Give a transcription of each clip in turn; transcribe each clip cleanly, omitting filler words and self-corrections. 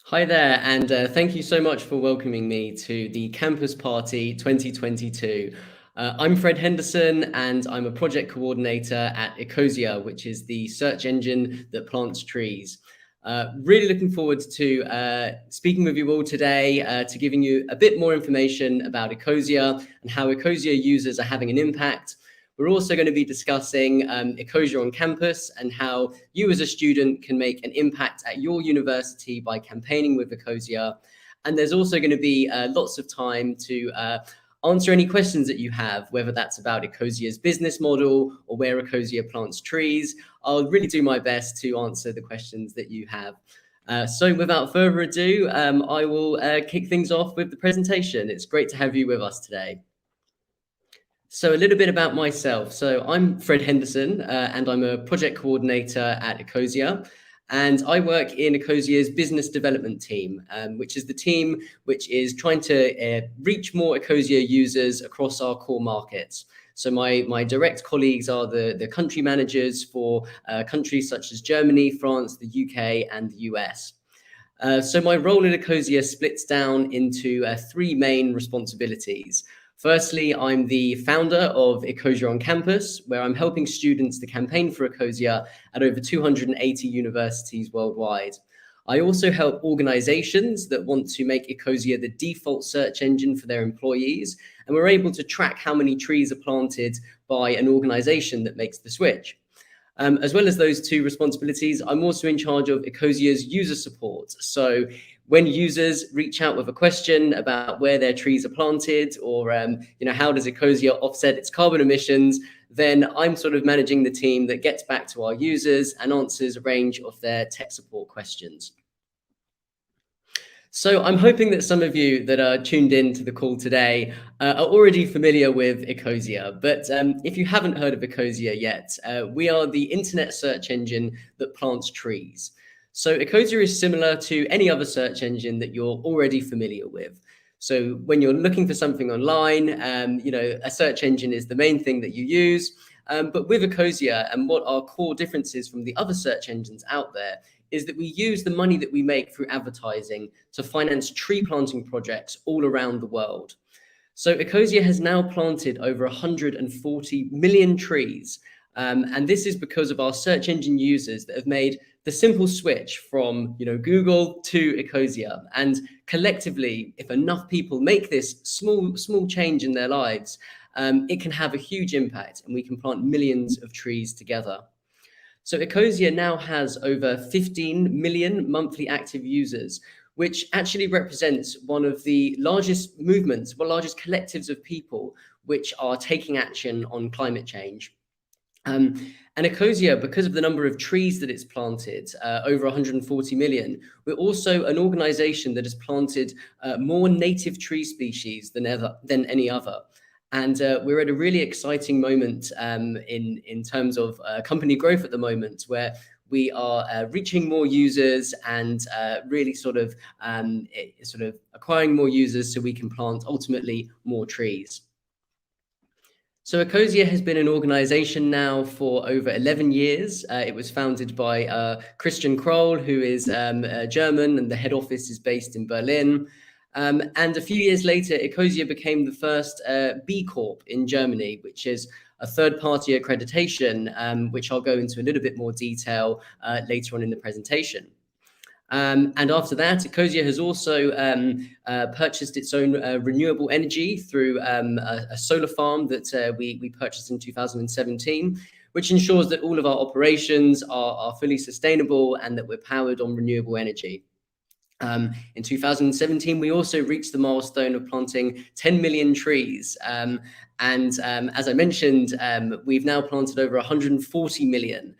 Hi there, and thank you so much for welcoming me to the Campus Party 2022. I'm Fred Henderson, and I'm a project coordinator at Ecosia, which is the search engine that plants trees. Really looking forward to speaking with you all today, to giving you a bit more information about Ecosia and how Ecosia users are having an impact. We're also going to be discussing Ecosia on campus and how you as a student can make an impact at your university by campaigning with Ecosia. And there's also going to be lots of time to answer any questions that you have, whether that's about Ecosia's business model or where Ecosia plants trees. I'll really do my best to answer the questions that you have. So without further ado, I will kick things off with the presentation. It's great to have you with us today. So a little bit about myself. So I'm Fred Henderson, and I'm a project coordinator at Ecosia. And I work in Ecosia's business development team, which is the team which is trying to reach more Ecosia users across our core markets. So my direct colleagues are the country managers for countries such as Germany, France, the UK, and the US. So my role at Ecosia splits down into three main responsibilities. Firstly, I'm the founder of Ecosia on Campus, where I'm helping students to campaign for Ecosia at over 280 universities worldwide. I also help organizations that want to make Ecosia the default search engine for their employees, and we're able to track how many trees are planted by an organization that makes the switch. As well as those two responsibilities, I'm also in charge of Ecosia's user support. So when users reach out with a question about where their trees are planted or how does Ecosia offset its carbon emissions, then I'm sort of managing the team that gets back to our users and answers a range of their tech support questions. So I'm hoping that some of you that are tuned in to the call today are already familiar with Ecosia. But if you haven't heard of Ecosia yet, we are the internet search engine that plants trees. So Ecosia is similar to any other search engine that you're already familiar with. So when you're looking for something online, a search engine is the main thing that you use. But with Ecosia, and what our core difference is from the other search engines out there, is that we use the money that we make through advertising to finance tree planting projects all around the world. So Ecosia has now planted over 140 million trees. And this is because of our search engine users that have made the simple switch from Google to Ecosia. And collectively, if enough people make this small change in their lives, it can have a huge impact and we can plant millions of trees together. So Ecosia now has over 15 million monthly active users, which actually represents one of the largest movements, largest collectives of people which are taking action on climate change. And Ecosia, because of the number of trees that it's planted, over 140 million, we're also an organization that has planted more native tree species than any other. And we're at a really exciting moment in terms of company growth at the moment, where we are reaching more users and really sort of acquiring more users so we can plant ultimately more trees. So Ecosia has been an organization now for over 11 years. It was founded by Christian Kroll, who is German, and the head office is based in Berlin. And a few years later, Ecosia became the first B Corp in Germany, which is a third-party accreditation, which I'll go into a little bit more detail later on in the presentation. And after that, Ecosia has also purchased its own renewable energy through a solar farm that we purchased in 2017, which ensures that all of our operations are fully sustainable and that we're powered on renewable energy. In 2017, we also reached the milestone of planting 10 million trees. And as I mentioned, we've now planted over 140 million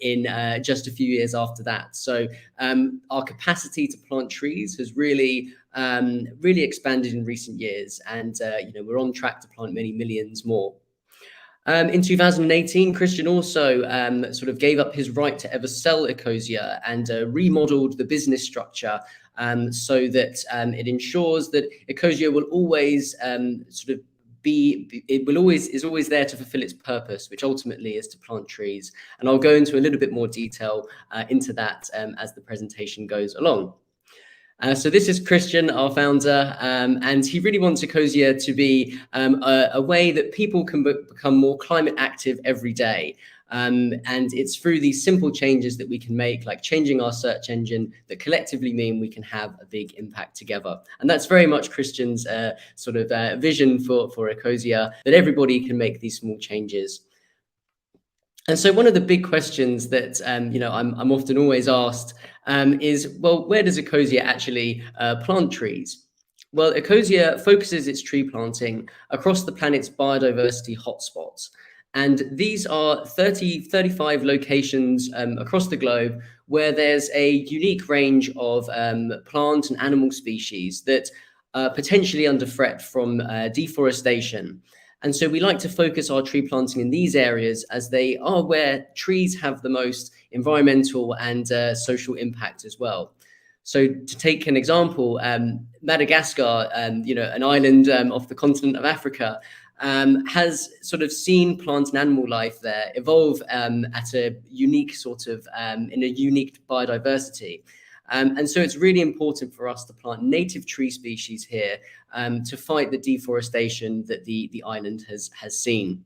in just a few years after that. So our capacity to plant trees has really expanded in recent years. And we're on track to plant many millions more. In 2018, Christian also sort of gave up his right to ever sell Ecosia and remodeled the business structure so that it ensures that Ecosia will always is always there to fulfill its purpose, which ultimately is to plant trees. And I'll go into a little bit more detail into that as the presentation goes along. So this is Christian, our founder, and he really wants Ecosia to be a way that people can become more climate active every day. And it's through these simple changes that we can make, like changing our search engine, that collectively mean we can have a big impact together. And that's very much Christian's vision for Ecosia, that everybody can make these small changes. And so one of the big questions that I'm often always asked is, well, where does Ecosia actually plant trees? Well, Ecosia focuses its tree planting across the planet's biodiversity hotspots. And these are 35 locations across the globe where there's a unique range of plant and animal species that are potentially under threat from deforestation. And so we like to focus our tree planting in these areas as they are where trees have the most environmental and social impact as well. So to take an example, Madagascar, an island off the continent of Africa, has sort of seen plant and animal life there evolve at a unique in a unique biodiversity. And so it's really important for us to plant native tree species here to fight the deforestation that the island has seen.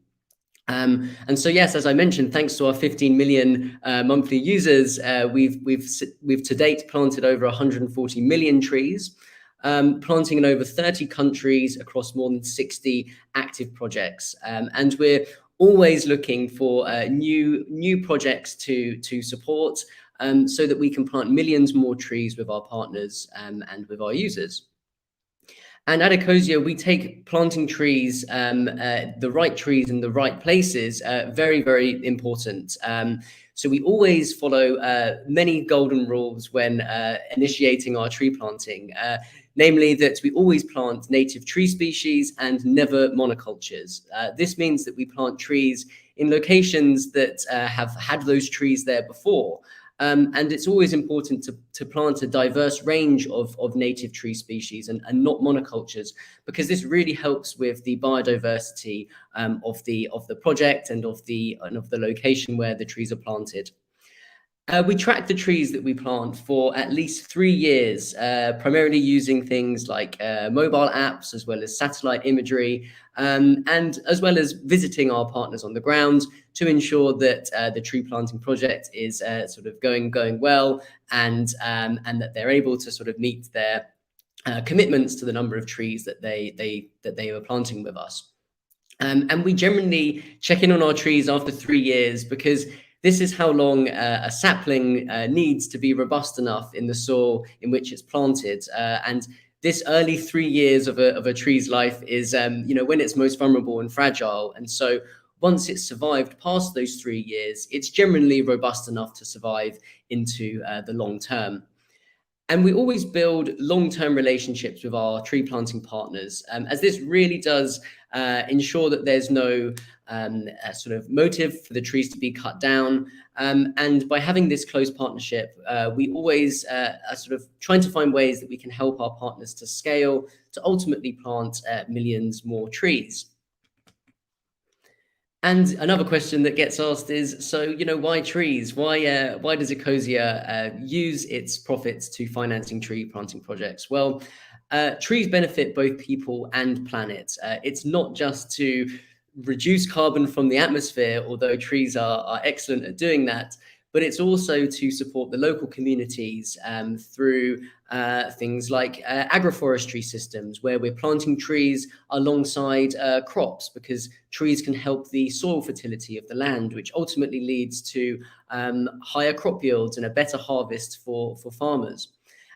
And so, yes, as I mentioned, thanks to our 15 million monthly users, we've to date planted over 140 million trees, planting in over 30 countries across more than 60 active projects. And we're always looking for new projects to support, so that we can plant millions more trees with our partners and with our users. And at Ecosia, we take planting trees, the right trees in the right places, very, very important. So we always follow many golden rules when initiating our tree planting, namely that we always plant native tree species and never monocultures. This means that we plant trees in locations that have had those trees there before. And it's always important to plant a diverse range of native tree species and not monocultures, because this really helps with the biodiversity of the project and of the location where the trees are planted. We track the trees that we plant for at least 3 years, primarily using things like mobile apps, as well as satellite imagery, and as well as visiting our partners on the ground to ensure that the tree planting project is going well, and that they're able to sort of meet their commitments to the number of trees that they are planting with us. And we generally check in on our trees after 3 years, because this is how long a sapling needs to be robust enough in the soil in which it's planted. And this early 3 years of a tree's life is, when it's most vulnerable and fragile. And so once it's survived past those 3 years, it's generally robust enough to survive into the long term. And we always build long-term relationships with our tree planting partners, as this really does ensure that there's no sort of motive for the trees to be cut down. And by having this close partnership, we always are sort of trying to find ways that we can help our partners to scale, to ultimately plant millions more trees. And another question that gets asked is, so, why trees? Why does Ecosia use its profits to financing tree planting projects? Well, trees benefit both people and planet. It's not just to reduce carbon from the atmosphere, although trees are excellent at doing that, but it's also to support the local communities through things like agroforestry systems, where we're planting trees alongside crops, because trees can help the soil fertility of the land, which ultimately leads to higher crop yields and a better harvest for farmers.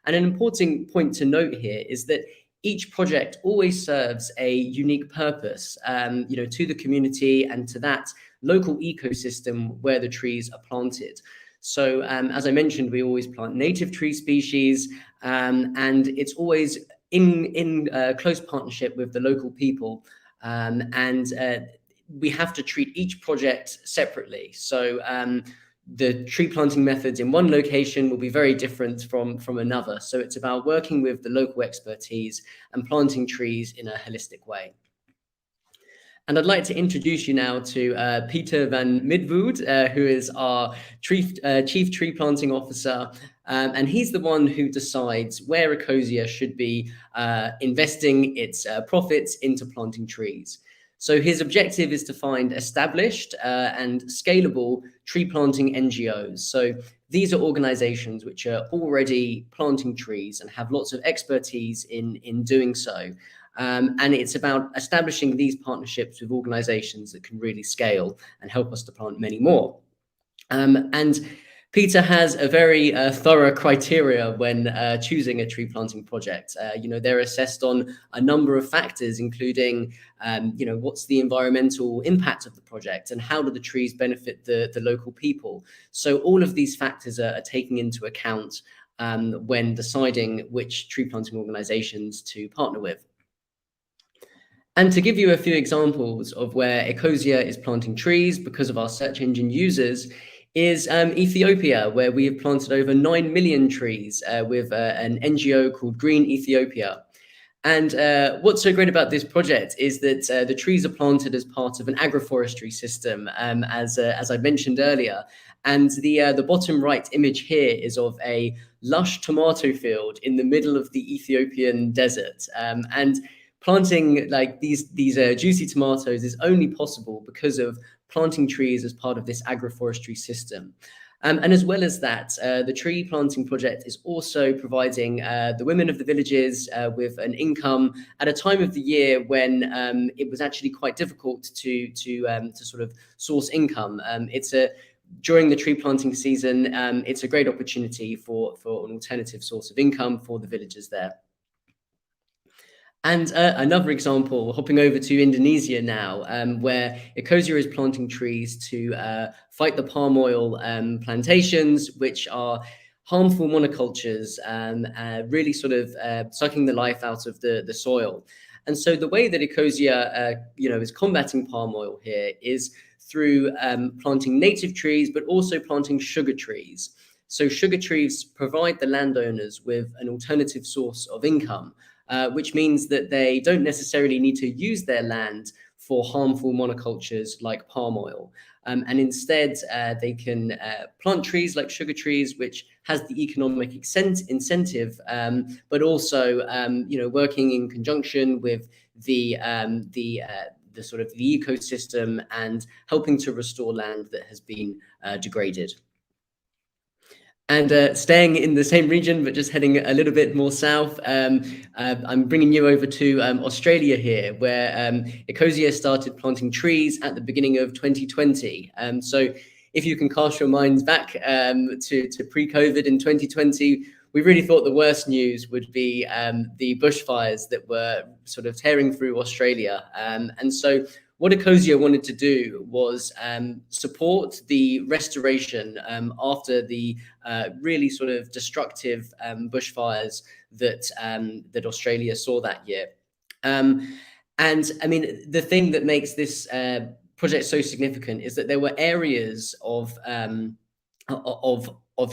And an important point to note here is that each project always serves a unique purpose, to the community and to that local ecosystem where the trees are planted. So as I mentioned, we always plant native tree species, and it's always in close partnership with the local people. And we have to treat each project separately. So the tree planting methods in one location will be very different from another. So it's about working with the local expertise and planting trees in a holistic way. And I'd like to introduce you now to Peter van Midvood, who is our Chief Tree Planting Officer. And he's the one who decides where Ecosia should be investing its profits into planting trees. So his objective is to find established and scalable tree planting NGOs. So these are organizations which are already planting trees and have lots of expertise in doing so. And it's about establishing these partnerships with organizations that can really scale and help us to plant many more. And Peter has a very thorough criteria when choosing a tree planting project. They're assessed on a number of factors, including, what's the environmental impact of the project and how do the trees benefit the local people. So all of these factors are taken into account when deciding which tree planting organizations to partner with. And to give you a few examples of where Ecosia is planting trees because of our search engine users is Ethiopia, where we have planted over 9 million trees with an NGO called Green Ethiopia. And what's so great about this project is that the trees are planted as part of an agroforestry system, as I mentioned earlier. And the bottom right image here is of a lush tomato field in the middle of the Ethiopian desert. And planting like these juicy tomatoes is only possible because of planting trees as part of this agroforestry system. And as well as that, the tree planting project is also providing the women of the villages with an income at a time of the year when it was actually quite difficult to sort of source income. During the tree planting season, it's a great opportunity for an alternative source of income for the villagers there. And another example, hopping over to Indonesia now, where Ecosia is planting trees to fight the palm oil plantations, which are harmful monocultures, really sort of sucking the life out of the soil. And so the way that Ecosia is combating palm oil here is through planting native trees, but also planting sugar trees. So sugar trees provide the landowners with an alternative source of income. Which means that they don't necessarily need to use their land for harmful monocultures like palm oil. And instead, they can plant trees like sugar trees, which has the economic incentive, but also, working in conjunction with the sort of the ecosystem and helping to restore land that has been degraded. And staying in the same region, but just heading a little bit more south, I'm bringing you over to Australia here, where Ecosia started planting trees at the beginning of 2020. So if you can cast your minds back to pre-COVID in 2020, we really thought the worst news would be the bushfires that were sort of tearing through Australia. And so what Ecosia wanted to do was support the restoration after the really sort of destructive bushfires that Australia saw that year. And I mean, the thing that makes this project so significant is that there were areas of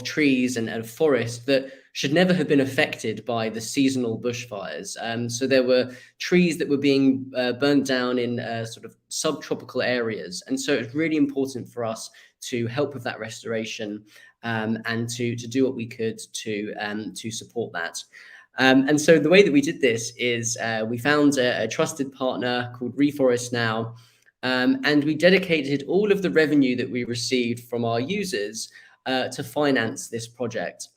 trees and forest that should never have been affected by the seasonal bushfires. So there were trees that were being burnt down in sort of subtropical areas. And so it's really important for us to help with that restoration and to do what we could to support that. And so the way that we did this is we found a trusted partner called Reforest Now, and we dedicated all of the revenue that we received from our users to finance this project.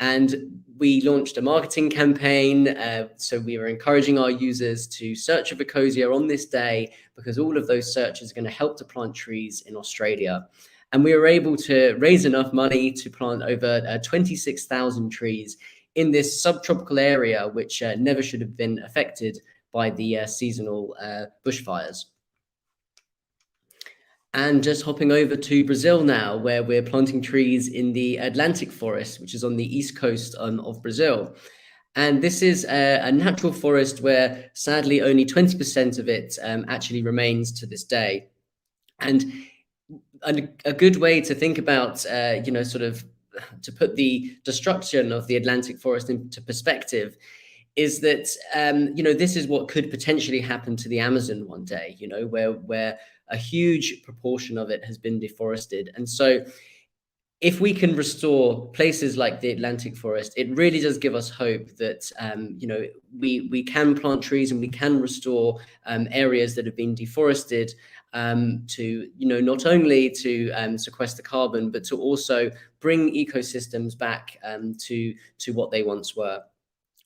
And we launched a marketing campaign. So we were encouraging our users to search for Ecosia on this day, because all of those searches are going to help to plant trees in Australia. And we were able to raise enough money to plant over 26,000 trees in this subtropical area, which never should have been affected by the seasonal bushfires. And just hopping over to Brazil now, where we're planting trees in the Atlantic forest, which is on the east coast of Brazil. And this is a natural forest where sadly only 20% of it actually remains to this day. And a good way to think about, sort of to put the destruction of the Atlantic forest into perspective is that, this is what could potentially happen to the Amazon one day, where a huge proportion of it has been deforested. And so if we can restore places like the Atlantic forest, it really does give us hope that we can plant trees and we can restore areas that have been deforested, to not only to sequester carbon, but to also bring ecosystems back to what they once were.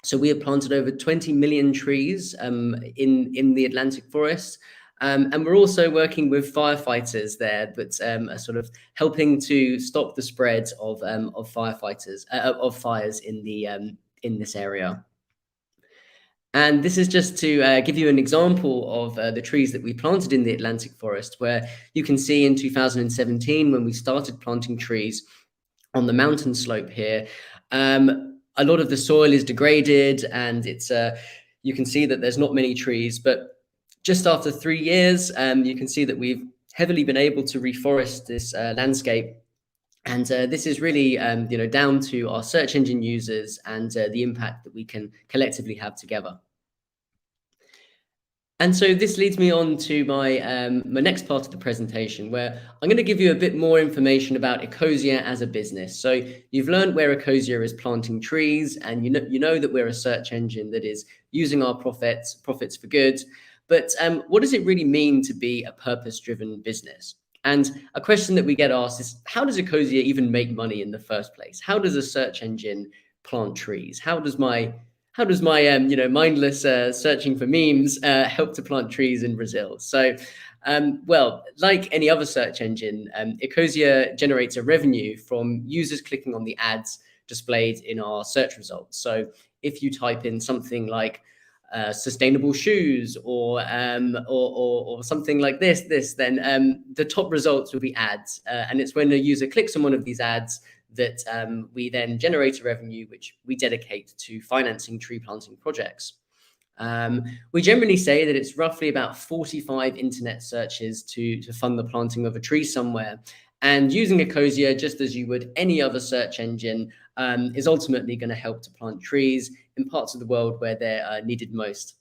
So we have planted over 20 million trees in the Atlantic forest. And we're also working with firefighters there, but are sort of helping to stop the spread of fires in this area. And this is just to give you an example of the trees that we planted in the Atlantic forest, where you can see in 2017, when we started planting trees on the mountain slope here, a lot of the soil is degraded, and you can see that there's not many trees. But just after 3 years, you can see that we've heavily been able to reforest this landscape. And this is really down to our search engine users and the impact that we can collectively have together. And so this leads me on to my next part of the presentation, where I'm going to give you a bit more information about Ecosia as a business. So you've learned where Ecosia is planting trees, and you know that we're a search engine that is using our profits for good. But what does it really mean to be a purpose-driven business? And a question that we get asked is, how does Ecosia even make money in the first place? How does a search engine plant trees? How does my mindless searching for memes help to plant trees in Brazil? So, well, like any other search engine, Ecosia generates a revenue from users clicking on the ads displayed in our search results. So if you type in something like sustainable shoes or something like this, then the top results will be ads. And it's when a user clicks on one of these ads that we then generate a revenue which we dedicate to financing tree planting projects. We generally say that it's roughly about 45 internet searches to fund the planting of a tree somewhere. And using Ecosia, just as you would any other search engine, is ultimately going to help to plant trees in parts of the world where they're needed most.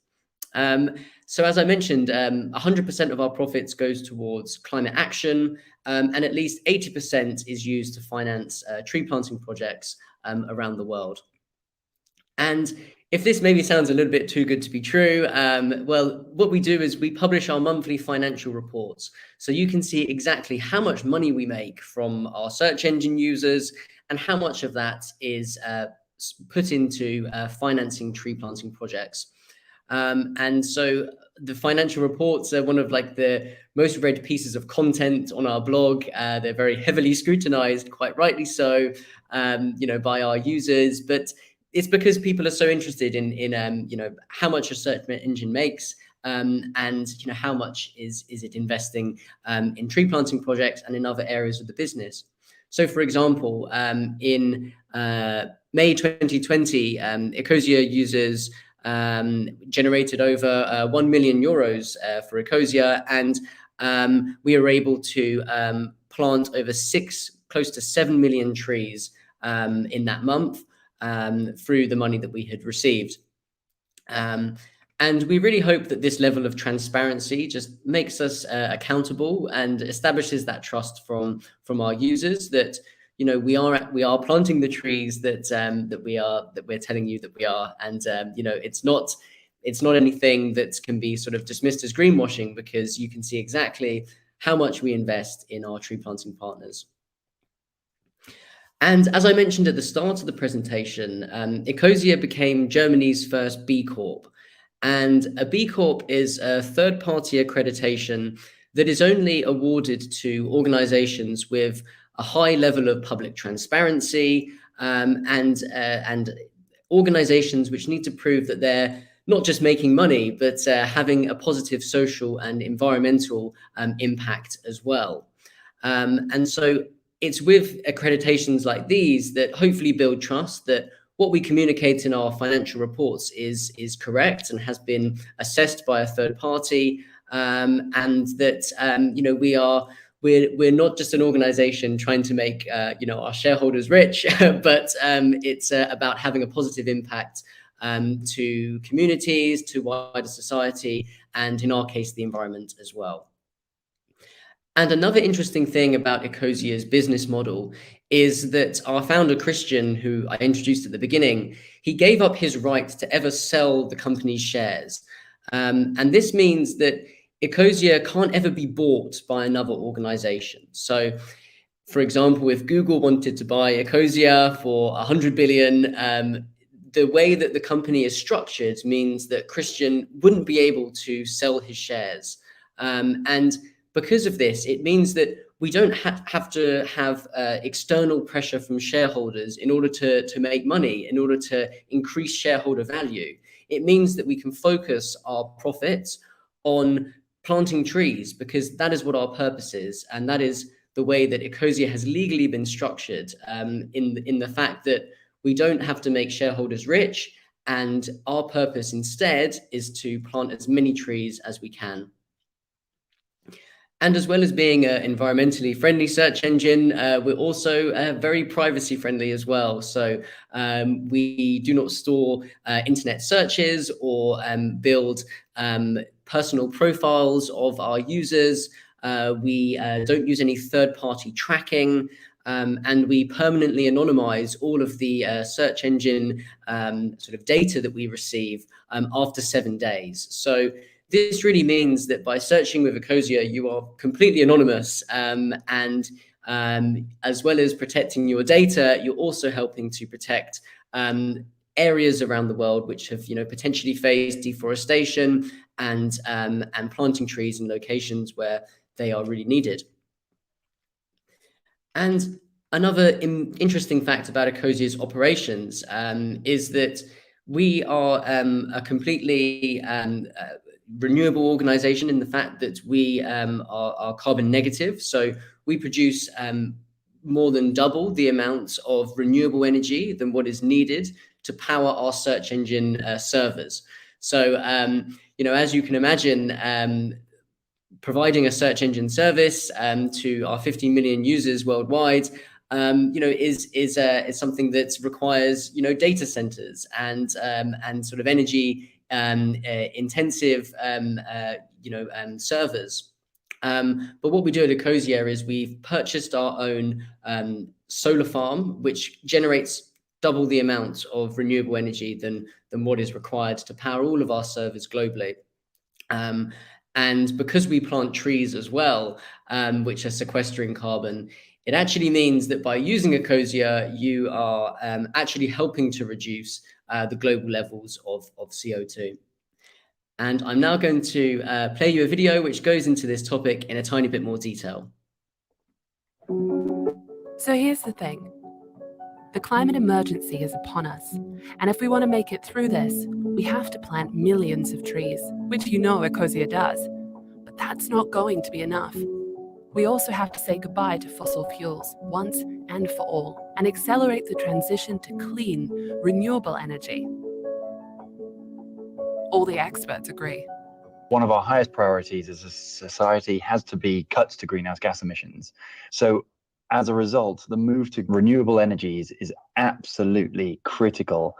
So as I mentioned, 100% of our profits goes towards climate action, and at least 80% is used to finance tree planting projects around the world. And if this maybe sounds a little bit too good to be true, well, what we do is we publish our monthly financial reports. So you can see exactly how much money we make from our search engine users and how much of that is put into financing tree planting projects. And so the financial reports are one of the most read pieces of content on our blog. They're very heavily scrutinized, quite rightly so, by our users. But it's because people are so interested in how much a search engine makes, and how much is it investing in tree planting projects and in other areas of the business. So, for example, in May 2020, Ecosia users generated over 1 million euros for Ecosia, and we were able to plant over close to 7 million trees in that month through the money that we had received. And we really hope that this level of transparency just makes us accountable and establishes that trust from our users that we are planting the trees that we're telling you that we are, and it's not anything that can be sort of dismissed as greenwashing, because you can see exactly how much we invest in our tree planting partners. And as I mentioned at the start of the presentation, Ecosia became Germany's first B Corp. And a B Corp is a third-party accreditation that is only awarded to organizations with a high level of public transparency, and organizations which need to prove that they're not just making money, but having a positive social and environmental impact as well. And so it's with accreditations like these that hopefully build trust that what we communicate in our financial reports is correct and has been assessed by a third party, and that we're not just an organization trying to make our shareholders rich, but it's about having a positive impact to communities, to wider society, and in our case, the environment as well. And another interesting thing about Ecosia's business model is that our founder, Christian, who I introduced at the beginning, he gave up his right to ever sell the company's shares. And this means that Ecosia can't ever be bought by another organization. So, for example, if Google wanted to buy Ecosia for 100 billion, the way that the company is structured means that Christian wouldn't be able to sell his shares. And because of this, it means that we don't have to have external pressure from shareholders in order to make money, in order to increase shareholder value. It means that we can focus our profits on planting trees, because that is what our purpose is, and that is the way that Ecosia has legally been structured, in the fact that we don't have to make shareholders rich, and our purpose instead is to plant as many trees as we can. And as well as being an environmentally friendly search engine, we're also very privacy friendly as well. So we do not store internet searches or build personal profiles of our users. We don't use any third-party tracking. And we permanently anonymize all of the search engine sort of data that we receive after 7 days. So this really means that by searching with Ecosia, you are completely anonymous, and as well as protecting your data, you're also helping to protect areas around the world which have, potentially faced deforestation and planting trees in locations where they are really needed. And another interesting fact about Ecosia's operations is that we are a completely renewable organization in the fact that we are carbon negative. So we produce more than double the amount of renewable energy than what is needed to power our search engine servers. So, as you can imagine, providing a search engine service to our 50 million users worldwide, is something that requires, data centers and sort of energy intensive, servers. But what we do at Ecosia is we've purchased our own solar farm, which generates double the amount of renewable energy than what is required to power all of our servers globally. And because we plant trees as well, which are sequestering carbon, it actually means that by using Ecosia, you are actually helping to reduce the global levels of CO2. And I'm now going to play you a video which goes into this topic in a tiny bit more detail. So here's the thing. The climate emergency is upon us, and if we want to make it through this, we have to plant millions of trees, which Ecosia does. But that's not going to be enough. We also have to say goodbye to fossil fuels once and for all, and accelerate the transition to clean, renewable energy. All the experts agree. One of our highest priorities as a society has to be cuts to greenhouse gas emissions. So as a result, the move to renewable energies is absolutely critical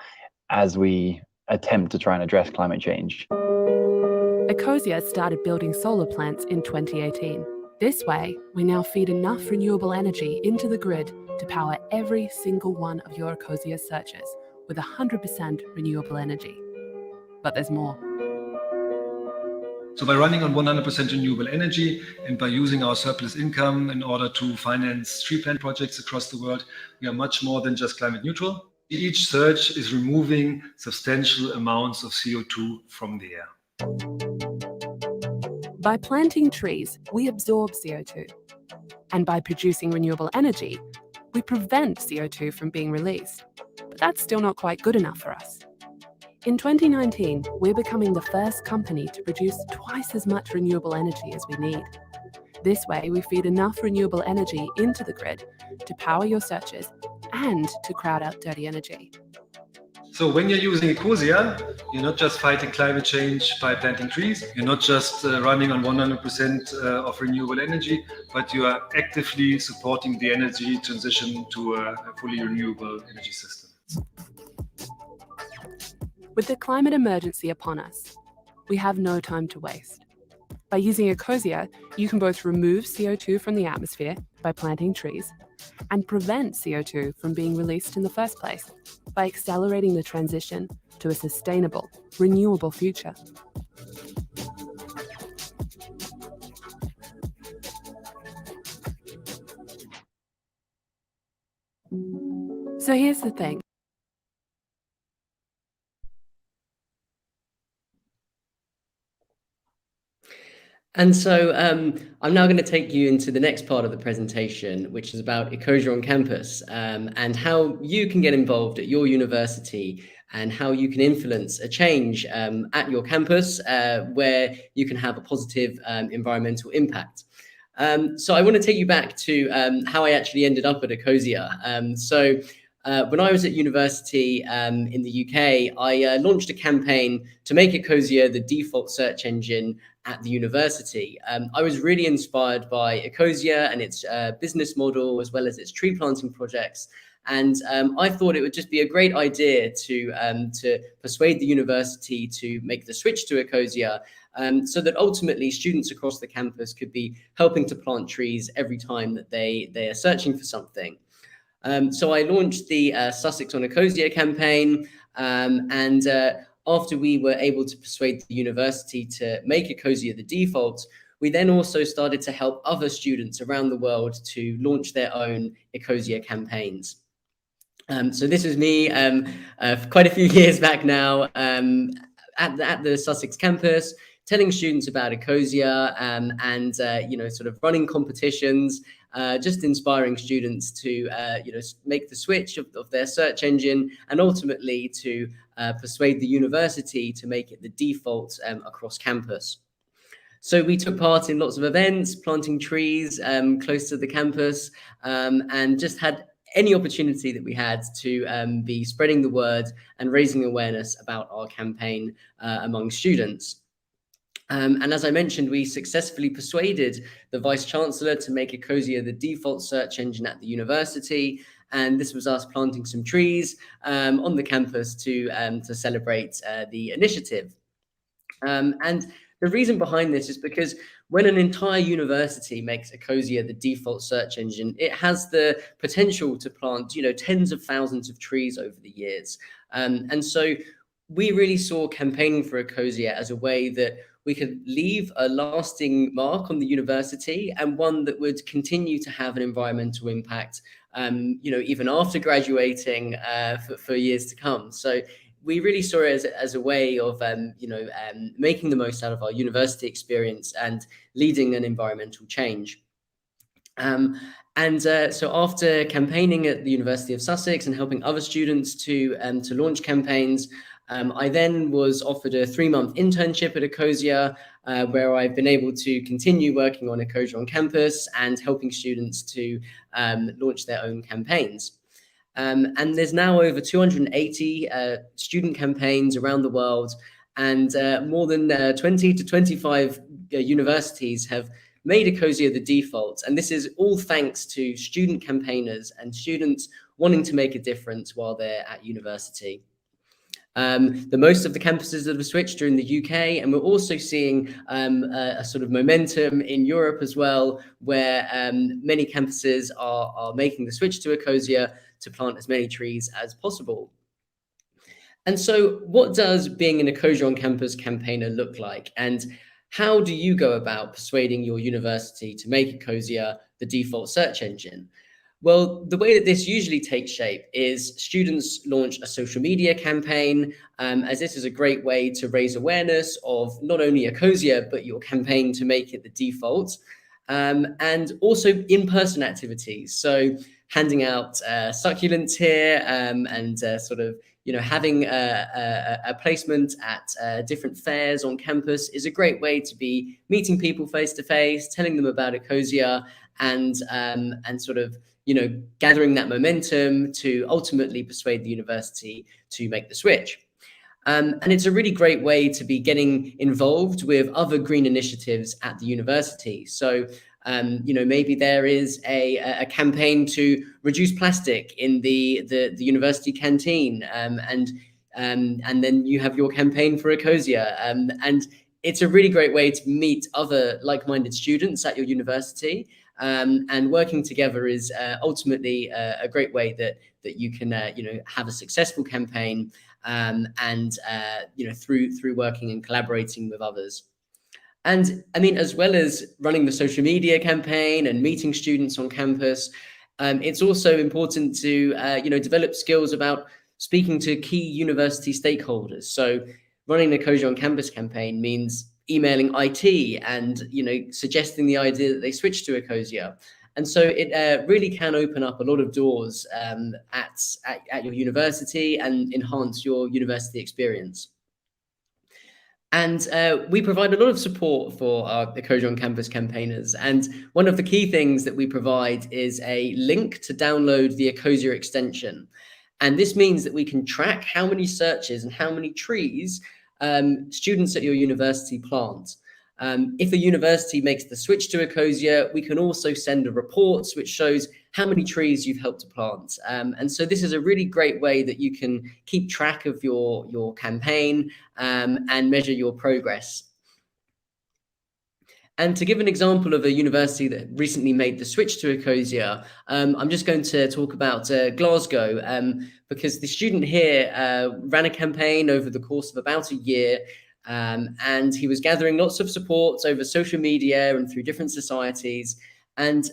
as we attempt to try and address climate change. Ecosia started building solar plants in 2018. This way, we now feed enough renewable energy into the grid to power every single one of your Ecosia searches with 100% renewable energy. But there's more. So by running on 100% renewable energy and by using our surplus income in order to finance tree plant projects across the world, we are much more than just climate neutral. Each search is removing substantial amounts of CO2 from the air. By planting trees, we absorb CO2. And by producing renewable energy, we prevent CO2 from being released. But that's still not quite good enough for us. In 2019, we're becoming the first company to produce twice as much renewable energy as we need. This way, we feed enough renewable energy into the grid to power your searches and to crowd out dirty energy. So when you're using Ecosia, you're not just fighting climate change by planting trees, you're not just running on 100% of renewable energy, but you are actively supporting the energy transition to a fully renewable energy system. With the climate emergency upon us, we have no time to waste. By using Ecosia, you can both remove CO2 from the atmosphere by planting trees, and prevent CO2 from being released in the first place by accelerating the transition to a sustainable, renewable future. So here's the thing. And so I'm now going to take you into the next part of the presentation, which is about Ecosia on campus, and how you can get involved at your university and how you can influence a change at your campus where you can have a positive environmental impact. So I want to take you back to how I actually ended up at Ecosia. When I was at university in the UK, I launched a campaign to make Ecosia the default search engine at the university. I was really inspired by Ecosia and its business model, as well as its tree planting projects. And I thought it would just be a great idea to persuade the university to make the switch to Ecosia, so that ultimately students across the campus could be helping to plant trees every time that they are searching for something. So I launched the Sussex on Ecosia campaign, and after we were able to persuade the university to make Ecosia the default, we then also started to help other students around the world to launch their own Ecosia campaigns. So this was me quite a few years back now at the Sussex campus, telling students about Ecosia and sort of running competitions, just inspiring students to make the switch of their search engine, and ultimately to persuade the university to make it the default across campus. So we took part in lots of events, planting trees close to the campus, and just had any opportunity that we had to be spreading the word and raising awareness about our campaign among students. And as I mentioned, we successfully persuaded the Vice Chancellor to make Ecosia the default search engine at the university. And this was us planting some trees on the campus to celebrate the initiative. And the reason behind this is because when an entire university makes Ecosia the default search engine, it has the potential to plant, tens of thousands of trees over the years. And so we really saw campaigning for Ecosia as a way that we could leave a lasting mark on the university, and one that would continue to have an environmental impact, even after graduating for years to come. So we really saw it as a way of, making the most out of our university experience and leading an environmental change. So after campaigning at the University of Sussex and helping other students to launch campaigns, I then was offered a 3-month internship at Ecosia, where I've been able to continue working on Ecosia on campus and helping students to launch their own campaigns. And there's now over 280 student campaigns around the world, and more than 20 to 25 universities have made Ecosia the default. And this is all thanks to student campaigners and students wanting to make a difference while they're at university. The most of the campuses that have switched are in the UK, and we're also seeing a sort of momentum in Europe as well, where many campuses are making the switch to Ecosia to plant as many trees as possible. And so what does being an Ecosia on campus campaigner look like? And how do you go about persuading your university to make Ecosia the default search engine? Well, the way that this usually takes shape is students launch a social media campaign, as this is a great way to raise awareness of not only Ecosia, but your campaign to make it the default, and also in-person activities. So handing out succulents here and having a placement at different fairs on campus is a great way to be meeting people face to face, telling them about Ecosia, and gathering that momentum to ultimately persuade the university to make the switch. And it's a really great way to be getting involved with other green initiatives at the university. So, maybe there is a campaign to reduce plastic in the university canteen, and then you have your campaign for Ecosia. And it's a really great way to meet other like-minded students at your university, and working together is ultimately a great way that you can have a successful campaign, and through working and collaborating with others. And I mean, as well as running the social media campaign and meeting students on campus, it's also important to develop skills about speaking to key university stakeholders. So running the Ecosia on Campus campaign means emailing IT and suggesting the idea that they switch to Ecosia. And so it really can open up a lot of doors at your university and enhance your university experience. And we provide a lot of support for our Ecosia on Campus campaigners. And one of the key things that we provide is a link to download the Ecosia extension. And this means that we can track how many searches and how many trees students at your university plant. If a university makes the switch to Ecosia, we can also send a report which shows how many trees you've helped to plant. And so this is a really great way that you can keep track of your campaign and measure your progress. And to give an example of a university that recently made the switch to Ecosia, I'm just going to talk about Glasgow, because the student here ran a campaign over the course of about a year. And he was gathering lots of support over social media and through different societies. And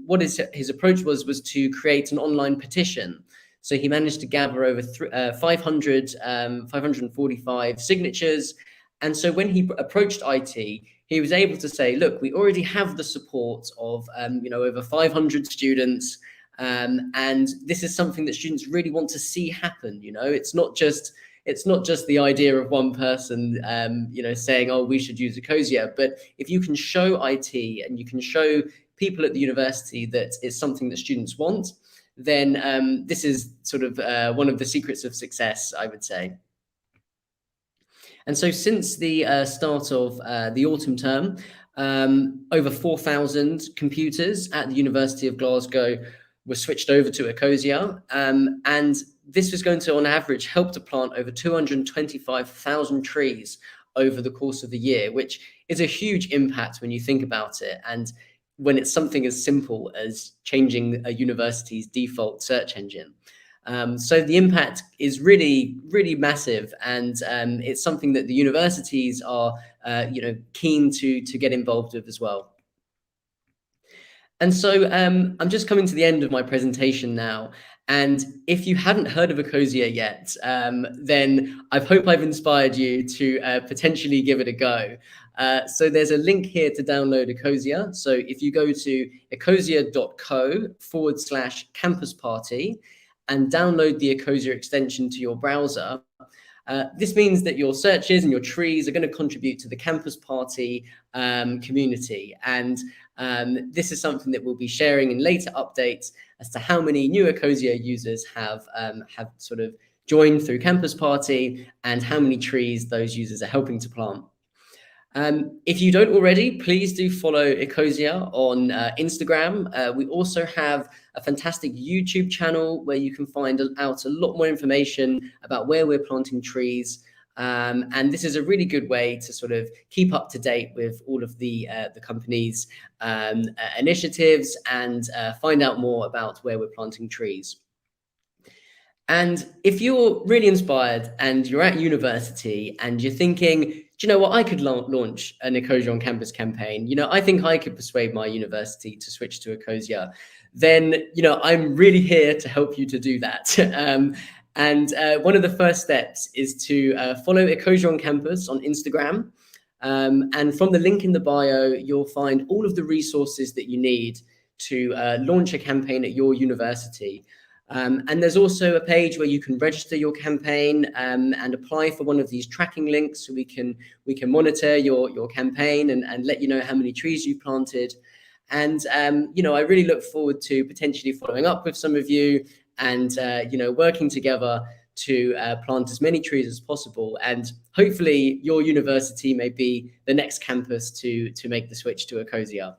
what his approach was to create an online petition. So he managed to gather over 545 signatures. And so when he approached IT, he was able to say, look, we already have the support of over 500 students. And this is something that students really want to see happen. It's not just the idea of one person, saying, oh, we should use Ecosia. But if you can show IT and you can show people at the university that it's something that students want, then this is sort of one of the secrets of success, I would say. And so since the start of the autumn term, over 4,000 computers at the University of Glasgow were switched over to Ecosia. And this was going to, on average, help to plant over 225,000 trees over the course of the year, which is a huge impact when you think about it. And when it's something as simple as changing a university's default search engine. So the impact is really, really massive. And it's something that the universities are, keen to get involved with as well. And so I'm just coming to the end of my presentation now. And if you hadn't heard of Ecosia yet, then I hope I've inspired you to potentially give it a go. So there's a link here to download Ecosia. So if you go to ecosia.co/campus party and download the Ecosia extension to your browser, this means that your searches and your trees are going to contribute to the campus party community. And this is something that we'll be sharing in later updates as to how many new Ecosia users have sort of joined through Campus Party and how many trees those users are helping to plant. If you don't already, please do follow Ecosia on Instagram. We also have a fantastic YouTube channel where you can find out a lot more information about where we're planting trees. And this is a really good way to sort of keep up to date with all of the company's initiatives and find out more about where we're planting trees. And if you're really inspired and you're at university and you're thinking, do you know what, I could launch an Ecosia on Campus campaign. I think I could persuade my university to switch to Ecosia. Then, I'm really here to help you to do that. And one of the first steps is to follow Ecosia on Campus on Instagram. And from the link in the bio, you'll find all of the resources that you need to launch a campaign at your university. And there's also a page where you can register your campaign and apply for one of these tracking links, so we can monitor your campaign and let you know how many trees you've planted. And I really look forward to potentially following up with some of you and working together to plant as many trees as possible. And hopefully your university may be the next campus to make the switch to Ecosia.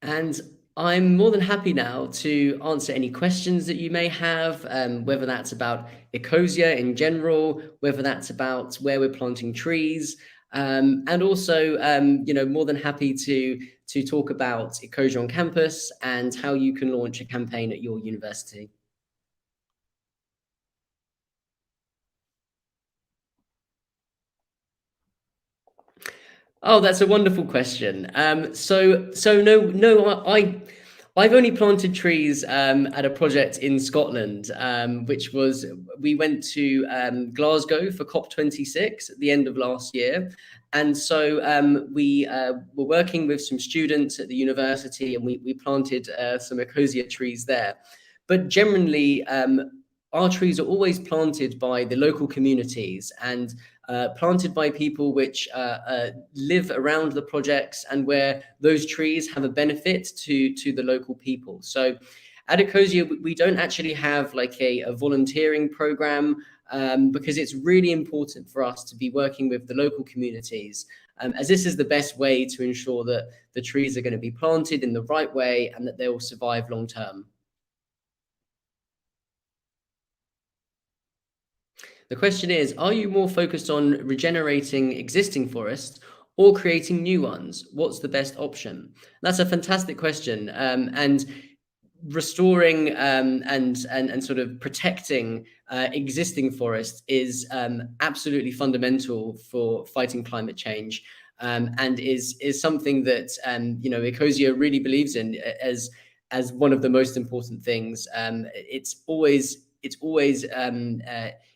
And I'm more than happy now to answer any questions that you may have, whether that's about Ecosia in general, whether that's about where we're planting trees. And also, more than happy to talk about Ecosia on campus and how you can launch a campaign at your university. Oh, that's a wonderful question. I've only planted trees at a project in Scotland, which was we went to Glasgow for COP26 at the end of last year, and so we were working with some students at the university, and we planted some Ecosia trees there. But generally, our trees are always planted by the local communities and planted by people which live around the projects and where those trees have a benefit to the local people. So at Ecosia, we don't actually have like a volunteering program because it's really important for us to be working with the local communities, as this is the best way to ensure that the trees are going to be planted in the right way and that they will survive long term. The question is, are you more focused on regenerating existing forests or creating new ones? What's the best option? That's a fantastic question. And restoring and sort of protecting existing forests is absolutely fundamental for fighting climate change, and is something that Ecosia really believes in as one of the most important things. It's always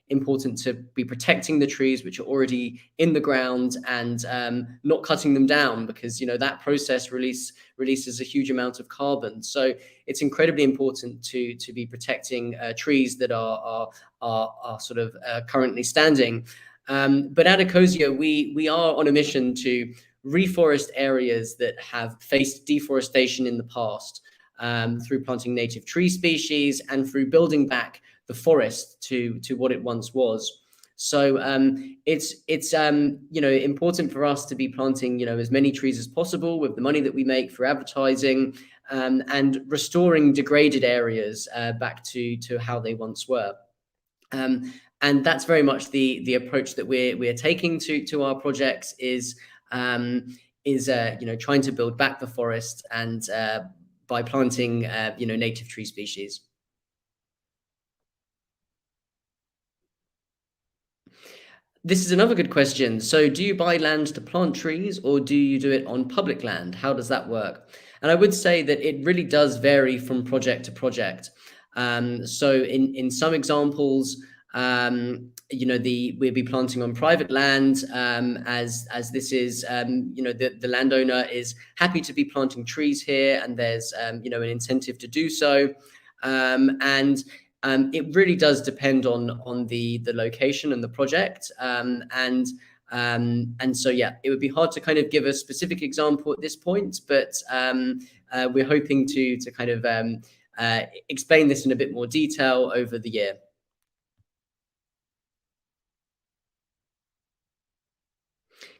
important to be protecting the trees which are already in the ground and not cutting them down, because that process releases a huge amount of carbon. So it's incredibly important to be protecting trees that are sort of currently standing. But at Ecosia, we are on a mission to reforest areas that have faced deforestation in the past, through planting native tree species and through building back the forest to what it once was. So it's important for us to be planting as many trees as possible with the money that we make for advertising, and restoring degraded areas back to how they once were. And that's very much the approach that we're taking to our projects is trying to build back the forest and by planting native tree species. This is another good question. So do you buy land to plant trees or do you do it on public land? How does that work? And I would say that it really does vary from project to project. So in some examples, we'll be planting on private land, as this is, the landowner is happy to be planting trees here, and there's, an incentive to do so. And it really does depend on the location and the project, and so yeah, it would be hard to kind of give a specific example at this point, but we're hoping to kind of explain this in a bit more detail over the year.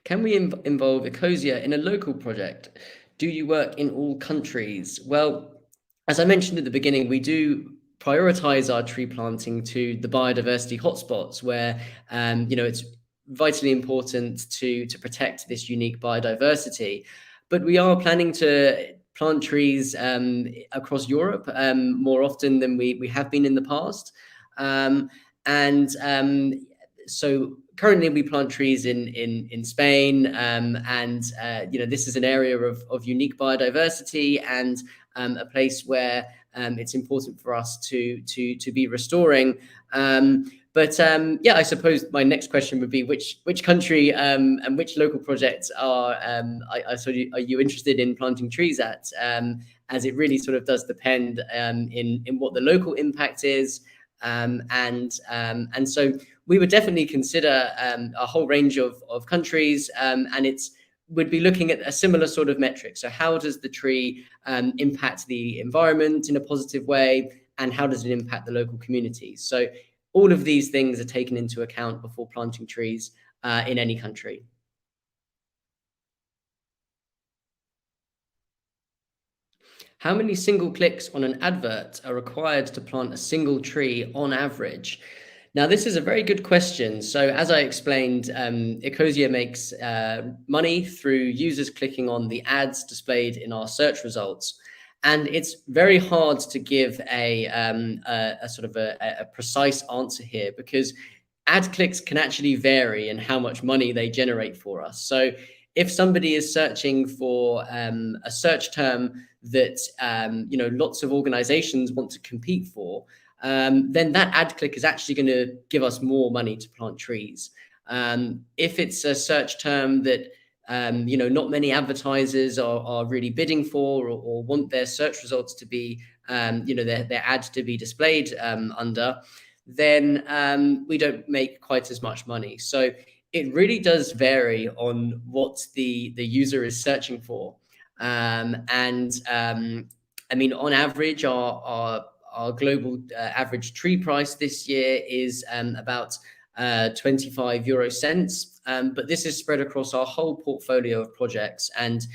Can we involve Ecosia in a local project? Do you work in all countries? Well, as I mentioned at the beginning, we do prioritize our tree planting to the biodiversity hotspots where it's vitally important to protect this unique biodiversity. But we are planning to plant trees across Europe more often than we have been in the past. So currently we plant trees in Spain, and this is an area of unique biodiversity and a place where it's important for us to be restoring. I suppose my next question would be which country and which local projects are you interested in planting trees at? As it really sort of does depend in what the local impact is, and so we would definitely consider a whole range of countries, and would be looking at a similar sort of metric. So how does the tree impact the environment in a positive way, and how does it impact the local communities? So all of these things are taken into account before planting trees in any country. How many single clicks on an advert are required to plant a single tree on average? Now, this is a very good question. So, as I explained, Ecosia makes money through users clicking on the ads displayed in our search results. And it's very hard to give a sort of a precise answer here, because ad clicks can actually vary in how much money they generate for us. So, if somebody is searching for a search term that lots of organizations want to compete for, then that ad click is actually going to give us more money to plant trees. If it's a search term that not many advertisers are really bidding for, or want their search results to be, their ads to be displayed under, then we don't make quite as much money. So it really does vary on what the user is searching for. I mean, on average, our global average tree price this year is about 25 euro cents. But this is spread across our whole portfolio of projects. And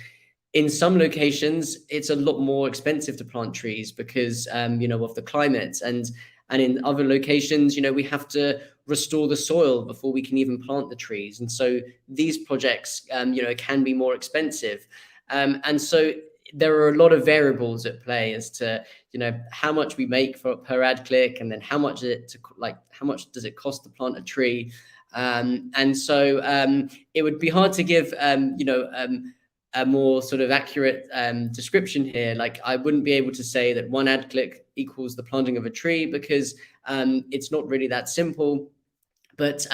in some locations, it's a lot more expensive to plant trees because of the climate. And in other locations, we have to restore the soil before we can even plant the trees. And so these projects, can be more expensive. And so there are a lot of variables at play as to how much we make per ad click, and then how much does it cost to plant a tree. And so it would be hard to give a more sort of accurate description here. Like, I wouldn't be able to say that one ad click equals the planting of a tree, because it's not really that simple. But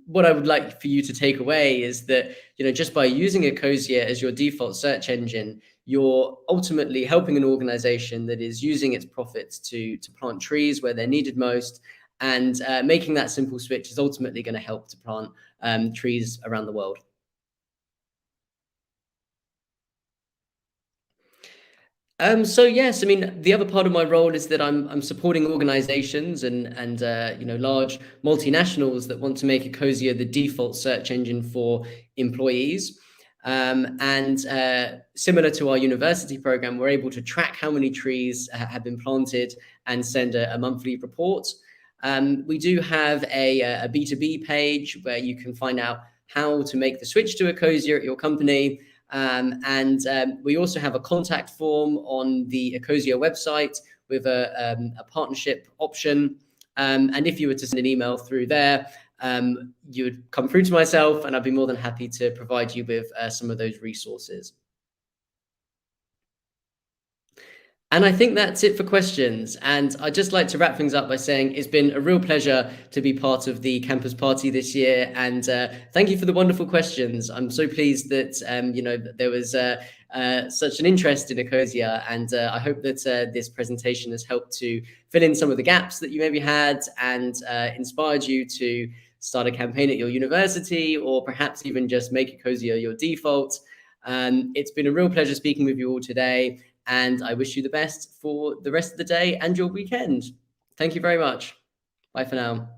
what I would like for you to take away is that, just by using Ecosia as your default search engine, you're ultimately helping an organization that is using its profits to plant trees where they're needed most. And making that simple switch is ultimately going to help to plant trees around the world. So yes, I mean, the other part of my role is that I'm supporting organizations and large multinationals that want to make Ecosia the default search engine for employees. And similar to our university program, we're able to track how many trees have been planted and send a monthly report. We do have a B2B page where you can find out how to make the switch to Ecosia at your company. And we also have a contact form on the Ecosia website with a partnership option. And if you were to send an email through there, you would come through to myself, and I'd be more than happy to provide you with some of those resources. And I think that's it for questions. And I'd just like to wrap things up by saying it's been a real pleasure to be part of the campus party this year. And thank you for the wonderful questions. I'm so pleased that, that there was such an interest in Ecosia. And I hope that this presentation has helped to fill in some of the gaps that you maybe had, and inspired you to start a campaign at your university, or perhaps even just make Ecosia your default. It's been a real pleasure speaking with you all today. And I wish you the best for the rest of the day and your weekend. Thank you very much. Bye for now.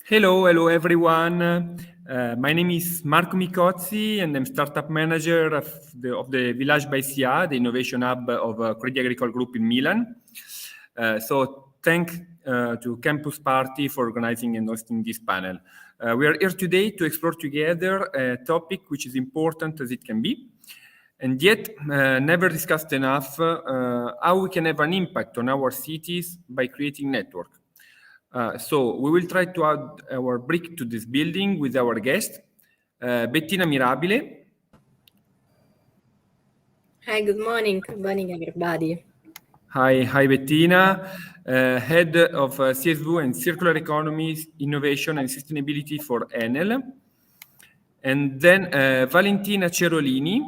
Hello everyone. My name is Marco Mikozi, and I'm startup manager of the Village by SIA, the innovation hub of Crédit Agricole Group in Milan. So thank to Campus Party for organizing and hosting this panel. We are here today to explore together a topic which is important as it can be, and yet never discussed enough, how we can have an impact on our cities by creating network. So we will try to add our brick to this building with our guest, Bettina Mirabile. Hi, good morning. Good morning, everybody. Hi Bettina, head of CSV and Circular Economy, Innovation and Sustainability for Enel. And then Valentina Cerolini.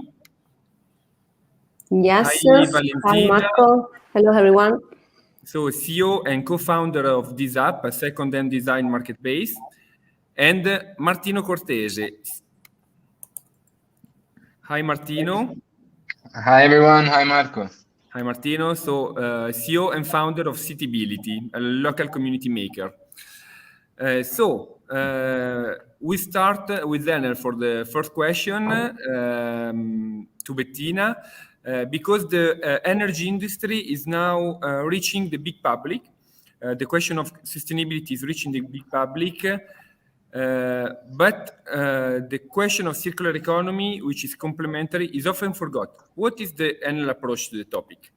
Yes, Hi, Valentina. Hi, Marco. Hello, everyone. So CEO and co-founder of this app, a second-hand design marketplace, and Martino Cortese. Hi, Martino. Hi, everyone. Hi, Marco. Hi, Martino. So CEO and founder of Citybility, a local community maker. We start with Enel for the first question to Bettina. Because the energy industry is now reaching the big public. The question of sustainability is reaching the big public, but the question of circular economy, which is complementary, is often forgot. What is the Enel approach to the topic?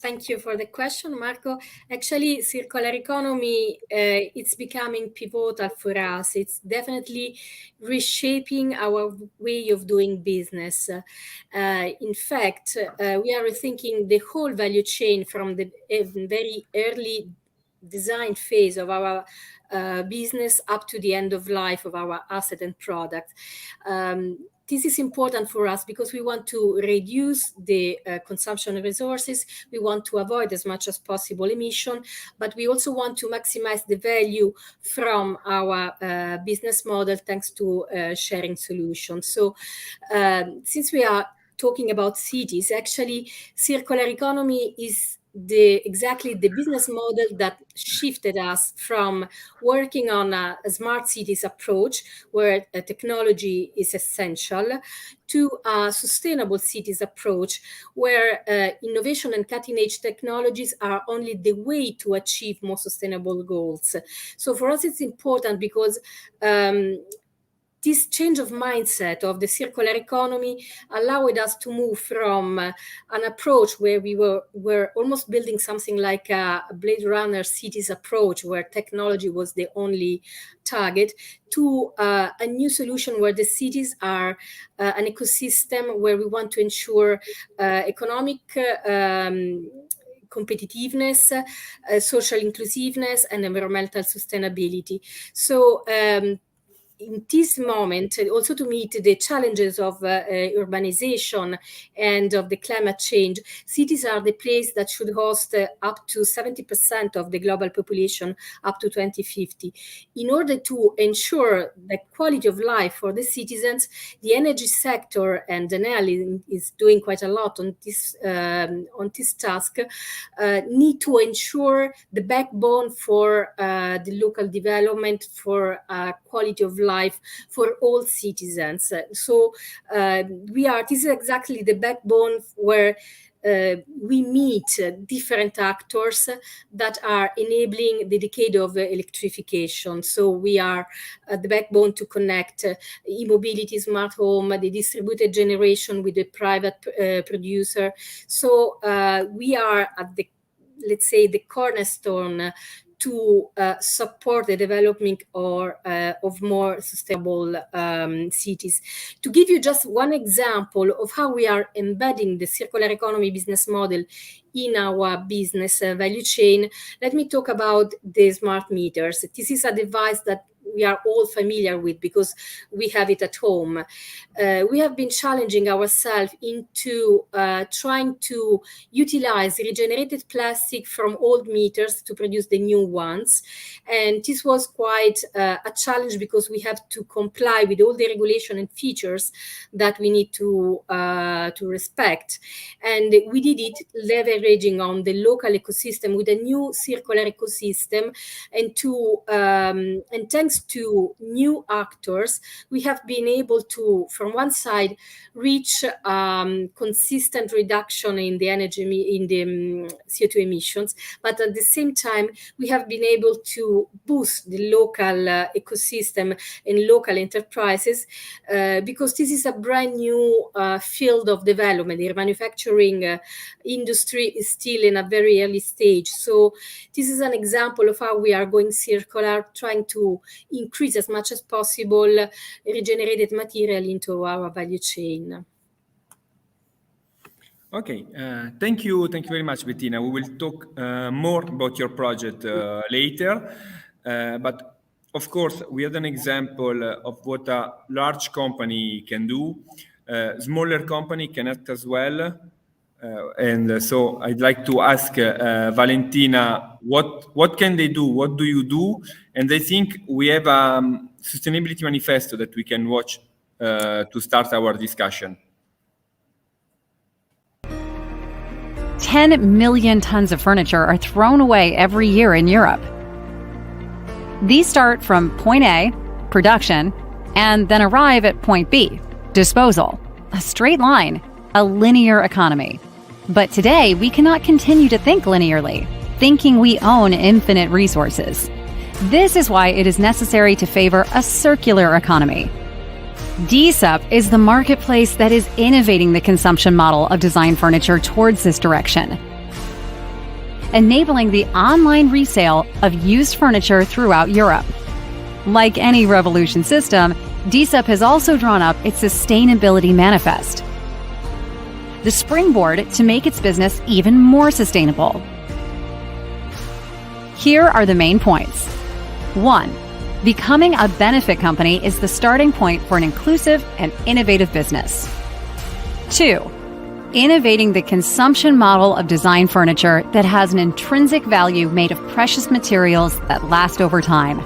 Thank you for the question, Marco. Actually, circular economy, it's becoming pivotal for us. It's definitely reshaping our way of doing business. In fact, we are rethinking the whole value chain from the very early design phase of our business up to the end of life of our asset and product. This is important for us because we want to reduce the consumption of resources. We want to avoid as much as possible emission, but we also want to maximize the value from our business model thanks to sharing solutions. So since we are talking about cities, actually circular economy is exactly the business model that shifted us from working on a smart cities approach where technology is essential to a sustainable cities approach where innovation and cutting-edge technologies are only the way to achieve more sustainable goals. So for us it's important because this change of mindset of the circular economy allowed us to move from an approach where we were almost building something like a Blade Runner cities approach where technology was the only target to a new solution where the cities are an ecosystem where we want to ensure economic competitiveness, social inclusiveness, and environmental sustainability. So in this moment, also to meet the challenges of urbanization and of the climate change, cities are the place that should host up to 70% of the global population up to 2050. In order to ensure the quality of life for the citizens, the energy sector, and Enel is doing quite a lot on this task, need to ensure the backbone for the local development, for quality of life for all citizens. So this is exactly the backbone where we meet different actors that are enabling the decade of electrification. So we are the backbone to connect e-mobility, smart home, the distributed generation with the private producer. So we are at the, let's say, the cornerstone to support the development of more sustainable cities. To give you just one example of how we are embedding the circular economy business model in our business value chain, let me talk about the smart meters. This is a device that we are all familiar with because we have it at home. We have been challenging ourselves into trying to utilize regenerated plastic from old meters to produce the new ones. And this was quite a challenge because we have to comply with all the regulation and features that we need to respect. And we did it leveraging on the local ecosystem with a new circular ecosystem. And thanks to new actors, we have been able to, from one side, reach consistent reduction in the energy, in the CO2 emissions, but at the same time, we have been able to boost the local ecosystem and local enterprises because this is a brand new field of development. The manufacturing industry is still in a very early stage. So this is an example of how we are going circular, trying to increase as much as possible regenerated material into our value chain. Okay, thank you very much, Bettina. We will talk more about your project later, but of course, we had an example of what a large company can do. Smaller company can act as well. And so I'd like to ask Valentina, what can they do? What do you do? And I think we have a sustainability manifesto that we can watch to start our discussion. 10 million tons of furniture are thrown away every year in Europe. These start from point A, production, and then arrive at point B, disposal. A straight line, a linear economy. But today, we cannot continue to think linearly, thinking we own infinite resources. This is why it is necessary to favor a circular economy. DSUP is the marketplace that is innovating the consumption model of design furniture towards this direction, enabling the online resale of used furniture throughout Europe. Like any revolution system, DSUP has also drawn up its sustainability manifest, the springboard to make its business even more sustainable. Here are the main points. 1. Becoming a benefit company is the starting point for an inclusive and innovative business. 2. Innovating the consumption model of design furniture that has an intrinsic value made of precious materials that last over time.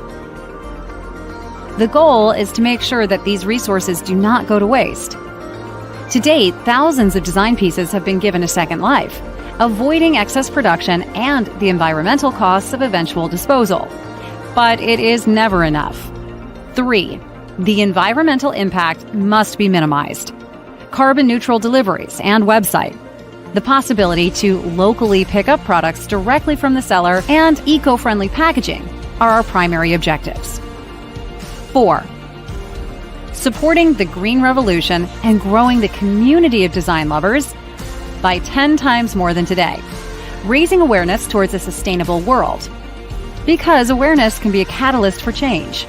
The goal is to make sure that these resources do not go to waste. To date, thousands of design pieces have been given a second life, avoiding excess production and the environmental costs of eventual disposal. But it is never enough. 3. The environmental impact must be minimized. Carbon neutral deliveries and website. The possibility to locally pick up products directly from the seller and eco-friendly packaging are our primary objectives. 4. Supporting the green revolution and growing the community of design lovers by 10 times more than today, raising awareness towards a sustainable world. Because awareness can be a catalyst for change.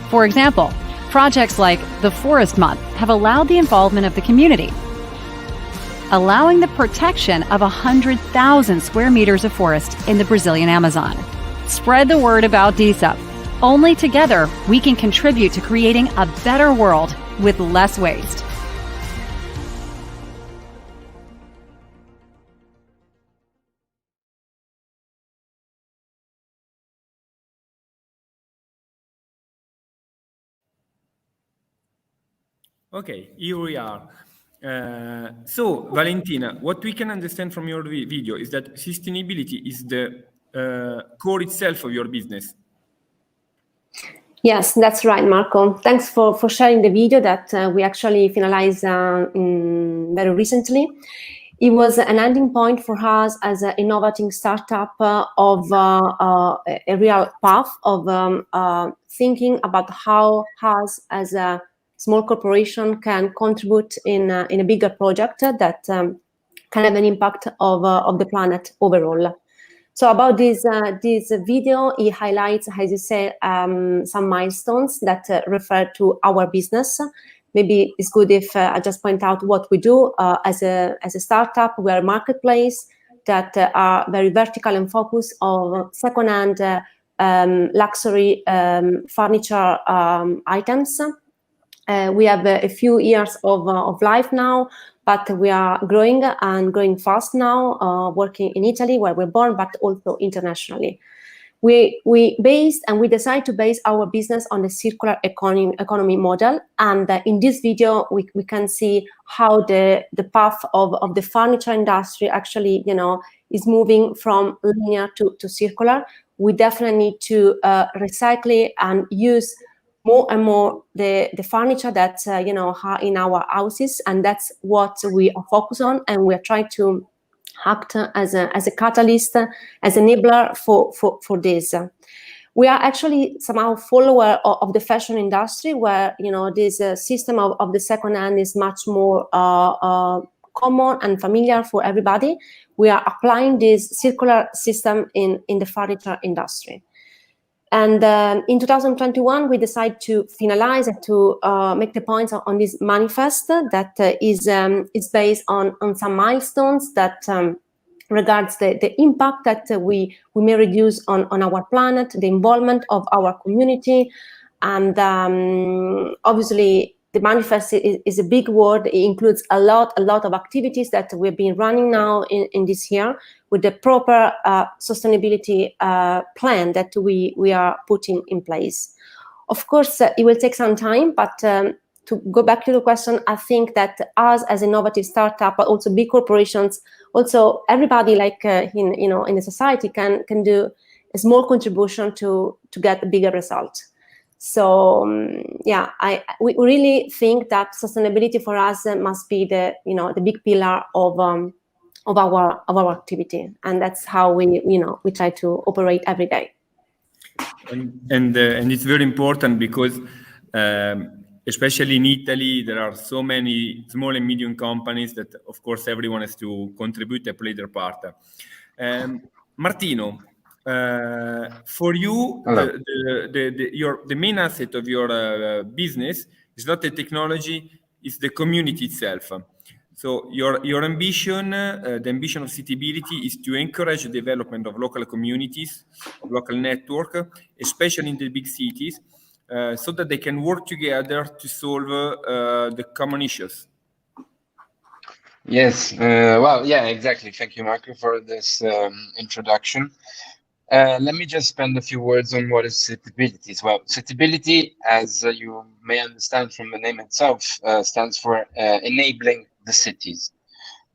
For example, projects like the Forest Month have allowed the involvement of the community, allowing the protection of 100,000 square meters of forest in the Brazilian Amazon. Spread the word about DSUP. Only together we can contribute to creating a better world with less waste. Okay, here we are. So, Valentina, what we can understand from your video is that sustainability is the core itself of your business. Yes, that's right, Marco. Thanks for sharing the video that we actually finalized very recently. It was an ending point for us as an innovating startup of a real path of thinking about how us as a small corporation can contribute in a bigger project that can have an impact of the planet overall. So about this video, it highlights, as you say, some milestones that refer to our business. Maybe it's good if I just point out what we do as a startup. We are a marketplace that are very vertical and focused on second-hand luxury furniture items. We have a few years of life now, but we are growing and growing fast now, working in Italy where we're born, but also internationally. We decide to base our business on the circular economy model, and in this video we can see how the path of the furniture industry actually, is moving from linear to circular. We definitely need to recycle and use more and more the furniture that are in our houses, and that's what we are focused on, and we are trying to act as a catalyst, as enabler for this. We are actually somehow follower of the fashion industry, where this system of the second hand is much more common and familiar for everybody. We are applying this circular system in the furniture industry. And in 2021, we decided to finalize and to make the points on this manifesto that is based on some milestones that regards the impact that we may reduce on our planet, the involvement of our community, and obviously the manifesto is a big word. It includes a lot of activities that we've been running now in this year, with the proper sustainability plan that we are putting in place. Of course, it will take some time, but to go back to the question, I think that us as innovative startup, but also big corporations, also everybody like in the society can do a small contribution to get a bigger result. So we really think that sustainability for us must be the big pillar of our activity, and that's how we try to operate every day. And it's very important because especially in Italy, there are so many small and medium companies that, of course, everyone has to contribute and play their part. Martino, for you, the main asset of your business is not the technology, it's the community itself. So your ambition, the ambition of Citability, is to encourage the development of local communities, of local network, especially in the big cities, so that they can work together to solve the common issues. Yes, well, yeah, exactly. Thank you, Marco, for this introduction. Let me just spend a few words on what is Citability as well. Citability, as you may understand from the name itself, stands for enabling the cities.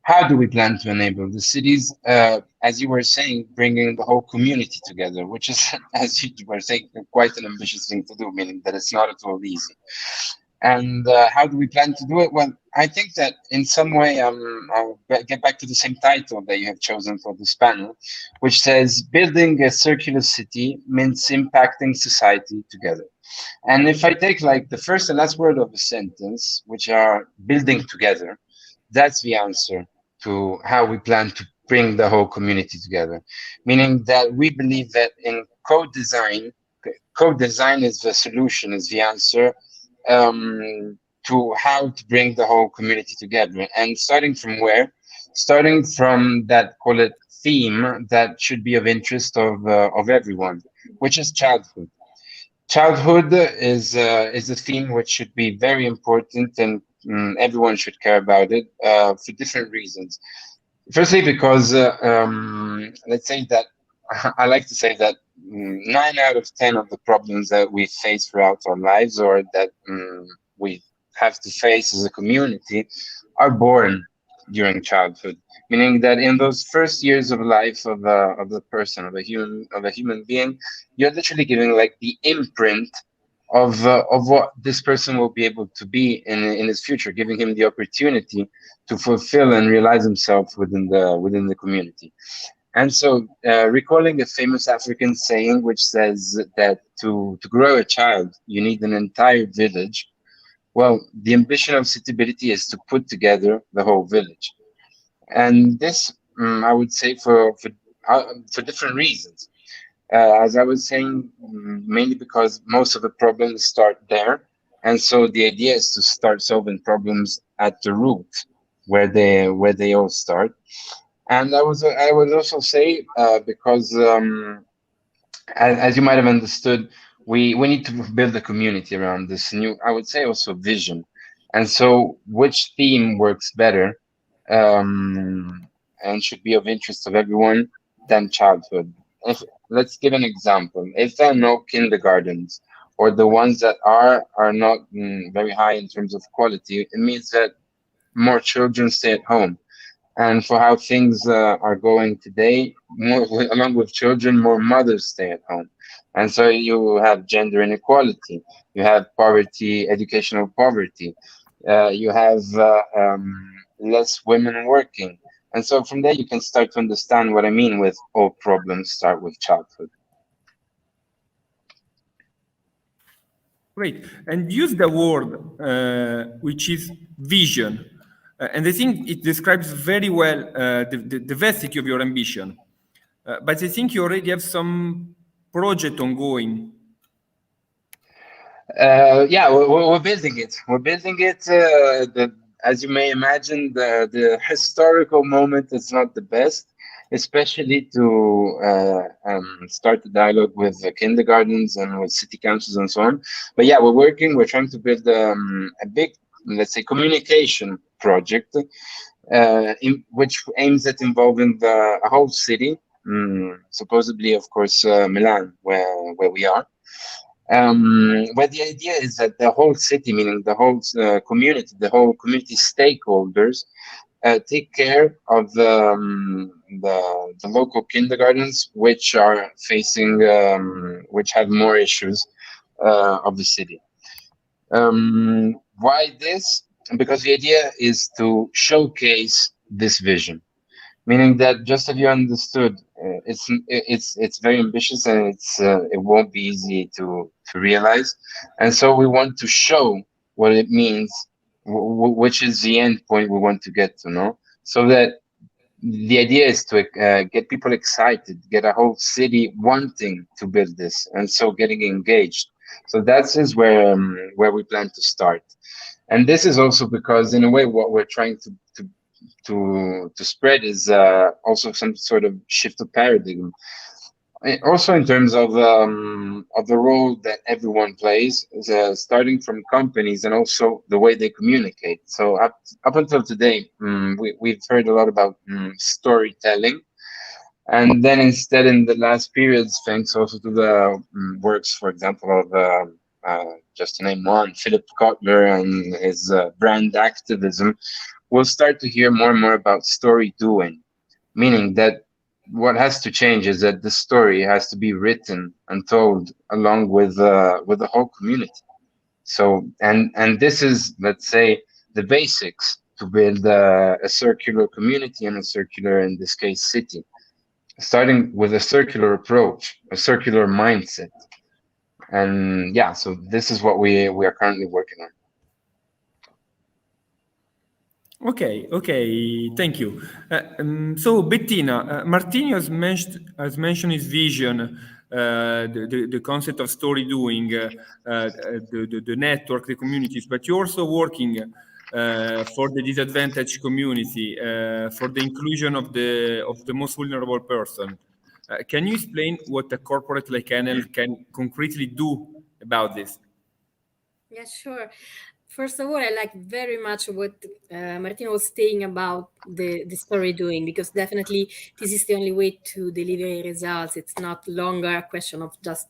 How do we plan to enable the cities? As you were saying, bringing the whole community together, which is, as you were saying, quite an ambitious thing to do, meaning that it's not at all easy. And how do we plan to do it? Well, I think that in some way, I'll get back to the same title that you have chosen for this panel, which says, building a circular city means impacting society together. And if I take like the first and last word of the sentence, which are building together, that's the answer to how we plan to bring the whole community together. Meaning that we believe that in co-design is the solution, is the answer to how to bring the whole community together. And starting from where? Starting from that, call it, theme that should be of interest of everyone, which is childhood. Childhood is a theme which should be very important, and everyone should care about it for different reasons. Firstly, because let's say that I like to say that 9 out of 10 of the problems that we face throughout our lives, or that we have to face as a community, are born during childhood. Meaning that in those first years of life of the person, of a human being, you're literally giving like the imprint of what this person will be able to be in his future, giving him the opportunity to fulfill and realize himself within the community. And so, recalling a famous African saying which says that to grow a child, you need an entire village. Well, the ambition of Citability is to put together the whole village. And this, I would say, for different reasons. As I was saying, mainly because most of the problems start there. And so the idea is to start solving problems at the root, where they all start. And I would also say, because as you might have understood, we need to build a community around this new, I would say, also vision. And so, which theme works better and should be of interest of everyone than childhood? Let's give an example. If there are no kindergartens, or the ones that are not very high in terms of quality, it means that more children stay at home. And for how things are going today, along with children, more mothers stay at home. And so you have gender inequality, you have poverty, educational poverty, you have less women working. And so from there, you can start to understand what I mean with all problems start with childhood. Great. And use the word, which is vision. And I think it describes very well the vastity of your ambition. But I think you already have some project ongoing. Yeah, we're building it. We're building it. As you may imagine, the historical moment is not the best, especially to start the dialogue with the kindergartens and with city councils and so on. But yeah, we're working. We're trying to build a big, let's say, communication project, which aims at involving a whole city. Supposedly, of course, Milan, where we are. Where the idea is that the whole city, meaning the whole community, the whole community stakeholders, take care of the local kindergartens, which are facing, which have more issues of the city. Why this? Because the idea is to showcase this vision. Meaning that, just as you understood, it's very ambitious and it won't be easy to realize, and so we want to show what it means, which is the end point we want to get to, know. So that the idea is to get people excited, get a whole city wanting to build this, and so getting engaged. So that is where we plan to start, and this is also because, in a way, what we're trying to spread is also some sort of shift of paradigm. Also, in terms of the role that everyone plays, starting from companies and also the way they communicate. So up until today, we've heard a lot about storytelling, and then instead, in the last periods, thanks also to the works, for example, of just to name one, Philip Kotler and his brand activism, we'll start to hear more and more about story doing, meaning that what has to change is that the story has to be written and told along with the whole community. So, and this is, let's say, the basics to build a circular community and a circular, in this case, city, starting with a circular approach, a circular mindset. And yeah, so this is what we are currently working on. Okay, thank you. So Bettina, Martino has mentioned his vision, the concept of story doing, the network, the communities, but you're also working for the disadvantaged community, for the inclusion of the most vulnerable person. Can you explain what a corporate like Enel can concretely do about this? Yeah, sure. First of all, I like very much what Martino was saying about the story doing, because definitely this is the only way to deliver results. It's not longer a question of just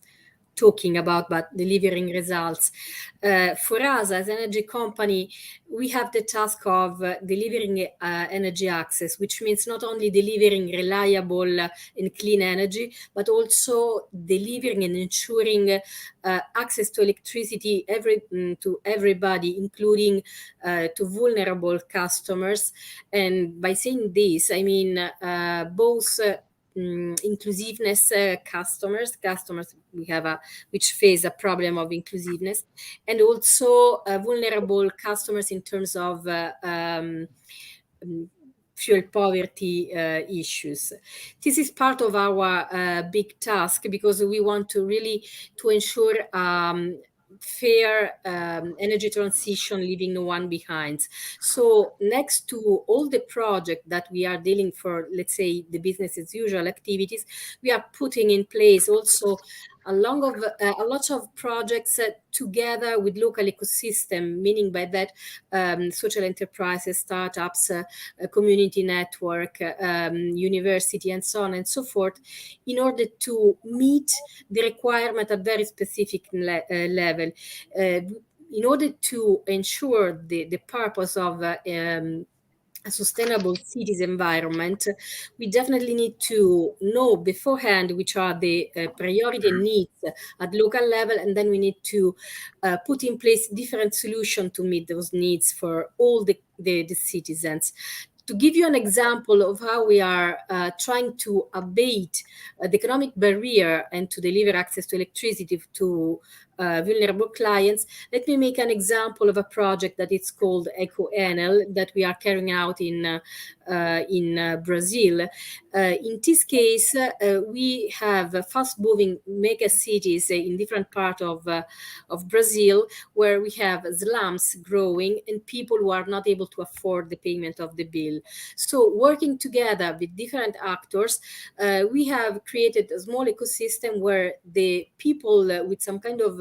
talking about, but delivering results. For us as energy company, we have the task of delivering energy access, which means not only delivering reliable and clean energy, but also delivering and ensuring access to electricity to everybody, including to vulnerable customers. And by saying this, I mean both inclusiveness customers we have which face a problem of inclusiveness, and also vulnerable customers in terms of fuel poverty issues. This is part of our big task, because we want to really to ensure fair energy transition, leaving no one behind. So next to all the projects that we are dealing for, let's say, the business as usual activities, we are putting in place also a lot of projects together with local ecosystem, meaning by that social enterprises, startups, community network, university, and so on and so forth, in order to meet the requirement at very specific level. In order to ensure the purpose of a sustainable cities environment, we definitely need to know beforehand which are the priority needs at local level, and then we need to put in place different solutions to meet those needs for all the citizens. To give you an example of how we are trying to abate the economic barrier and to deliver access to electricity to vulnerable clients, let me make an example of a project that is called Enel that we are carrying out in Brazil. In this case, we have fast-moving mega cities in different parts of Brazil, where we have slums growing and people who are not able to afford the payment of the bill. So working together with different actors, we have created a small ecosystem where the people with some kind of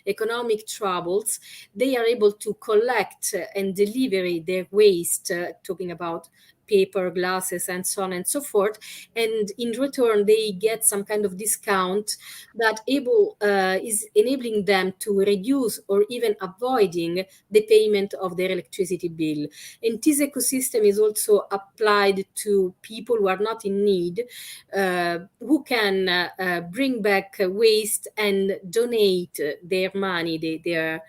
economic troubles, they are able to collect and deliver their waste, talking about paper, glasses, and so on and so forth. And in return, they get some kind of discount that is enabling them to reduce or even avoiding the payment of their electricity bill. And this ecosystem is also applied to people who are not in need, who can bring back waste and donate their money, their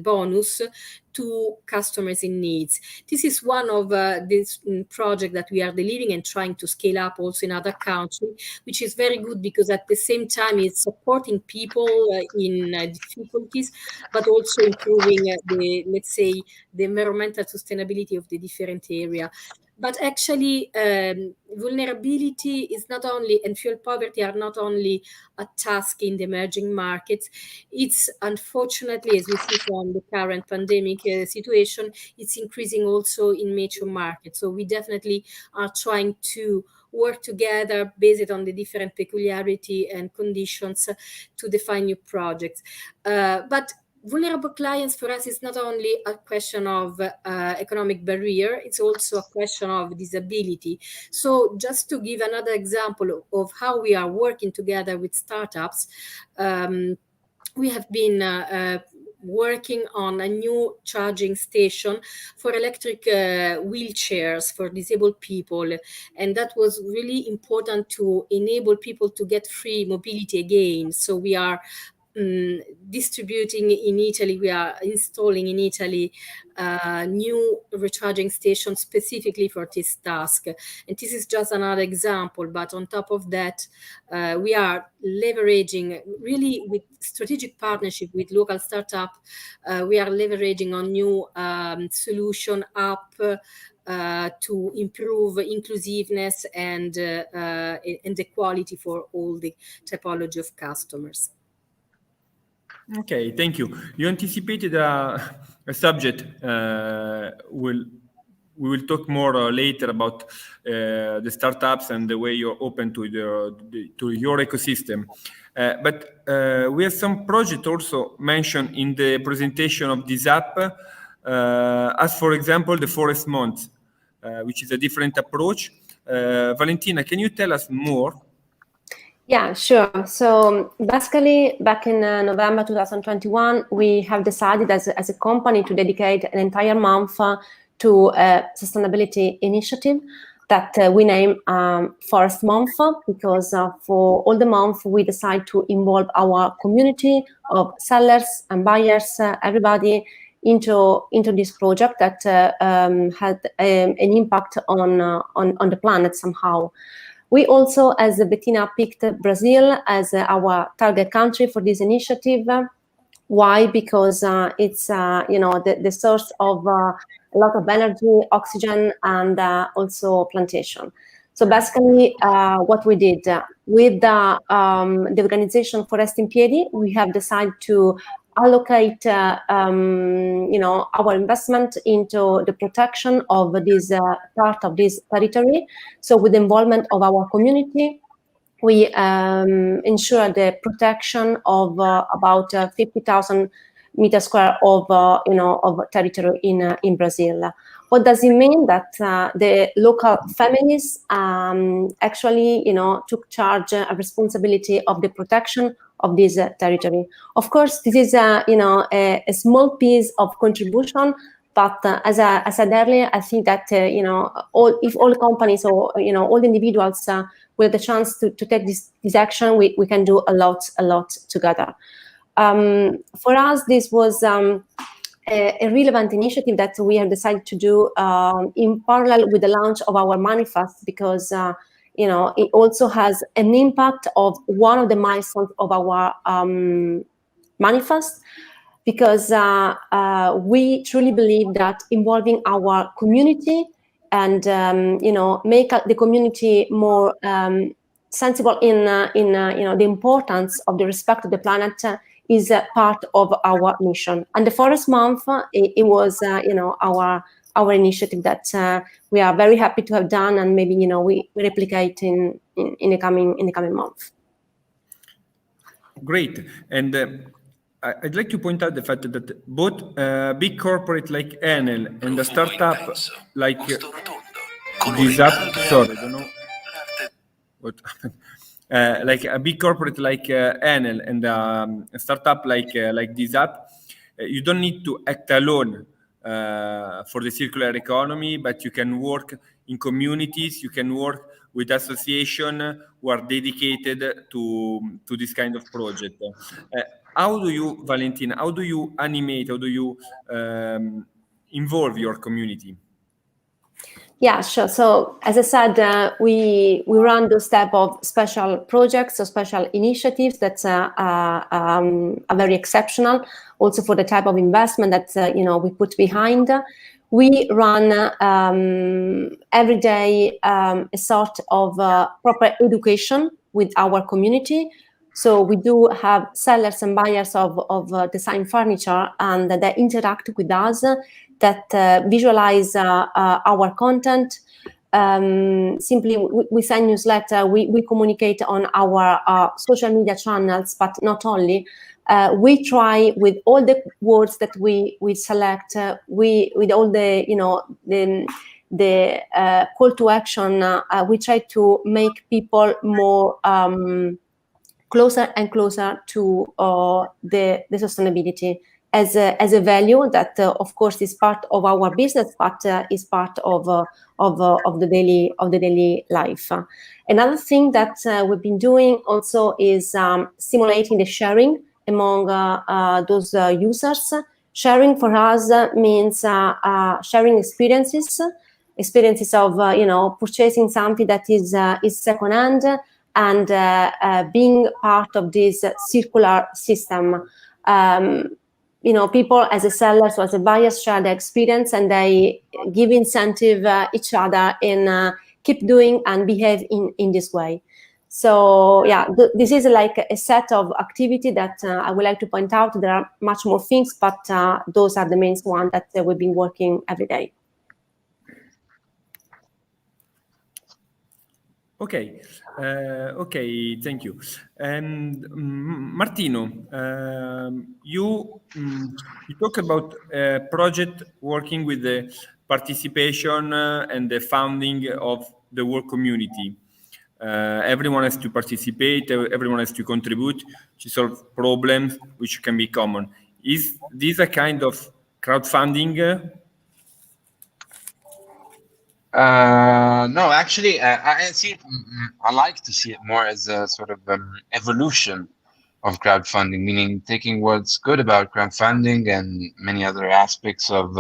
bonus to customers in needs. This is one of this project that we are delivering and trying to scale up also in other countries, which is very good because at the same time it's supporting people in difficulties, but also improving let's say, the environmental sustainability of the different area. But actually, vulnerability is not only, and fuel poverty are not only a task in the emerging markets. It's unfortunately, as we see from the current pandemic situation, it's increasing also in mature markets. So we definitely are trying to work together based on the different peculiarity and conditions to define new projects. But vulnerable clients for us is not only a question of economic barrier, it's also a question of disability. So just to give another example of how we are working together with startups, we have been working on a new charging station for electric wheelchairs for disabled people. And that was really important to enable people to get free mobility again. So we are distributing in Italy, we are installing in Italy new recharging stations specifically for this task. And this is just another example, but on top of that, we are leveraging really with strategic partnership with local startup. We are leveraging on new solution app to improve inclusiveness and equality for all the typology of customers. Okay, thank you. You anticipated a subject. We will talk more later about the startups and the way you're open to your ecosystem. But we have some projects also mentioned in the presentation of this app, as for example, the Forest Month, which is a different approach. Valentina, can you tell us more? Yeah, sure. So basically, back in November 2021, we have decided as a company to dedicate an entire month to a sustainability initiative that we name Forest Month, because for all the month we decide to involve our community of sellers and buyers, everybody into this project that had an impact on the planet somehow. We also, as Bettina, picked Brazil as our target country for this initiative. Why? Because it's the source of a lot of energy, oxygen, and also plantation. So basically, what we did with the organization Forest in Piedi, we have decided to allocate, our investment into the protection of this part of this territory. So with the involvement of our community, we ensure the protection of about 50,000 meters square of territory in Brazil. What does it mean? That the local families actually, took charge of responsibility of the protection of this territory. Of course, this is a small piece of contribution, but as I said earlier, I think that if all companies or all individuals with the chance to take this action, we can do a lot together. For us, this was a relevant initiative that we have decided to do in parallel with the launch of our manifest, because it also has an impact of one of the milestones of our manifest, because we truly believe that involving our community and make the community more sensible in the importance of the respect of the planet is part of our mission. And the Forest Month, it was our initiative that we are very happy to have done, and maybe we replicate in the coming month. Great. And I'd like to point out the fact that both big corporate like Enel and the startup like sorry, I don't know what like a big corporate like Enel and a startup like this app, you don't need to act alone for the circular economy, but you can work in communities, you can work with associations who are dedicated to this kind of project. How do you, Valentina, how do you animate, how do you involve your community? Yeah, sure. So as I said, we run those type of special projects or special initiatives that are very exceptional, also for the type of investment that we put behind. We run every day a sort of proper education with our community. So we do have sellers and buyers of design furniture, and they interact with us, that visualize our content. Simply, we send newsletter, we communicate on our social media channels, but not only. We try with all the words that we select, with all the the call to action, we try to make people more closer and closer to the sustainability as a value that, of course, is part of our business, but is part of the daily life. Another thing that we've been doing also is stimulating the sharing among those users. Sharing for us means sharing experiences of purchasing something that is secondhand, and being part of this circular system. People as a seller, so as a buyer, share their experience, and they give incentive each other in keep doing and behave in this way. So yeah, this is like a set of activity that I would like to point out. There are much more things, but those are the main ones that we've been working every day. Okay, thank you. And Martino, you talk about a project working with the participation and the funding of the whole community. Everyone has to participate, everyone has to contribute to solve problems which can be common. Is this a kind of crowdfunding? No, actually, I see it. I like to see it more as a sort of evolution of crowdfunding, meaning taking what's good about crowdfunding and many other aspects of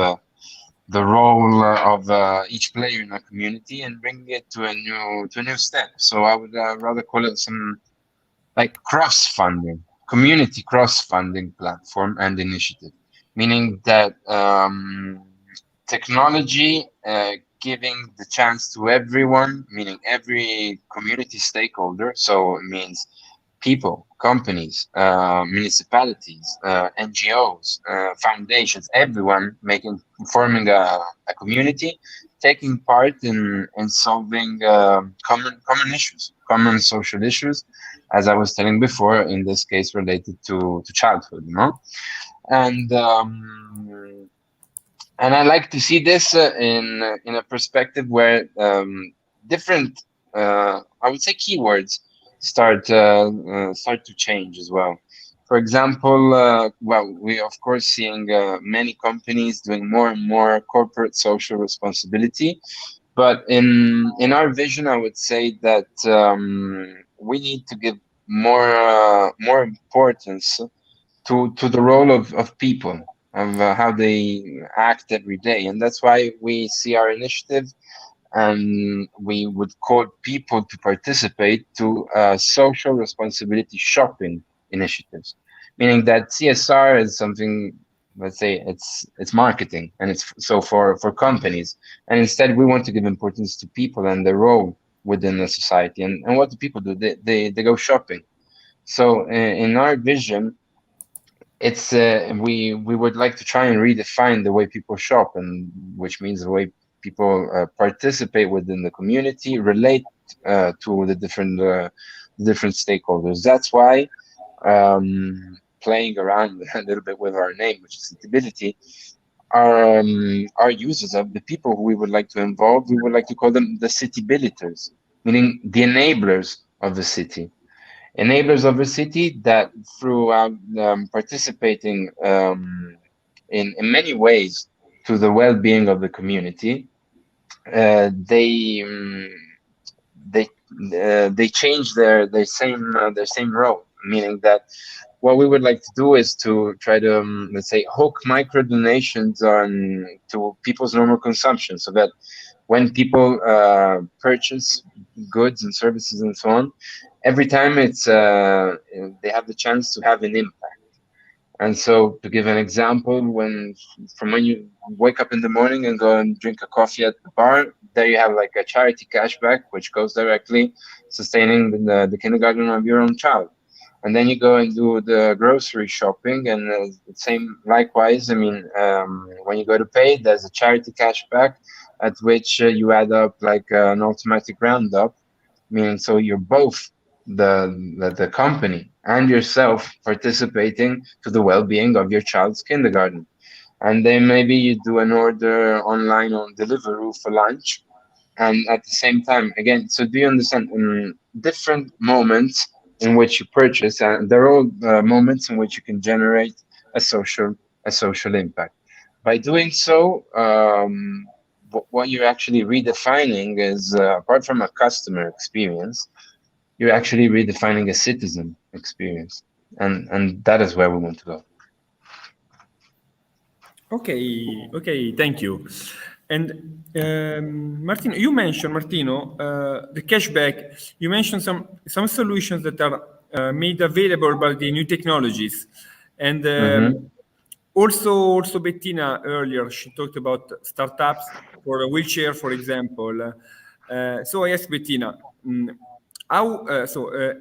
the role of each player in a community and bringing it to a new step. So I would rather call it some like cross-funding, community cross-funding platform and initiative, meaning that technology giving the chance to everyone, meaning every community stakeholder. So it means people, companies, municipalities, NGOs, foundations, everyone forming a community, taking part in solving common issues, common social issues, as I was telling before, in this case related to childhood, and I like to see this in a perspective where different, I would say, keywords start to change as well. For example, we of course seeing many companies doing more and more corporate social responsibility, but in our vision, I would say that we need to give more importance to the role of people, of how they act every day. And that's why we see our initiative, and we would call people to participate to social responsibility shopping initiatives, meaning that CSR is something, let's say, it's marketing, and it's so for companies, and instead we want to give importance to people and their role within the society. And what do people do? They go shopping. So in our vision, it's we would like to try and redefine the way people shop, and which means the way people participate within the community, relate to the different stakeholders. That's why playing around a little bit with our name, which is Sustainability, our users, of the people who we would like to involve, we would like to call them the citybiliters, meaning the enablers of the city. Enablers of a city that throughout participating in many ways to the well-being of the community, they change their same role, meaning that what we would like to do is to try to let's say hook micro donations on to people's normal consumption, so that when people purchase goods and services and so on, every time it's they have the chance to have an impact. And so, to give an example, from when you wake up in the morning and go and drink a coffee at the bar, there you have like a charity cashback, which goes directly sustaining the kindergarten of your own child. And then you go and do the grocery shopping, and the same likewise. I mean, when you go to pay, there's a charity cashback at which you add up like an automatic roundup, meaning so you're both the company and yourself participating to the well-being of your child's kindergarten. And then maybe you do an order online on Deliveroo for lunch, and at the same time, again, so do you understand, in different moments in which you purchase, and they're all moments in which you can generate a social impact. By doing so, what you're actually redefining is, apart from a customer experience, you're actually redefining a citizen experience, and that is where we want to go. Okay, thank you. And Martino, you mentioned the cashback. You mentioned some solutions that are made available by the new technologies, and also Bettina earlier, she talked about startups for a wheelchair, for example. So I asked Bettina, how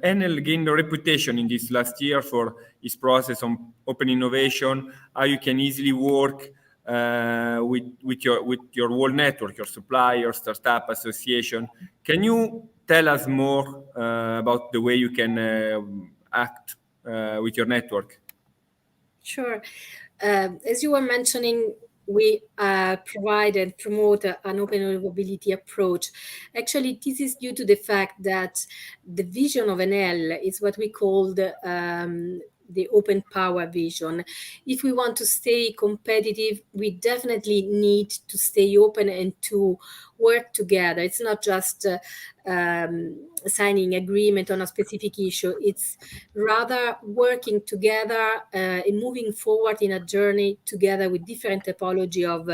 Enel gained a reputation in this last year for its process on open innovation, how you can easily work with your whole network, your supplier, startup, association. Can you tell us more about the way you can act with your network? Sure. As you were mentioning, we provide and promote an open innovability approach. Actually, this is due to the fact that the vision of Enel is what we call the open power vision. If we want to stay competitive, we definitely need to stay open and to work together. It's not just signing agreement on a specific issue. It's rather working together and moving forward in a journey together with different typology of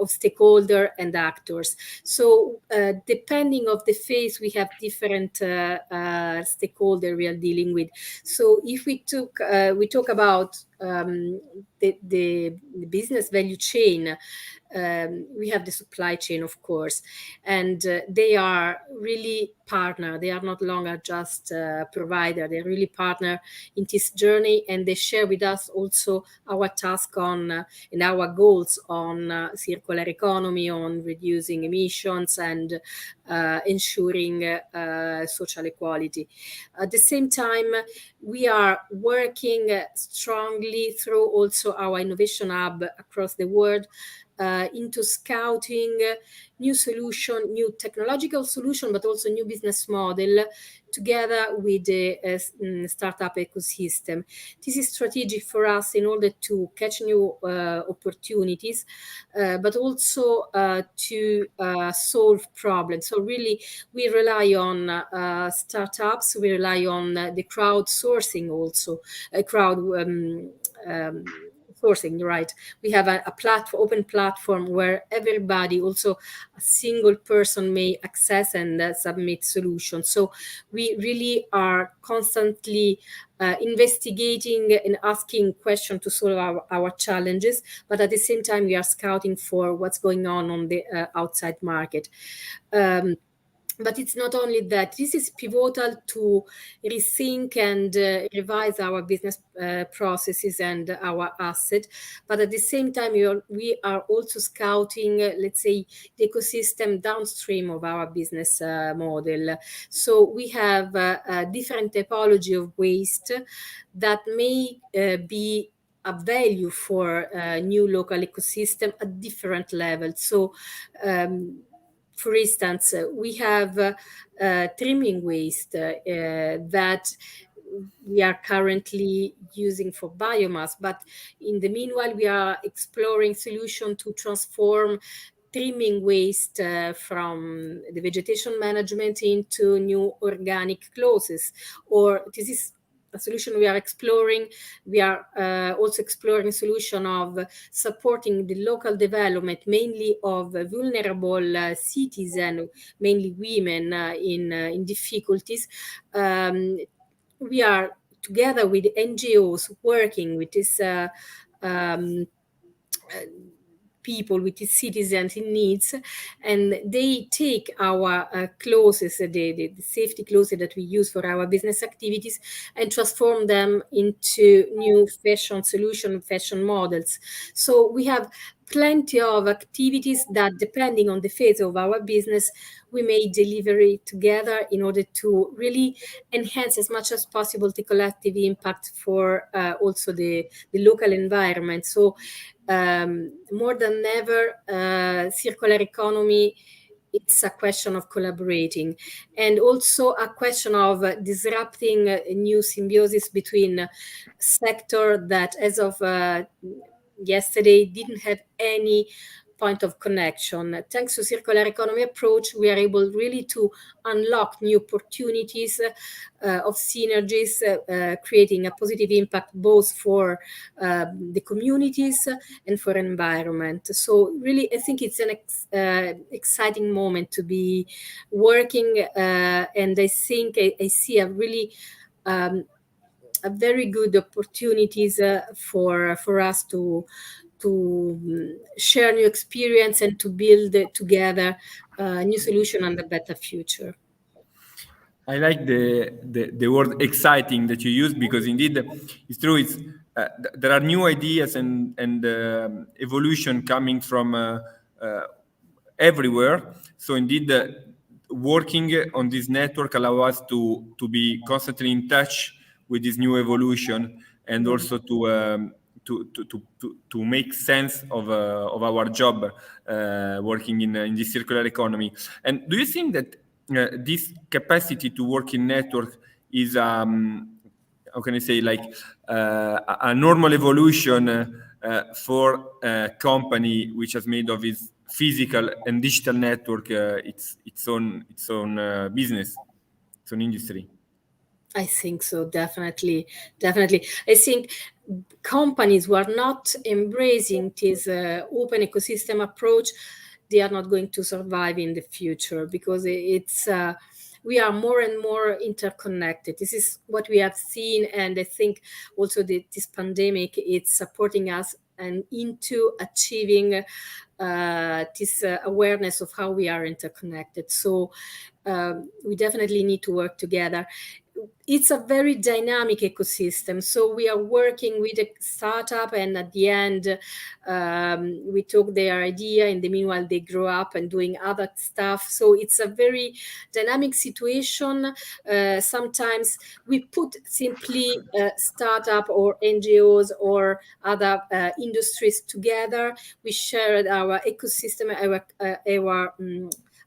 stakeholder and actors. So depending of the phase, we have different stakeholder we are dealing with. So if we talk about the business value chain. We have the supply chain, of course, and they are really partner. They are not longer just provider. They really partner in this journey, and they share with us also our task on and our goals on circular economy, on reducing emissions and ensuring social equality. At the same time, we are working strongly through also our innovation hub across the world into scouting new solution, new technological solution, but also new business model together with the startup ecosystem. This is strategic for us in order to catch new opportunities, but also to solve problems. So really, we rely on startups, we rely on the crowdsourcing also, sourcing, right? We have a platform, open platform where everybody, also a single person, may access and submit solutions. So we really are constantly investigating and asking questions to solve our challenges, but at the same time we are scouting for what's going on the outside market. But it's not only that. This is pivotal to rethink and revise our business processes and our asset. But at the same time, we are also scouting, let's say, the ecosystem downstream of our business model. So we have a different typology of waste that may be a value for new local ecosystem at different levels. So for instance, we have trimming waste that we are currently using for biomass, but in the meanwhile, we are exploring solutions to transform trimming waste from the vegetation management into new organic closes. Or this is a solution we are exploring. We are also exploring a solution of supporting the local development, mainly of vulnerable citizens, mainly women in difficulties. We are together with NGOs working with this people, with these citizens in needs, and they take our clauses, the safety clauses that we use for our business activities, and transform them into new fashion solution, fashion models. So we have plenty of activities that, depending on the phase of our business, we may deliver it together in order to really enhance as much as possible the collective impact for also the local environment. So more than ever, circular economy, it's a question of collaborating, and also a question of disrupting a new symbiosis between sector that, as of yesterday, didn't have any point of connection. Thanks to circular economy approach, we are able really to unlock new opportunities of synergies, creating a positive impact both for the communities and for environment. So really, I think it's an exciting moment to be working, and I think I see a really a very good opportunities for us to share new experience and to build together a new solution and a better future. I like the word exciting that you use, because indeed it's true. It's there are new ideas and evolution coming from everywhere. So indeed, working on this network allows us to be constantly in touch with this new evolution, and also to make sense of our job working in this circular economy. And do you think that this capacity to work in network is how can I say, like a normal evolution for a company which has made of its physical and digital network its own business, its own industry? I think so, definitely. I think companies who are not embracing this open ecosystem approach, they are not going to survive in the future, because it's we are more and more interconnected. This is what we have seen, and I think also this pandemic, it's supporting us and into achieving this awareness of how we are interconnected. So we definitely need to work together. It's a very dynamic ecosystem. So we are working with a startup, and at the end, we took their idea. In the meanwhile, they grow up and doing other stuff. So it's a very dynamic situation. Sometimes we put simply startup or NGOs or other industries together. We shared our ecosystem,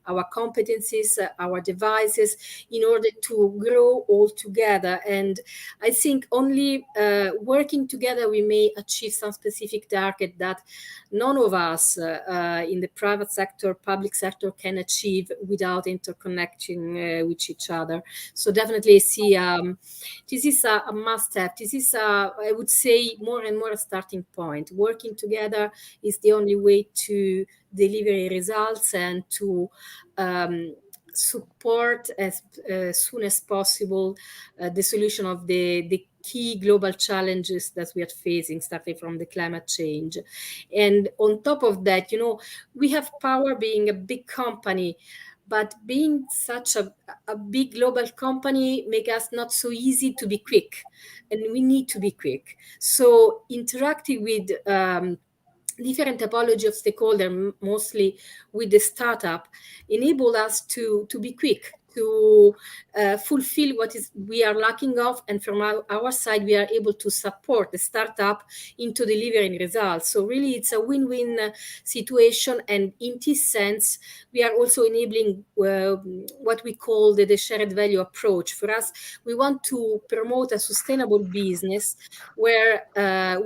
our competencies, our devices, in order to grow all together. And I think only working together we may achieve some specific target that none of us in the private sector, public sector can achieve without interconnecting with each other. So definitely see this is a must-have. This is, I would say, more and more a starting point. Working together is the only way to deliver results and to support as soon as possible the solution of the key global challenges that we are facing, starting from the climate change. And on top of that, we have power being a big company, but being such a big global company make us not so easy to be quick, and we need to be quick. So interacting with different typology of stakeholder, mostly with the startup, enable us to be quick, to fulfill what we are lacking of, and from our side we are able to support the startup into delivering results. So really it's a win-win situation, and in this sense we are also enabling what we call the shared value approach. For us, we want to promote a sustainable business where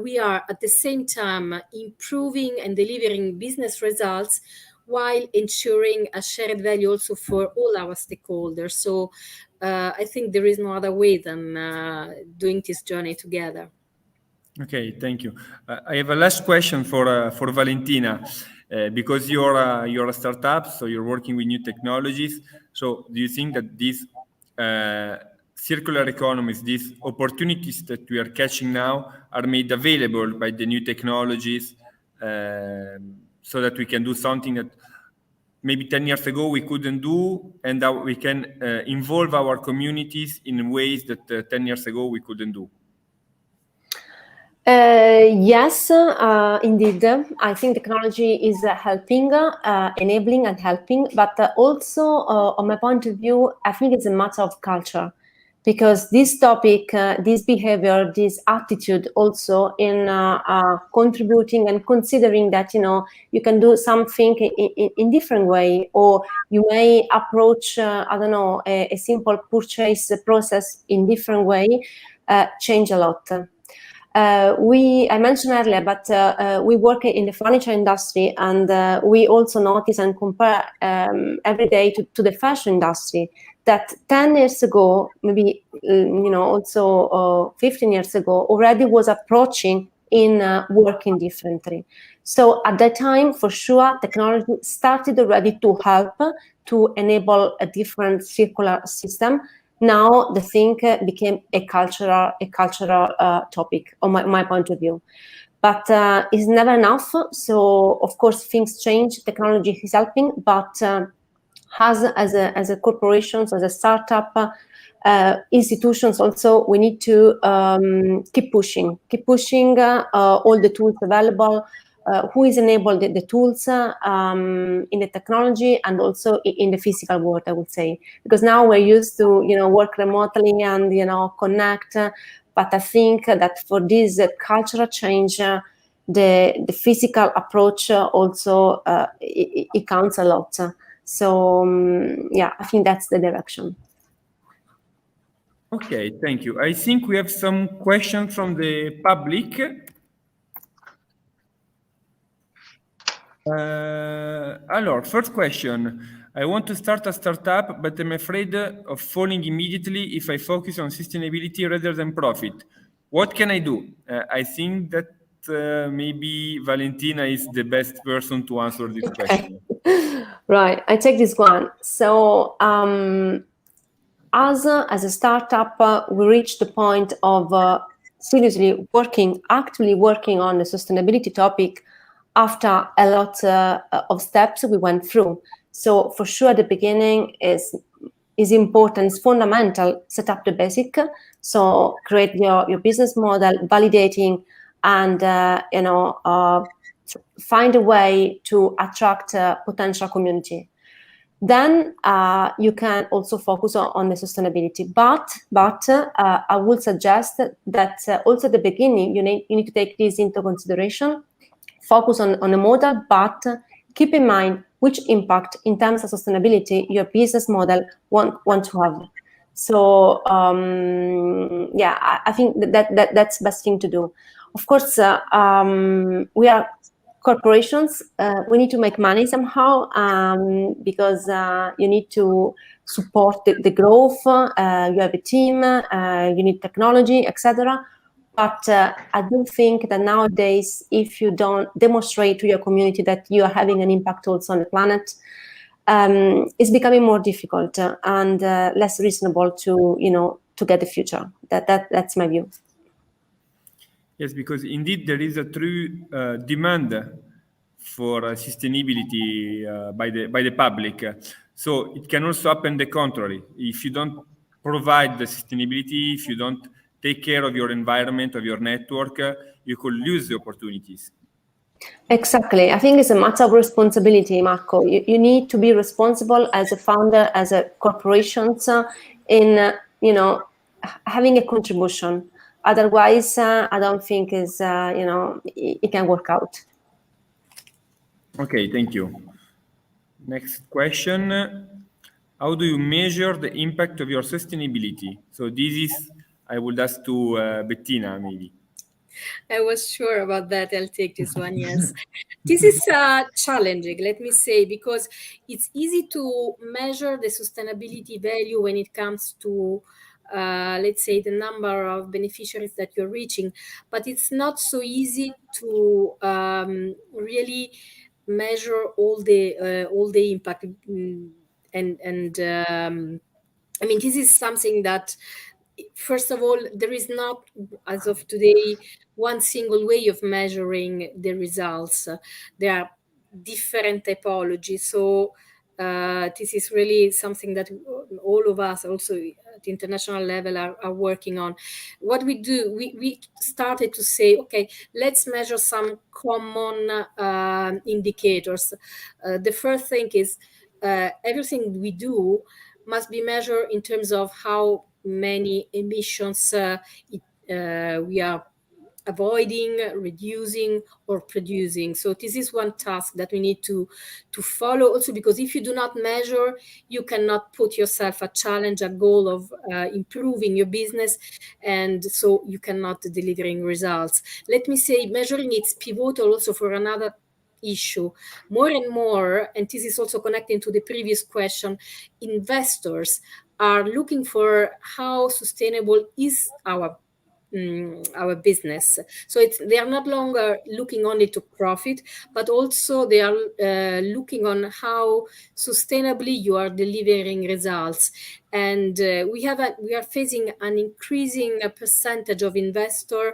we are at the same time improving and delivering business results while ensuring a shared value also for all our stakeholders. So I think there is no other way than doing this journey together. Okay, thank you. I have a last question for Valentina, because you're a startup, so you're working with new technologies. So do you think that these circular economies, these opportunities that we are catching now, are made available by the new technologies, so that we can do something that maybe 10 years ago we couldn't do, and that we can involve our communities in ways that 10 years ago we couldn't do? Yes, indeed. I think technology is helping, enabling and helping, but also, on my point of view, I think it's a matter of culture, because this topic, this behavior, this attitude also in contributing and considering that, you can do something in different way, or you may approach, a simple purchase process in different way, change a lot. I mentioned earlier, but we work in the furniture industry, and we also notice and compare every day to the fashion industry, that 10 years ago, maybe, also 15 years ago, already was approaching in working differently. So at that time, for sure, technology started already to help to enable a different circular system. Now the thing became a cultural topic, on my point of view. But it's never enough. So of course things change. Technology is helping, but as a corporations, as a startup, institutions also, we need to keep pushing all the tools available. Who is enabled the tools in the technology and also in the physical world, I would say, because now we're used to work remotely and connect, but I think that for this cultural change, the physical approach also it counts a lot. So I think that's the direction. Okay, thank you. I think we have some questions from the public. First question. I want to start a startup, but I'm afraid of falling immediately if I focus on sustainability rather than profit. What can I do? I think that maybe Valentina is the best person to answer this question. Right, I take this one. So Us, as a startup, we reached the point of seriously actively working on the sustainability topic after a lot of steps we went through. So for sure, at the beginning is important, it's fundamental, set up the basic. So create your business model, validating, and find a way to attract a potential community. Then you can also focus on the sustainability. But I would suggest that also at the beginning, you need to take this into consideration, focus on a model, but keep in mind which impact in terms of sustainability your business model want to have. So I think that's the best thing to do. Of course, we are corporations, we need to make money somehow, because you need to support the growth. You have a team, you need technology, etc. But I do think that nowadays, if you don't demonstrate to your community that you are having an impact also on the planet, it's becoming more difficult and less reasonable to get the future. That's my view. Yes, because indeed there is a true demand for sustainability by the public. So it can also happen the contrary. If you don't provide the sustainability, if you don't take care of your environment, of your network, you could lose the opportunities. Exactly. I think it's a matter of responsibility, Marco. You need to be responsible as a founder, as a corporation, in having a contribution. Otherwise, I don't think it can work out. Okay, thank you. Next question. How do you measure the impact of your sustainability? So this is, I would ask to Bettina, maybe. I was sure about that. I'll take this one. Yes. This is challenging, let me say, because it's easy to measure the sustainability value when it comes to, let's say, the number of beneficiaries that you're reaching. But it's not so easy to really measure all the impact. I mean, this is something that, first of all, there is not, as of today, one single way of measuring the results. There are different typologies. So this is really something that all of us also at the international level are working on. What we do, we started to say, okay, let's measure some common indicators. The first thing is everything we do must be measured in terms of how many emissions we are avoiding, reducing, or producing. So this is one task that we need to follow also, because if you do not measure, you cannot put yourself a challenge, a goal of improving your business, and so you cannot delivering results. Let me say, measuring it's pivotal also for another issue. More and more, and this is also connecting to the previous question, investors are looking for how sustainable is our business. So they are not longer looking only to profit, but also they are looking on how sustainably you are delivering results. And we are facing an increasing percentage of investors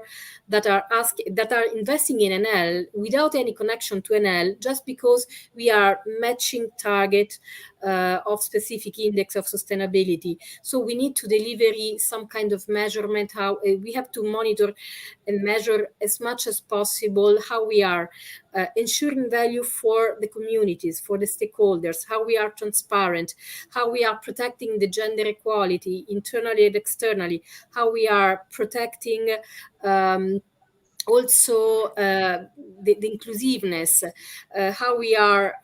that are investing in Enel without any connection to Enel, just because we are matching target of specific index of sustainability. So we need to deliver some kind of measurement, how we have to monitor and measure as much as possible how we are ensuring value for the communities, for the stakeholders, how we are transparent, how we are protecting the gender equality internally and externally, how we are protecting also the inclusiveness, how we are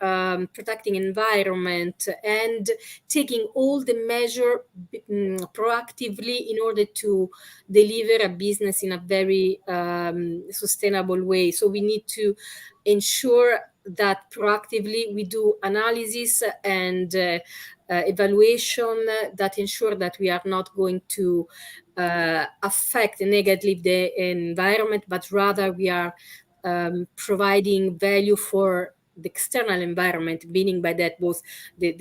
protecting environment, and taking all the measure proactively in order to deliver a business in a very sustainable way. So we need to ensure that proactively we do analysis and evaluation that ensure that we are not going to affect negatively the environment, but rather we are providing value for the external environment, meaning by that both the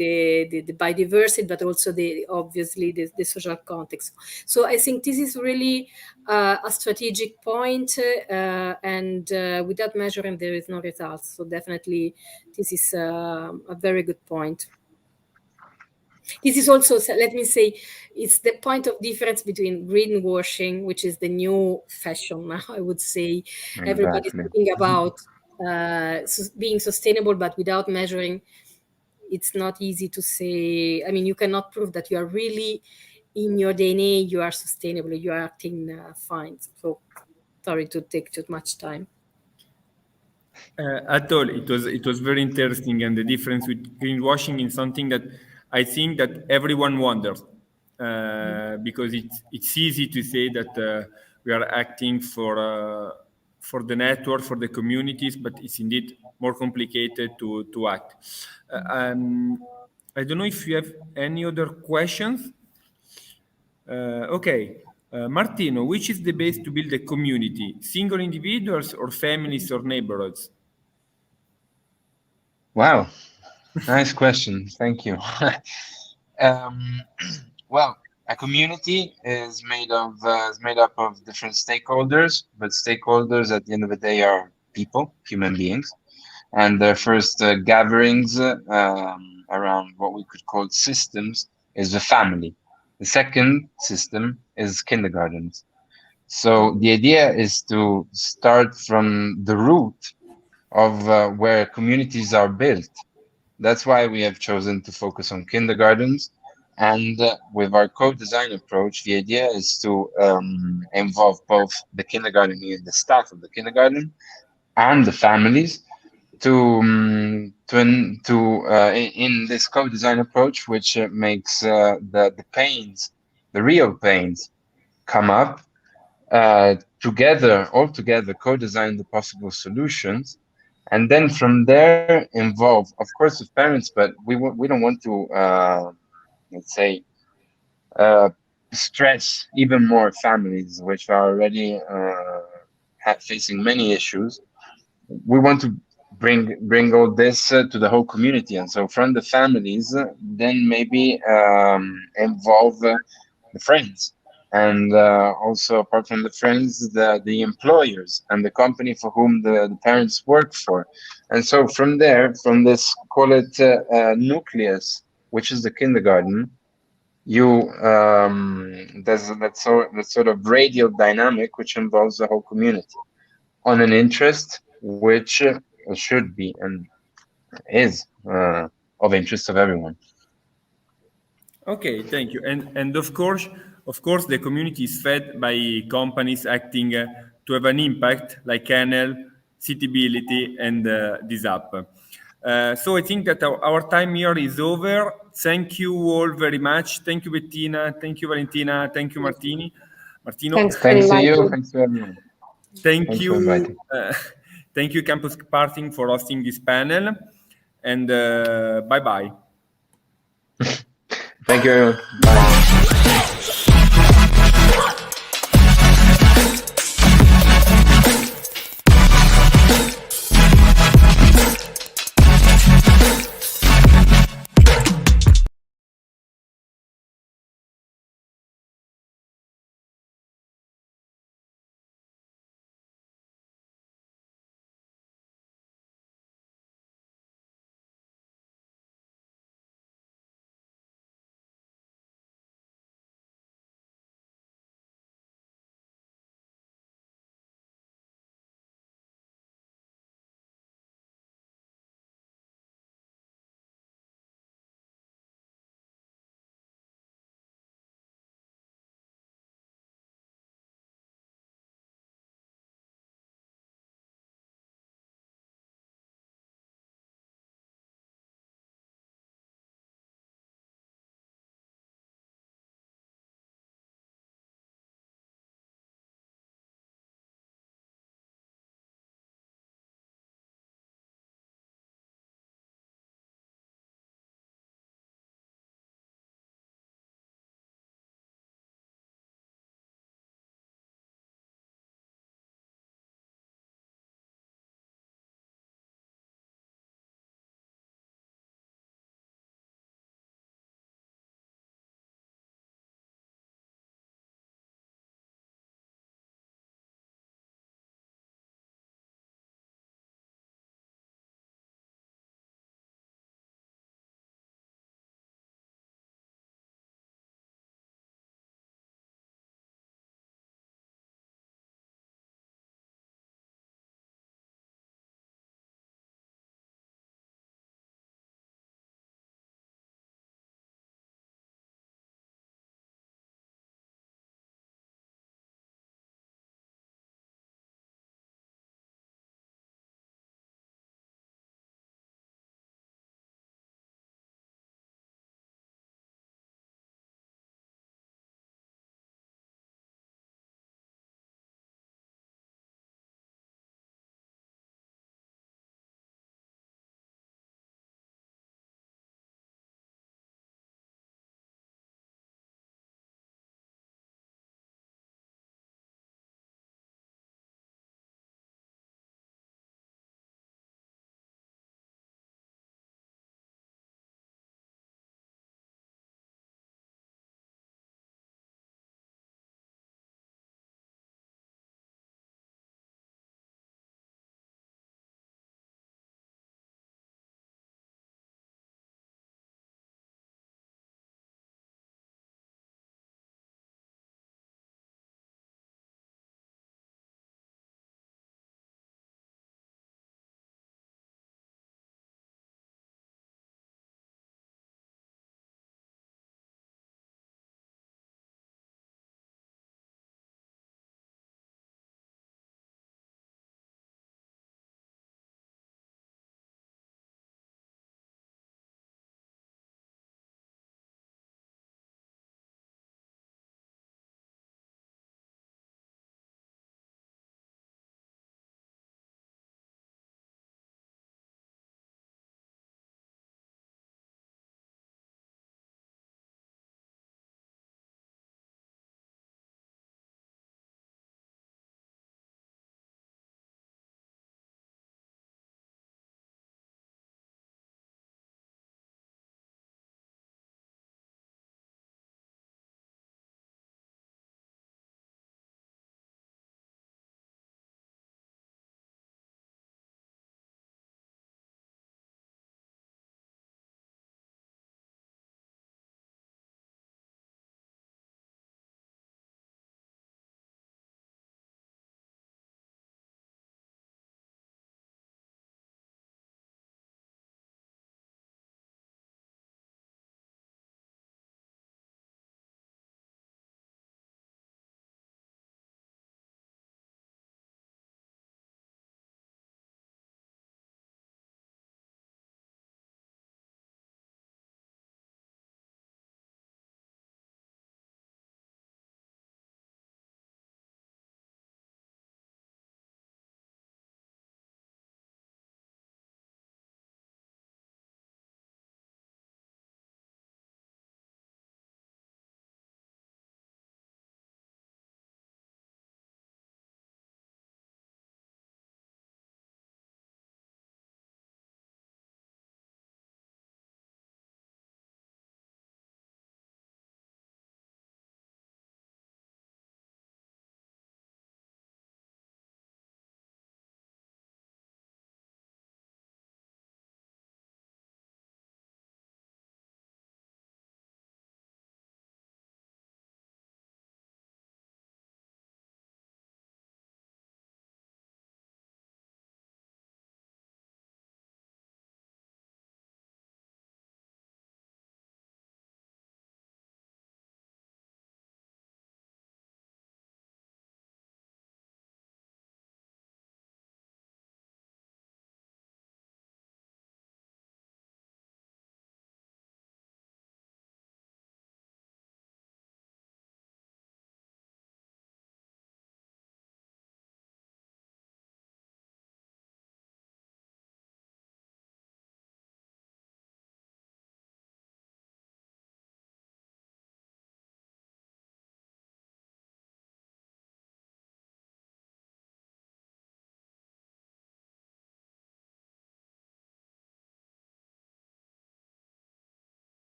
biodiversity, but also obviously the social context. So I think this is really a strategic point, and without measuring, there is no results. So definitely, this is a very good point. This is also, let me say, it's the point of difference between greenwashing, which is the new fashion now, I would say. Exactly. Everybody's talking about being sustainable, but without measuring, it's not easy to say. I mean, you cannot prove that you are really, in your DNA, you are sustainable, you are acting fine. So sorry to take too much time. At all, it was very interesting, and the difference with greenwashing is something that I think that everyone wonders, because it's easy to say that we are acting for the network, for the communities, but it's indeed more complicated to act. I don't know if you have any other questions. Okay. Martino, which is the base to build a community? Single individuals or families or neighborhoods? Wow, nice question. Thank you. um, well, a community is made up of different stakeholders, but stakeholders at the end of the day are people, human beings, and their first gatherings around what we could call systems is the family. The second system is kindergartens. So the idea is to start from the root of where communities are built. That's why we have chosen to focus on kindergartens. And with our co-design approach, the idea is to involve both the kindergarten and the staff of the kindergarten and the families in this co-design approach, which makes the pains, the real pains, come up all together, co-design the possible solutions, and then from there involve, of course, the parents, but we don't want to let's say stress even more families which are already facing many issues. We want to bring all this to the whole community, and so from the families, then maybe involve the friends, and also apart from the friends, the employers and the company for whom the parents work for. And so from there, from this, call it nucleus, which is the kindergarten, there's that sort of radial dynamic which involves the whole community on an interest which should be and is of interest of everyone. Okay, thank you. And of course, the community is fed by companies acting to have an impact, like Enel, Citability, and this app. So I think that our time here is over. Thank you all very much. Thank you, Bettina. Thank you, Valentina. Thank you, Martino. Thanks for Thanks to you. inviting. Thanks to everyone. Thank Thanks you. for inviting. Thank you, Campus Parting, for hosting this panel. And bye-bye. Thank you, everyone. Bye.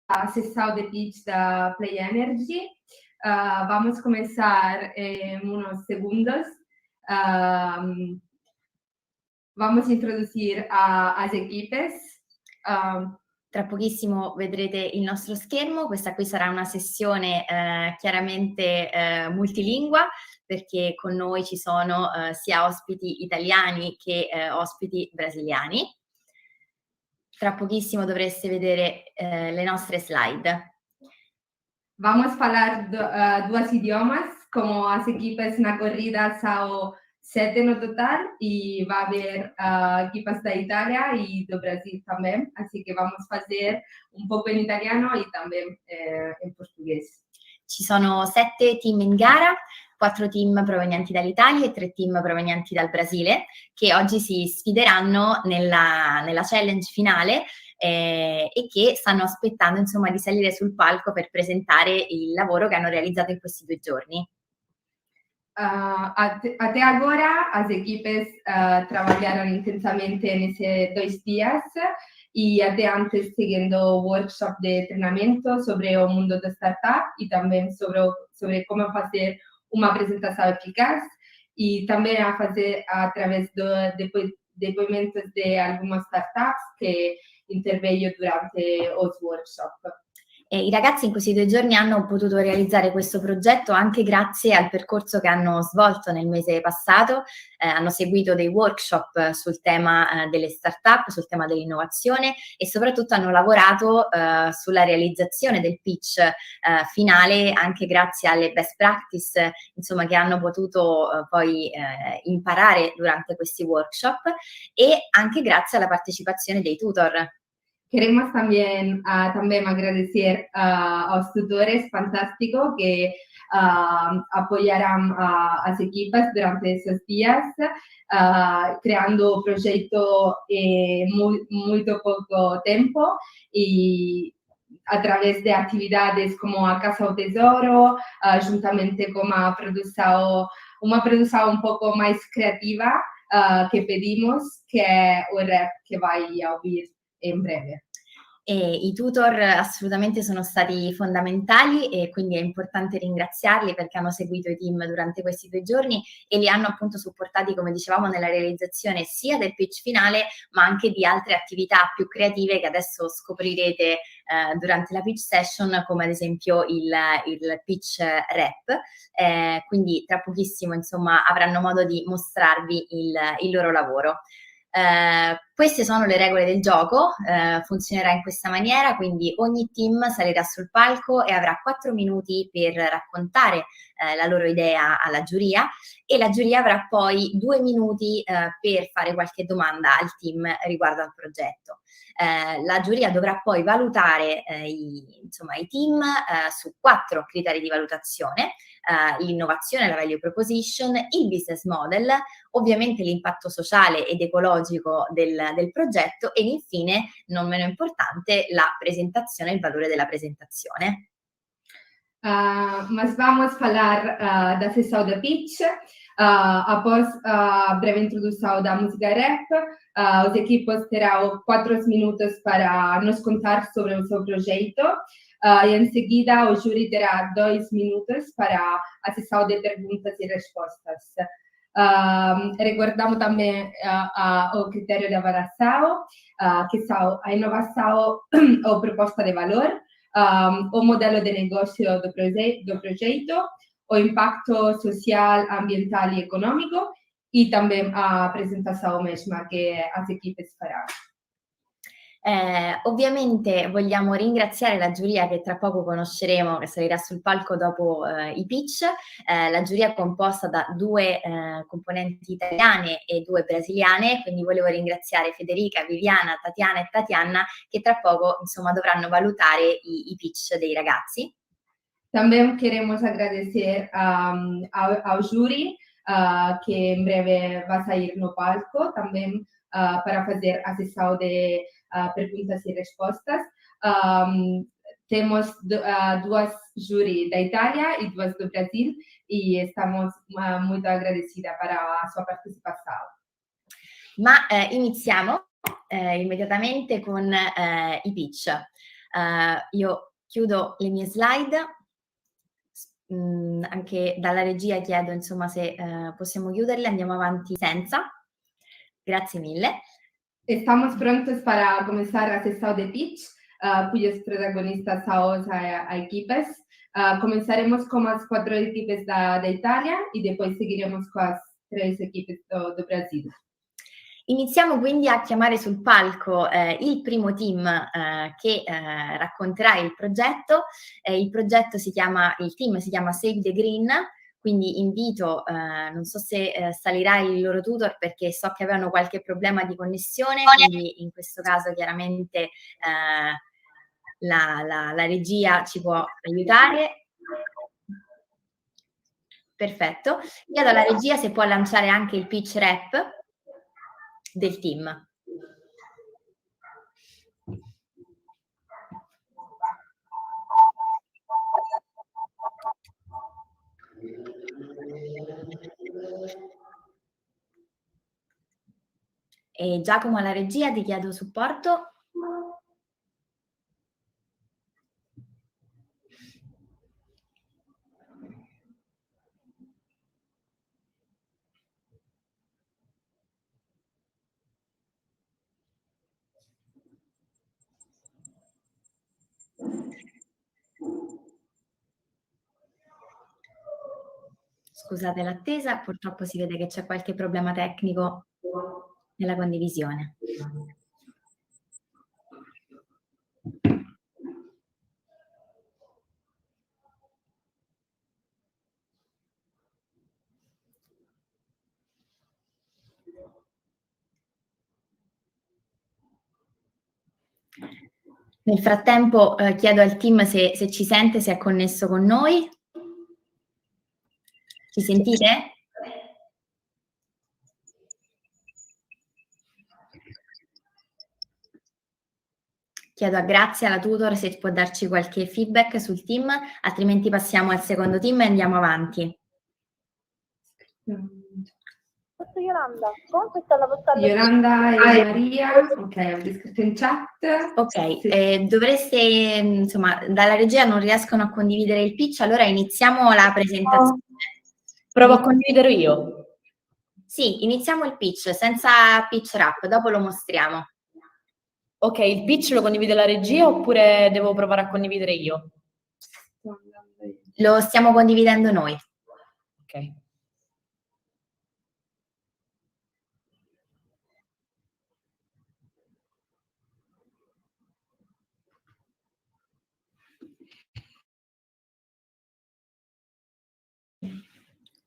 Acessado de pitch da PlayEnergy. Vamos a comenzar en unos segundos. Vamos a introducir a las equipes. Tra pochissimo vedrete il nostro schermo. Questa qui sarà una sessione chiaramente multilingua, perché con noi ci sono sia ospiti italiani che ospiti brasiliani. Tra pochissimo dovreste vedere le nostre slide. Vamos a falar dos idiomas, como as equipes na corrida são 7 no total, e vai haver equipas da Itália e do Brasil também, assim que vamos fazer um pouco em italiano e também em português. Ci sono 7 team in gara, 4 team provenienti dall'Italia e 3 team provenienti dal Brasile, che oggi si sfideranno nella challenge finale e che stanno aspettando insomma di salire sul palco per presentare il lavoro che hanno realizzato in questi 2 giorni. Até agora as equipes trabalharam intensamente nesses 2 dias e até antes seguindo workshop de treinamento sobre o mundo da startup e também sobre como fazer uma apresentação eficaz e também a fazer através de depoimentos de algumas startups que interveio durante os workshop. I ragazzi in questi 2 giorni hanno potuto realizzare questo progetto anche grazie al percorso che hanno svolto nel mese passato. Hanno seguito dei workshop sul tema delle start-up, sul tema dell'innovazione e soprattutto hanno lavorato sulla realizzazione del pitch finale, anche grazie alle best practice insomma, che hanno potuto poi imparare durante questi workshop e anche grazie alla partecipazione dei tutor. Queremos también agradecer a los tutores fantásticos que apoyaron a las equipas durante esos días, creando proyectos en muy poco tiempo y a través de actividades como a Casa ao Tesouro, juntamente con una producción un poco más creativa que pedimos, que es el rap que va a oír in breve. E i tutor assolutamente sono stati fondamentali e quindi è importante ringraziarli perché hanno seguito i team durante questi 2 giorni e li hanno appunto supportati, come dicevamo, nella realizzazione sia del pitch finale ma anche di altre attività più creative che adesso scoprirete durante la pitch session, come ad esempio il pitch rap. Quindi tra pochissimo insomma avranno modo di mostrarvi il loro lavoro. Queste sono le regole del gioco, funzionerà in questa maniera, quindi ogni team salirà sul palco e avrà 4 minuti per raccontare la loro idea alla giuria e la giuria avrà poi 2 minuti per fare qualche domanda al team riguardo al progetto. La giuria dovrà poi valutare i team su 4 criteri di valutazione: l'innovazione, la value proposition, il business model, ovviamente l'impatto sociale ed ecologico del progetto e infine, non meno importante, la presentazione e il valore della presentazione. Mas vamos falar da sessão da pitch. Após a breve introdução da música rap, os equipos terão 4 minutos para nos contar sobre o seu projeto e em seguida o júri terá 2 minutos para a sessão de perguntas e respostas. Recordamos também o critério de avaliação, que são a inovação ou proposta de valor, o modelo de negócio do projeto, o impacto social, ambiental e econômico e também a apresentação mesma que as equipes farão. Ovviamente vogliamo ringraziare la giuria che tra poco conosceremo, che salirà sul palco dopo i pitch. La giuria è composta da 2 componenti italiane e 2 brasiliane, quindi volevo ringraziare Federica, Viviana, Tatiana e Tatiana che tra poco insomma dovranno valutare i pitch dei ragazzi. Também queremos agradecer ao júri que em breve vai sair no palco também para fazer a sessão de perguntas e respostas. temos duas júri da Itália e duas do Brasil e estamos muito agradecida para a sua partecipação. Ma iniziamo immediatamente con i pitch. Io chiudo le mie slide, anche dalla regia chiedo insomma se possiamo chiuderle, andiamo avanti senza. Grazie mille. Estamos prontos para começar a sessão de pitch, cujos protagonistas são as equipes. Começaremos com as 4 equipes da Itália e depois seguiremos com as 3 equipes do Brasil. Iniziamo quindi a chiamare sul palco il primo team che racconterà il progetto. Il team si chiama Save the Green, quindi invito, non so se salirà il loro tutor perché so che avevano qualche problema di connessione, quindi in questo caso chiaramente la regia ci può aiutare. Perfetto. Chiedo alla regia se può lanciare anche il pitch rap del team. E Giacomo alla regia ti chiedo supporto. Scusate l'attesa, purtroppo si vede che c'è qualche problema tecnico nella condivisione. Nel frattempo chiedo al team se ci sente, se è connesso con noi. Ci sentite? Chiedo a Grazia, la tutor, se può darci qualche feedback sul team, altrimenti passiamo al secondo team e andiamo avanti. Yolanda e Maria, ok, ho descritto in chat. Ok, sì. Dovreste, insomma, dalla regia non riescono a condividere il pitch, allora iniziamo la presentazione. Provo a condividere io. Sì, iniziamo il pitch, senza pitch rap, dopo lo mostriamo. Ok, il pitch lo condivide la regia oppure devo provare a condividere io? Lo stiamo condividendo noi. Ok.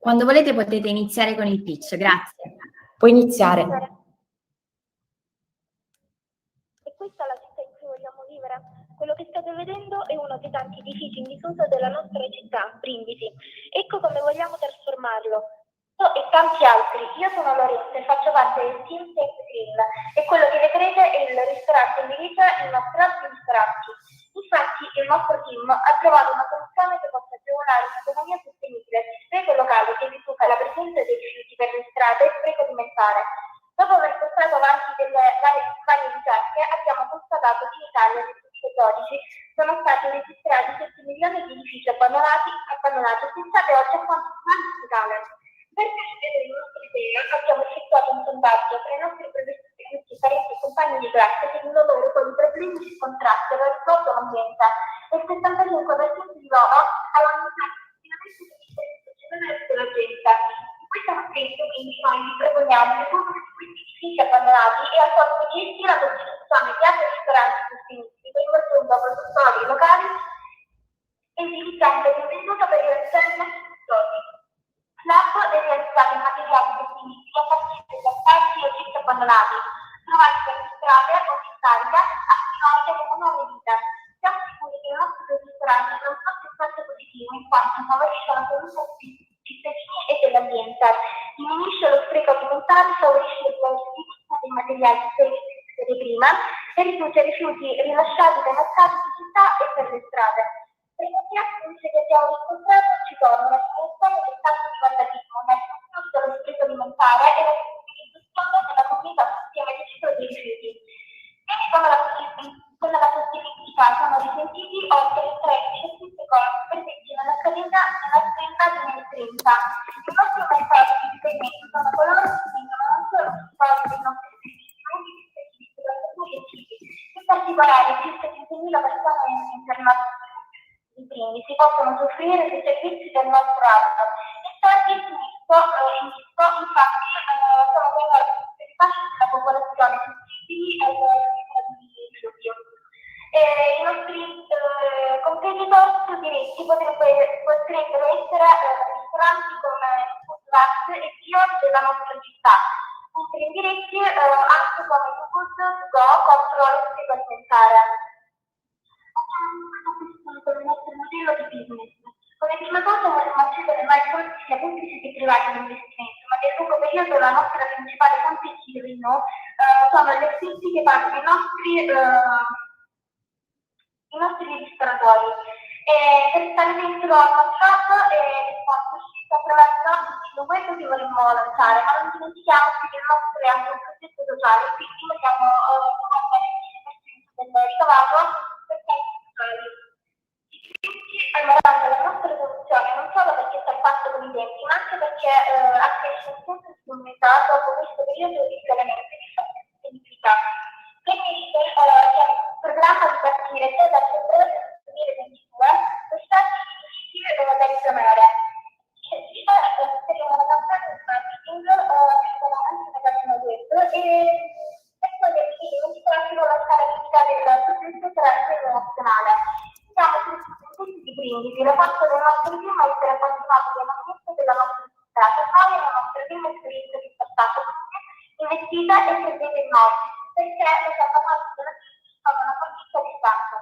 Quando volete potete iniziare con il pitch, grazie. Puoi iniziare. E questa è la città in cui vogliamo vivere. Quello che state vedendo è uno dei tanti edifici in disuso della nostra città, Brindisi. Ecco come vogliamo trasformarlo. E tanti altri. Io sono Lorenzo e faccio parte del team Save the Green e quello che vedrete è il ristorante in divisa i nostri altri ristoranti. Infatti il nostro team ha trovato una soluzione che possa agevolare un'economia sostenibile, spreco locale che riduca la presenza dei rifiuti per le strade e spreco alimentare. Dopo aver portato avanti delle varie ricerche abbiamo constatato che in Italia nel 2012 sono stati registrati 7 milioni di edifici abbandonati e pensate oggi a quanto scale. Per capire le nostre idee abbiamo effettuato un sondaggio tra i nostri professionisti, parenti e compagni di classe chiedendo loro quali problemi si contrastano rispetto all'ambiente e il 75% di loro avevano iniziato l'inquinamento della gente. In questo momento quindi noi vi proponiamo di recupero di questi edifici abbandonati e al posto di gestire la costituzione di altri ristoranti sostenibili coinvolgendo produttori locali e utilizzando l'inventuto per realizzare i nostri prodotti. L'app deve realizzare materiali sostenibili a partire dagli aspetti e oggetti abbandonati, trovati per le strade o in discarica, attivati come nuove vite. Siamo sicuri che il nostro ristorante avrà un forte effetto positivo in quanto favorisce la salute dei cittadini e dell'ambiente, diminuisce lo spreco alimentare, favorisce il riutilizzo dei materiali prima e riduce i rifiuti rilasciati dai mercati di città e per le strade. Per i aspetti che abbiamo riscontrato ci sono una diminuzione del tasso di vandalismo, ma soprattutto lo spreco alimentare e la sensibilizzazione della comunità sul tema del ciclo dei rifiuti. Quindi con la sostenibilità sono risentiti oltre 13 secondi presenti nella scheda di 2030. I nostri messaggi di riferimento sono coloro che vengono non solo occupati dei nostri servizi, ma anche di servizi lavoratori e civi. In particolare, circa 15.000 persone internazionali si possono soffrire dei servizi del nostro auto. E stati in visto, infatti, sono coinvolti per i fasci della popolazione sensibili al di rifiuti. I nostri competitor diretti potrebbero essere ristoranti come Food Lux e Kion della nostra città, mentre indiretti anche come Food Go contro lo spreco alimentare. Con il nostro modello di business. Come prima cosa vorremmo accedere mai soldi sia pubblici che privati all'investimento, ma nel lungo periodo la nostra principale fonte di revenue sono gli affitti che pagano i nostri ristoratori. Per tale metodo avanzato è uscito attraverso il sito web che vorremmo lanciare, ma non dimentichiamoci che il nostro è anche un progetto sociale, quindi vogliamo guardare il 10% del ricavato per tali sociali. Allora, la nostra soluzione non solo perché sta il patto con i denti, ma anche perché accresce il senso di comunità dopo questo periodo di isolamento e di sostenibilità. Quindi c'è un programma di partire già dal febbraio 2022 per stati riusciti da richiamare. Ci sarà una campagna di marketing anche una pagina web e poi del video si sarà anche la scalabilità del progetto sarà a livello nazionale. Siamo tutti di brindisi, la forza del nostro team è essere appassionati dell'ambiente della nostra città, per noi è la nostra prima esperienza di startup investita e credete in noi, perché le capacità della città sono una politica di Stato.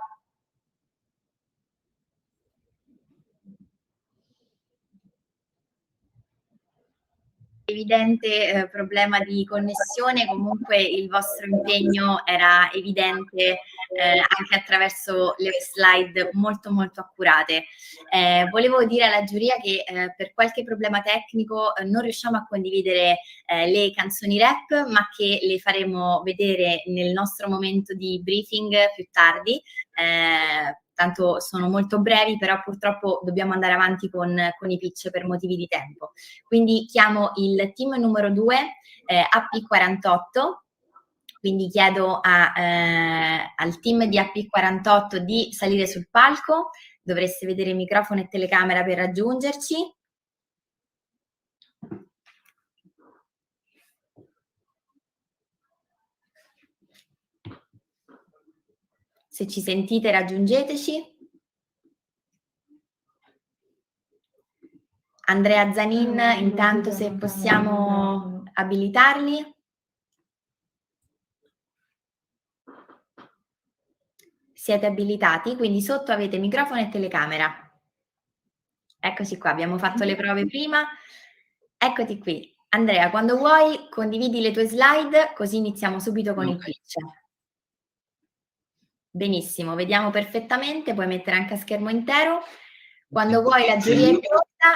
Evidente problema di connessione, comunque il vostro impegno era evidente anche attraverso le slide molto accurate. Volevo dire alla giuria che per qualche problema tecnico non riusciamo a condividere le canzoni rap, ma che le faremo vedere nel nostro momento di briefing più tardi. Tanto sono molto brevi, però purtroppo dobbiamo andare avanti con i pitch per motivi di tempo. Quindi chiamo il team numero 2, AP48, quindi chiedo al team di AP48 di salire sul palco, dovreste vedere microfono e telecamera per raggiungerci. Se ci sentite raggiungeteci. Andrea Zanin, intanto se possiamo abilitarli. Siete abilitati, quindi sotto avete microfono e telecamera. Eccoci qua, abbiamo fatto le prove prima. Eccoti qui. Andrea, quando vuoi condividi le tue slide, così iniziamo subito con il pitch. Benissimo, vediamo perfettamente, puoi mettere anche a schermo intero. Quando vuoi la giuria è pronta,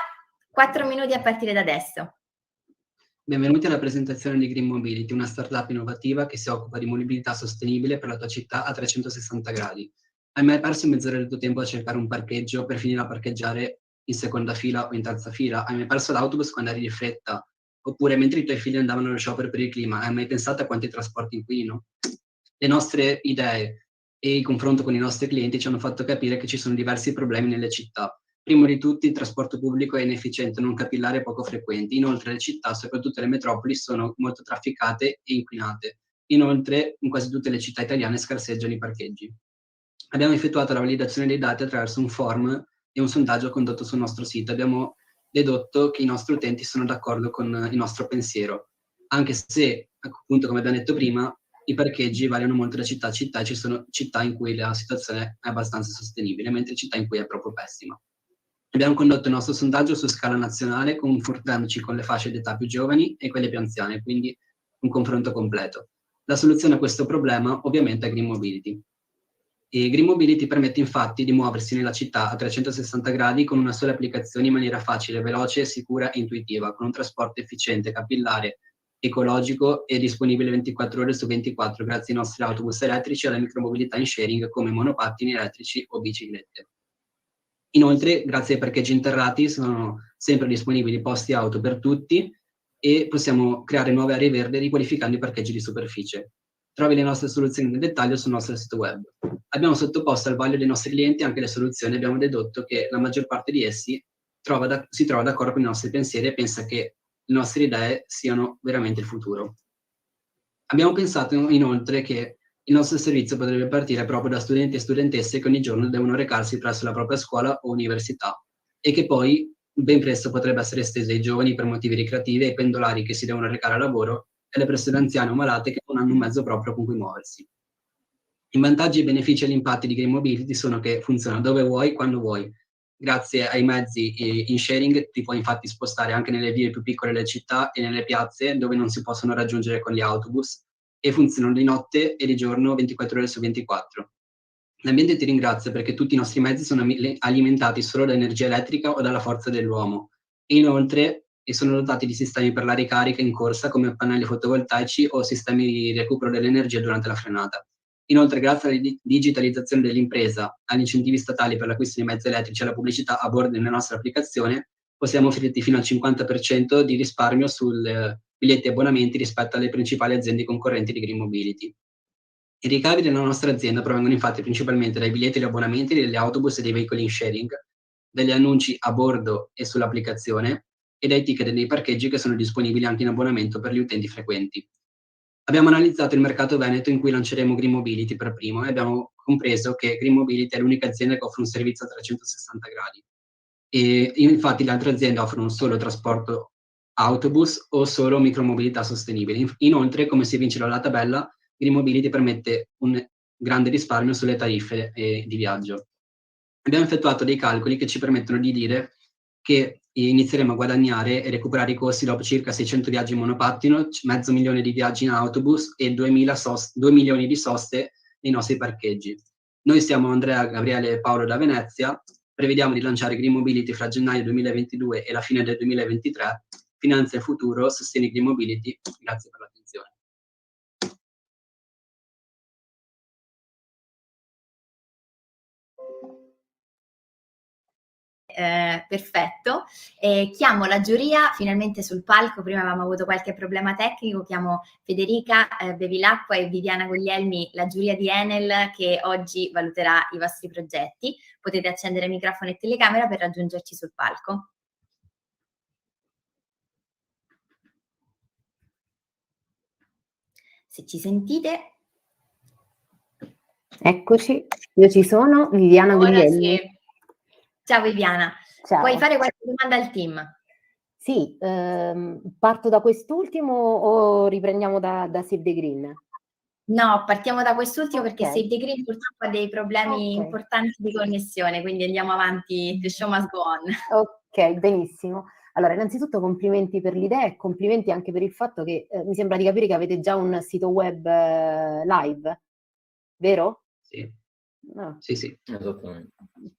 4 minuti a partire da adesso. Benvenuti alla presentazione di Green Mobility, una startup innovativa che si occupa di mobilità sostenibile per la tua città a 360 gradi. Hai mai perso mezz'ora del tuo tempo a cercare un parcheggio per finire a parcheggiare in seconda fila o in terza fila? Hai mai perso l'autobus quando eri di fretta? Oppure mentre i tuoi figli andavano allo sciopero per il clima, hai mai pensato a quanti trasporti inquinano? Le nostre idee e il confronto con i nostri clienti ci hanno fatto capire che ci sono diversi problemi nelle città. Primo di tutti, il trasporto pubblico è inefficiente, non capillare e poco frequente. Inoltre le città, soprattutto le metropoli, sono molto trafficate e inquinate. Inoltre, in quasi tutte le città italiane scarseggiano i parcheggi. Abbiamo effettuato la validazione dei dati attraverso un form e un sondaggio condotto sul nostro sito. Abbiamo dedotto che i nostri utenti sono d'accordo con il nostro pensiero, anche se, appunto, come abbiamo detto prima, i parcheggi variano molto da città a città e ci sono città in cui la situazione è abbastanza sostenibile, mentre città in cui è proprio pessima. Abbiamo condotto il nostro sondaggio su scala nazionale, confrontandoci con le fasce d'età più giovani e quelle più anziane, quindi un confronto completo. La soluzione a questo problema ovviamente è Green Mobility. E Green Mobility permette infatti di muoversi nella città a 360 gradi con una sola applicazione in maniera facile, veloce, sicura e intuitiva, con un trasporto efficiente, capillare, ecologico e disponibile 24 ore su 24 grazie ai nostri autobus elettrici e alla micromobilità in sharing come monopattini elettrici o biciclette. Inoltre, grazie ai parcheggi interrati, sono sempre disponibili posti auto per tutti e possiamo creare nuove aree verdi riqualificando i parcheggi di superficie. Trovi le nostre soluzioni nel dettaglio sul nostro sito web. Abbiamo sottoposto al vaglio dei nostri clienti anche le soluzioni e abbiamo dedotto che la maggior parte di essi si trova d'accordo con i nostri pensieri e pensa che le nostre idee siano veramente il futuro. Abbiamo pensato inoltre che il nostro servizio potrebbe partire proprio da studenti e studentesse che ogni giorno devono recarsi presso la propria scuola o università e che poi ben presto potrebbe essere esteso ai giovani per motivi ricreativi, ai pendolari che si devono recare a lavoro e alle persone anziane o malate che non hanno un mezzo proprio con cui muoversi. I vantaggi, i benefici e gli impatti di Green Mobility sono che funziona dove vuoi, quando vuoi. Grazie ai mezzi in sharing ti puoi infatti spostare anche nelle vie più piccole delle città e nelle piazze dove non si possono raggiungere con gli autobus e funzionano di notte e di giorno 24 ore su 24. L'ambiente ti ringrazia perché tutti i nostri mezzi sono alimentati solo da energia elettrica o dalla forza dell'uomo e inoltre sono dotati di sistemi per la ricarica in corsa come pannelli fotovoltaici o sistemi di recupero dell'energia durante la frenata. Inoltre, grazie alla digitalizzazione dell'impresa, agli incentivi statali per l'acquisto di mezzi elettrici e alla pubblicità a bordo della nostra applicazione, possiamo offrirti fino al 50% di risparmio sul biglietti e abbonamenti rispetto alle principali aziende concorrenti di Green Mobility. I ricavi della nostra azienda provengono infatti principalmente dai biglietti e degli abbonamenti degli autobus e dei veicoli in sharing, dagli annunci a bordo e sull'applicazione e dai ticket dei parcheggi che sono disponibili anche in abbonamento per gli utenti frequenti. Abbiamo analizzato il mercato veneto in cui lanceremo Green Mobility per primo e abbiamo compreso che Green Mobility è l'unica azienda che offre un servizio a 360 gradi. E infatti le altre aziende offrono solo trasporto autobus o solo micromobilità sostenibile. Inoltre, come si evince dalla tabella, Green Mobility permette un grande risparmio sulle tariffe di viaggio. Abbiamo effettuato dei calcoli che ci permettono di dire che inizieremo a guadagnare e recuperare i costi dopo circa 600 viaggi in monopattino, mezzo milione di viaggi in autobus e 2 milioni di soste nei nostri parcheggi. Noi siamo Andrea, Gabriele e Paolo da Venezia, prevediamo di lanciare Green Mobility fra gennaio 2022 e la fine del 2023. Finanza il futuro, sostieni Green Mobility. Grazie per l'attenzione. Perfetto. Chiamo la giuria finalmente sul palco. Prima avevamo avuto qualche problema tecnico. Chiamo Federica Bevilacqua e Viviana Guglielmi, la giuria di Enel, che oggi valuterà i vostri progetti. Potete accendere microfono e telecamera per raggiungerci sul palco. Se ci sentite. Eccoci, io ci sono, Viviana Guglielmi. Sì. Ciao Viviana, Ciao. Puoi fare qualche domanda al team? Sì, parto da quest'ultimo o riprendiamo da Save the Green? No, partiamo da quest'ultimo perché Ok. Save the Green purtroppo ha dei problemi importanti di connessione, quindi andiamo avanti, the show must go on. Ok, benissimo. Allora, innanzitutto complimenti per l'idea e complimenti anche per il fatto che mi sembra di capire che avete già un sito web live, vero? Sì. No. Sì, sì. Esattamente.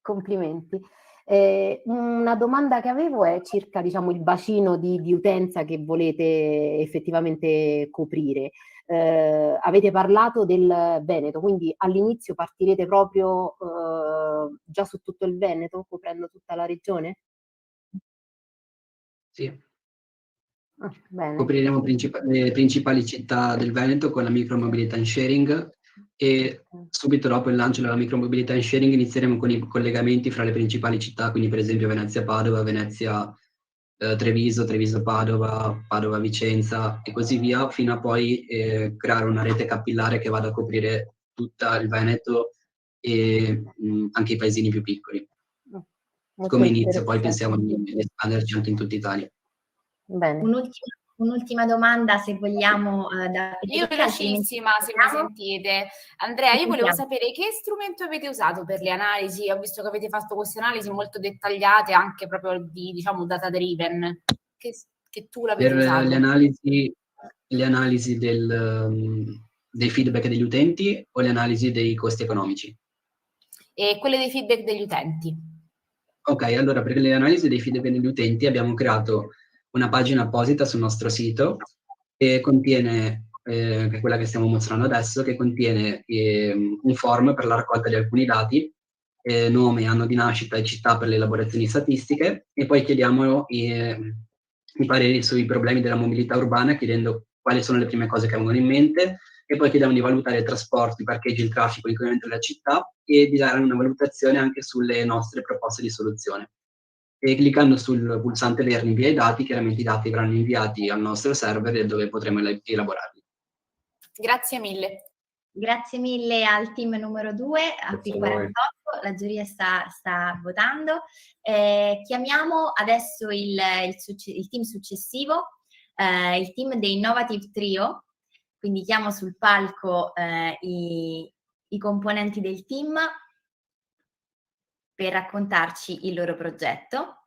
Complimenti. Una domanda che avevo è circa, diciamo, il bacino di utenza che volete effettivamente coprire. Avete parlato del Veneto, quindi all'inizio partirete proprio già su tutto il Veneto, coprendo tutta la regione? Sì. Bene. Copriremo le principali città del Veneto con la micromobilità in sharing e subito dopo il lancio della micromobilità in sharing inizieremo con i collegamenti fra le principali città, quindi per esempio Venezia-Padova, Venezia-Treviso, Treviso-Padova, Padova-Vicenza e così via, fino a poi creare una rete capillare che vada a coprire tutto il Veneto e anche i paesini più piccoli. Molto Come inizio, poi interessante. pensiamo di espanderci anche in tutta Italia. Bene. Un'ultima domanda, se vogliamo. Io velocissima, se mi sentite. Andrea, io volevo sapere che strumento avete usato per le analisi. Ho visto che avete fatto queste analisi molto dettagliate, anche proprio di, diciamo, data driven. Che tool avete usato? Per le analisi dei feedback degli utenti o le analisi dei costi economici? e quelle dei feedback degli utenti. Ok, allora per le analisi dei feedback degli utenti abbiamo creato una pagina apposita sul nostro sito che contiene, che è quella che stiamo mostrando adesso, che contiene un form per la raccolta di alcuni dati, nome, anno di nascita e città per le elaborazioni statistiche, e poi chiediamo i pareri sui problemi della mobilità urbana, chiedendo quali sono le prime cose che vengono in mente, e poi chiediamo di valutare i trasporti, i parcheggi, il traffico, l'inquinamento della città e di dare una valutazione anche sulle nostre proposte di soluzione. E cliccando sul pulsante verde invia i dati, chiaramente i dati verranno inviati al nostro server dove potremo elaborarli. Grazie mille. Grazie mille al team numero 2, a P48, la giuria sta votando. Chiamiamo adesso il team successivo, il team dei Innovative Trio, quindi chiamo sul palco i componenti del team per raccontarci il loro progetto.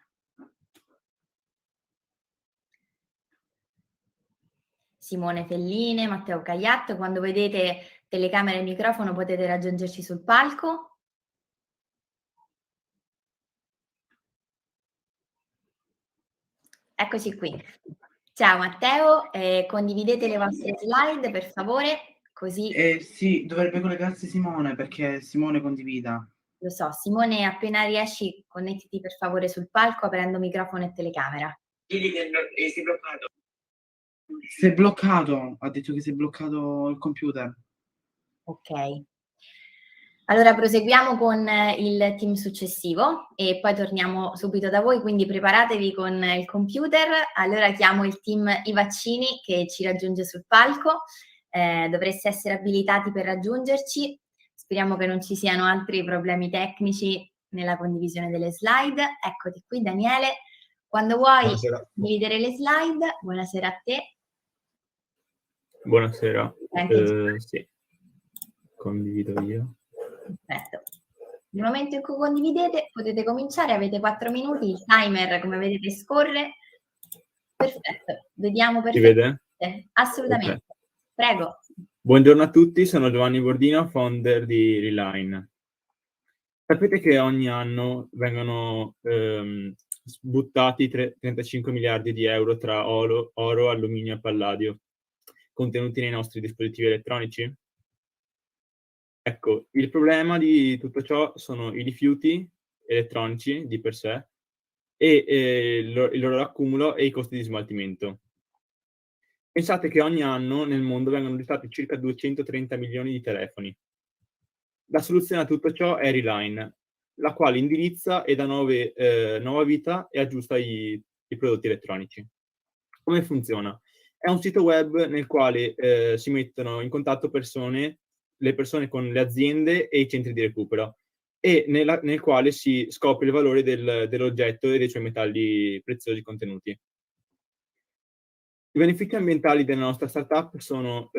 Simone Felline, Matteo Cagliatto, quando vedete telecamera e microfono potete raggiungerci sul palco. Eccoci qui. Ciao Matteo, condividete le vostre slide per favore, così... Sì, dovrebbe collegarsi Simone, perché Simone condivida. Lo so, Simone, appena riesci connettiti per favore sul palco aprendo microfono e telecamera. Si è bloccato. Si è bloccato, ha detto che si è bloccato il computer. Ok. Allora proseguiamo con il team successivo e poi torniamo subito da voi, quindi preparatevi con il computer. Allora chiamo il team I Vaccini che ci raggiunge sul palco. Dovreste essere abilitati per raggiungerci. Speriamo che non ci siano altri problemi tecnici nella condivisione delle slide. Eccoti qui Daniele. Quando vuoi condividere le slide, buonasera a te. Buonasera. Sì, condivido io. Perfetto. Nel momento in cui condividete potete cominciare, avete 4 minuti, il timer come vedete scorre. Perfetto, vediamo perfettamente. Si vede? Assolutamente. Okay. Prego. Buongiorno a tutti, sono Giovanni Bordino, founder di Reline. Sapete che ogni anno vengono buttati 35 miliardi di euro tra oro, alluminio e palladio contenuti nei nostri dispositivi elettronici? Ecco, il problema di tutto ciò sono i rifiuti elettronici di per sé e il loro accumulo e i costi di smaltimento. Pensate che ogni anno nel mondo vengono gettati circa 230 milioni di telefoni. La soluzione a tutto ciò è Reline, la quale indirizza e dà nuova vita e aggiusta i prodotti elettronici. Come funziona? È un sito web nel quale si mettono in contatto le persone con le aziende e i centri di recupero e nel quale si scopre il valore dell'oggetto e dei suoi metalli preziosi contenuti. I benefici ambientali della nostra startup sono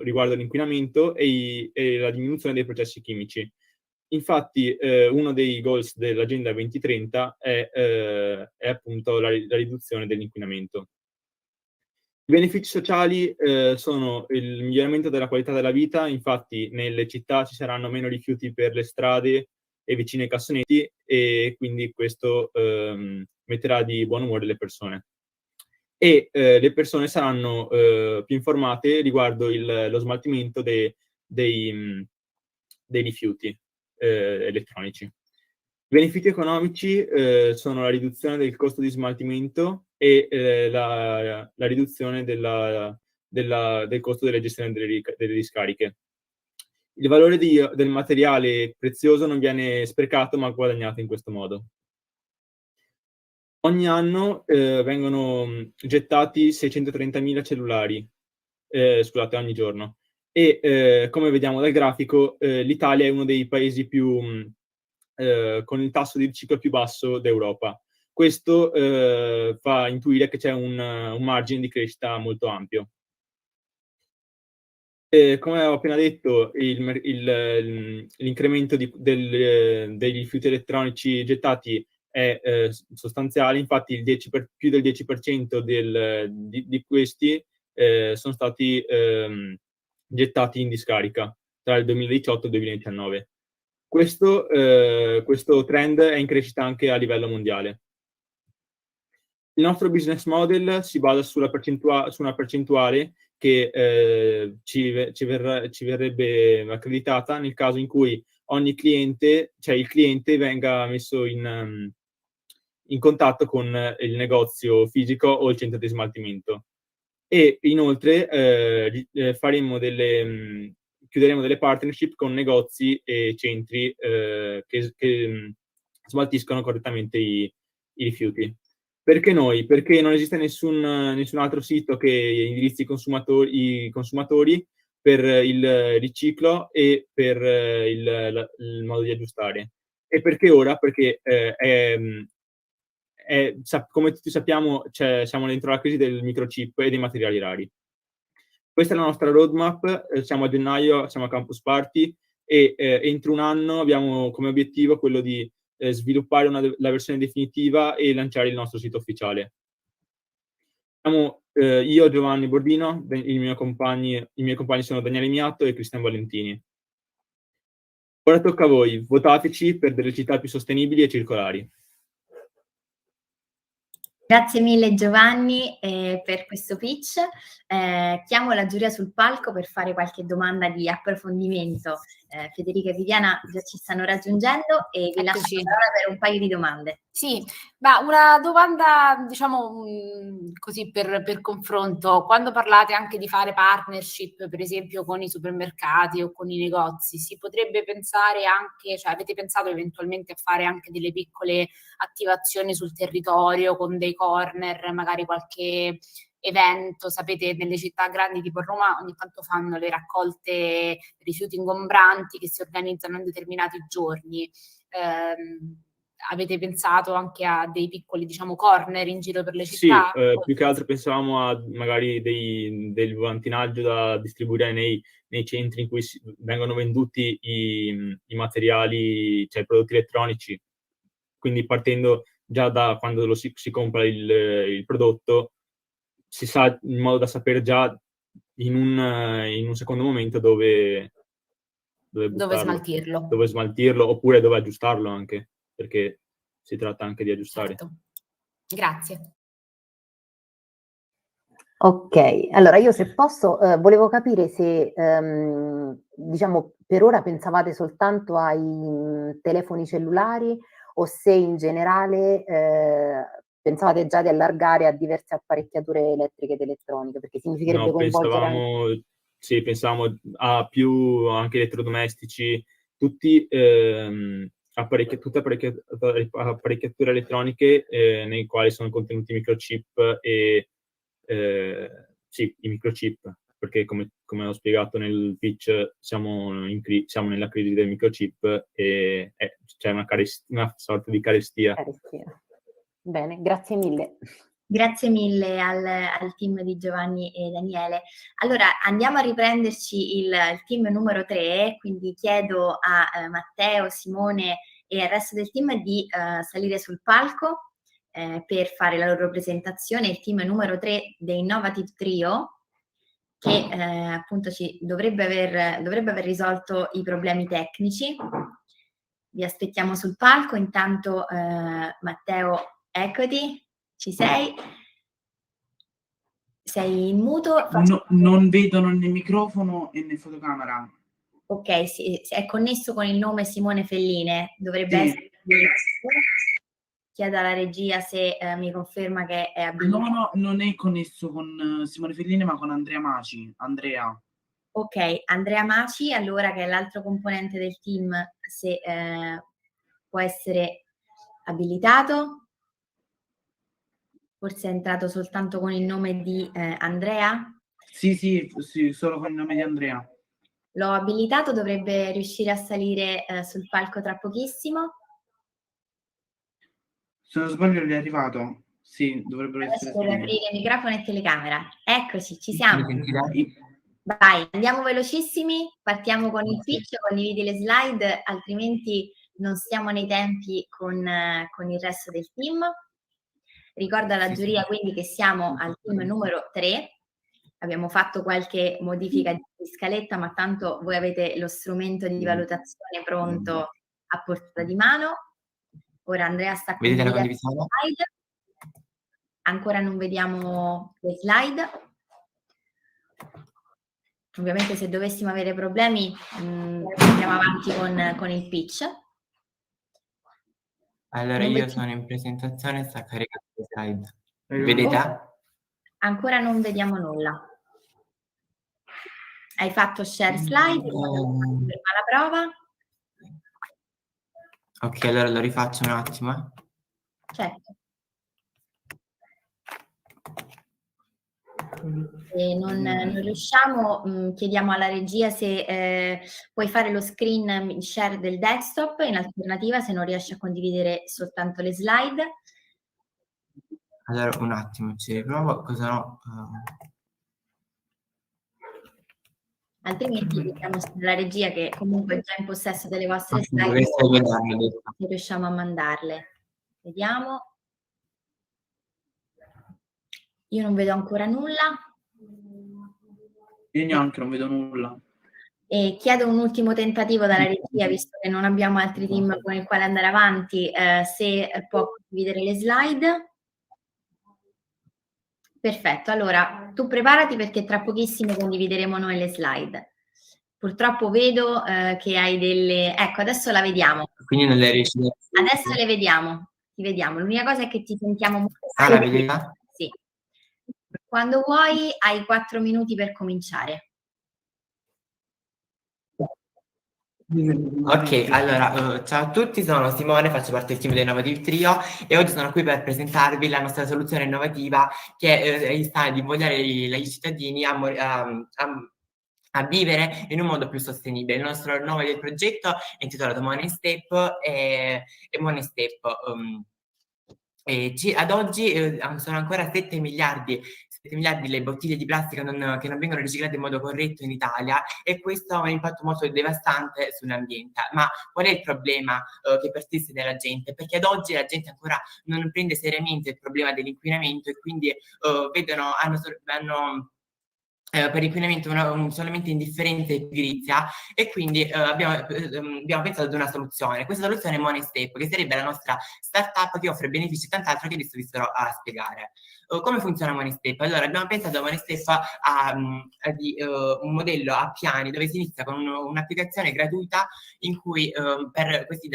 riguardo l'inquinamento e la diminuzione dei processi chimici. Infatti uno dei goals dell'Agenda 2030 è appunto la riduzione dell'inquinamento. I benefici sociali sono il miglioramento della qualità della vita, infatti nelle città ci saranno meno rifiuti per le strade e vicino ai cassonetti e quindi questo metterà di buon umore le persone. E le persone saranno più informate riguardo lo smaltimento dei rifiuti elettronici. I benefici economici sono la riduzione del costo di smaltimento e la riduzione del costo della gestione delle discariche. Il valore del materiale prezioso non viene sprecato ma guadagnato in questo modo. Ogni anno vengono gettati 630.000 cellulari, scusate, ogni giorno. E come vediamo dal grafico, l'Italia è uno dei paesi con il tasso di riciclo più basso d'Europa. Questo fa intuire che c'è un margine di crescita molto ampio. Come ho appena detto, l'incremento dei rifiuti elettronici gettati è sostanziale, infatti più del 10% di questi sono stati gettati in discarica tra il 2018 e il 2019. Questo trend è in crescita anche a livello mondiale. Il nostro business model si basa su una percentuale che ci verrebbe accreditata nel caso in cui ogni cliente, cioè il cliente, venga messo in contatto con il negozio fisico o il centro di smaltimento. E inoltre chiuderemo delle partnership con negozi e centri che smaltiscono correttamente i rifiuti. Perché noi? Perché non esiste nessun altro sito che indirizzi i consumatori per il riciclo e per il modo di aggiustare. E perché ora? Perché come tutti sappiamo, siamo dentro la crisi del microchip e dei materiali rari. Questa è la nostra roadmap, siamo a gennaio, siamo a Campus Party e entro un anno abbiamo come obiettivo quello di sviluppare la versione definitiva e lanciare il nostro sito ufficiale. Siamo io, Giovanni Bordino, i miei compagni sono Daniele Miatto e Cristian Valentini. Ora tocca a voi, votateci per delle città più sostenibili e circolari. Grazie mille Giovanni per questo pitch. Chiamo la giuria sul palco per fare qualche domanda di approfondimento. Federica e Viviana già ci stanno raggiungendo e vi lascio la parola per un paio di domande. Sì, ma una domanda, diciamo, così per confronto. Quando parlate anche di fare partnership, per esempio con i supermercati o con i negozi, si potrebbe pensare anche, cioè avete pensato eventualmente a fare anche delle piccole attivazioni sul territorio con dei corner, magari qualche evento, sapete, nelle città grandi tipo Roma ogni tanto fanno le raccolte rifiuti ingombranti che si organizzano in determinati giorni. Avete pensato anche a dei piccoli, diciamo, corner in giro per le città? Sì, più che altro pensavamo a magari del volantinaggio da distribuire nei centri in cui vengono venduti i materiali, cioè i prodotti elettronici. Quindi partendo già da quando si compra il prodotto, si sa in modo da sapere già in un secondo momento dove smaltirlo. Dove smaltirlo oppure dove aggiustarlo anche, perché si tratta anche di aggiustare. Certo. Grazie. Ok, allora io se posso volevo capire se diciamo per ora pensavate soltanto ai telefoni cellulari o se in generale pensavate già di allargare a diverse apparecchiature elettriche ed elettroniche, perché significherebbe coinvolgere pensavamo a più anche elettrodomestici, tutte apparecchiature elettroniche nei quali sono contenuti microchip e i microchip, perché come ho spiegato nel pitch siamo nella crisi del microchip e c'è una sorta di carestia. Bene, grazie mille. Grazie mille al team di Giovanni e Daniele. Allora andiamo a riprenderci il team numero 3, quindi chiedo a Matteo, Simone e al resto del team di salire sul palco per fare la loro presentazione. Il team numero 3 dei Innovative Trio, che appunto dovrebbe aver risolto i problemi tecnici. Vi aspettiamo sul palco. Intanto Matteo, eccoti. Ci sei? Sei in muto? Non vedono né microfono né fotocamera. Ok, sì, è connesso con il nome Simone Felline, dovrebbe essere. Chiedo alla regia se mi conferma che è abilitato. No, non è connesso con Simone Felline, ma con Andrea Maci. Andrea. Ok, Andrea Maci, allora, che è l'altro componente del team, se può essere abilitato. Forse è entrato soltanto con il nome di Andrea? Sì, solo con il nome di Andrea. L'ho abilitato, dovrebbe riuscire a salire sul palco tra pochissimo. Se non sbaglio è arrivato. Sì, dovrebbero essere. Adesso deve aprire microfono e telecamera. Eccoci, ci siamo. Vai, andiamo velocissimi, partiamo con il pitch, condividi le slide, altrimenti non stiamo nei tempi con il resto del team. Ricordo alla giuria quindi che siamo al team numero 3, abbiamo fatto qualche modifica di scaletta, ma tanto voi avete lo strumento di valutazione pronto a portata di mano. Ora Andrea sta Vedete la condividendo condivisione? slide. Ancora non vediamo le slide. Ovviamente se dovessimo avere problemi andiamo avanti con il pitch. Allora, io sono in presentazione, sta caricando le slide. Vedete? Ancora non vediamo nulla. Hai fatto share slide? Ferma la prova. Ok, allora lo rifaccio un attimo. Certo. Se non riusciamo, chiediamo alla regia se puoi fare lo screen share del desktop, in alternativa se non riesci a condividere soltanto le slide. Allora, un attimo, ci riprovo, cosa no? Altrimenti vediamo la regia che comunque è già in possesso delle vostre slide, Dovreste guardarle. se riusciamo a mandarle. Vediamo. Io non vedo ancora nulla. Io neanche non vedo nulla. E chiedo un ultimo tentativo dalla regia, visto che non abbiamo altri team con il quale andare avanti, se può condividere le slide. Perfetto, allora tu preparati perché tra pochissimo condivideremo noi le slide. Purtroppo vedo che hai delle... Ecco, adesso la vediamo. Quindi non le riesci a... Adesso le vediamo, ti vediamo. L'unica cosa è che ti sentiamo molto... Ah, la vedete? Sì. Quando vuoi hai 4 minuti per cominciare. Ok, allora, ciao a tutti, sono Simone, faccio parte del team di Innovative Trio e oggi sono qui per presentarvi la nostra soluzione innovativa che sta ad invogliare i cittadini a vivere in un modo più sostenibile. Il nostro nome del progetto è intitolato Money Step e Money Step. Ad oggi sono ancora 7 miliardi le bottiglie di plastica che non vengono riciclate in modo corretto in Italia e questo ha un impatto molto devastante sull'ambiente. Ma qual è il problema che persiste nella gente? Perché ad oggi la gente ancora non prende seriamente il problema dell'inquinamento e quindi hanno per l'inquinamento solamente indifferente e pigrizia e quindi abbiamo pensato ad una soluzione. Questa soluzione è Money Step, che sarebbe la nostra startup che offre benefici e quant'altro che adesso vi starò a spiegare. Come funziona Money Step? Allora, abbiamo pensato a Money Step di un modello a piani dove si inizia con un'applicazione gratuita in cui per questi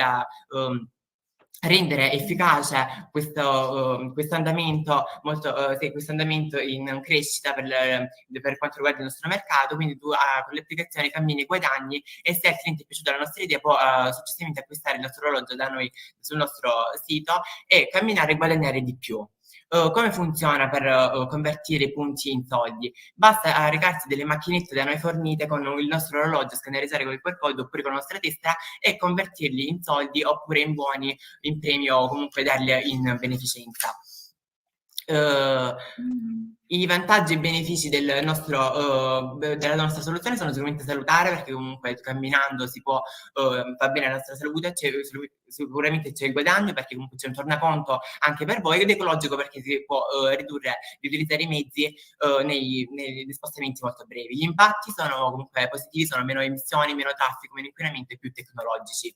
rendere efficace questo andamento questo andamento in crescita per quanto riguarda il nostro mercato, quindi tu con l'applicazione cammini e guadagni e se al cliente è piaciuta la nostra idea può successivamente acquistare il nostro orologio da noi sul nostro sito e camminare e guadagnare di più. Come funziona per convertire i punti in soldi? Basta recarsi delle macchinette da noi fornite con il nostro orologio, scannerizzare con il QR code oppure con la nostra tessera e convertirli in soldi oppure in buoni, in premio o comunque darli in beneficenza. I vantaggi e i benefici della nostra soluzione sono sicuramente salutare perché comunque camminando si può va bene la nostra salute, sicuramente c'è il guadagno perché comunque c'è un tornaconto anche per voi ed ecologico perché si può ridurre di utilizzare i mezzi negli spostamenti molto brevi. Gli impatti sono comunque positivi, sono meno emissioni, meno traffico, meno inquinamento e più tecnologici.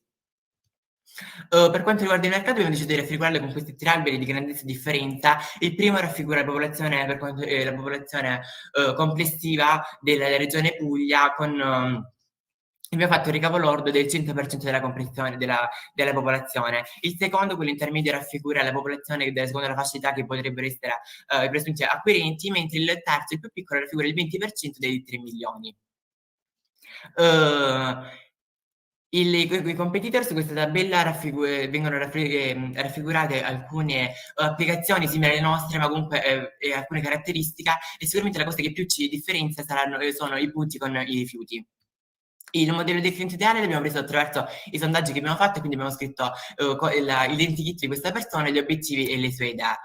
Per quanto riguarda il mercato abbiamo deciso di raffigurarlo con questi tre alberi di grandissima differenza. Il primo raffigura la popolazione complessiva della regione Puglia con abbiamo fatto un ricavo lordo del 100% della comprensione della popolazione. Il secondo, quello intermedio, raffigura la popolazione secondo la fascia d'età che potrebbero essere i presunti acquirenti, mentre il terzo, il più piccolo, raffigura il 20% dei 3 milioni. I competitor su questa tabella vengono raffigurate alcune applicazioni simili alle nostre, ma comunque alcune caratteristiche e sicuramente la cosa che più ci differenzia sono i punti con i rifiuti. Il modello del cliente ideale l'abbiamo preso attraverso i sondaggi che abbiamo fatto e quindi abbiamo scritto l'identikit di questa persona, gli obiettivi e le sue idee.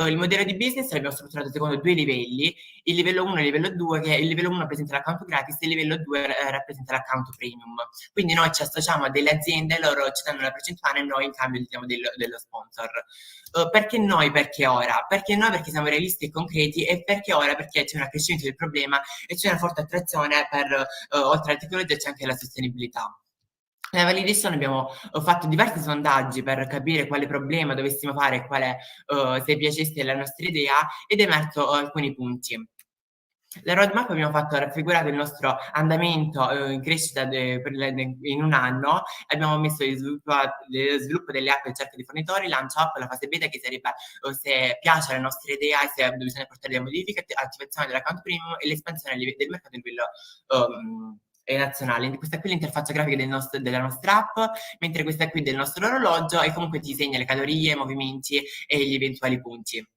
Il modello di business l'abbiamo strutturato secondo due livelli, il livello 1 e il livello 2, che il livello 1 rappresenta l'account gratis e il livello 2 rappresenta l'account premium. Quindi noi ci associamo a delle aziende, loro ci danno una percentuale e noi in cambio gli diamo dello sponsor. Perché noi? Perché ora? Perché noi? Perché siamo realisti e concreti e perché ora? Perché c'è un accrescimento del problema e c'è una forte attrazione per, oltre alla tecnologia, c'è anche la sostenibilità. La validation abbiamo fatto diversi sondaggi per capire quale problema dovessimo fare e quale se piacesse la nostra idea, ed è emerso alcuni punti. La roadmap abbiamo fatto raffigurare il nostro andamento in crescita in un anno. Abbiamo messo il sviluppo delle app e cerca di fornitori, launch up, la fase beta che sarebbe se piace la nostra idea e se bisogna portare delle modifiche, attivazione dell'account premium e l'espansione del mercato a livello nazionale. Questa qui è l'interfaccia grafica della nostra app, mentre questa qui del nostro orologio e comunque ti segna le calorie, i movimenti e gli eventuali punti.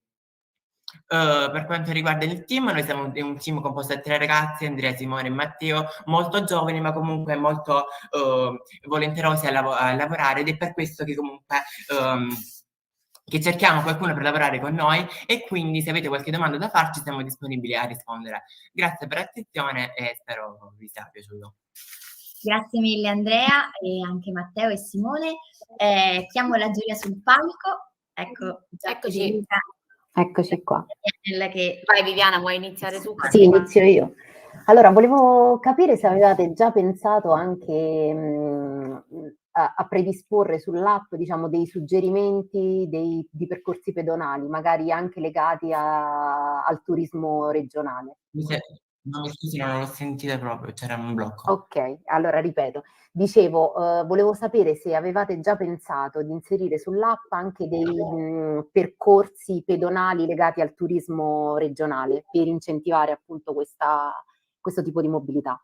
Per quanto riguarda il team, noi siamo un team composto da 3 ragazzi, Andrea, Simone e Matteo, molto giovani ma comunque molto volenterosi a lavorare, ed è per questo che comunque che cerchiamo qualcuno per lavorare con noi, e quindi se avete qualche domanda da farci siamo disponibili a rispondere. Grazie per l'attenzione e spero vi sia piaciuto. Grazie mille Andrea e anche Matteo e Simone. Chiamo la giuria sul palco. Ecco, eccoci. Eccoci qua. Vai Viviana, vuoi iniziare tu? Sì, inizio io. Allora, volevo capire se avevate già pensato anche a predisporre sull'app, diciamo, dei suggerimenti di percorsi pedonali, magari anche legati al turismo regionale. No, mi scusi, non l'ho sentita proprio, c'era un blocco. Ok, allora ripeto. Dicevo, volevo sapere se avevate già pensato di inserire sull'app anche dei percorsi pedonali legati al turismo regionale per incentivare appunto questo tipo di mobilità.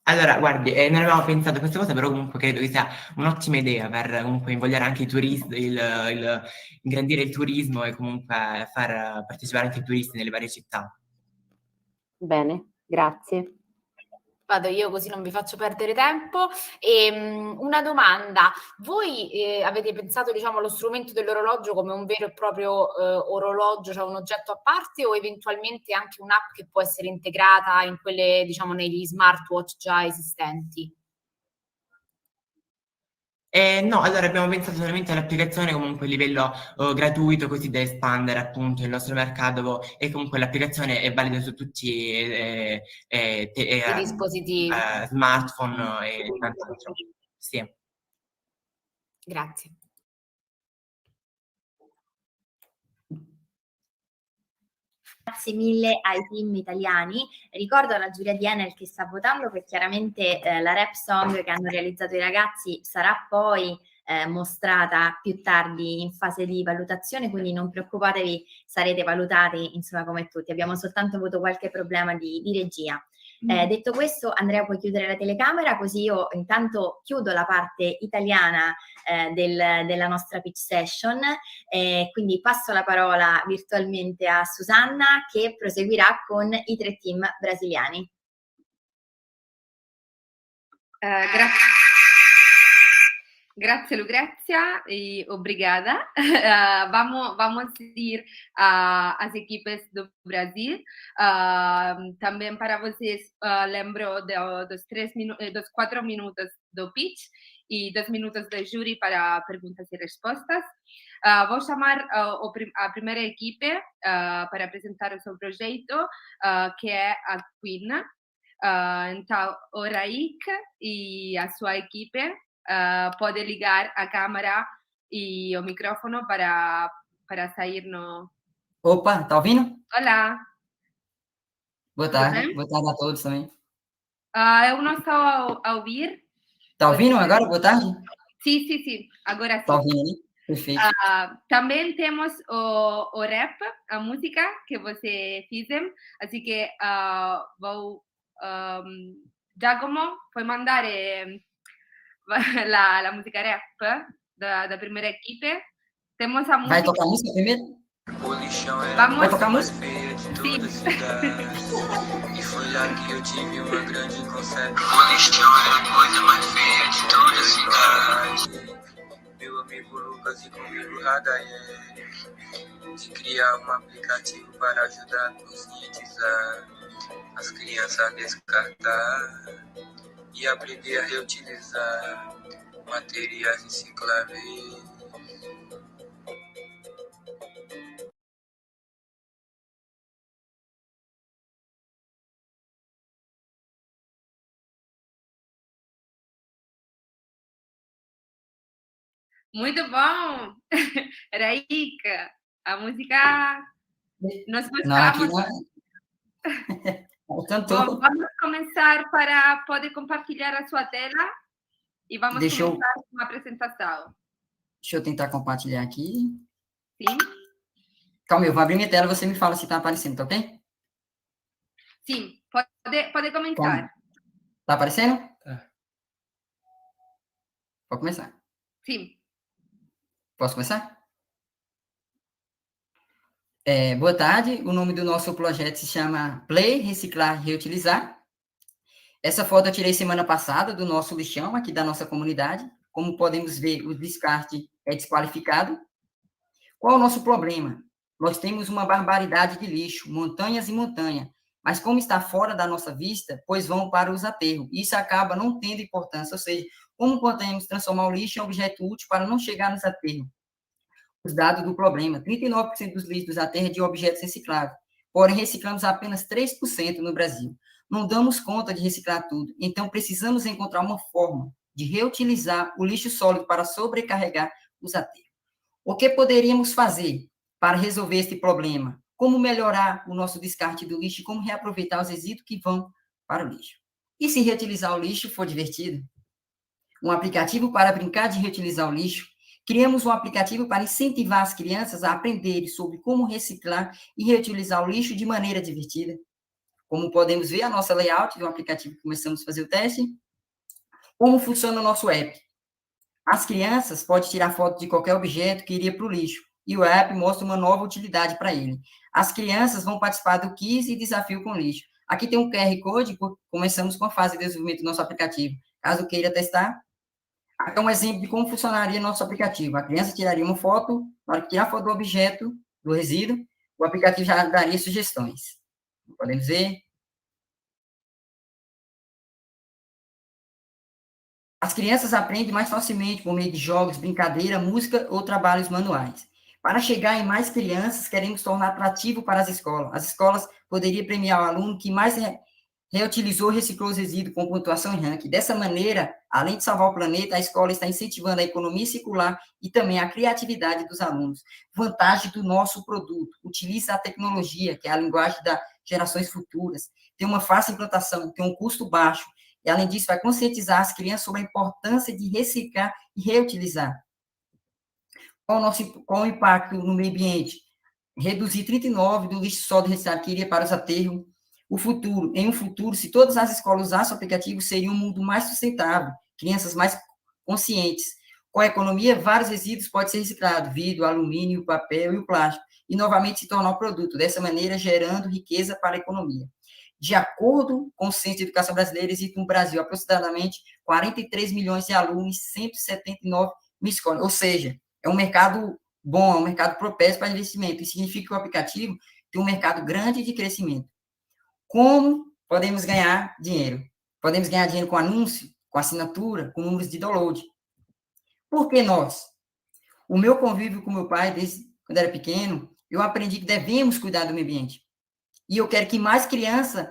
Allora, guardi, non avevamo pensato a questa cosa, però comunque credo che sia un'ottima idea per comunque invogliare anche i turisti, ingrandire il turismo e comunque far partecipare anche i turisti nelle varie città. Bene, grazie. Vado io così non vi faccio perdere tempo. Una domanda: voi avete pensato, diciamo, allo strumento dell'orologio come un vero e proprio orologio, cioè un oggetto a parte, o eventualmente anche un'app che può essere integrata in quelle, diciamo, negli smartwatch già esistenti? No, allora abbiamo pensato solamente all'applicazione comunque a livello gratuito, così da espandere appunto il nostro mercato, e comunque l'applicazione è valida su tutti I dispositivi. smartphone e quant'altro. Sì. Grazie. Grazie mille ai team italiani. Ricordo alla giuria di Enel che sta votando che chiaramente la rap song che hanno realizzato i ragazzi sarà poi mostrata più tardi in fase di valutazione, quindi non preoccupatevi, sarete valutati insomma come tutti. Abbiamo soltanto avuto qualche problema di regia. Detto questo, Andrea, puoi chiudere la telecamera, così io intanto chiudo la parte italiana della nostra pitch session, quindi passo la parola virtualmente a Susanna che proseguirà con i 3 team brasiliani. Grazie Lucrezia e obrigada. Vamos ir às equipes do Brasil. Também para vocês, lembro dos 4 minutos do pitch e 2 minutos de júri para perguntas e respostas. Vou chamar a primeira equipe para apresentar o seu projeto, que é a Queen. Então, o Raik e a sua equipe pode ligar a câmera e o microfone para sair no... Opa, tá ouvindo? Olá! Boa tarde a todos também. Eu não estou a ouvir. Tá ouvindo agora? Boa tarde? Sim, agora sim. Tá ouvindo, né? Perfeito. Também temos o rap, a música que você fizem, assim que vou... Giacomo, puoi mandare la musica rap da primeira equipe? Temos a música... Vai tocar música primeiro? Vamos... Vai tocar música? Sim. E foi lá que eu tive uma grande concepção. O lixão é a coisa mais feia de toda a cidade. Meu amigo Lucas e comigo Radael, de criar um aplicativo para ajudar a conscientizar as crianças a descartar e aprender a reutilizar materiais recicláveis. Muito bom! Raika, a música... Nós Não, aqui gostamos. não. Cantou. Bom, vamos começar para poder compartilhar a sua tela e vamos Deixa eu- começar com a apresentação. Deixa eu tentar compartilhar aqui. Sim? Calma, eu vou abrir minha tela e você me fala se está aparecendo, tá ok? Sim, pode começar. Calma. Tá aparecendo? Pode começar. Sim. Posso começar? Boa tarde, o nome do nosso projeto se chama Play, Reciclar, Reutilizar. Essa foto eu tirei semana passada do nosso lixão aqui da nossa comunidade. Como podemos ver, o descarte é desqualificado. Qual é o nosso problema? Nós temos uma barbaridade de lixo, montanhas e montanhas, mas como está fora da nossa vista, pois vão para os aterros. Isso acaba não tendo importância, ou seja, como podemos transformar o lixo em objeto útil para não chegar nos aterros? Os dados do problema, 39% dos lixos dos aterros é de objetos recicláveis, porém reciclamos apenas 3% no Brasil. Não damos conta de reciclar tudo, então precisamos encontrar uma forma de reutilizar o lixo sólido para sobrecarregar os aterros. O que poderíamos fazer para resolver este problema? Como melhorar o nosso descarte do lixo e como reaproveitar os resíduos que vão para o lixo? E se reutilizar o lixo for divertido? Um aplicativo para brincar de reutilizar o lixo. Criamos um aplicativo para incentivar as crianças a aprenderem sobre como reciclar e reutilizar o lixo de maneira divertida. Como podemos ver, a nossa layout do aplicativo que começamos a fazer o teste. Como funciona o nosso app? As crianças podem tirar foto de qualquer objeto que iria para o lixo, e o app mostra uma nova utilidade para ele. As crianças vão participar do quiz e desafio com lixo. Aqui tem um QR Code, começamos com a fase de desenvolvimento do nosso aplicativo. Caso queira testar, aqui é um exemplo de como funcionaria nosso aplicativo. A criança tiraria uma foto, na hora que tirar a foto do objeto, do resíduo, o aplicativo já daria sugestões. Podemos ver. As crianças aprendem mais facilmente por meio de jogos, brincadeira, música ou trabalhos manuais. Para chegar em mais crianças, queremos tornar atrativo para as escolas. As escolas poderiam premiar o aluno que mais reutilizou e reciclou os resíduos com pontuação em ranking. Dessa maneira, além de salvar o planeta, a escola está incentivando a economia circular e também a criatividade dos alunos. Vantagem do nosso produto: utiliza a tecnologia, que é a linguagem das gerações futuras, tem uma fácil implantação, tem um custo baixo, e, além disso, vai conscientizar as crianças sobre a importância de reciclar e reutilizar. Qual o impacto no meio ambiente? Reduzir 39% do lixo sólido reciclado que iria para os aterros. Em um futuro, se todas as escolas usassem o aplicativo, seria um mundo mais sustentável, crianças mais conscientes. Com a economia, vários resíduos podem ser reciclados: vidro, alumínio, papel e o plástico, e novamente se tornar um produto, dessa maneira gerando riqueza para a economia. De acordo com o Centro de Educação Brasileira, existe no Brasil aproximadamente 43 milhões de alunos e 179 mil escolas. Ou seja, é um mercado bom, é um mercado propício para investimento. Isso significa que o aplicativo tem um mercado grande de crescimento. Como podemos ganhar dinheiro? Podemos ganhar dinheiro com anúncio, com assinatura, com números de download. Por que nós? O meu convívio com meu pai, desde quando era pequeno, eu aprendi que devemos cuidar do meio ambiente. E eu quero que mais crianças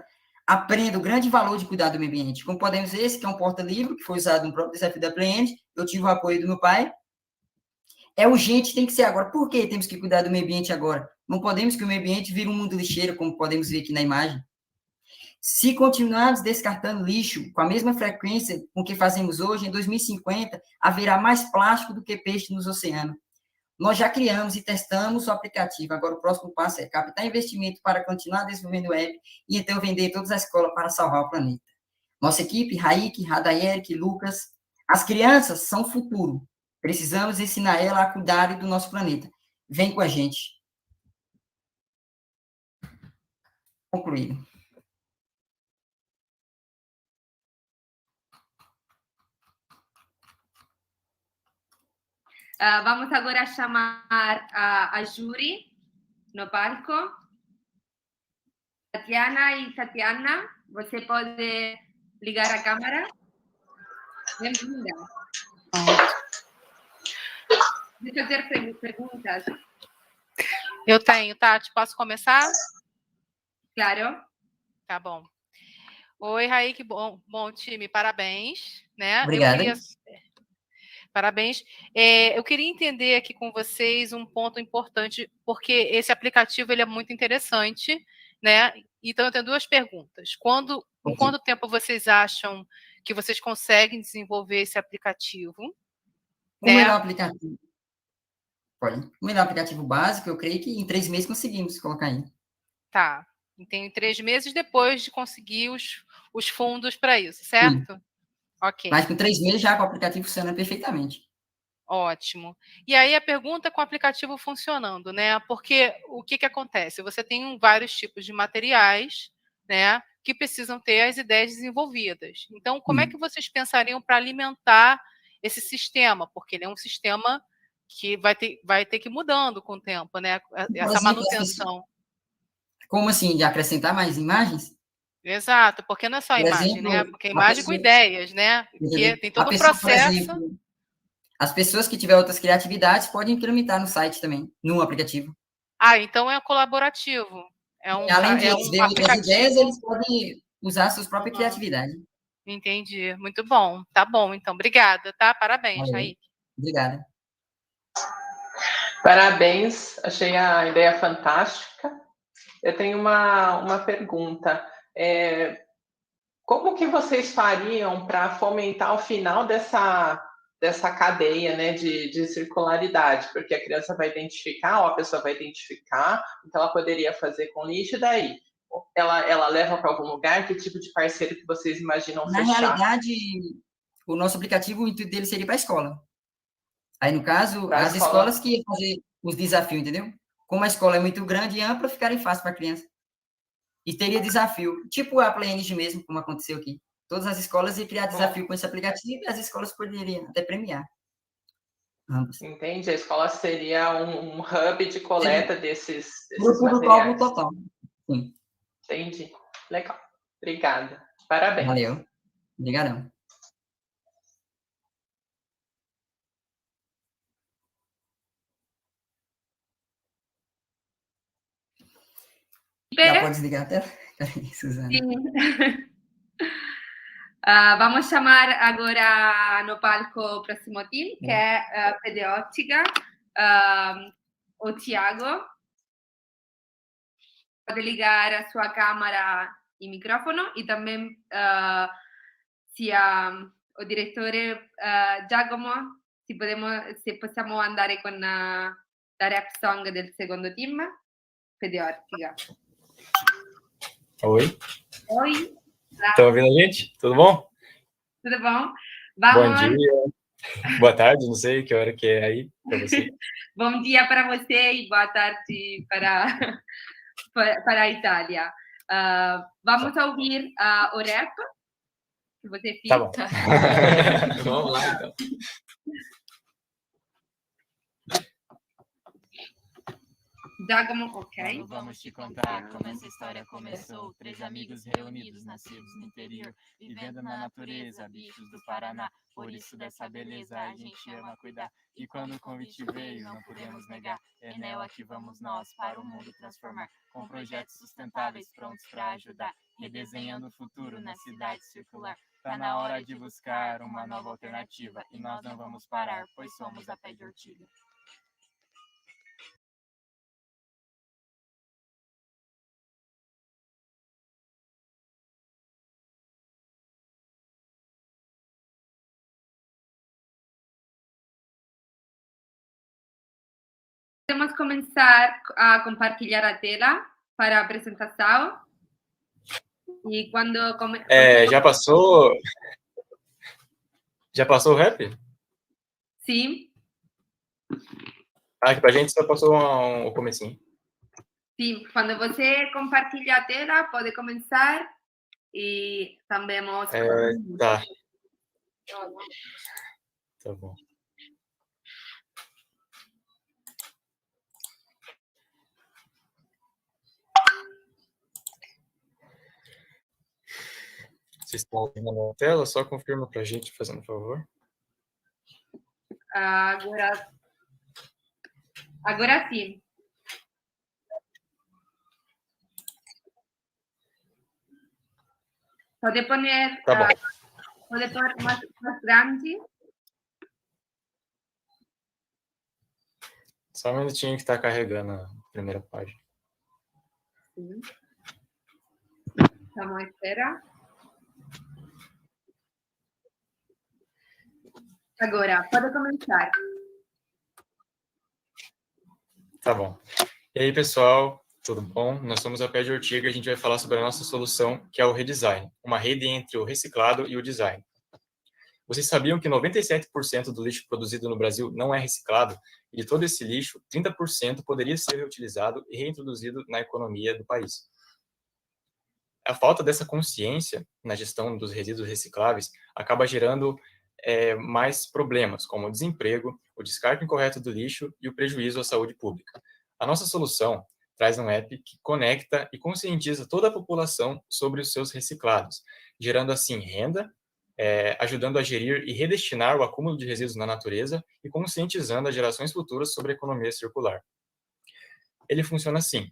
aprendam o grande valor de cuidar do meio ambiente. Como podemos ver, esse que é um porta-livro, que foi usado no próprio desafio da PlayEnergy, eu tive o apoio do meu pai. É urgente, tem que ser agora. Por que temos que cuidar do meio ambiente agora? Não podemos que o meio ambiente vire um mundo lixeiro, como podemos ver aqui na imagem. Se continuarmos descartando lixo com a mesma frequência com que fazemos hoje, em 2050, haverá mais plástico do que peixe nos oceanos. Nós já criamos e testamos o aplicativo. Agora, o próximo passo é captar investimento para continuar desenvolvendo o app e então vender todas as escolas para salvar o planeta. Nossa equipe, Raik, Radayeric, Lucas, as crianças são o futuro. Precisamos ensinar elas a cuidarem do nosso planeta. Vem com a gente. Concluído. Vamos agora chamar a júri no palco. Tatiana e Tatiana, você pode ligar a câmera? Bem-vinda. Deixa eu ter perguntas. Eu tenho, Tati. Posso começar? Claro. Tá bom. Oi, Raik, bom time, parabéns. Né? Obrigada. Parabéns. Eu queria entender aqui com vocês um ponto importante, porque esse aplicativo ele é muito interessante, né? Então, eu tenho duas perguntas. Em quanto tempo vocês acham que vocês conseguem desenvolver esse aplicativo? O melhor aplicativo. O melhor aplicativo básico, eu creio que em 3 meses conseguimos colocar aí. Tá. Então, em 3 meses depois de conseguir os fundos para isso, certo? Sim. Ok. Mas com 3 meses já com o aplicativo funciona perfeitamente. Ótimo. E aí a pergunta com o aplicativo funcionando, né? Porque o que acontece? Você tem vários tipos de materiais, né? Que precisam ter as ideias desenvolvidas. Então, como é que vocês pensariam para alimentar esse sistema? Porque ele é um sistema que vai ter que ir mudando com o tempo, né? Essa manutenção. Como assim? De acrescentar mais imagens? Exato, porque não é só a Por imagem, exemplo, né? Porque a imagem com ideias, né? Porque tem todo um processo. Por exemplo, as pessoas que tiverem outras criatividades podem implementar no site também, no aplicativo. Então é colaborativo. Além de eles verem outras ideias, eles podem usar a sua própria criatividade. Entendi. Muito bom. Tá bom, então. Obrigada, tá? Parabéns, Raí. Obrigada. Parabéns. Achei a ideia fantástica. Eu tenho uma pergunta. Como que vocês fariam para fomentar o final dessa cadeia, né, de circularidade? Porque a criança vai identificar, ou a pessoa vai identificar o que ela poderia fazer com lixo, e daí? Ela leva para algum lugar? Que tipo de parceiro que vocês imaginam fechar? Na realidade, o nosso aplicativo, o intuito dele seria para a escola. Aí, no caso, as escolas que iam fazer os desafios, entendeu? Como a escola é muito grande e ampla, ficaria fácil para a criança. E teria desafio, tipo a PlayEnergy mesmo, como aconteceu aqui. Todas as escolas iam criar desafio com esse aplicativo e as escolas poderiam até premiar. Ambos. Entendi. A escola seria um hub de coleta desses materiais. Total. Sim. Entendi. Legal. Obrigada. Parabéns. Valeu. Obrigadão. Já pode desligar a tela? Peraí, Suzana. Sim. Vamos chamar agora no palco o próximo team, que é Pedéótica, o Tiago. Pode ligar a sua câmera e microfone, e também o diretor Giacomo, se possiamo andare con la rap song del secondo team, Pedéótica. Oi. Oi. Estão ouvindo a gente? Tudo bom? Tudo bom? Bom dia. Boa tarde, não sei que hora que é aí para você. Bom dia para você e boa tarde para a Itália. Vamos ouvir o rap que você fez. Tá bom. Vamos lá, então. Giacomo, ok. Vamos te contar como essa história começou. 3 amigos reunidos, nascidos no interior, vivendo na natureza, bichos do Paraná. Por isso dessa beleza a gente ama cuidar. E quando o convite veio, não podemos negar. Enel, aqui vamos nós para o mundo transformar. Com projetos sustentáveis prontos para ajudar. Redesenhando o futuro na cidade circular. Tá na hora de buscar uma nova alternativa. E nós não vamos parar, pois somos a pé de ortiga. Podemos começar a compartilhar a tela para a apresentação. E quando já passou? Já passou o rap? Sim. Aqui pra gente só passou o comecinho. Sim, quando você compartilha a tela, pode começar e também mostra. Tá. Tá bom. Vocês estão ouvindo na tela? Só confirma pra gente, fazendo um favor. Agora sim. Pode pôr, tá bom. pode pôr mais grande. Só um minutinho que está carregando a primeira página. Sim. Estamos à espera. Agora, pode começar. Tá bom. E aí, pessoal, tudo bom? Nós somos a Pé de Ortiga e a gente vai falar sobre a nossa solução, que é o redesign, uma rede entre o reciclado e o design. Vocês sabiam que 97% do lixo produzido no Brasil não é reciclado? E de todo esse lixo, 30% poderia ser reutilizado e reintroduzido na economia do país. A falta dessa consciência na gestão dos resíduos recicláveis acaba gerando mais problemas, como o desemprego, o descarte incorreto do lixo e o prejuízo à saúde pública. A nossa solução traz um app que conecta e conscientiza toda a população sobre os seus reciclados, gerando assim renda, ajudando a gerir e redestinar o acúmulo de resíduos na natureza e conscientizando as gerações futuras sobre a economia circular. Ele funciona assim.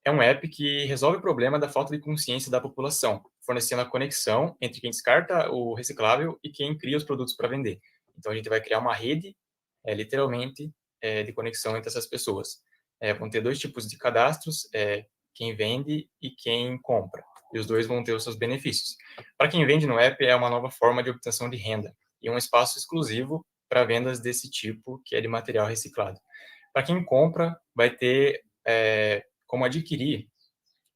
É um app que resolve o problema da falta de consciência da população, fornecendo a conexão entre quem descarta o reciclável e quem cria os produtos para vender. Então, a gente vai criar uma rede, literalmente, de conexão entre essas pessoas. Vão ter dois tipos de cadastros, quem vende e quem compra. E os dois vão ter os seus benefícios. Para quem vende no app, é uma nova forma de obtenção de renda e um espaço exclusivo para vendas desse tipo, que é de material reciclado. Para quem compra, vai ter como adquirir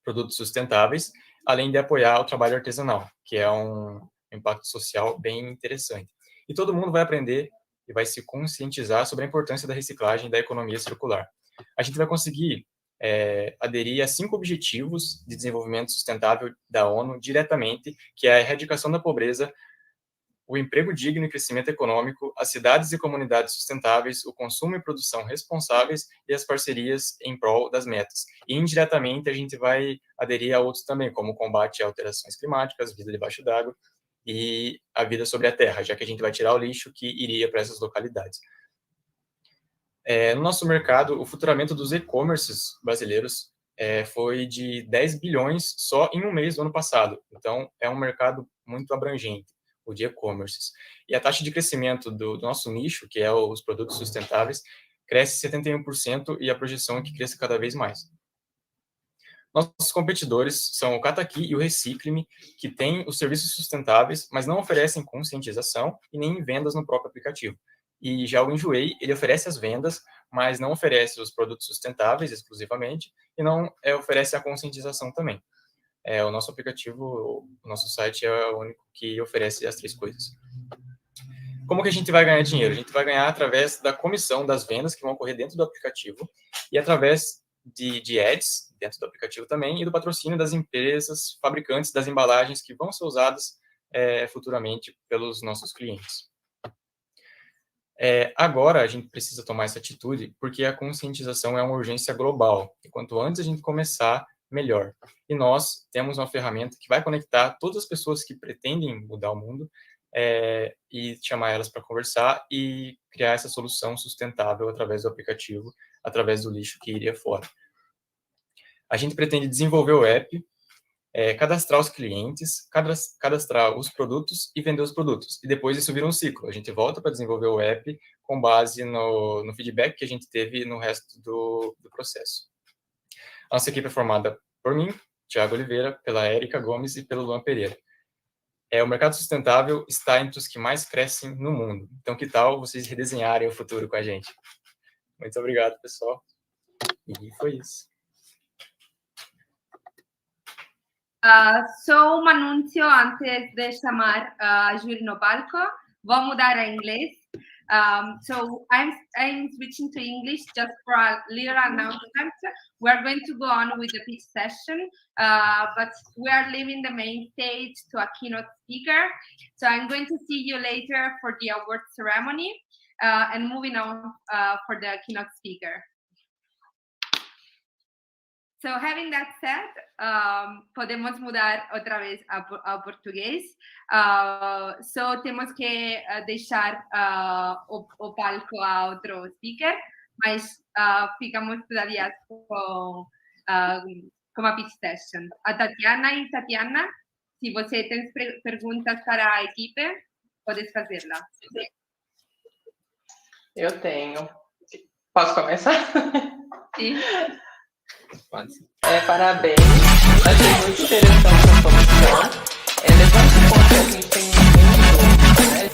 produtos sustentáveis, além de apoiar o trabalho artesanal, que é um impacto social bem interessante. E todo mundo vai aprender e vai se conscientizar sobre a importância da reciclagem e da economia circular. A gente vai conseguir aderir a 5 objetivos de desenvolvimento sustentável da ONU diretamente, que é a erradicação da pobreza, o emprego digno e crescimento econômico, as cidades e comunidades sustentáveis, o consumo e produção responsáveis e as parcerias em prol das metas. E, indiretamente, a gente vai aderir a outros também, como o combate a alterações climáticas, vida debaixo d'água e a vida sobre a terra, já que a gente vai tirar o lixo que iria para essas localidades. No nosso mercado, o faturamento dos e-commerces brasileiros foi de 10 bilhões só em um mês do ano passado. Então, é um mercado muito abrangente, o de e-commerces. E a taxa de crescimento do nosso nicho, que é os produtos sustentáveis, cresce 71% e a projeção é que cresça cada vez mais. Nossos competidores são o Cataqui e o Recicle-me, que têm os serviços sustentáveis, mas não oferecem conscientização e nem vendas no próprio aplicativo. E já o Enjoei, ele oferece as vendas, mas não oferece os produtos sustentáveis exclusivamente e não oferece a conscientização também. O nosso aplicativo, o nosso site é o único que oferece as 3 coisas. Como que a gente vai ganhar dinheiro? A gente vai ganhar através da comissão das vendas que vão ocorrer dentro do aplicativo e através de ads dentro do aplicativo também e do patrocínio das empresas fabricantes das embalagens que vão ser usadas futuramente pelos nossos clientes. Agora a gente precisa tomar essa atitude porque a conscientização é uma urgência global. E quanto antes a gente começar, melhor. E nós temos uma ferramenta que vai conectar todas as pessoas que pretendem mudar o mundo e chamar elas para conversar e criar essa solução sustentável através do aplicativo, através do lixo que iria fora. A gente pretende desenvolver o app, cadastrar os clientes, cadastrar os produtos e vender os produtos. E depois isso vira um ciclo. A gente volta para desenvolver o app com base no feedback que a gente teve no resto do processo. A nossa equipe é formada por mim, Thiago Oliveira, pela Érica Gomes e pelo Luan Pereira. O mercado sustentável está entre os que mais crescem no mundo. Então, que tal vocês redesenharem o futuro com a gente? Muito obrigado, pessoal. E foi isso. Só um anúncio antes de chamar a Júlia no palco. Vou mudar a inglês. So I'm switching to English just for a little announcement. We're going to go on with the pitch session, but we are leaving the main stage to a keynote speaker. So I'm going to see you later for the award ceremony and moving on for the keynote speaker. So having that said, podemos mudar outra vez ao português. Só temos que deixar o palco a outro speaker, mas ficamos todavía com a pitch session. A Tatiana e Tatiana, se você tem perguntas para a equipe, podes fazê-la. Eu tenho. Posso começar? Sim. Parabéns, achei muito interessante a solução. Levante em conta que a gente tem um mundo, né,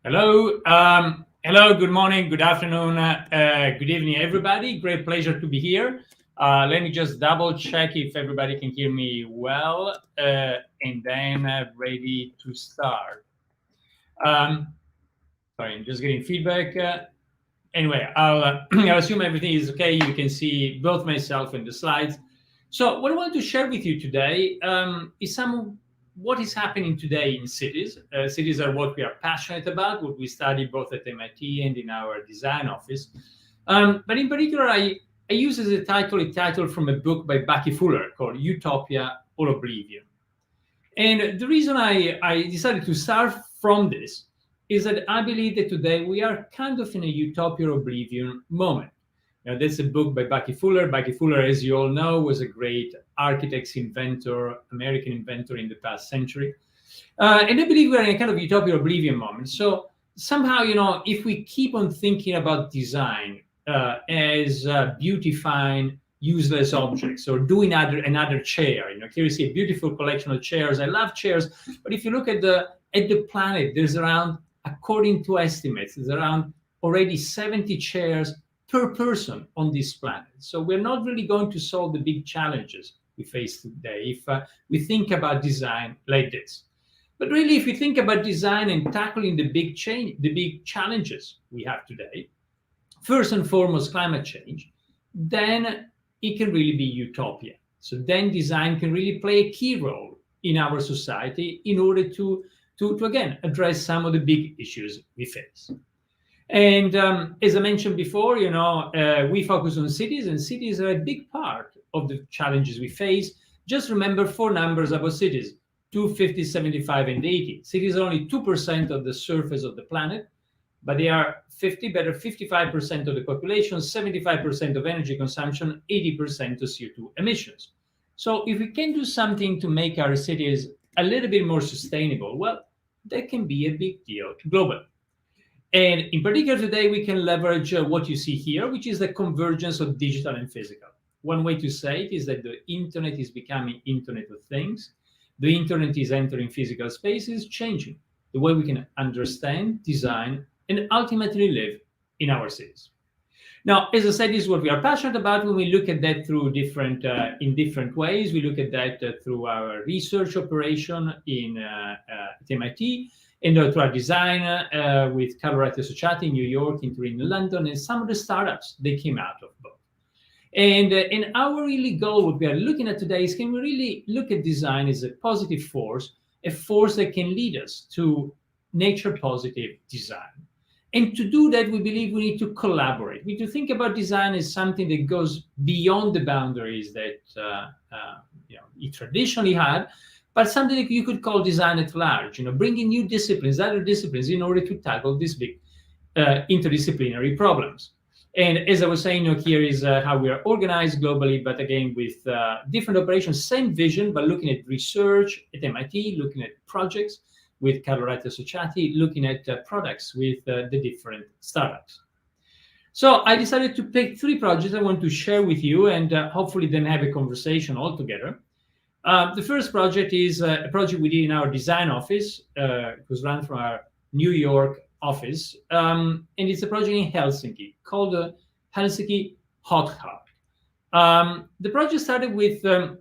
Hello. Hello, good morning, good afternoon, good evening, everybody. Great pleasure to be here. Let me just double check if everybody can hear me well, and then ready to start. Sorry, I'm just getting feedback. Anyway, I'll assume everything is okay. You can see both myself and the slides. So what I want to share with you today is what is happening today in cities. Cities are what we are passionate about, what we study both at MIT and in our design office. But in particular, I use as a title from a book by Bucky Fuller called Utopia or Oblivion. And the reason I decided to start from this is that I believe that today we are kind of in a utopia or oblivion moment. Now, that's a book by Bucky Fuller. Bucky Fuller, as you all know, was a great architect, inventor, American inventor in the past century. And I believe we're in a kind of utopia or oblivion moment. So somehow, if we keep on thinking about design as beautifying useless objects or doing another chair, here you see a beautiful collection of chairs. I love chairs, but if you look at the planet, there's around, according to estimates, there's around already 70 chairs per person on this planet. So we're not really going to solve the big challenges we face today if we think about design like this. But really, if we think about design and tackling the big challenges we have today, first and foremost, climate change, then it can really be utopia. So then design can really play a key role in our society in order to again, address some of the big issues we face. And as I mentioned before, we focus on cities, and cities are a big part of the challenges we face. Just remember 4 numbers about cities: 2, 50, 75, and 80. Cities are only 2% of the surface of the planet, but they are 55% of the population, 75% of energy consumption, 80% of CO2 emissions. So if we can do something to make our cities a little bit more sustainable, well, that can be a big deal globally. And in particular, today, we can leverage what you see here, which is the convergence of digital and physical. One way to say it is that the internet is becoming Internet of Things. The internet is entering physical spaces, changing the way we can understand, design, and ultimately live in our cities. Now, as I said, this is what we are passionate about. When we look at that through in different ways, we look at that through our research operation at MIT, and through our design with Collaborative Society in New York, in London, and some of the startups that came out of both. And our really goal, what we are looking at today, is can we really look at design as a positive force, a force that can lead us to nature-positive design. And to do that, we believe we need to collaborate. We need to think about design as something that goes beyond the boundaries that it traditionally had, but something that you could call design at large, bringing new disciplines, other disciplines, in order to tackle these big interdisciplinary problems. And as I was saying, here is how we are organized globally, but again, with different operations, same vision, but looking at research at MIT, looking at projects with Collaborative Society, looking at products with the different startups. So I decided to pick 3 projects I want to share with you and hopefully then have a conversation all together. The first project is a project we did in our design office. It was run from our New York office, and it's a project in Helsinki called the Helsinki Hot Hub. The project started with a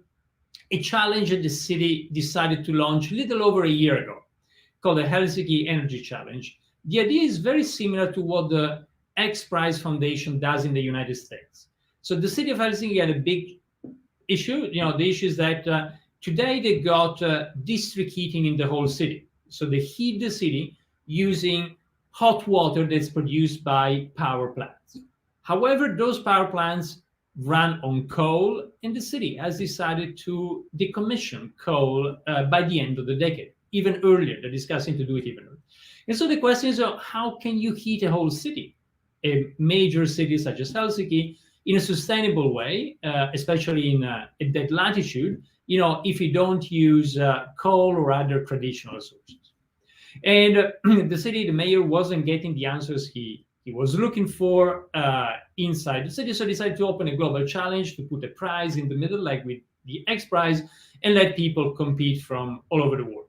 challenge that the city decided to launch a little over a year ago, called the Helsinki Energy Challenge. The idea is very similar to what the X Prize Foundation does in the United States. So the city of Helsinki had a big issue. The issue is that today they got district heating in the whole city. So they heat the city using hot water that's produced by power plants. However, those power plants run on coal, and the city has decided to decommission coal by the end of the decade. Even earlier, they're discussing to do it even earlier. And so the question is, how can you heat a whole city, a major city such as Helsinki, in a sustainable way, especially at that latitude, if you don't use coal or other traditional sources? And the mayor wasn't getting the answers he was looking for inside the city, so decided to open a global challenge, to put a prize in the middle, like with the X Prize, and let people compete from all over the world.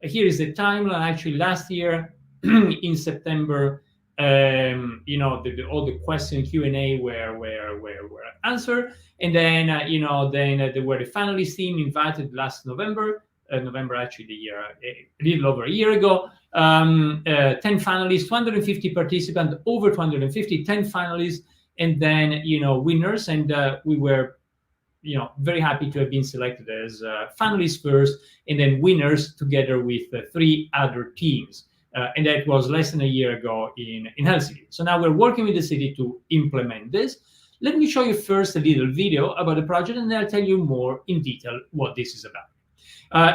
Here is the timeline. Actually, last year, in September, all the question Q&A were answered, and then there were the finalist team invited last November. November, actually, a little over a year ago. 10 finalists, 250 participants, over 250, 10 finalists, and then winners. And we were very happy to have been selected as finalists first, and then winners together with 3 other teams. And that was less than a year ago in Helsinki. So now we're working with the city to implement this. Let me show you first a little video about the project, and then I'll tell you more in detail what this is about.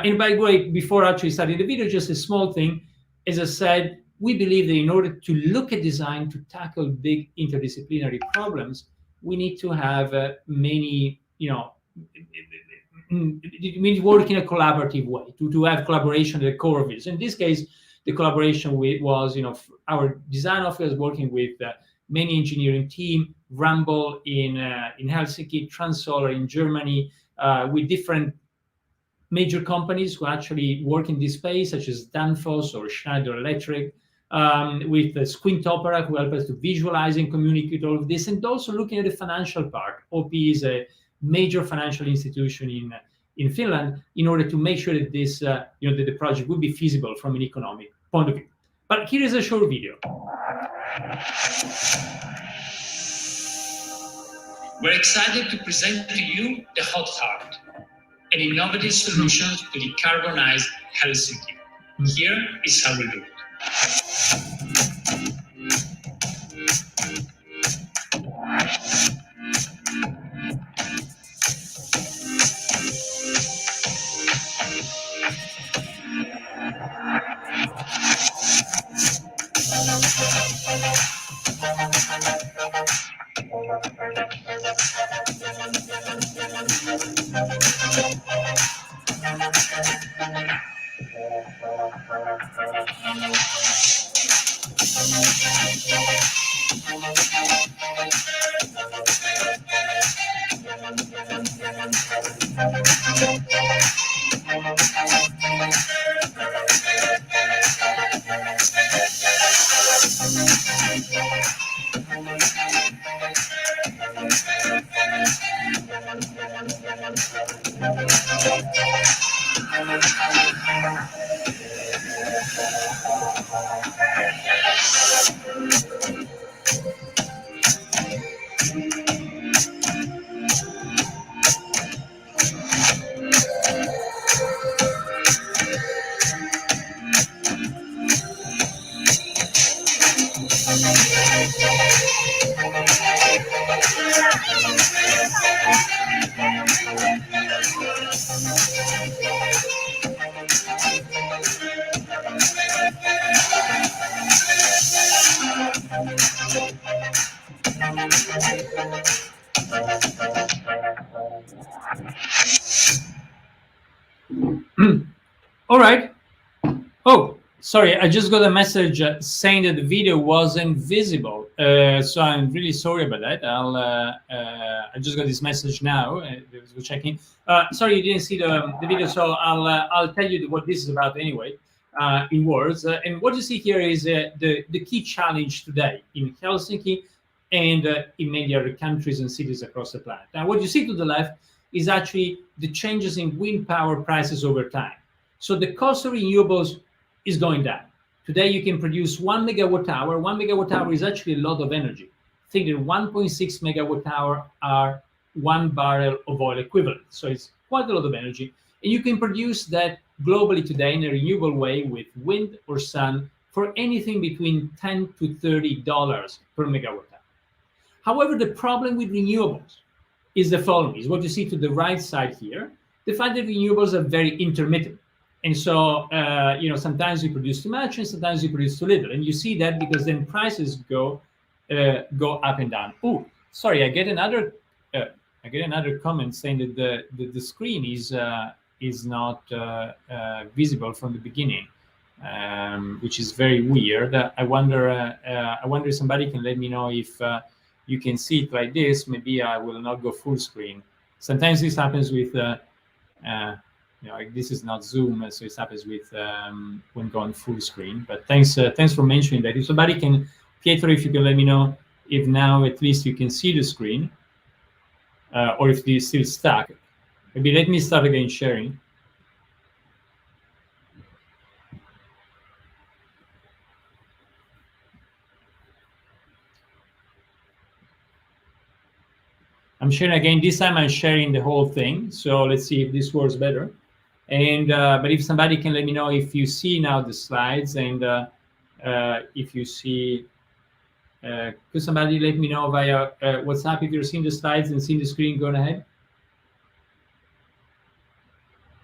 And by the way, before actually starting the video, just a small thing. As I said, we believe that in order to look at design to tackle big interdisciplinary problems, we need to have many, we need to work in a collaborative way, to have collaboration at the core of it. So in this case, the collaboration was, our design office working with many engineering team, Rumble in Helsinki, Transolar in Germany, with different major companies who actually work in this space, such as Danfoss or Schneider Electric, with Squint Opera, who help us to visualize and communicate all of this, and also looking at the financial part. OP is a major financial institution in Finland, in order to make sure that this, that the project would be feasible from an economic point of view. But here is a short video. We're excited to present to you the Hot Heart, an innovative solution to decarbonize Helsinki. Here is how we do it. All right. Oh, sorry, I just got a message saying that the video wasn't visible. So I'm really sorry about that. I just got this message now. We're checking. Sorry, you didn't see the video, so I'll tell you what this is about anyway, in words. And what you see here is the key challenge today in Helsinki and in many other countries and cities across the planet. Now, what you see to the left is actually the changes in wind power prices over time. So the cost of renewables is going down. Today, you can produce 1 megawatt hour. 1 megawatt hour is actually a lot of energy. Think that 1.6 megawatt hour are 1 barrel of oil equivalent. So it's quite a lot of energy. And you can produce that globally today in a renewable way with wind or sun for anything between $10 to $30 per megawatt hour. However, the problem with renewables is the following, is what you see to the right side here, the fact that renewables are very intermittent. And so, sometimes you produce too much and sometimes you produce too little. And you see that because then prices go up and down. Oh, sorry, I get another comment saying that the screen is not visible from the beginning, which is very weird. I wonder if somebody can let me know if you can see it like this. Maybe I will not go full screen. Sometimes this happens with this is not Zoom, so it happens with when going full screen. But thanks for mentioning that. If somebody can, Pietro, if you can let me know if now at least you can see the screen, or if it is still stuck. Maybe let me start again sharing. I'm sharing again. This time I'm sharing the whole thing. So let's see if this works better. And but if somebody can let me know if you see now the slides, and if you see, could somebody let me know via WhatsApp if you're seeing the slides and seeing the screen going ahead?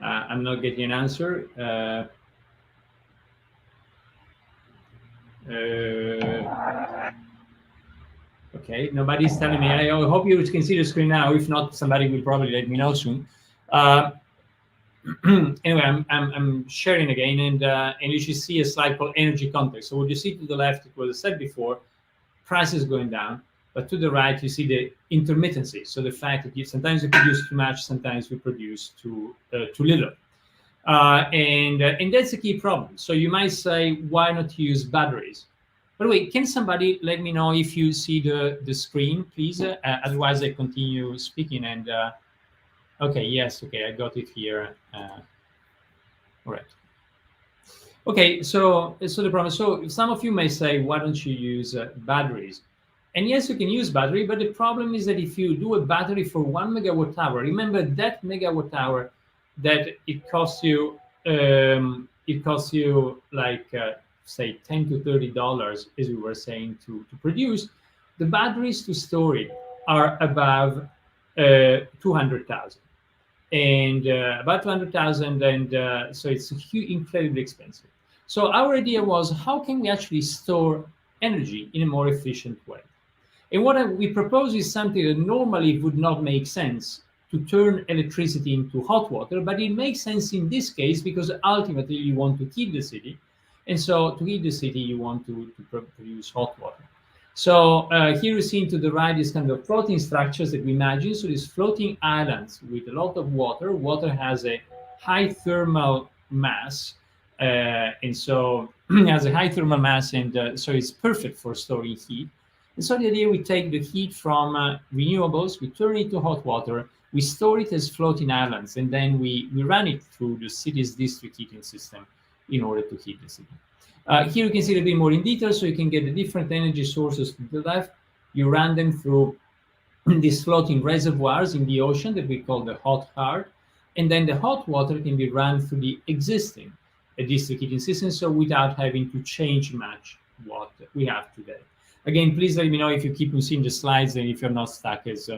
I'm not getting an answer. Okay, nobody's telling me. I hope you can see the screen now. If not, somebody will probably let me know soon. Anyway, I'm sharing again, and you should see a slide called energy context. So what you see to the left, it was said before, prices going down, but to the right you see the intermittency. So the fact that sometimes we produce too much, sometimes we produce too little, and that's a key problem. So you might say, why not use batteries? By the way, can somebody let me know if you see the screen, please? Otherwise, I continue speaking. And okay, yes, okay, I got it here. All right. Okay, so the problem. So some of you may say, why don't you use batteries? And yes, you can use battery, but the problem is that if you do a battery for 1 megawatt hour, remember that megawatt hour that it costs you like say $10 to $30, as we were saying, to produce. The batteries to store it are above 200,000, and about 200,000, and so it's incredibly expensive. So our idea was, how can we actually store energy in a more efficient way? And what we propose is something that normally would not make sense, to turn electricity into hot water, but it makes sense in this case because ultimately you want to heat the city. And so to heat the city, you want to produce hot water. So here you see to the right is kind of floating structures that we imagine. So these floating islands with a lot of water. Water has a high thermal mass, and so it has a high thermal mass, and so it's perfect for storing heat. And so the idea, we take the heat from renewables, we turn it to hot water, we store it as floating islands, and then we run it through the city's district heating system in order to heat the city. Here you can see a bit more in detail, so you can get the different energy sources to the left. You run them through these floating reservoirs in the ocean that we call the hot heart, and then the hot water can be run through the existing district heating system, so without having to change much what we have today. Again, please let me know if you keep seeing the slides and if you're not stuck as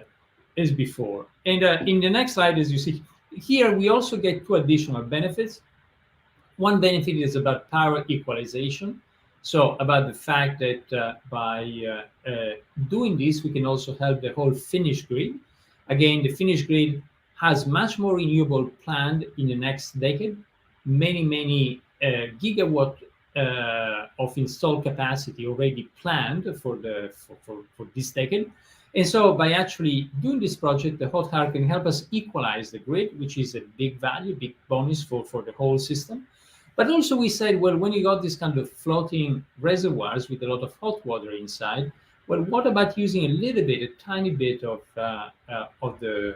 before. And in the next slide, as you see here, we also get 2 additional benefits. One benefit is about power equalization. So about the fact that by doing this, we can also help the whole Finnish grid. Again, the Finnish grid has much more renewable planned in the next decade, many gigawatt of installed capacity already planned for this decade. And so by actually doing this project, the hot heart can help us equalize the grid, which is a big value, big bonus for the whole system. But also we said, well, when you got this kind of floating reservoirs with a lot of hot water inside, well, what about using a tiny bit of the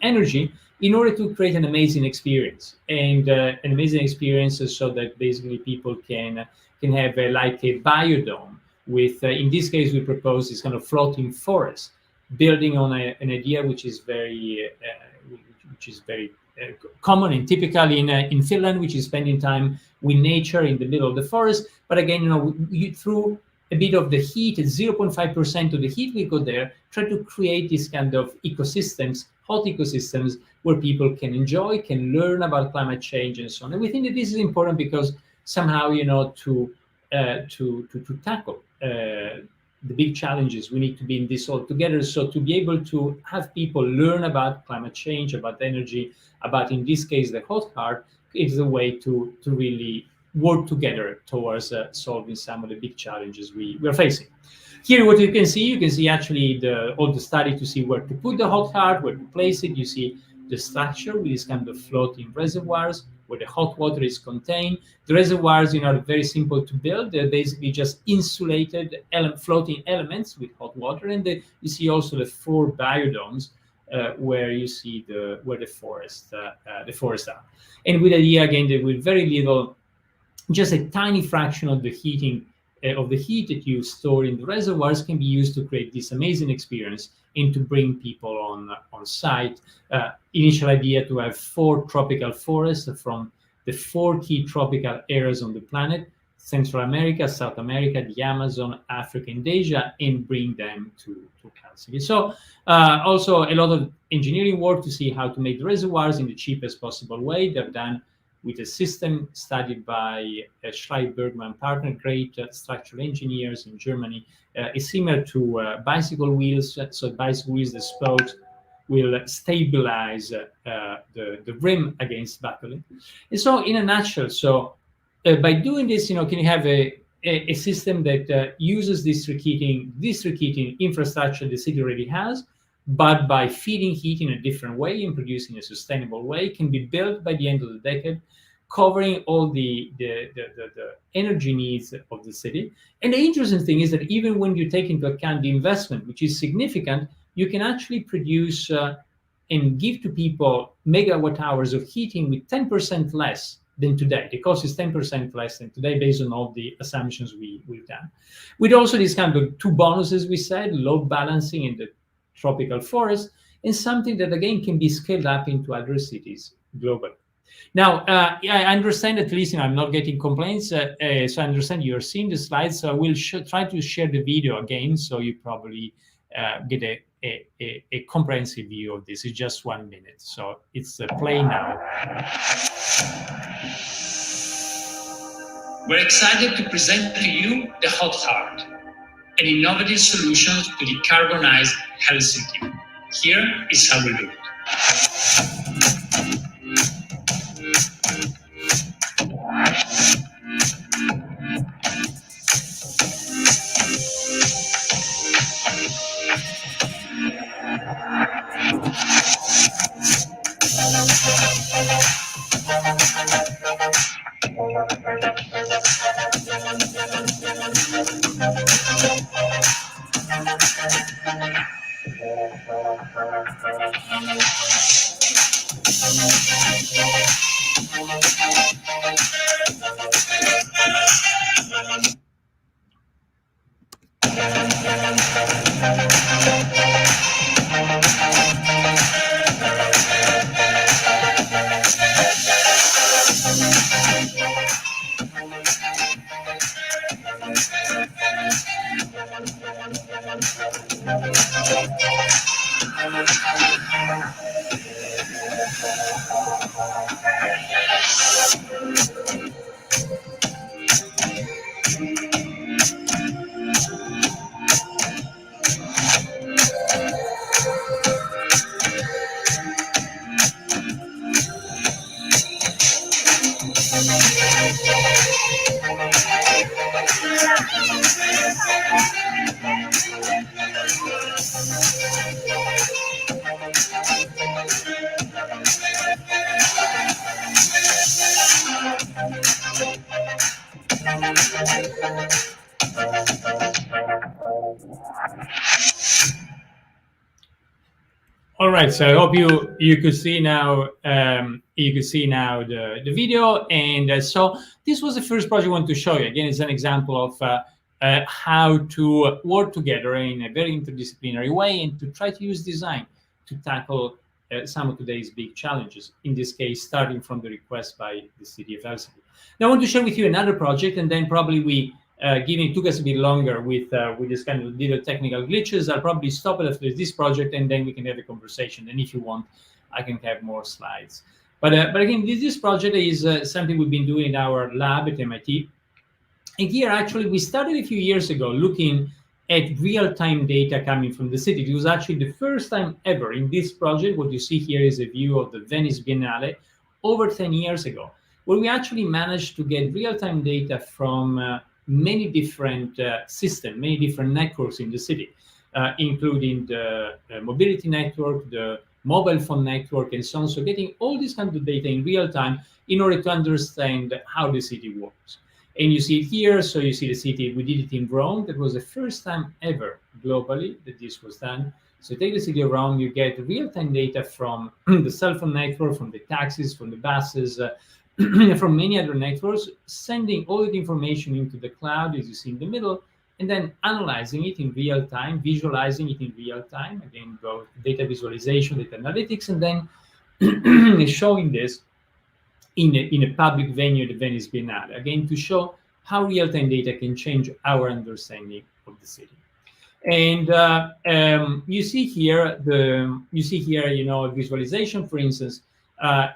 energy in order to create an amazing experience, and an amazing experience so that basically people can have like a biodome with, in this case, we propose this kind of floating forest, building on an idea which is very common and typical in Finland, which is spending time with nature in the middle of the forest. But again, through a bit of the heat, 0.5% of the heat we got there, try to create this kind of ecosystems, hot ecosystems, where people can enjoy, can learn about climate change and so on. And we think that this is important because somehow, to tackle the big challenges, we need to be in this all together. So to be able to have people learn about climate change, about energy, about, in this case, the hot heart, is a way to really work together towards solving some of the big challenges we are facing. Here, what you can see actually all the study to see where to put the hot heart, where to place it. You see the structure with this kind of floating reservoirs where the hot water is contained. The reservoirs, are very simple to build. They're basically just insulated floating elements with hot water, and you see also the 4 biodomes where you see where the forests are, and with the idea again that with very little, just a tiny fraction of the heating of the heat that you store in the reservoirs can be used to create this amazing experience and to bring people on site. Initial idea to have 4 tropical forests from the 4 key tropical areas on the planet: Central America, South America, the Amazon, Africa, and Asia, and bring them to Helsinki. So also a lot of engineering work to see how to make the reservoirs in the cheapest possible way. They're done with a system studied by Schley Bergman partner, great structural engineers in Germany. Is similar to bicycle wheels. So bicycle wheels, the spokes will stabilize the rim against buckling. And so in a nutshell, by doing this, can you have a system that uses district heating infrastructure the city already has, but by feeding heat in a different way and producing a sustainable way, can be built by the end of the decade, covering all the energy needs of the city. And the interesting thing is that even when you take into account the investment, which is significant, you can actually produce and give to people megawatt hours of heating with 10% less than today. The cost is 10% less than today based on all the assumptions we've done. With also these kind of 2 bonuses we said, load balancing in the tropical forest, and something that again can be scaled up into other cities globally. Now, I understand at least I'm not getting complaints, so I understand you're seeing the slides, so I will try to share the video again, so you probably get a comprehensive view of this. It's just 1 minute, so it's play now. We're excited to present to you the Hot Heart, an innovative solution to decarbonize Helsinki. Here is how we do it. All right, so I hope you could see now the video, and so this was the first project I want to show you. Again, it's an example of how to work together in a very interdisciplinary way and to try to use design to tackle some of today's big challenges. In this case, starting from the request by the city of Helsinki. Now, I want to share with you another project, and then probably given it took us a bit longer with this kind of little technical glitches, I'll probably stop it after this project, and then we can have a conversation. And if you want, I can have more slides. But again, this project is something we've been doing in our lab at MIT. And here, actually, we started a few years ago looking at real-time data coming from the city. It was actually the first time ever in this project. What you see here is a view of the Venice Biennale over 10 years ago, where we actually managed to get real-time data from many different systems, many different networks in the city, including the mobility network, the mobile phone network, and so on. So getting all this kind of data in real time in order to understand how the city works. And you see it here. So you see the city. We did it in Rome. That was the first time ever globally that this was done. So take the city of Rome, you get real-time data from the cell phone network, from the taxis, from the buses, from many other networks, sending all that information into the cloud, as you see in the middle, and then analyzing it in real time, visualizing it in real time, again, both data visualization, data analytics, and then showing this in a public venue, the Venice Biennale, again, to show how real-time data can change our understanding of the city. And you see here, visualization, for instance,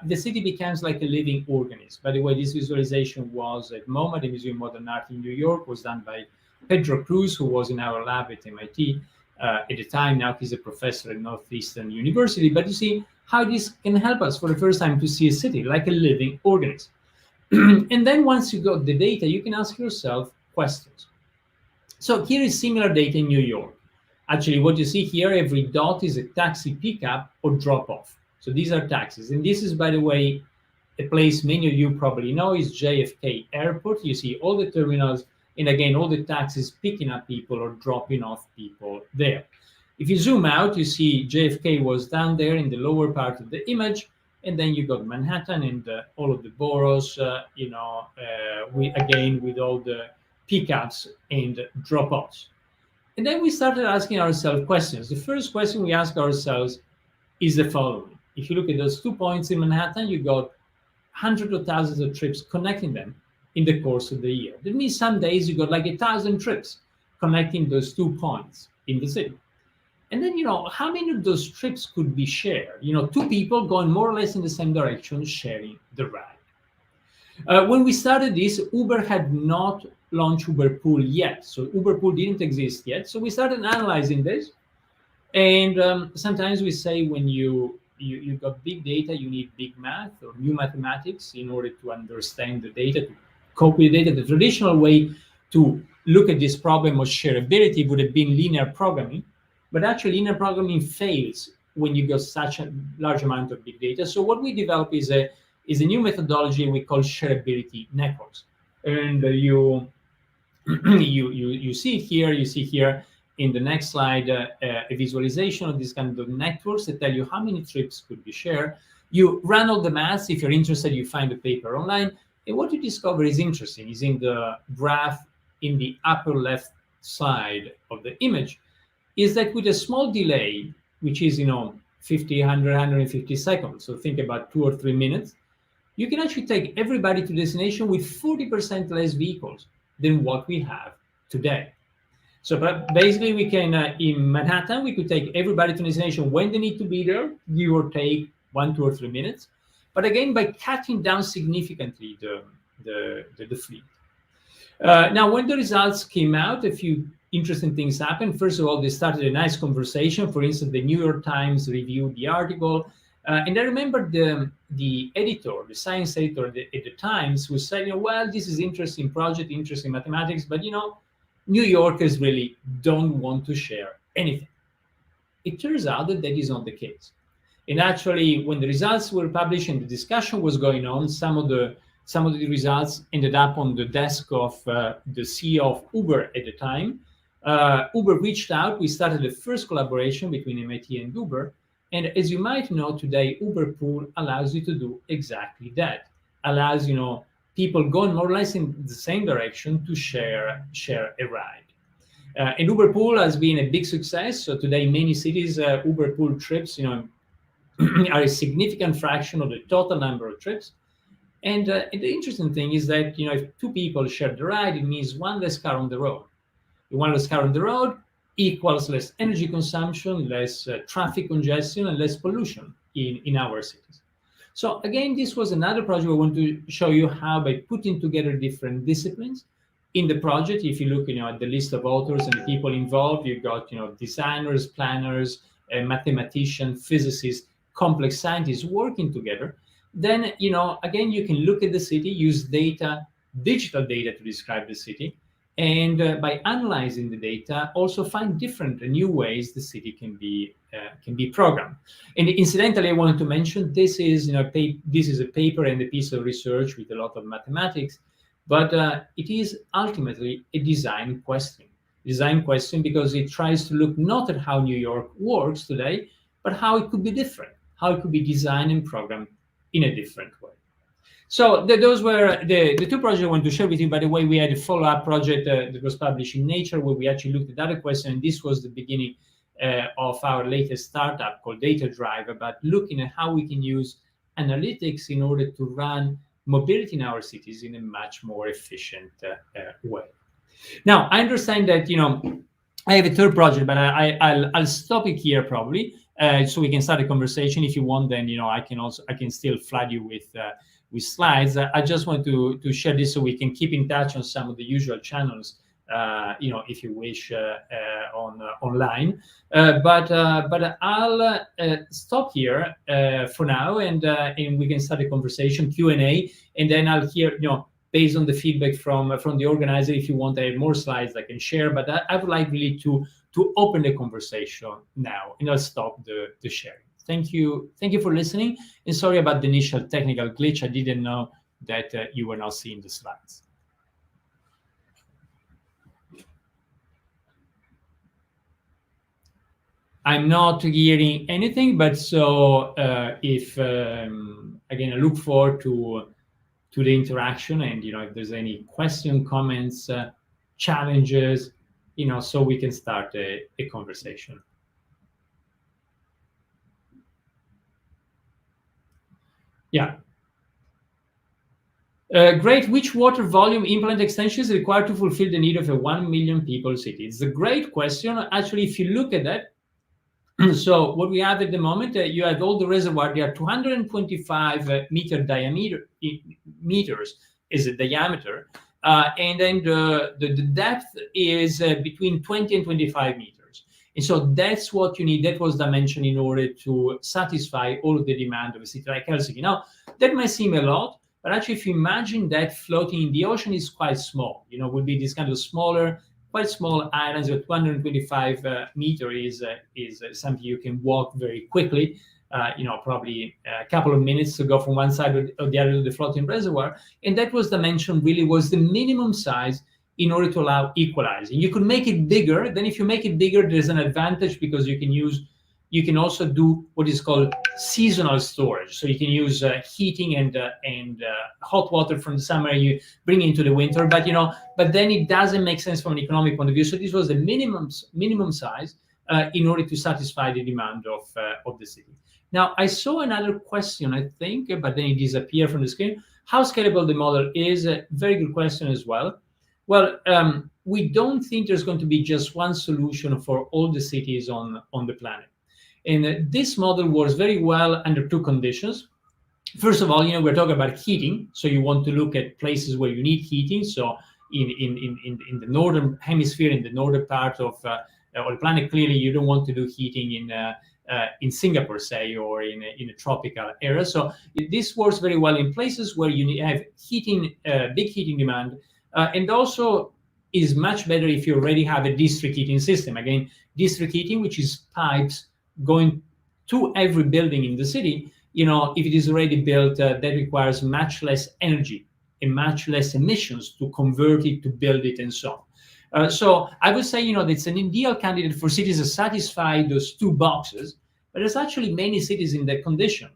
the city becomes like a living organism. By the way, this visualization was at MoMA, the Museum of Modern Art in New York, was done by Pedro Cruz, who was in our lab at MIT at the time. Now he's a professor at Northeastern University. But you see how this can help us for the first time to see a city like a living organism. And then once you got the data, you can ask yourself questions. So here is similar data in New York. Actually, what you see here, every dot is a taxi pickup or drop-off. So these are taxis. And this is, by the way, a place many of you probably know is JFK Airport. You see all the terminals, and again, all the taxis picking up people or dropping off people there. If you zoom out, you see JFK was down there in the lower part of the image, and then you got Manhattan and all of the boroughs, with all the pickups and drop-offs. And then we started asking ourselves questions. The first question we ask ourselves is the following. If you look at those 2 points in Manhattan, you got hundreds of thousands of trips connecting them in the course of the year. That means some days you got like 1,000 trips connecting those 2 points in the city. And then, how many of those trips could be shared? 2 people going more or less in the same direction, sharing the ride. When we started this, Uber had not launched Uber Pool yet. So Uber Pool didn't exist yet. So we started analyzing this. And sometimes we say when you got big data, you need big math or new mathematics in order to understand the data, to cope with data. The traditional way to look at this problem of shareability would have been linear programming. But actually, linear programming fails when you got such a large amount of big data. So what we developed is a new methodology we call shareability networks. And you see it here. You see here in the next slide a visualization of these kind of networks that tell you how many trips could be shared. You run all the maths. If you're interested, you find the paper online. And what you discover is interesting. Is in the graph in the upper left side of the image, is that with a small delay, which is 50, 100, 150 seconds, so think about 2 or 3 minutes, you can actually take everybody to destination with 40% less vehicles than what we have today. So basically, we can, in Manhattan, we could take everybody to destination when they need to be there, give or take 1, 2, or 3 minutes. But again, by cutting down significantly the fleet. Now, when the results came out, a few interesting things happened. First of all, they started a nice conversation. For instance, the New York Times reviewed the article. And I remember the editor, the science editor at the Times was saying, well, this is interesting project, interesting mathematics, but New Yorkers really don't want to share anything. It turns out that is not the case. And actually, when the results were published and the discussion was going on, some of the results ended up on the desk of the CEO of Uber at the time. Uber reached out. We started the first collaboration between MIT and Uber. And as you might know, today, Uber Pool allows you to do exactly that. Allows, people going more or less in the same direction to share a ride. And Uber Pool has been a big success. So today, many cities, Uber Pool trips, are a significant fraction of the total number of trips. And the interesting thing is that, if 2 people share the ride, it means 1 less car on the road. 1 less car on the road equals less energy consumption, less traffic congestion, and less pollution in our cities. So again, this was another project I want to show you how by putting together different disciplines in the project. If you look, at the list of authors and the people involved, you've got, designers, planners, mathematicians, physicists, complex scientists working together. Then, again, you can look at the city, use digital data to describe the city, and by analyzing the data, also find different new ways the city can be programmed. And incidentally, I wanted to mention this is this is a paper and a piece of research with a lot of mathematics, but it is ultimately a design question. Design question because it tries to look not at how New York works today, but how it could be different, how it could be designed and programmed in a different way. So those were the two projects I want to share with you. By the way, we had a follow-up project that was published in Nature where we actually looked at other questions, and this was the beginning of our latest startup called Data Drive, about looking at how we can use analytics in order to run mobility in our cities in a much more efficient way. Now, I understand that, I have a third project, but I'll stop it here probably, so we can start a conversation. If you want, then, I can still flood you with slides. I just want to share this so we can keep in touch on some of the usual channels, if you wish, online. But I'll stop here for now, and we can start a conversation, Q&A, and then I'll hear, based on the feedback from the organizer, if you want, I have more slides I can share. But I would like really to open the conversation now, and I'll stop the sharing. Thank you for listening, and sorry about the initial technical glitch. I didn't know that you were not seeing the slides. I'm not hearing anything, but so if again, I look forward to the interaction, and if there's any question, comments, challenges, so we can start a conversation. Yeah. Great. Which water volume implant extension is required to fulfill the need of a 1 million people city? It's a great question. Actually, if you look at that, so what we have at the moment, you have all the reservoir. They are 225 meters is the diameter, and then the depth is between 20 and 25 meters. And so that's what you need. That was dimension in order to satisfy all of the demand of a city like Helsinki. Now, that might seem a lot, but actually, if you imagine that floating in the ocean is quite small, would be this kind of smaller, quite small islands. With 225 meters is something you can walk very quickly. Probably a couple of minutes to go from one side or the other to the floating reservoir. And that was dimension really was the minimum size in order to allow equalizing. You could make it bigger. Then if you make it bigger, there's an advantage because you can also do what is called seasonal storage. So you can use heating and hot water from the summer, you bring into the winter, but then it doesn't make sense from an economic point of view. So this was the minimum size in order to satisfy the demand of the city. Now, I saw another question, I think, but then it disappeared from the screen. How scalable the model is? A very good question as well. Well, we don't think there's going to be just one solution for all the cities on the planet. And this model works very well under two conditions. First of all, we're talking about heating. So you want to look at places where you need heating. So in the northern hemisphere, in the northern part of the planet, clearly you don't want to do heating in Singapore, say, or in a tropical area. So this works very well in places where you have heating, big heating demand, and also is much better if you already have a district heating system. Again, district heating, which is pipes going to every building in the city, if it is already built, that requires much less energy and much less emissions to convert it, to build it, and so on. So I would say, that it's an ideal candidate for cities that satisfy those two boxes, but there's actually many cities in that condition.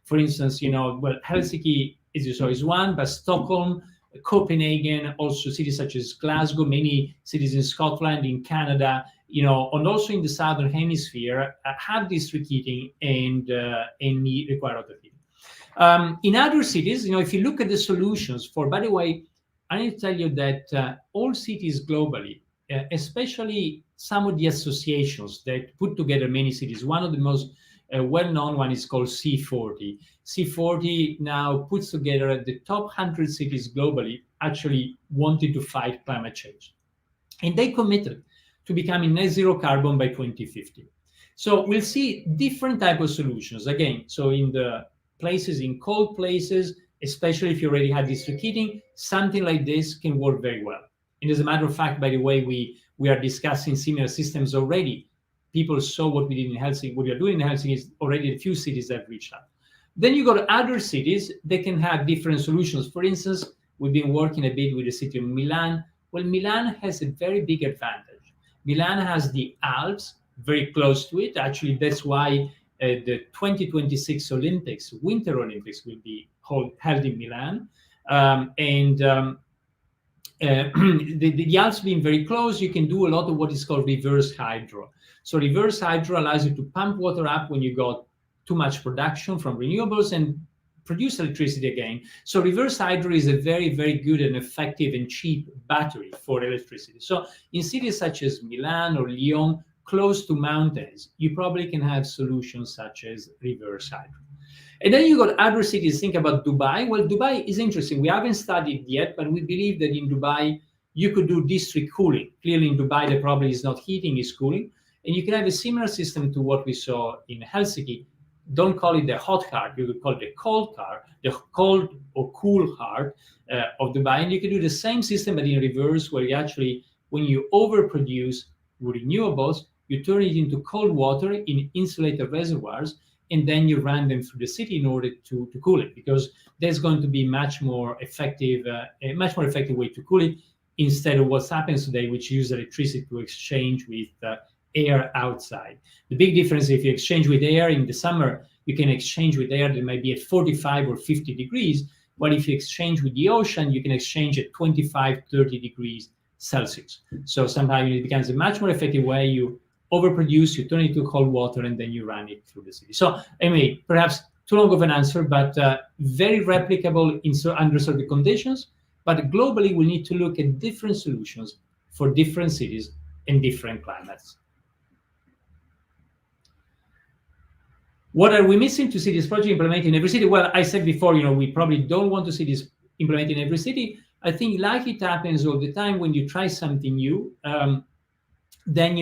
For instance, Helsinki is one, but Stockholm, Copenhagen, also cities such as Glasgow, many cities in Scotland, in Canada, and also in the southern hemisphere have district heating and require auto heating. In other cities, if you look at the solutions by the way, I need to tell you that all cities globally, especially some of the associations that put together many cities, one of the most well-known one is called C40. C40 now puts together the top 100 cities globally actually wanted to fight climate change. And they committed to becoming net zero carbon by 2050. So we'll see different type of solutions. Again, so in the places, in cold places, especially if you already have district heating, something like this can work very well. And as a matter of fact, by the way, we are discussing similar systems already. People saw what we did in Helsinki. What we are doing in Helsinki is already a few cities that reached out. Then you go to other cities, they can have different solutions. For instance, we've been working a bit with the city of Milan. Well, Milan has a very big advantage. Milan has the Alps very close to it. Actually, that's why the 2026 Olympics, Winter Olympics, will be held in Milan. The Alps being very close, you can do a lot of what is called reverse hydro. So reverse hydro allows you to pump water up when you got too much production from renewables and produce electricity again. So reverse hydro is a very, very good and effective and cheap battery for electricity. So in cities such as Milan or Lyon, close to mountains, you probably can have solutions such as reverse hydro. And then you got other cities. Think about Dubai. Well, Dubai is interesting. We haven't studied yet, but we believe that in Dubai, you could do district cooling. Clearly in Dubai, the problem is not heating, it's cooling. And you can have a similar system to what we saw in Helsinki. Don't call it the hot heart. You could call it the cold heart, the cold or cool heart of Dubai. And you can do the same system, but in reverse, where you actually, when you overproduce renewables, you turn it into cold water in insulated reservoirs, and then you run them through the city in order to cool it, because there's going to be much more effective, a much more effective way to cool it, instead of what happens today, which use electricity to exchange with air outside. The big difference, if you exchange with air in the summer, you can exchange with air that might be at 45 or 50 degrees, while if you exchange with the ocean, you can exchange at 25, 30 degrees Celsius. So somehow it becomes a much more effective way. You overproduce, you turn it to cold water, and then you run it through the city. So anyway, perhaps too long of an answer, but very replicable under certain conditions. But globally, we need to look at different solutions for different cities and different climates. What are we missing to see this project implemented in every city? Well, I said before, we probably don't want to see this implemented in every city. I think like it happens all the time when you try something new, then,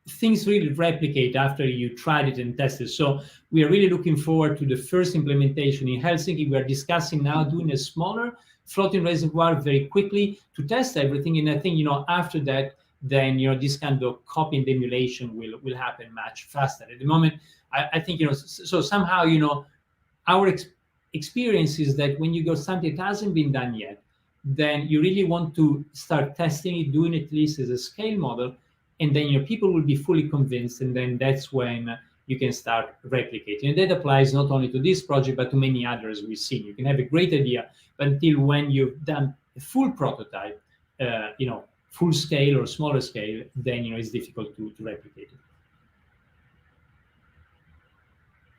things really replicate after you tried it and tested. So we are really looking forward to the first implementation in Helsinki. We are discussing now doing a smaller floating reservoir very quickly to test everything. And I think, after that, then, this kind of copy and emulation will happen much faster. At the moment, I think, so somehow, our experience is that when you got something that hasn't been done yet, then you really want to start testing it, doing it at least as a scale model. And then, people will be fully convinced, and then that's when you can start replicating. And that applies not only to this project, but to many others we've seen. You can have a great idea, but until when you've done a full prototype, full scale or smaller scale, then, it's difficult to replicate it.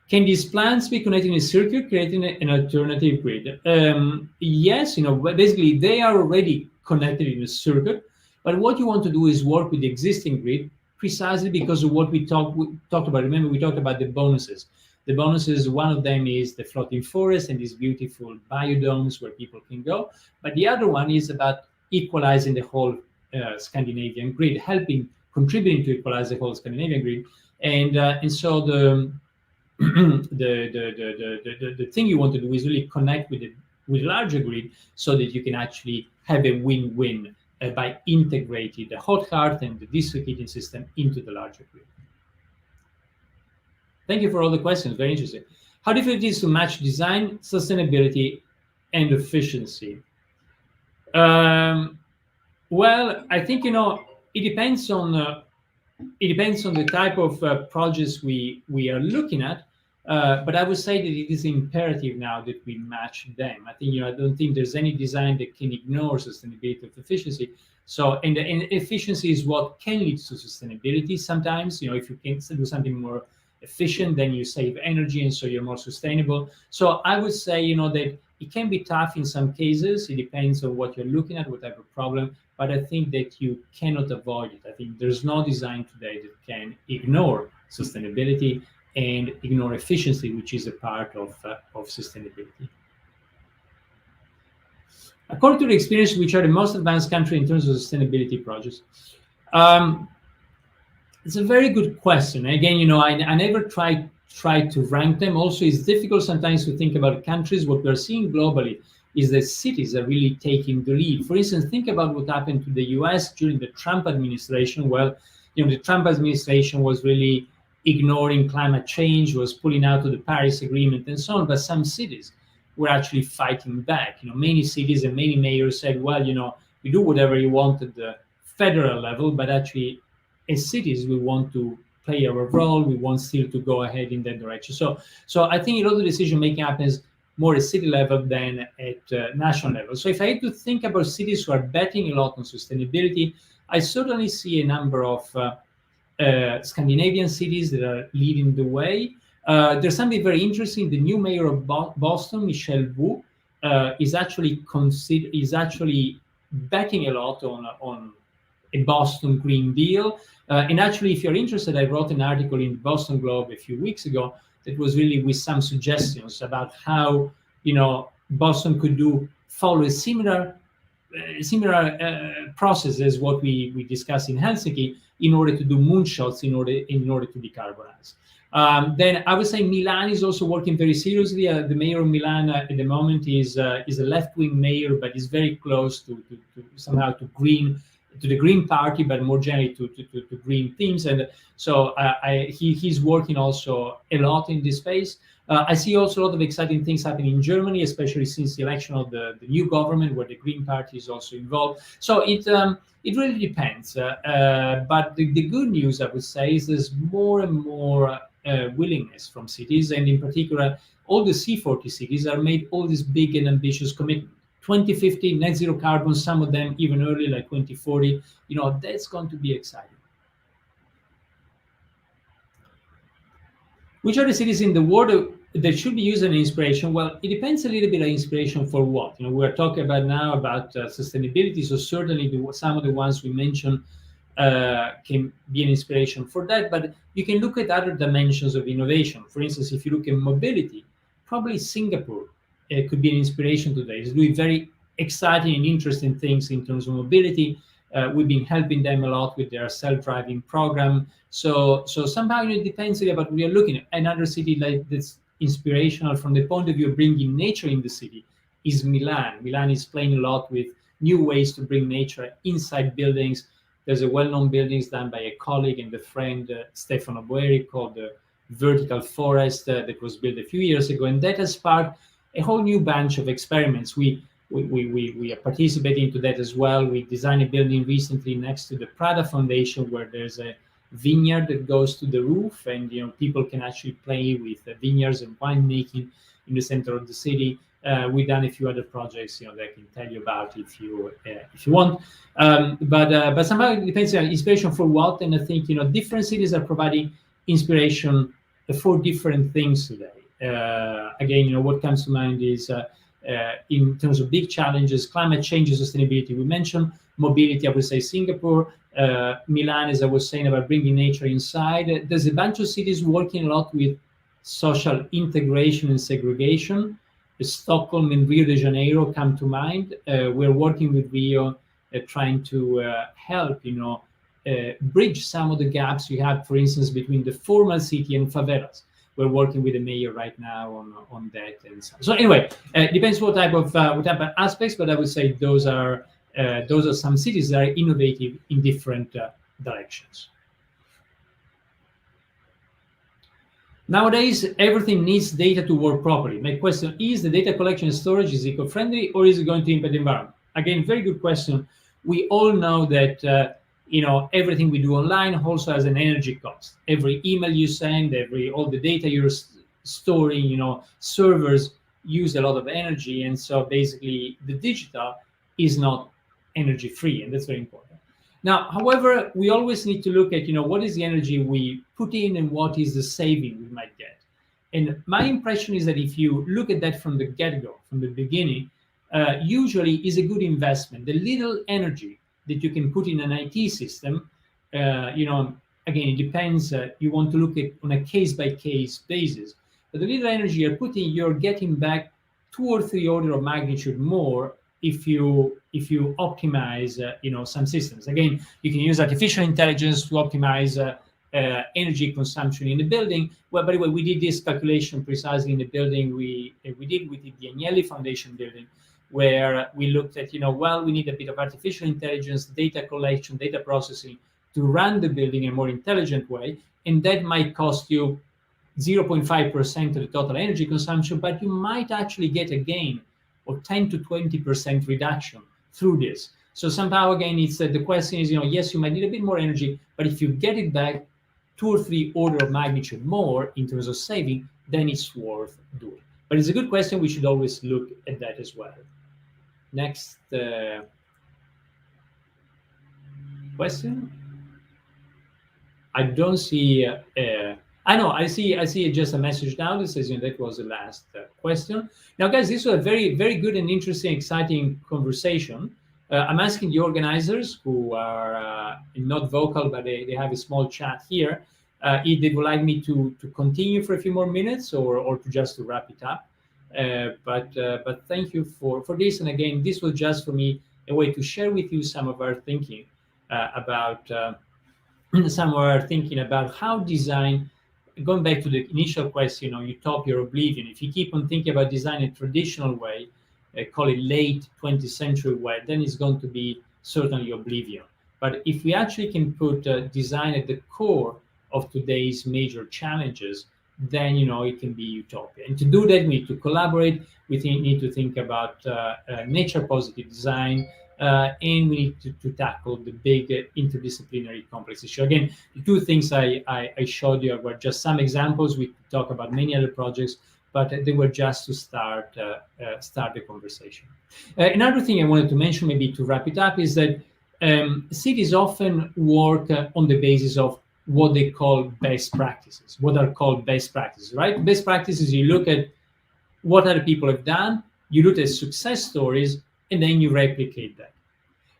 Can these plants be connected in a circuit, creating an alternative grid? Yes, basically they are already connected in a circuit. But what you want to do is work with the existing grid, precisely because of what we talked about. Remember, we talked about the bonuses. The bonuses, one of them is the floating forest and these beautiful biodomes where people can go. But the other one is about equalizing the whole Scandinavian grid, contributing to equalize the whole Scandinavian grid. And so the thing you want to do is really connect with a larger grid so that you can actually have a win-win by integrating the hot heart and the district heating system into the larger grid. Thank you for all the questions, very interesting. How difficult it is to match design, sustainability, and efficiency? Well, I think, it depends on the type of projects we are looking at. But I would say that it is imperative now that we match them. I think, I don't think there's any design that can ignore sustainability or efficiency. So, and efficiency is what can lead to sustainability. Sometimes, if you can do something more efficient, then you save energy, and so you're more sustainable. So I would say, that it can be tough in some cases. It depends on what you're looking at, what type of problem. But I think that you cannot avoid it. I think there's no design today that can ignore sustainability and ignore efficiency, which is a part of sustainability. According to the experience, which are the most advanced country in terms of sustainability projects? It's a very good question. Again, I never try to rank them. Also, it's difficult sometimes to think about countries. What we're seeing globally, is that cities are really taking the lead. For instance, think about what happened to the US during the Trump administration. Well, the Trump administration was really ignoring climate change, was pulling out of the Paris Agreement and so on, but some cities were actually fighting back. Many cities and many mayors said, well, you do whatever you want at the federal level, but actually as cities, we want to play our role. We want still to go ahead in that direction. So I think a lot of the decision making happens more at city level than at national level. So if I had to think about cities who are betting a lot on sustainability, I certainly see a number of Scandinavian cities that are leading the way. There's something very interesting. The new mayor of Boston, Michelle Wu, is actually betting a lot on a Boston Green Deal. And actually, if you're interested, I wrote an article in Boston Globe a few weeks ago that was really with some suggestions about how Boston could follow a similar process as what we discussed in Helsinki in order to do moonshots in order to decarbonize. Then I would say Milan is also working very seriously. The mayor of Milan at the moment is a left-wing mayor, but is very close to somehow to the Green Party, but more generally to green themes. And so he's working also a lot in this space. I see also a lot of exciting things happening in Germany, especially since the election of the new government, where the Green Party is also involved. So it really depends. But the good news, I would say, is there's more and more willingness from cities, and in particular, all the C40 cities are made all these big and ambitious commitments. 2050 net zero carbon, some of them even early, like 2040. That's going to be exciting. Which are the cities in the world that should be used as an inspiration? Well, it depends a little bit on inspiration for what. We're talking about sustainability, so certainly some of the ones we mentioned can be an inspiration for that, but you can look at other dimensions of innovation. For instance, if you look at mobility, probably Singapore could be an inspiration today. It's doing very exciting and interesting things in terms of mobility. We've been helping them a lot with their self-driving program. So somehow it depends really about what you're looking at. Another city like that's inspirational from the point of view of bringing nature in the city is Milan. Milan is playing a lot with new ways to bring nature inside buildings. There's a well-known building done by a colleague and a friend, Stefano Boeri, called the Vertical Forest that was built a few years ago. And that has sparked a whole new bunch of experiments. We are participating into that as well. We designed a building recently next to the Prada Foundation, where there's a vineyard that goes to the roof, and people can actually play with vineyards and winemaking in the center of the city. We've done a few other projects, that I can tell you about if you want. But somehow it depends on inspiration for what, and I think different cities are providing inspiration for different things today. Again, what comes to mind is in terms of big challenges, climate change and sustainability. We mentioned mobility. I would say Singapore, Milan, as I was saying, about bringing nature inside. There's a bunch of cities working a lot with social integration and segregation. Stockholm and Rio de Janeiro come to mind. We're working with Rio, trying to help, bridge some of the gaps you have, for instance, between the formal city and favelas. We're working with the mayor right now on that. And so anyway, it depends what type of aspects, but I would say those are some cities that are innovative in different directions. Nowadays, everything needs data to work properly. My question is, the data collection and storage is eco-friendly, or is it going to impact the environment? Again, very good question. We all know that everything we do online also has an energy cost. Every email you send, all the data you're storing, servers use a lot of energy, and so basically the digital is not energy free, and that's very important. Now, however, we always need to look at, what is the energy we put in and what is the saving we might get. And my impression is that if you look at that from the get-go, from the beginning, usually is a good investment. The little energy that you can put in an IT system, again, it depends. You want to look at on a case-by-case basis. But the little energy you're putting, you're getting back 2 or 3 order of magnitude more if you optimize some systems. Again, you can use artificial intelligence to optimize energy consumption in the building. Well, by the way, we did this calculation precisely in the building we did the Agnelli Foundation building. where we looked at, well, we need a bit of artificial intelligence, data collection, data processing to run the building in a more intelligent way. And that might cost you 0.5% of the total energy consumption, but you might actually get a gain of 10 to 20% reduction through this. So somehow, again, it's the question is, yes, you might need a bit more energy, but if you get it back 2 or 3 order of magnitude more in terms of saving, then it's worth doing. But it's a good question. We should always look at that as well. Next question. I don't see. I know. I see just a message now that says that was the last question. Now, guys, this was a very, very good and interesting, exciting conversation. I'm asking the organizers who are not vocal, but they have a small chat here, if they would like me to continue for a few more minutes or to just to wrap it up. But thank you for this. And again, this was just for me a way to share with you some of our thinking about how design, going back to the initial question, utopia or oblivion. If you keep on thinking about design in a traditional way, call it late 20th century way, then it's going to be certainly oblivion. But if we actually can put design at the core of today's major challenges, then it can be utopia. And to do that, we need to collaborate. We need to think about nature positive design, and we need to tackle the big interdisciplinary complex issue. Again, the two things I showed you were just some examples. We could talk about many other projects, but they were just to start the conversation. Another thing I wanted to mention, maybe to wrap it up, is that cities often work on the basis of what they call best practices, right? Best practices, you look at what other people have done, you look at success stories, and then you replicate that.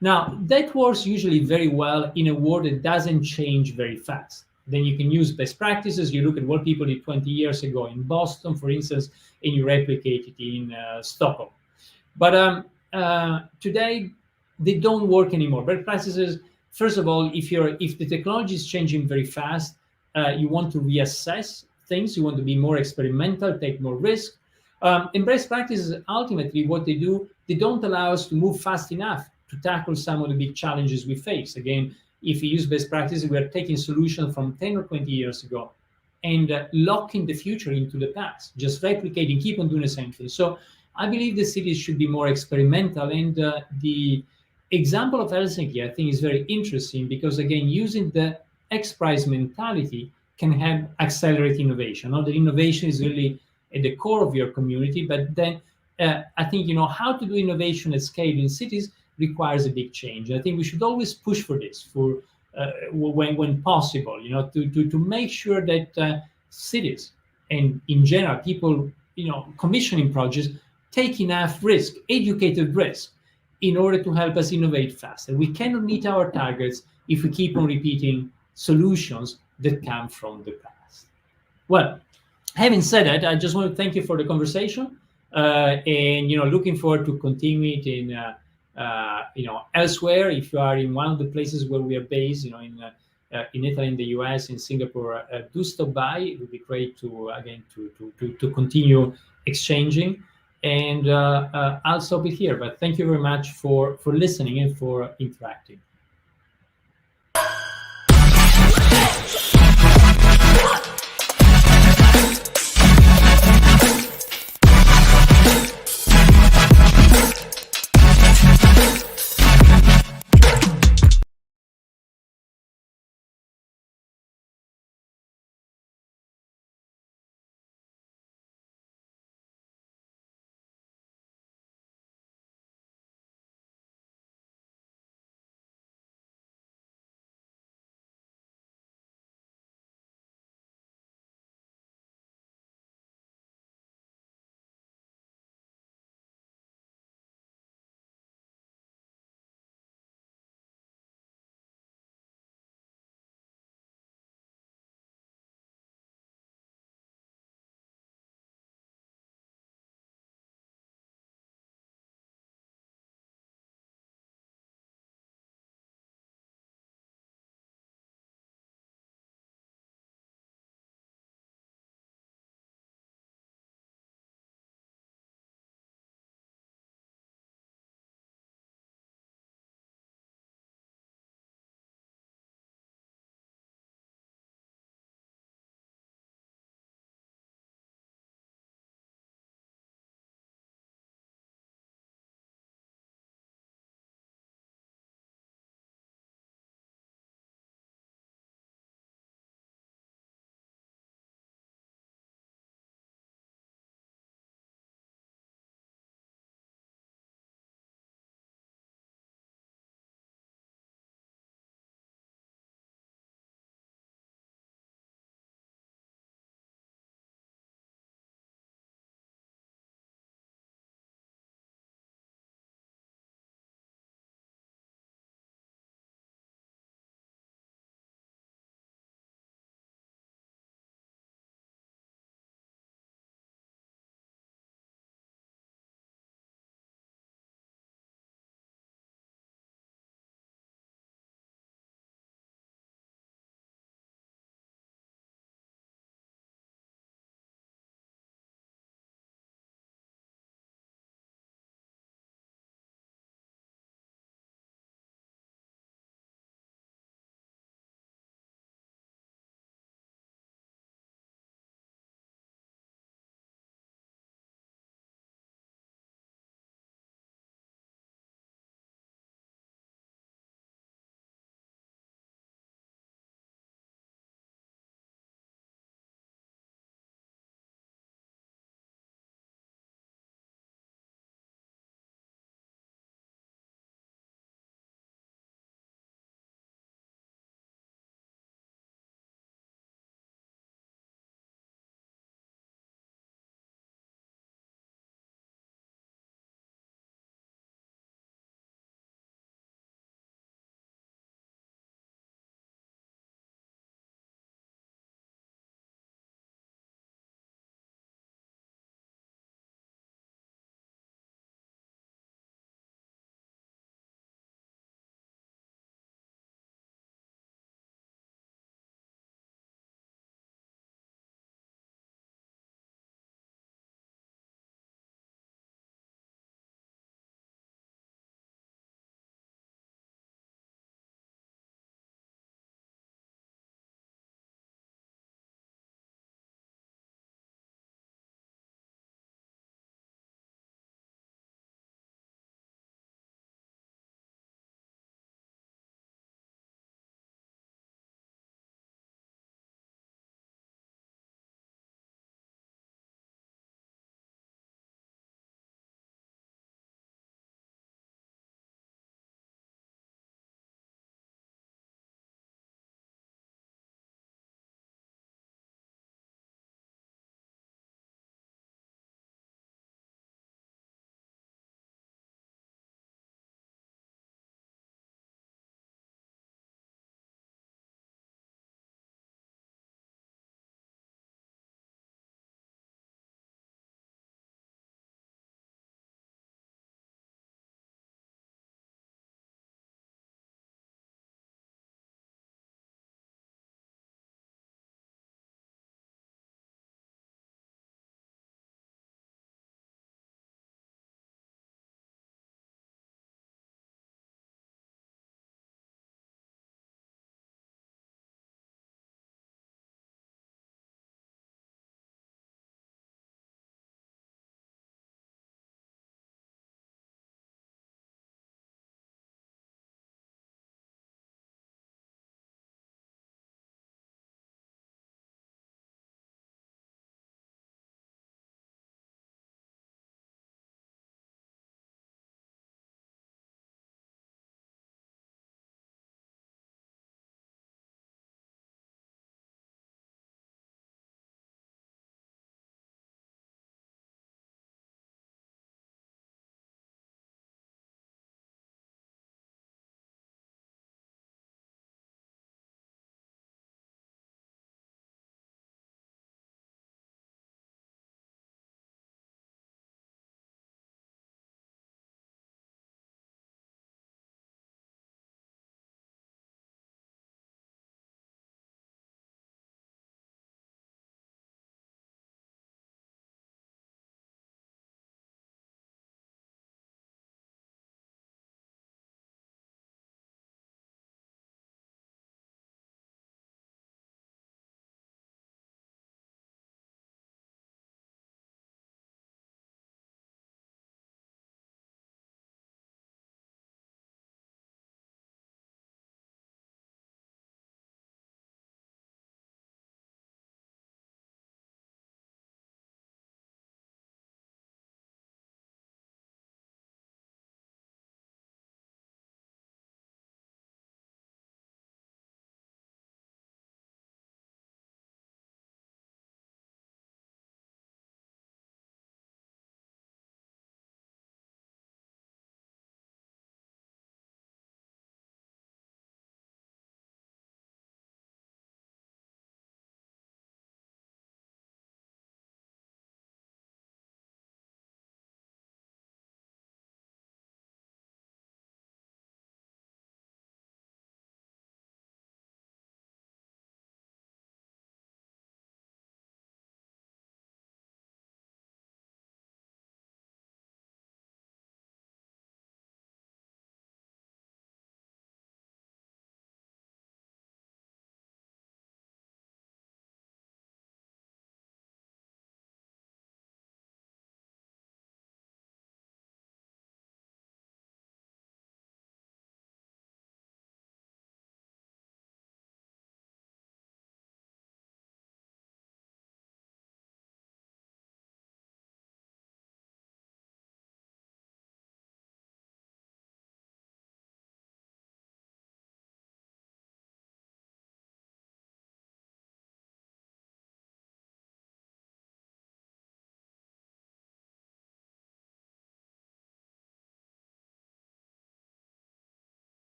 Now, that works usually very well in a world that doesn't change very fast. Then you can use best practices. You look at what people did 20 years ago in Boston, for instance, and you replicate it in Stockholm. But today, they don't work anymore. Best practices, first of all, if the technology is changing very fast, you want to reassess things. You want to be more experimental, take more risk. And best practices, ultimately, what they do, they don't allow us to move fast enough to tackle some of the big challenges we face. Again, if we use best practices, we are taking solutions from 10 or 20 years ago and locking the future into the past, just replicating, keep on doing the same thing. So I believe the cities should be more experimental. And the example of Helsinki, I think, is very interesting because, again, using the X Prize mentality can help accelerate innovation. Now, the innovation is really at the core of your community, but then I think how to do innovation at scale in cities requires a big change. I think we should always push for this, for when possible, to make sure that cities and in general people, commissioning projects take enough risk, educated risk, in order to help us innovate faster. We cannot meet our targets if we keep on repeating solutions that come from the past. Well, having said that, I just want to thank you for the conversation, and looking forward to continue it in elsewhere. If you are in one of the places where we are based, in Italy, in the US, in Singapore, do stop by. It would be great to continue exchanging. And I'll stop it here. But thank you very much for listening and for interacting.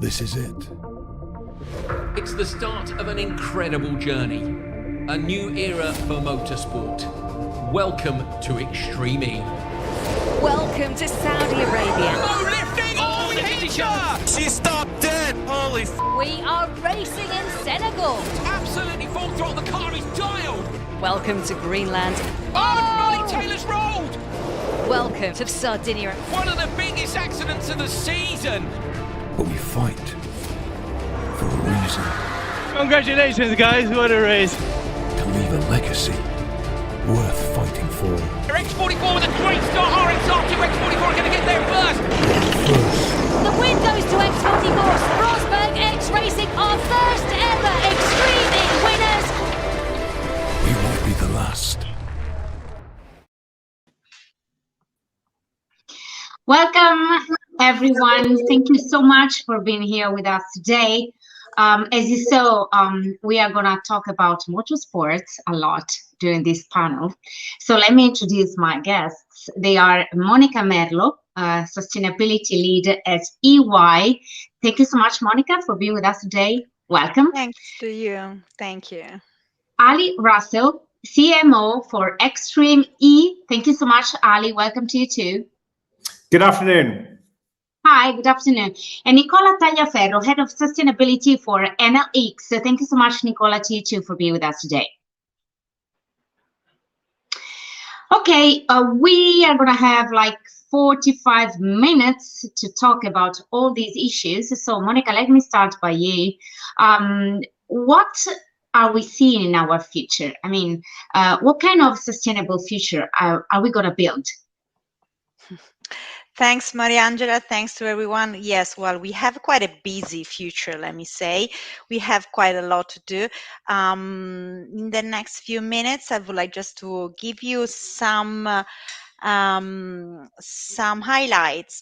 This is it. It's the start of an incredible journey, a new era for motorsport. Welcome to Extreme E. Welcome to Saudi Arabia. Oh, lifting! Oh, we hit her! She stopped dead. Holy We are racing in Senegal. Absolutely full throttle, the car is dialed! Welcome to Greenland. Oh, Molly Taylor's rolled! Welcome to Sardinia. One of the biggest accidents of the season! But we fight for a reason. Congratulations, guys. What a race. To leave a legacy worth fighting for. X44 with a great start. RXR2 X44 are going to get there first. The win goes to X44. Rosberg X Racing, our first ever Extreme E winners. We won't be the last. Welcome, everyone. Thank you so much for being here with us today. As you saw, we are going to talk about motorsports a lot during this panel. So let me introduce my guests. They are Monica Merlo, Sustainability Lead at EY. Thank you so much, Monica, for being with us today. Welcome. Thanks to you. Thank you. Ali Russell, CMO for Extreme E. Thank you so much, Ali. Welcome to you too. Good afternoon. Hi, good afternoon. And Nicola Tagliaferro, Head of Sustainability for Enel. Thank you so much, Nicola, to you too for being with us today. Okay, we are going to have like 45 minutes to talk about all these issues. So, Monica, let me start by you. What are we seeing in our future? I mean, what kind of sustainable future are we going to build? Thanks, Mariangela. Thanks to everyone. Yes, well, we have quite a busy future, let me say. We have quite a lot to do. In the next few minutes, I would like just to give you some highlights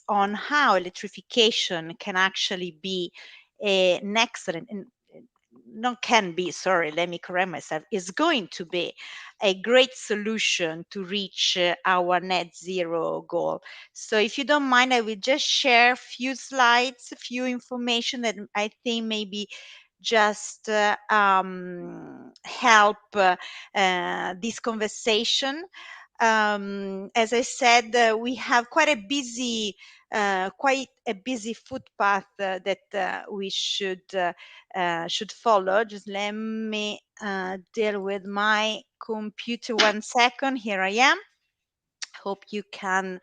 on how electrification can actually be an excellent, not can be, sorry, let me correct myself, is going to be a great solution to reach our net zero goal. So if you don't mind, I will just share a few slides, a few information that I think maybe just help this conversation. As I said, we have quite a busy footpath that we should follow. Just let me deal with my computer 1 second. Here I am. Hope you can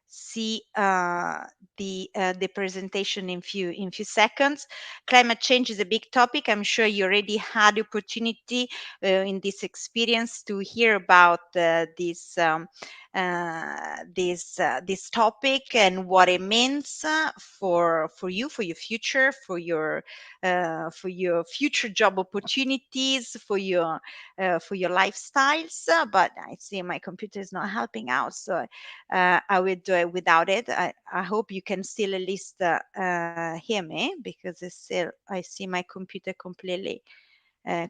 see the presentation in few seconds. Climate change is a big topic. I'm sure you already had the opportunity in this experience to hear about this topic and what it means for you, for your future, for your future job opportunities, for your lifestyles. But I see my computer is not helping out, so I will do it without it. I hope you can still at least hear me, because it's still, I see my computer completely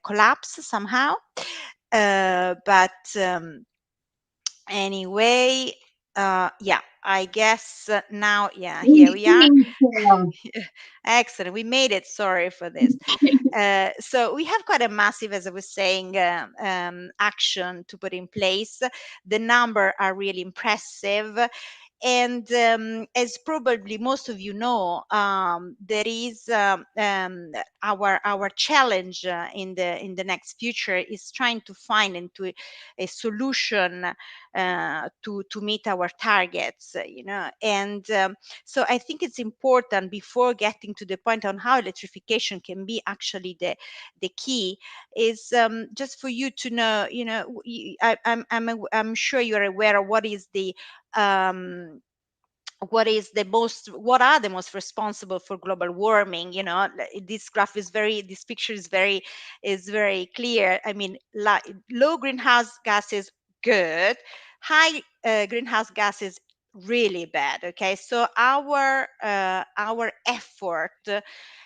collapse somehow. But anyway, yeah, I guess now, yeah, here we are. Excellent, we made it. Sorry for this. So we have quite a massive, as I was saying, action to put in place. The number are really impressive. And as probably most of you know, there is our challenge in the next future is trying to find into a solution to meet our targets, you know. And so I think it's important, before getting to the point on how electrification can be actually the key, is just for you to know, you know, I'm sure you're aware of what is the what are the most responsible for global warming. You know, this graph is this picture is very clear. I mean, low greenhouse gases, good. High greenhouse gases, really bad. Okay, so our effort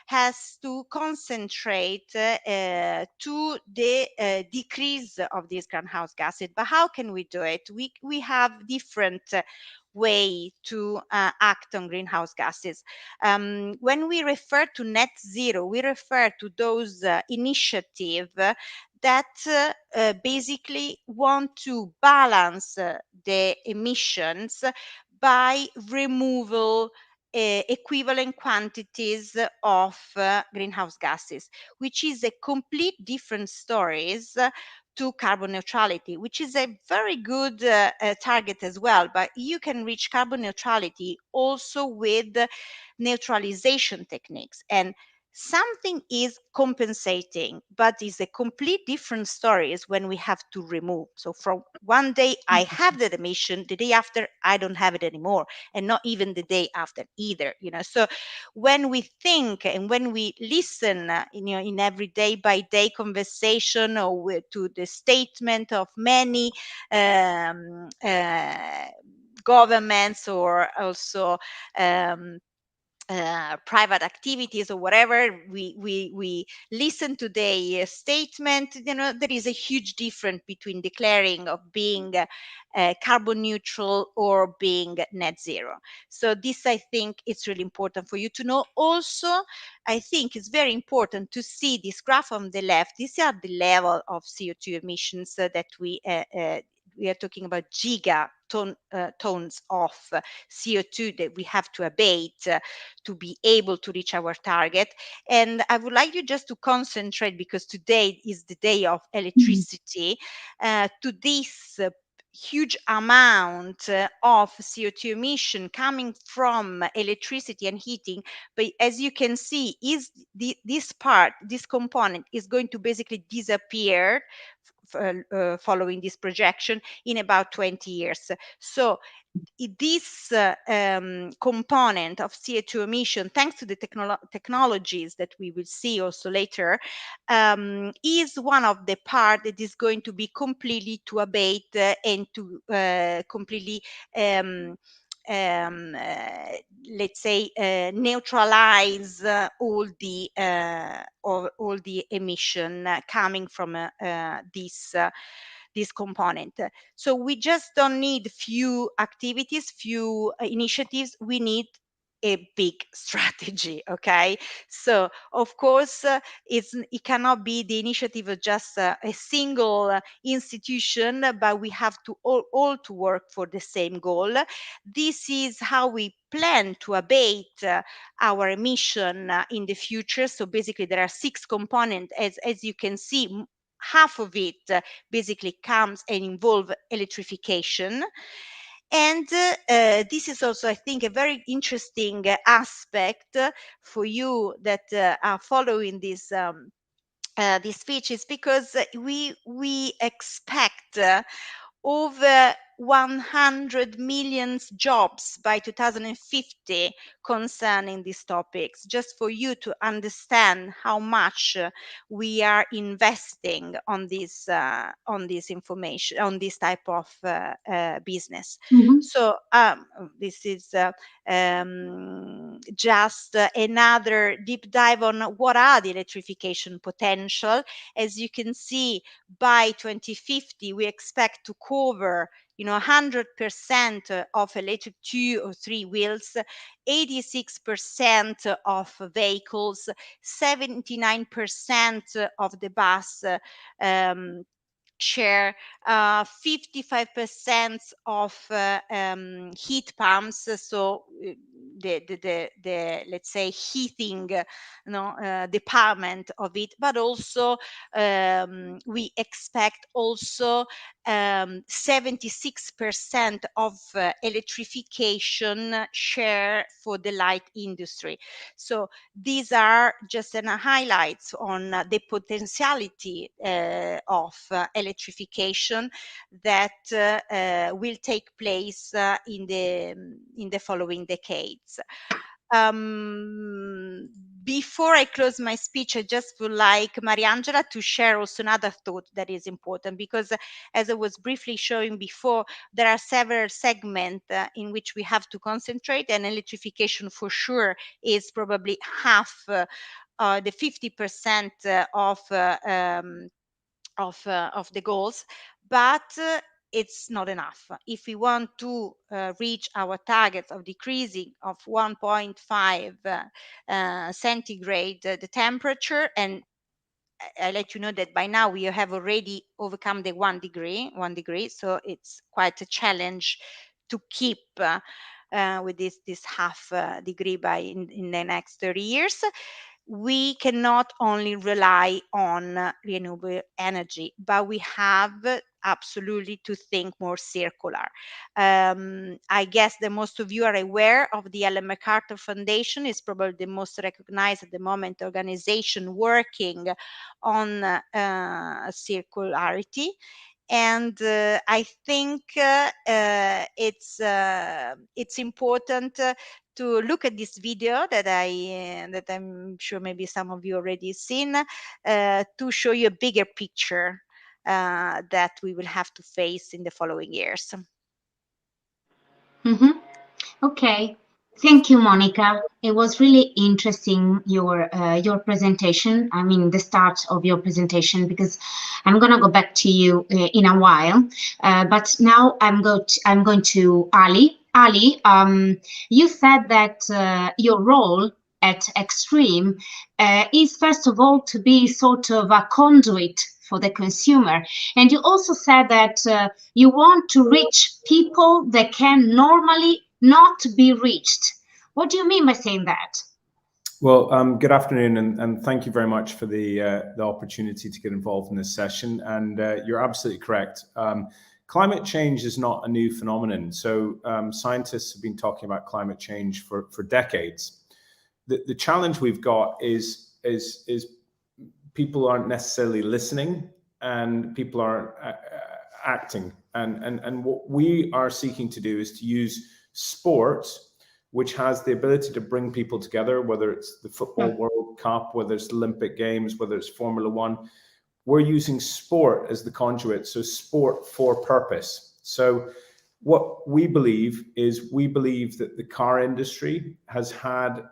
has to concentrate to the decrease of these greenhouse gases. But how can we do it? We have different way to act on greenhouse gases. When we refer to net zero, we refer to those initiatives that basically want to balance the emissions by removal equivalent quantities of greenhouse gases, which is a complete different stories to carbon neutrality, which is a very good target as well. But you can reach carbon neutrality also with neutralization techniques. And something is compensating, but it's a complete different story is when we have to remove. So from one day I have that emission, the day after I don't have it anymore, and not even the day after either. So when we think and when we listen, in every day by day conversation or to the statement of many governments or also private activities or whatever, we listen to their statement, there is a huge difference between declaring of being carbon neutral or being net zero. So this, I think, it's really important for you to know. Also, I think it's very important to see this graph on the left. These are the level of CO2 emissions that we are talking about tons of CO2 that we have to abate to be able to reach our target. And I would like you just to concentrate, because today is the day of electricity, to this huge amount of CO2 emission coming from electricity and heating. But as you can see, this component is going to basically disappear following this projection in about 20 years. So this component of CO2 emission, thanks to the technologies that we will see also later, is one of the part that is going to be completely to abate and to completely let's say neutralize all the emission coming from this component. So we just don't need few activities, few initiatives. We need a big strategy. Okay, so of course it cannot be the initiative of just a single institution, but we have to all to work for the same goal. This is how we plan to abate our emission in the future. So basically there are 6 components, as you can see. Half of it basically comes and involve electrification. And this is also, I think, a very interesting aspect for you that are following this speech, is because we expect over 100 million jobs by 2050 concerning these topics, just for you to understand how much we are investing on this information, on this type of business. So this is just another deep dive on what are the electrification potential. As you can see, by 2050 we expect to cover 100% of electric 2 or 3 wheels, 86% of vehicles, 79% of the bus share, 55% of heat pumps, so the let's say heating department of it, but also we expect also 76% of electrification share for the light industry. So these are just highlights on the potentiality of electrification that will take place in the following decades. Before I close my speech, I just would like Mariangela to share also another thought that is important, because as I was briefly showing before, there are several segments in which we have to concentrate, and electrification for sure is probably half the 50% of the goals. But it's not enough. If we want to reach our targets of decreasing of 1.5 centigrade the temperature, and I let you know that by now we have already overcome the 1 degree, so it's quite a challenge to keep with this half degree by in the next 30 years. We cannot only rely on renewable energy, but we have absolutely to think more circular. I guess that most of you are aware of the Ellen MacArthur Foundation. Is probably the most recognized at the moment organization working on circularity. And I think it's important to look at this video that I'm sure maybe some of you already seen to show you a bigger picture that we will have to face in the following years. Okay. Thank you, Monica. It was really interesting your presentation. I mean, the start of your presentation, because I'm gonna go back to you in a while. But now I'm going to Ali. Ali, you said that your role at Extreme is first of all to be sort of a conduit for the consumer, and you also said that you want to reach people that can normally not be reached. What do you mean by saying that? Well, good afternoon, and thank you very much for the opportunity to get involved in this session. And you're absolutely correct. Climate change is not a new phenomenon. So scientists have been talking about climate change for decades. The challenge we've got is people aren't necessarily listening, and people aren't acting. And what we are seeking to do is to use sport, which has the ability to bring people together, whether it's the Football World Cup, whether it's Olympic Games, whether it's Formula One. We're using sport as the conduit, so sport for purpose. So what we believe that the car industry has had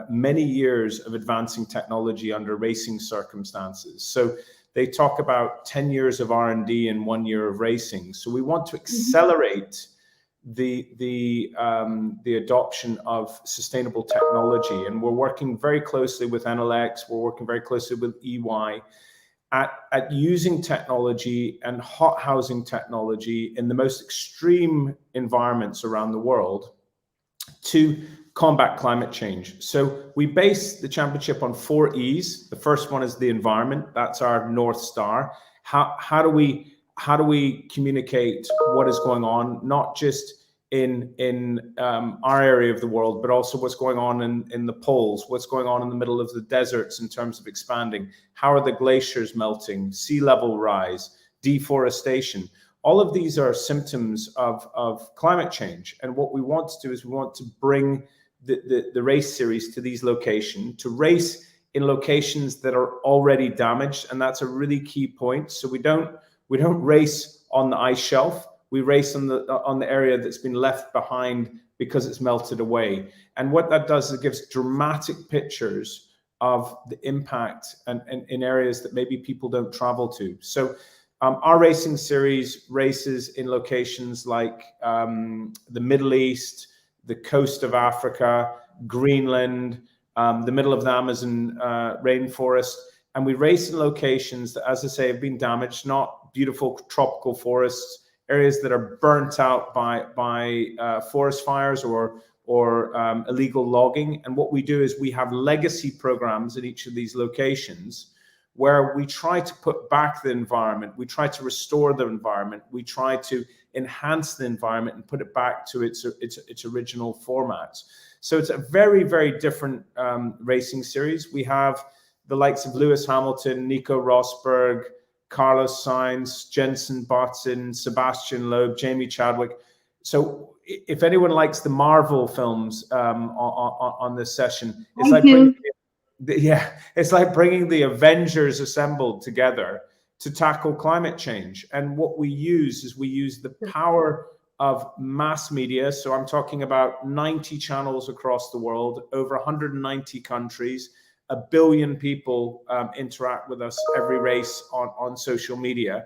many years of advancing technology under racing circumstances. So they talk about 10 years of R&D and 1 year of racing. So we want to accelerate the adoption of sustainable technology, and we're working very closely with Enel. We're working very closely with EY at using technology and hot housing technology in the most extreme environments around the world to combat climate change. So we base the championship on 4 E's. The first one is the environment. That's our North Star. How do we communicate what is going on, not just in our area of the world, but also what's going on in the poles, what's going on in the middle of the deserts in terms of expanding, how are the glaciers melting, sea level rise, deforestation. All of these are symptoms of climate change. And what we want to do is we want to bring the race series to these locations, to race in locations that are already damaged. And that's a really key point. So we don't race on the ice shelf. We race on the area that's been left behind because it's melted away. And what that does is it gives dramatic pictures of the impact and in areas that maybe people don't travel to. So our racing series races in locations like the Middle East, the coast of Africa, Greenland, the middle of the Amazon rainforest. And we race in locations that, as I say, have been damaged, not beautiful tropical forests, areas that are burnt out by forest fires or illegal logging. And what we do is we have legacy programs in each of these locations where we try to put back the environment, we try to restore the environment, we try to enhance the environment and put it back to its original formats. So it's a very, very different racing series. We have the likes of Lewis Hamilton, Nico Rosberg, Carlos Sainz, Jenson Button, Sebastian Loeb, Jamie Chadwick. So if anyone likes the Marvel films on this session, it's like bringing the Avengers assembled together to tackle climate change. And what we use is we use the power of mass media. So I'm talking about 90 channels across the world, over 190 countries. 1 billion people interact with us every race on social media.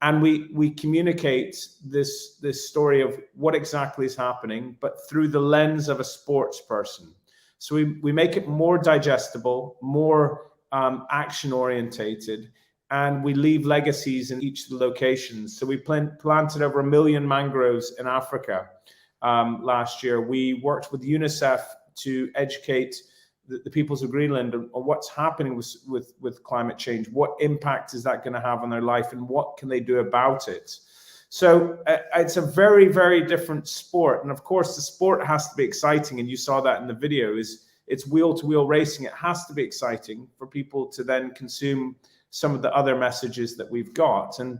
And we communicate this story of what exactly is happening, but through the lens of a sports person. So we make it more digestible, more action orientated, and we leave legacies in each of the locations. So we planted over 1 million mangroves in Africa last year. We worked with UNICEF to educate the peoples of Greenland on what's happening with climate change, what impact is that going to have on their life, and what can they do about it. So it's a very, very different sport. And of course, the sport has to be exciting. And you saw that in the video, it's wheel-to-wheel racing. It has to be exciting for people to then consume some of the other messages that we've got. And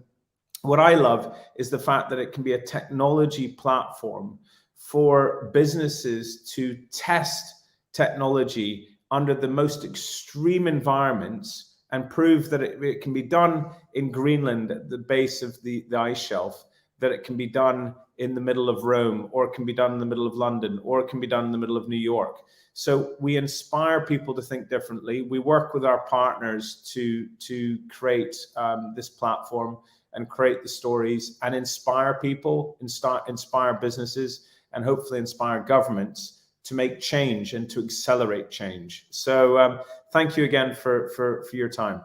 what I love is the fact that it can be a technology platform for businesses to test technology under the most extreme environments and prove that it can be done in Greenland at the base of the ice shelf, that it can be done in the middle of Rome, or it can be done in the middle of London, or it can be done in the middle of New York. So we inspire people to think differently. We work with our partners to create this platform and create the stories and inspire people, inspire businesses, and hopefully inspire governments to make change and to accelerate change. So thank you again for your time.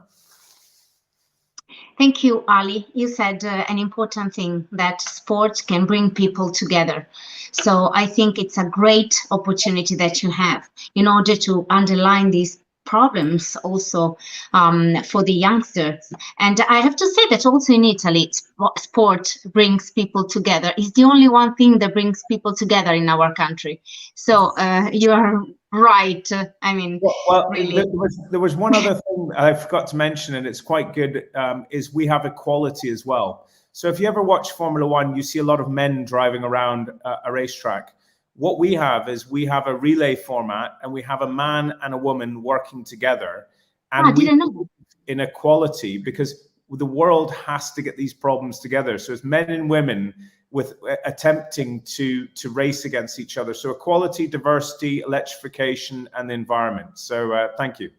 Thank you, Ali. You said an important thing, that sports can bring people together. So I think it's a great opportunity that you have in order to underline these problems also for the youngsters. And I have to say that also in Italy, sport brings people together. It's the only one thing that brings people together in our country. So you are right. I mean, well, really. there was one other thing I forgot to mention, and it's quite good, is we have equality as well. So if you ever watch Formula One, you see a lot of men driving around a racetrack. What we have is we have a relay format, and we have a man and a woman working together. And I didn't know. In equality, because the world has to get these problems together. So it's men and women with attempting to race against each other. So equality, diversity, electrification, and the environment. So thank you.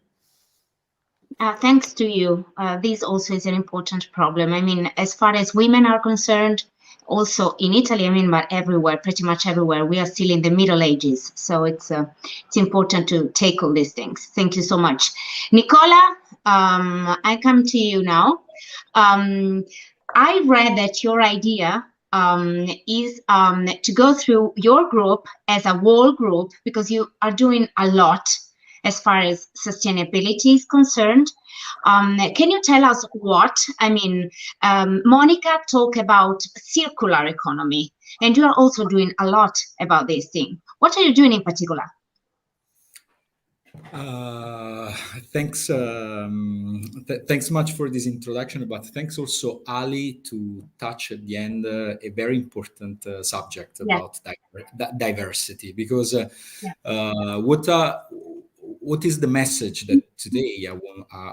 Thanks to you. This also is an important problem. I mean, as far as women are concerned, also in Italy, I mean, but everywhere, pretty much everywhere, we are still in the Middle Ages. So it's important to tackle these things. Thank you so much. Nicola, I come to you now. I read that your idea is to go through your group as a whole group, because you are doing a lot as far as sustainability is concerned. Can you tell us what? I mean, Monica talked about circular economy, and you are also doing a lot about this thing. What are you doing in particular? Thanks thanks much for this introduction, but thanks also, Ali, to touch at the end a very important subject about diversity, because what is the message that today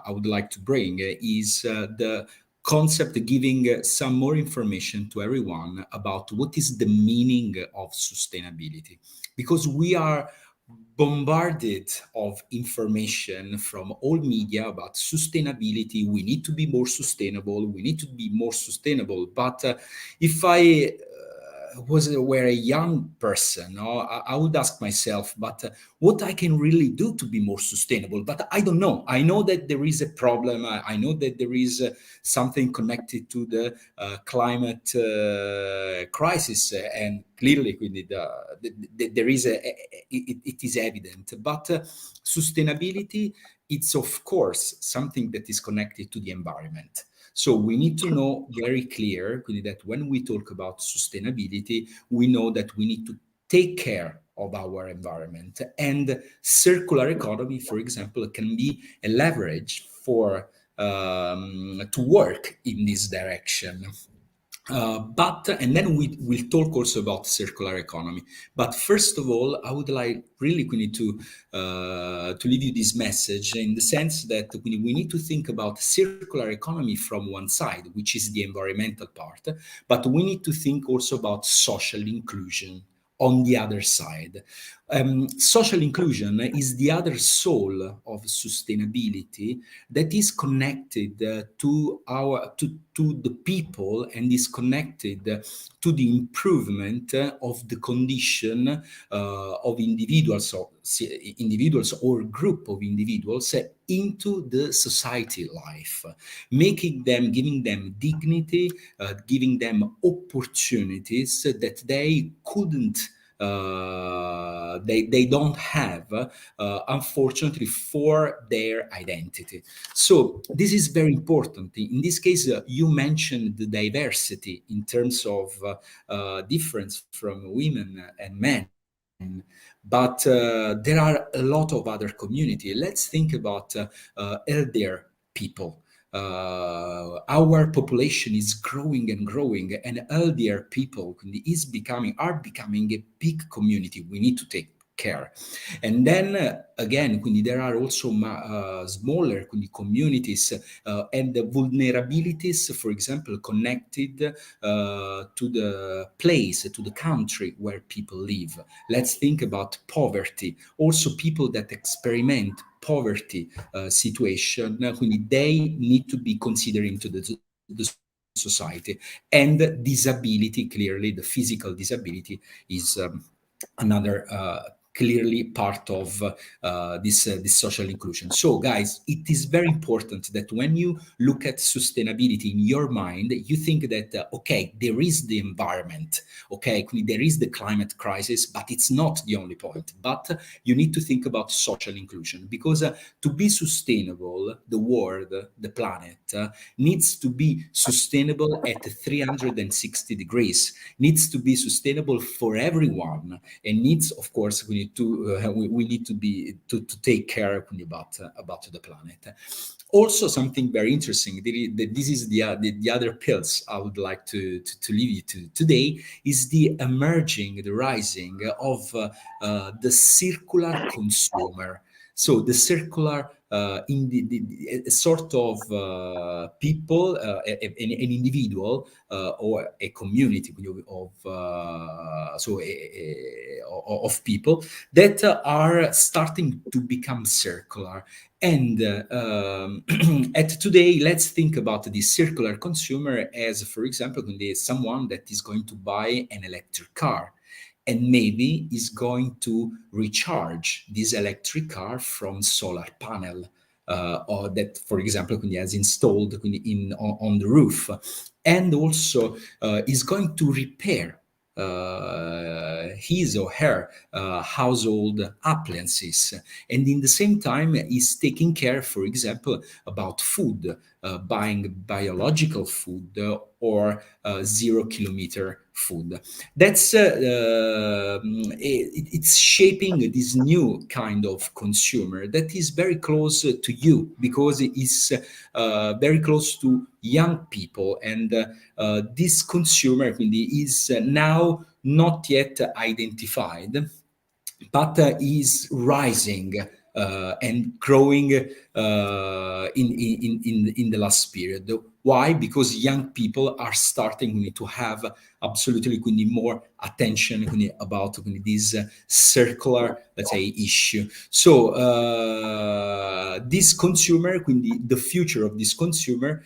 I would like to bring is the concept, giving some more information to everyone about what is the meaning of sustainability, because we are bombarded of information from all media about sustainability. We need to be more sustainable. We need to be more sustainable. But if I were a young person, I would ask myself, but what I can really do to be more sustainable? But I don't know. I know that there is a problem. I know that there is something connected to the climate crisis, and clearly there is it is evident. But sustainability, it's of course something that is connected to the environment. So we need to know very clear that when we talk about sustainability, we know that we need to take care of our environment. And circular economy, for example, can be a leverage for to work in this direction. And then we'll talk also about circular economy. But first of all, I would like really to leave you this message, in the sense that we need to think about circular economy from one side, which is the environmental part, but we need to think also about social inclusion on the other side. Social inclusion is the other soul of sustainability that is connected to to the people and is connected to the improvement of the condition of individuals or group of individuals into the society life, giving them dignity, giving them opportunities that they couldn't they don't have, unfortunately, for their identity. So this is very important. In this case, you mentioned the diversity in terms of difference from women and men. But there are a lot of other communities. Let's think about elder people. Our population is growing and growing, and elder people are becoming a big community we need to take care. And then again, there are also smaller communities and the vulnerabilities, for example, connected to the place, to the country where people live. Let's think about poverty. Also, people that experiment poverty situation, they need to be considered into the society. And disability, clearly, the physical disability is another clearly part of this social inclusion. So guys, it is very important that when you look at sustainability in your mind, you think that, okay, there is the environment, okay, there is the climate crisis, but it's not the only point. But you need to think about social inclusion, because to be sustainable, the world, the planet, needs to be sustainable at 360 degrees, needs to be sustainable for everyone, and needs, of course, we need to take care about the planet. Also, something very interesting, this is the other pills I would like to leave you to today, is the rising of the circular consumer. So the circular in the sort of people, an individual or a community of people that are starting to become circular. And at today, let's think about the circular consumer as, for example, someone that is going to buy an electric car, and maybe is going to recharge this electric car from solar panel, or that, for example, has installed on the roof, and also is going to repair his or her household appliances, and in the same time is taking care, for example, about food, buying biological food or 0 kilometer food. That's it's shaping this new kind of consumer that is very close to you, because it is very close to young people, and this consumer is now not yet identified, but is rising and growing in the last period. Why? Because young people are starting to have absolutely more attention about this circular, let's say, issue. So this consumer, the future of this consumer,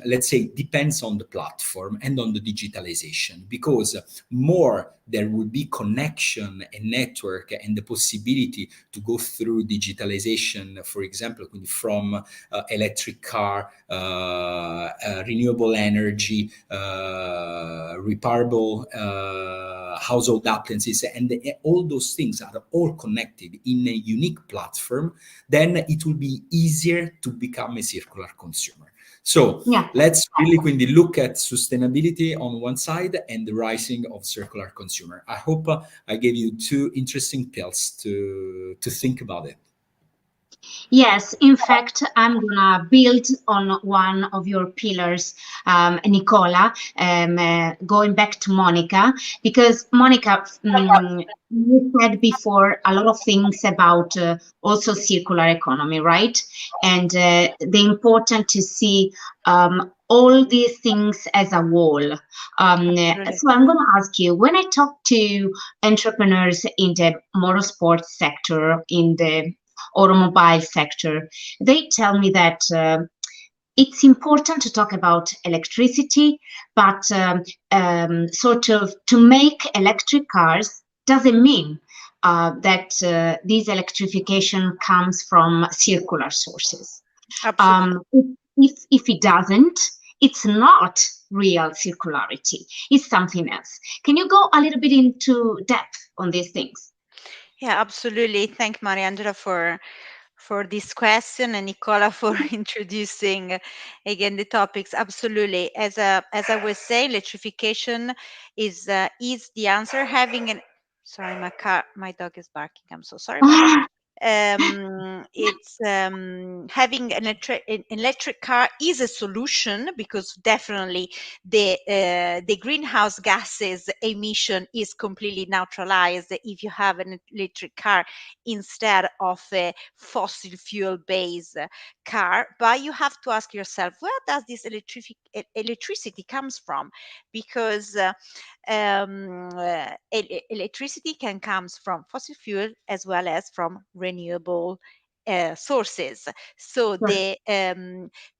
let's say, depends on the platform and on the digitalization, because more there will be connection and network and the possibility to go through digitalization, for example, from electric car, renewable energy, repairable household appliances, and all those things are all connected in a unique platform, then it will be easier to become a circular consumer. So let's really look at sustainability on one side and the rising of circular consumer. I hope I gave you two interesting pills to think about it. Yes, in fact, I'm gonna build on one of your pillars, Nicola, going back to Monica, because Monica, you said before a lot of things about also circular economy, right? And the important to see all these things as a whole. So I'm going to ask you, when I talk to entrepreneurs in the motorsport sector, in the automobile sector, they tell me that it's important to talk about electricity, but sort of to make electric cars doesn't mean that this electrification comes from circular sources. If it doesn't, it's not real circularity. It's something else. Can you go a little bit into depth on these things? Yeah, absolutely. Thank Mariangela for this question, and Nicola for introducing again the topics. Absolutely. As I was saying, electrification is the answer. Having an Sorry, my dog is barking. I'm so sorry about that. It's having an electric car is a solution, because definitely the greenhouse gases emission is completely neutralized if you have an electric car instead of a fossil fuel based car. But you have to ask yourself, where does this electricity comes from? Because electricity can comes from fossil fuel as well as from renewable sources. So the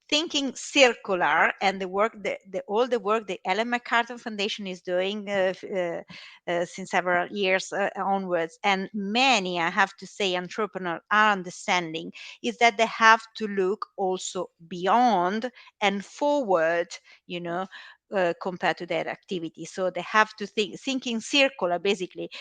thinking circular and the work, all the work the Ellen MacArthur Foundation is doing since several years onwards, and many, I have to say, entrepreneurs are understanding, is that they have to look also beyond and forward, compared to their activity. So they have to thinking circular basically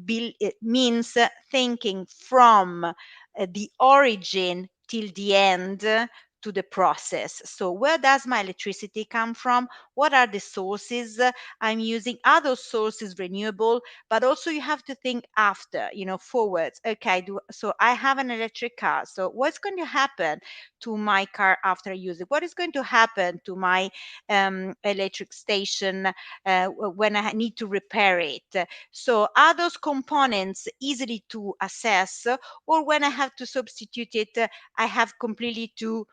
it means thinking from the origin till the end to the process. So where does my electricity come from? What are the sources I'm using? Are those sources renewable? But also you have to think after, forwards. Okay, so I have an electric car. So what's going to happen to my car after I use it? What is going to happen to my electric station when I need to repair it? So are those components easily to assess, or when I have to substitute it, I have completely to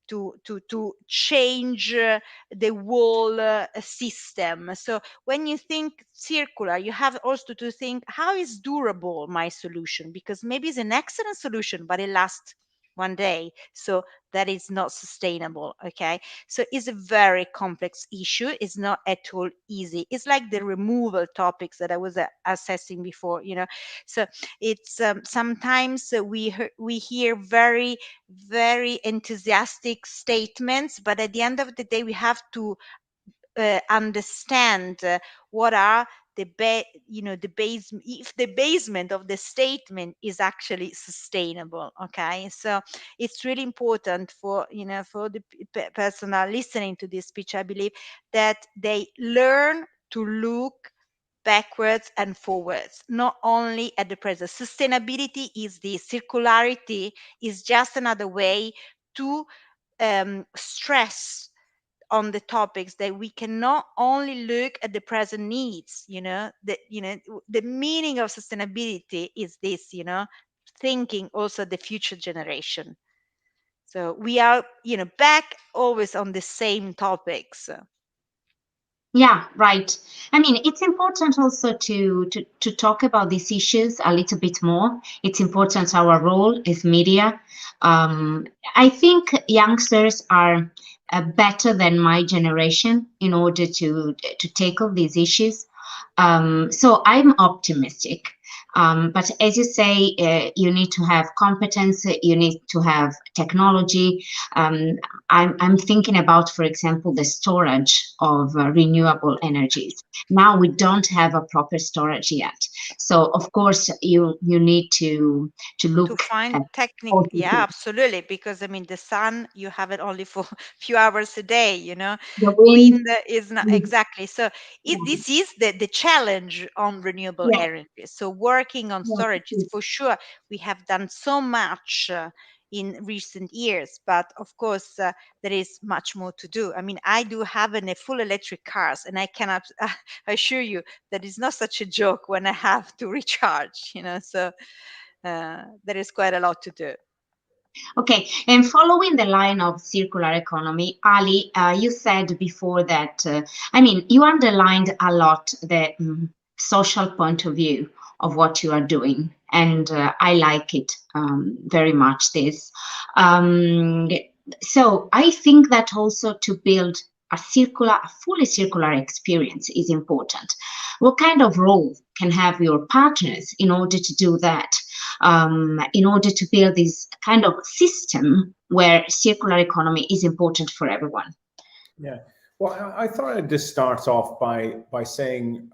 to change the whole system. So when you think circular, you have also to think, how is durable my solution? Because maybe it's an excellent solution, but it lasts one day. So that is not sustainable. Okay. So it's a very complex issue. It's not at all easy. It's like the removal topics that I was assessing before, So it's sometimes we hear very, very enthusiastic statements, but at the end of the day, we have to understand what are the base, if the basement of the statement is actually sustainable. Okay, so it's really important for for the person listening to this speech, I believe, that they learn to look backwards and forwards, not only at the present. Sustainability is the circularity, is just another way to stress on the topics that we cannot only look at the present needs. The meaning of sustainability is this, thinking also the future generation. So we are, back always on the same topics. Yeah, right. I mean, it's important also to talk about these issues a little bit more. It's important our role as media. I think youngsters are better than my generation in order to tackle these issues. So I'm optimistic. But as you say, you need to have competence, you need to have technology. I'm thinking about, for example, the storage of renewable energies. Now we don't have a proper storage yet. So of course you need to look to find at technique. Yeah, absolutely. Because I mean, the sun, you have it only for a few hours a day, the wind is not Mm. exactly. So this is the challenge on renewable Yeah. energy. So working on Yeah, storage is it for sure. We have done so much in recent years, but of course there is much more to do. I mean, I do have a full electric cars, and I cannot assure you that it's not such a joke when I have to recharge. So there is quite a lot to do. Okay, and following the line of circular economy, Ali, you said before that, I mean, you underlined a lot the social point of view of what you are doing, and I like it very much, this. So I think that also to build a fully circular experience is important. What kind of role can have your partners in order to do that? In order to build this kind of system where circular economy is important for everyone? Yeah. Well, I thought I'd just start off by saying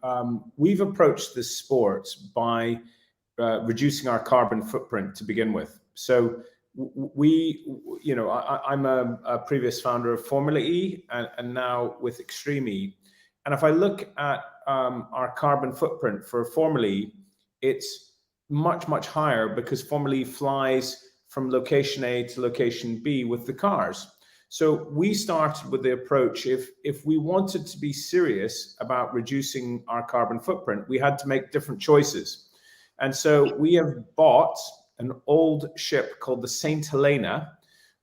we've approached this sport by reducing our carbon footprint to begin with. So I'm a previous founder of Formula E and now with Extreme E. And if I look at our carbon footprint for Formula E, it's much, much higher because Formula E flies from location A to location B with the cars. So we started with the approach, if we wanted to be serious about reducing our carbon footprint, we had to make different choices. And so we have bought an old ship called the St. Helena,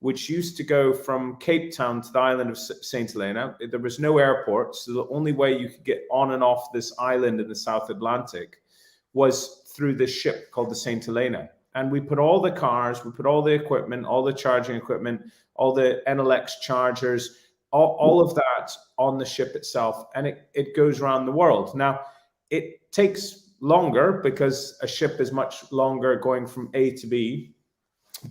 which used to go from Cape Town to the island of St. Helena. There was no airport, so the only way you could get on and off this island in the South Atlantic was through this ship called the St. Helena. And we put all the cars, we put all the equipment, all the charging equipment, all the NLX chargers, all of that on the ship itself, and it goes around the world. Now, it takes longer because a ship is much longer going from A to B,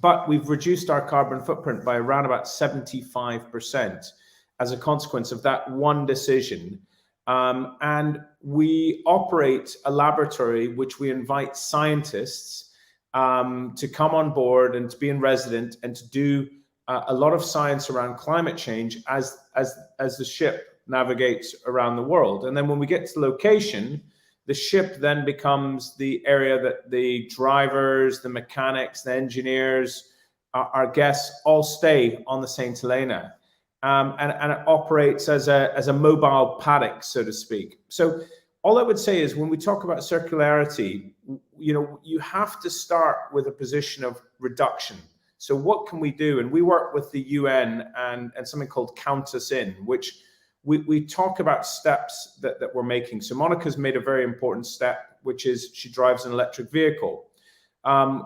but we've reduced our carbon footprint by around about 75% as a consequence of that one decision. And we operate a laboratory which we invite scientists to come on board and to be in resident and to do a lot of science around climate change as the ship navigates around the world. And then when we get to the location, the ship then becomes the area that the drivers, the mechanics, the engineers, our guests all stay on the St. Helena. And it operates as a mobile paddock, so to speak. So all I would say is when we talk about circularity, you have to start with a position of reduction. So what can we do? And we work with the UN and something called Count Us In, which we talk about steps that we're making. So Monica's made a very important step, which is she drives an electric vehicle.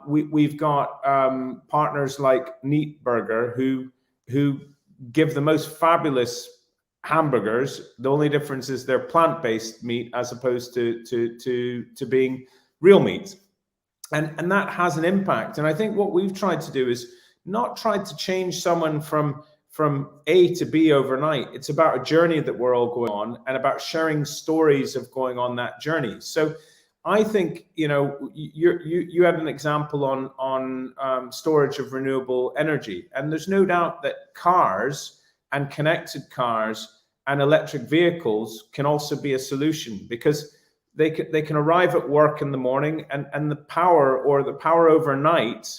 We've got partners like Neat Burger who give the most fabulous hamburgers. The only difference is they're plant-based meat as opposed to being real meat. And that has an impact. And I think what we've tried to do is not try to change someone from A to B overnight. It's about a journey that we're all going on and about sharing stories of going on that journey. So I think, you had an example on storage of renewable energy. And there's no doubt that cars and connected cars and electric vehicles can also be a solution because they can arrive at work in the morning and the power overnight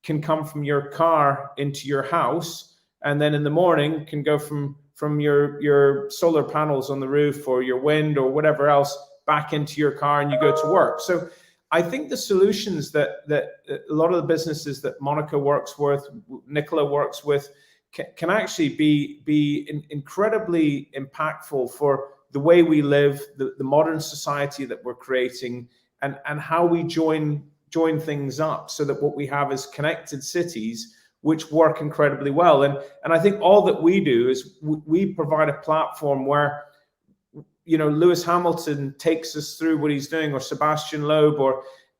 can come from your car into your house, and then in the morning can go from your solar panels on the roof or your wind or whatever else back into your car and you go to work. So I think the solutions that a lot of the businesses that Monica works with, Nicola works with, can actually be incredibly impactful for the way we live, the modern society that we're creating, and how we join things up so that what we have is connected cities which work incredibly well. And I think all that we do is we provide a platform where, Lewis Hamilton takes us through what he's doing, or Sebastian Loeb,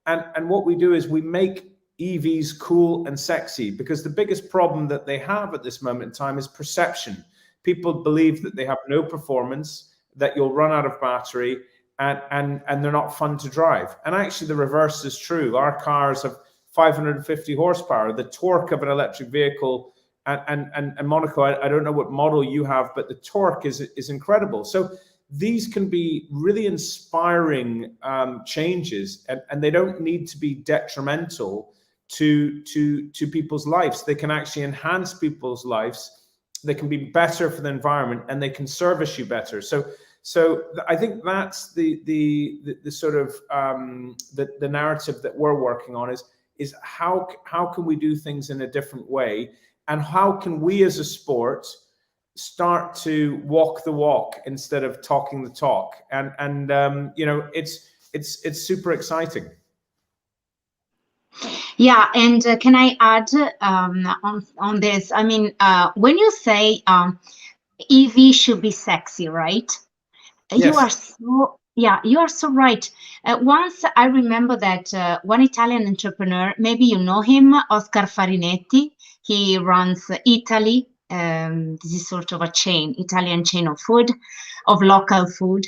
and what we do is we make EVs cool and sexy, because the biggest problem that they have at this moment in time is perception. People believe that they have no performance, that you'll run out of battery, and they're not fun to drive. And actually the reverse is true. Our cars have 550 horsepower. The torque of an electric vehicle, and Monica, I don't know what model you have, but the torque is incredible. So these can be really inspiring changes, and they don't need to be detrimental to people's lives. They can actually enhance people's lives. They can be better for the environment, and they can service you better. So I think that's the sort of the narrative that we're working on is how can we do things in a different way, and how can we as a sport start to walk the walk instead of talking the talk, and it's super exciting. Yeah, and can I add on this? I mean, when you say EV should be sexy, right? Yes. You are so right. Once I remember that one Italian entrepreneur, maybe you know him, Oscar Farinetti. He runs Italy. This is sort of a chain, Italian chain of food, of local food.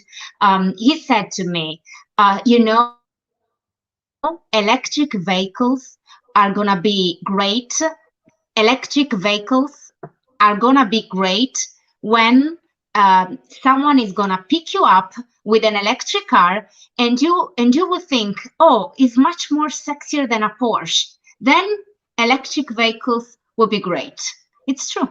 He said to me, electric vehicles are gonna be great. Electric vehicles are gonna be great when someone is gonna pick you up with an electric car, and you will think, oh, it's much more sexier than a Porsche. Then electric vehicles will be great. It's true.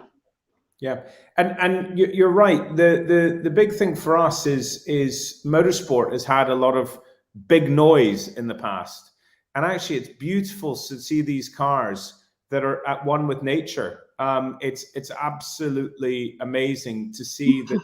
Yeah, and you're right. The big thing for us is motorsport has had a lot of big noise in the past, and actually it's beautiful to see these cars that are at one with nature. It's absolutely amazing to see that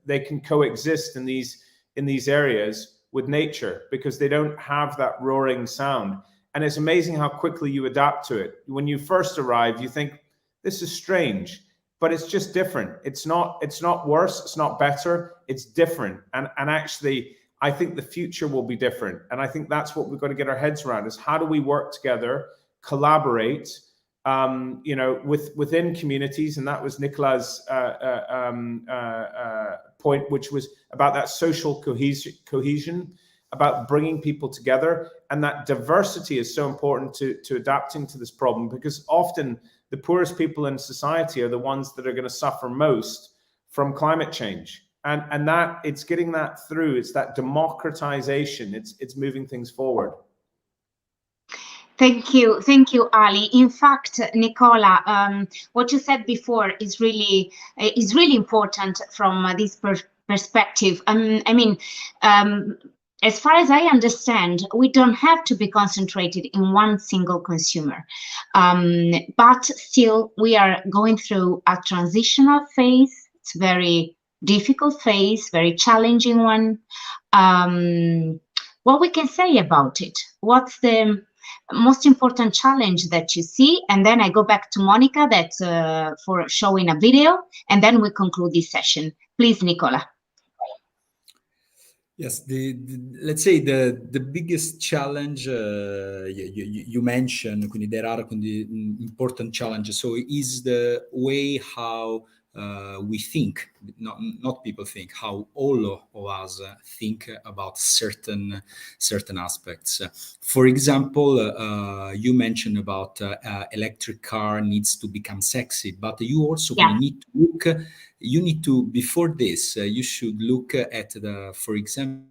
they can coexist in these areas with nature, because they don't have that roaring sound. And it's amazing how quickly you adapt to it. When you first arrive, you think, this is strange, but it's just different. It's not worse, it's not better, it's different. And actually, I think the future will be different. And I think that's what we've got to get our heads around, is how do we work together, collaborate, within communities. And that was Nicola's point, which was about that social cohesion, about bringing people together. And that diversity is so important to adapting to this problem, because often the poorest people in society are the ones that are going to suffer most from climate change. And that it's getting that through. It's that democratization. It's moving things forward. Thank you, Ali. In fact, Nicola, what you said before is really important from this perspective. As far as I understand, we don't have to be concentrated in one single consumer, but still we are going through a transitional phase. It's a very difficult phase, very challenging one. What we can say about it? What's the most important challenge that you see? And then I go back to Monica for showing a video, and then we conclude this session. Please, Nicola. Yes, let's say the biggest challenge you mentioned, quindi there are important challenges. So is the way how we think, not people think, how all of us think about certain aspects. For example, you mentioned about electric car needs to become sexy, but you also need to look. You need to, before this, you should look at for example,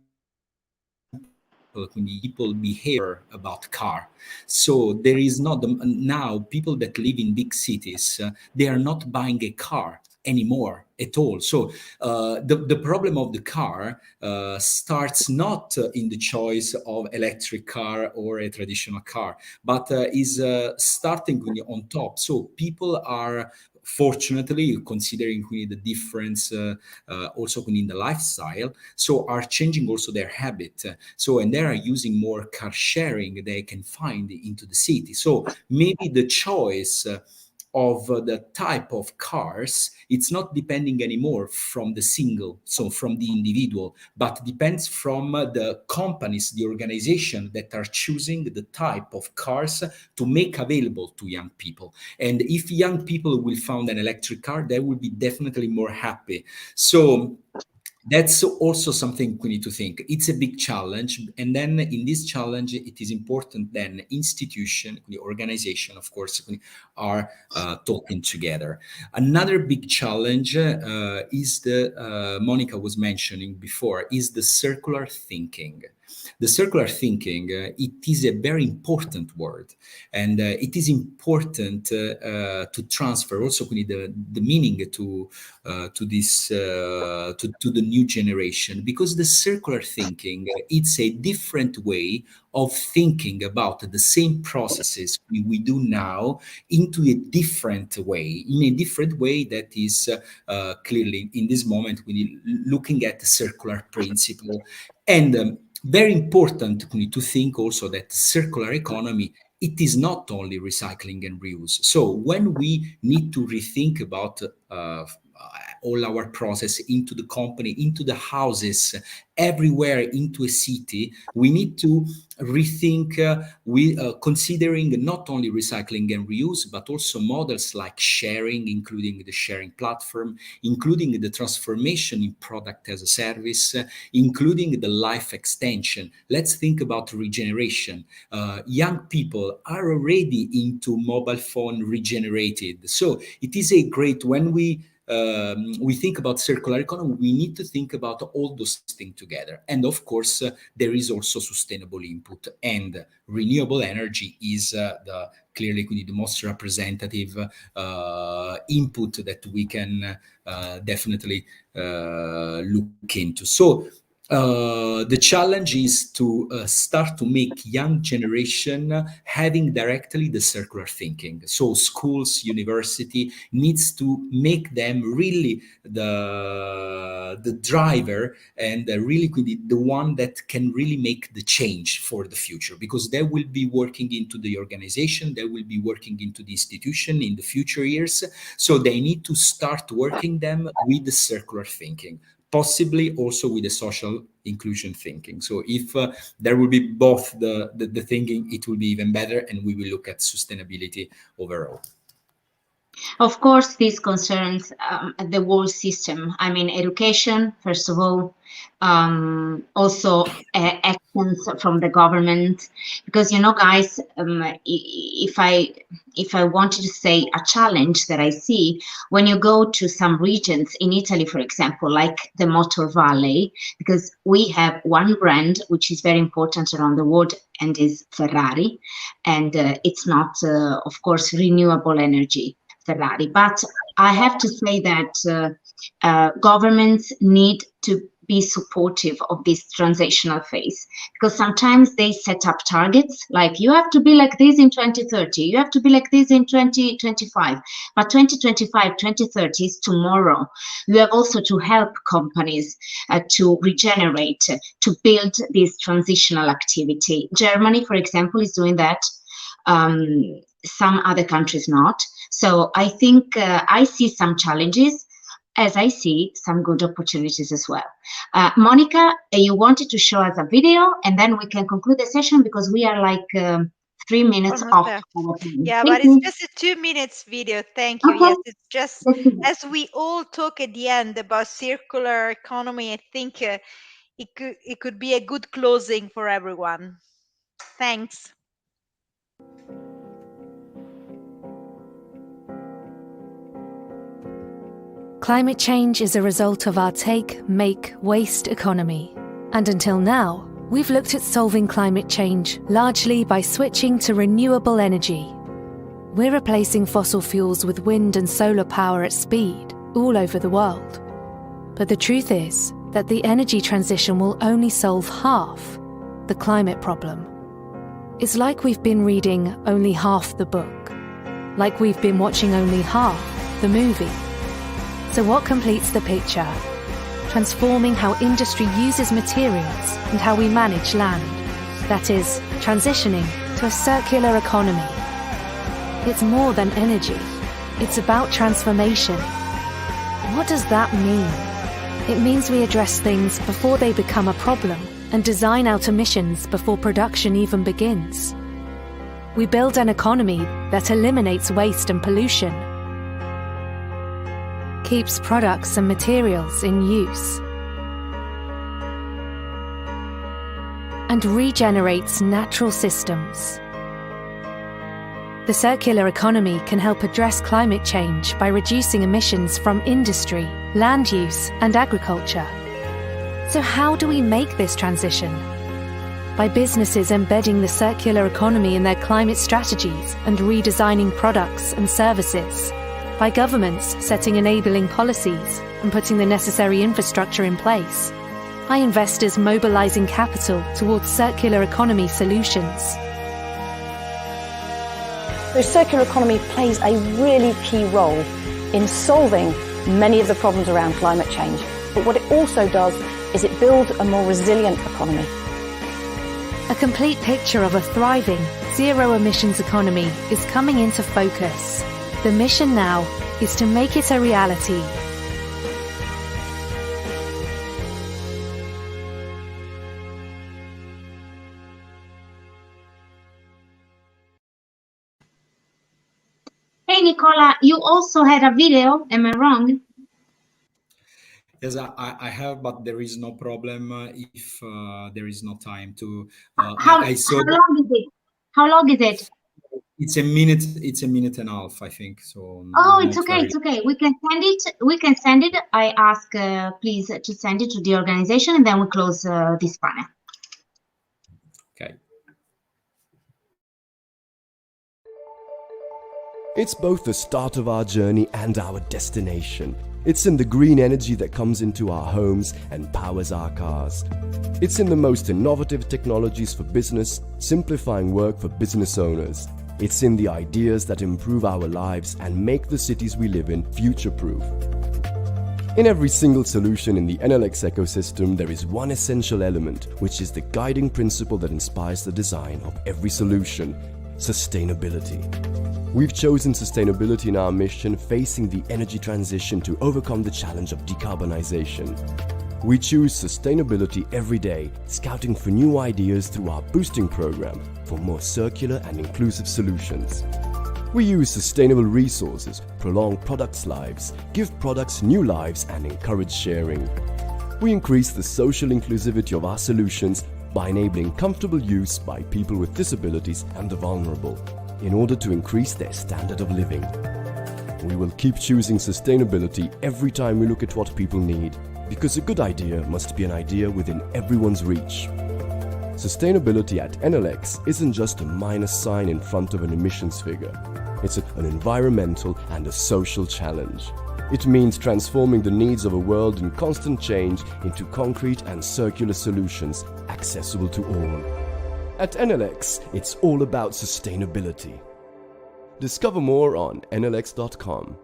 people behavior about car. So there is not now people that live in big cities, they are not buying a car anymore at all. So the problem of the car starts not in the choice of electric car or a traditional car, but is starting on top. So people are, fortunately, considering the difference also in the lifestyle, so are changing also their habit. So, and they are using more car sharing they can find into the city. So maybe the choice of the type of cars, it's not depending anymore from the single, so from the individual, but depends from the companies, the organization that are choosing the type of cars to make available to young people. And if young people will find an electric car, they will be definitely more happy. So that's also something we need to think. It's a big challenge. And then in this challenge, it is important then institution, the organization, of course, are talking together. Another big challenge is Monica was mentioning before, is the circular thinking. The circular thinking, it is a very important word, and it is important to transfer also the meaning to this to the new generation, because the circular thinking, it's a different way of thinking about the same processes we do now into a different way, in a different way that is clearly in this moment we looking at the circular principle. And very important to think also that circular economy it is not only recycling and reuse. So when we need to rethink about all our process into the company, into the houses, everywhere into a city, we need to rethink considering not only recycling and reuse, but also models like sharing, including the sharing platform, including the transformation in product as a service, including the life extension. Let's think about regeneration. Young people are already into mobile phone regenerated. So it is a great, when we think about circular economy, we need to think about all those things together. And of course, there is also sustainable input, and renewable energy is clearly the most representative input that we can definitely look into. So the challenge is to start to make young generation having directly the circular thinking. So schools, university needs to make them really the driver and really the one that can really make the change for the future, because they will be working into the organization, they will be working into the institution in the future years. So they need to start working them with the circular thinking, possibly also with the social inclusion thinking. So if there will be both the thinking, it will be even better, and we will look at sustainability overall. Of course, this concerns the whole system. I mean, education, first of all, also actions from the government, because, you know, guys, if I wanted to say a challenge that I see, when you go to some regions in Italy, for example, like the Motor Valley, because we have one brand which is very important around the world and is Ferrari, and it's not, of course, renewable energy Ferrari. But I have to say that governments need to be supportive of this transitional phase, because sometimes they set up targets like you have to be like this in 2030, you have to be like this in 2025, but 2025, 2030 is tomorrow. You have also to help companies to regenerate, to build this transitional activity. Germany, for example, is doing that. Some other countries not. So I think I see some challenges, as I see some good opportunities as well. Monica, you wanted to show us a video, and then we can conclude the session because we are like 3 minutes off. Yeah, but it's just a 2 minutes video. Thank you. Okay. Yes, it's just as we all talk at the end about circular economy, I think it could be a good closing for everyone. Thanks. Climate change is a result of our take, make, waste economy. And until now, we've looked at solving climate change largely by switching to renewable energy. We're replacing fossil fuels with wind and solar power at speed all over the world. But the truth is that the energy transition will only solve half the climate problem. It's like we've been reading only half the book, like we've been watching only half the movie. So what completes the picture? Transforming how industry uses materials and how we manage land. That is, transitioning to a circular economy. It's more than energy. It's about transformation. What does that mean? It means we address things before they become a problem and design out emissions before production even begins. We build an economy that eliminates waste and pollution, keeps products and materials in use, and regenerates natural systems. The circular economy can help address climate change by reducing emissions from industry, land use, and agriculture. So how do we make this transition? By businesses embedding the circular economy in their climate strategies and redesigning products and services. By governments setting enabling policies and putting the necessary infrastructure in place. By investors mobilizing capital towards circular economy solutions. The circular economy plays a really key role in solving many of the problems around climate change. But what it also does is it builds a more resilient economy. A complete picture of a thriving, zero emissions economy is coming into focus. The mission now is to make it a reality. Hey, Nicola, you also had a video, am I wrong? Yes, I have, but there is no problem if there is no time to. How long is it? How long is it? It's a minute. It's a minute and a half, I think. So. Oh, it's okay. It's okay. We can send it. We can send it. I ask, please, to send it to the organization, and then we close this panel. Okay. It's both the start of our journey and our destination. It's in the green energy that comes into our homes and powers our cars. It's in the most innovative technologies for business, simplifying work for business owners. It's in the ideas that improve our lives and make the cities we live in future-proof. In every single solution in the Enel ecosystem, there is one essential element, which is the guiding principle that inspires the design of every solution: sustainability. We've chosen sustainability in our mission, facing the energy transition to overcome the challenge of decarbonization. We choose sustainability every day, scouting for new ideas through our boosting program for more circular and inclusive solutions. We use sustainable resources, prolong products' lives, give products new lives, and encourage sharing. We increase the social inclusivity of our solutions by enabling comfortable use by people with disabilities and the vulnerable, in order to increase their standard of living. We will keep choosing sustainability every time we look at what people need, because a good idea must be an idea within everyone's reach. Sustainability at Enel isn't just a minus sign in front of an emissions figure. It's an environmental and a social challenge. It means transforming the needs of a world in constant change into concrete and circular solutions accessible to all. At Enel, it's all about sustainability. Discover more on enelx.com.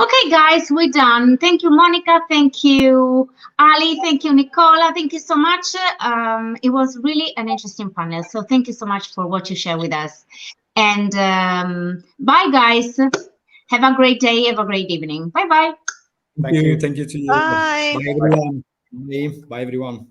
Okay, guys, we're done. Thank you, Monica. Thank you, Ali. Thank you, Nicola. Thank you so much. It was really an interesting panel. So thank you so much for what you share with us. And bye, guys. Have a great day. Have a great evening. Bye-bye. Thank you. Thank you to you. Bye. Bye, everyone. Bye, everyone.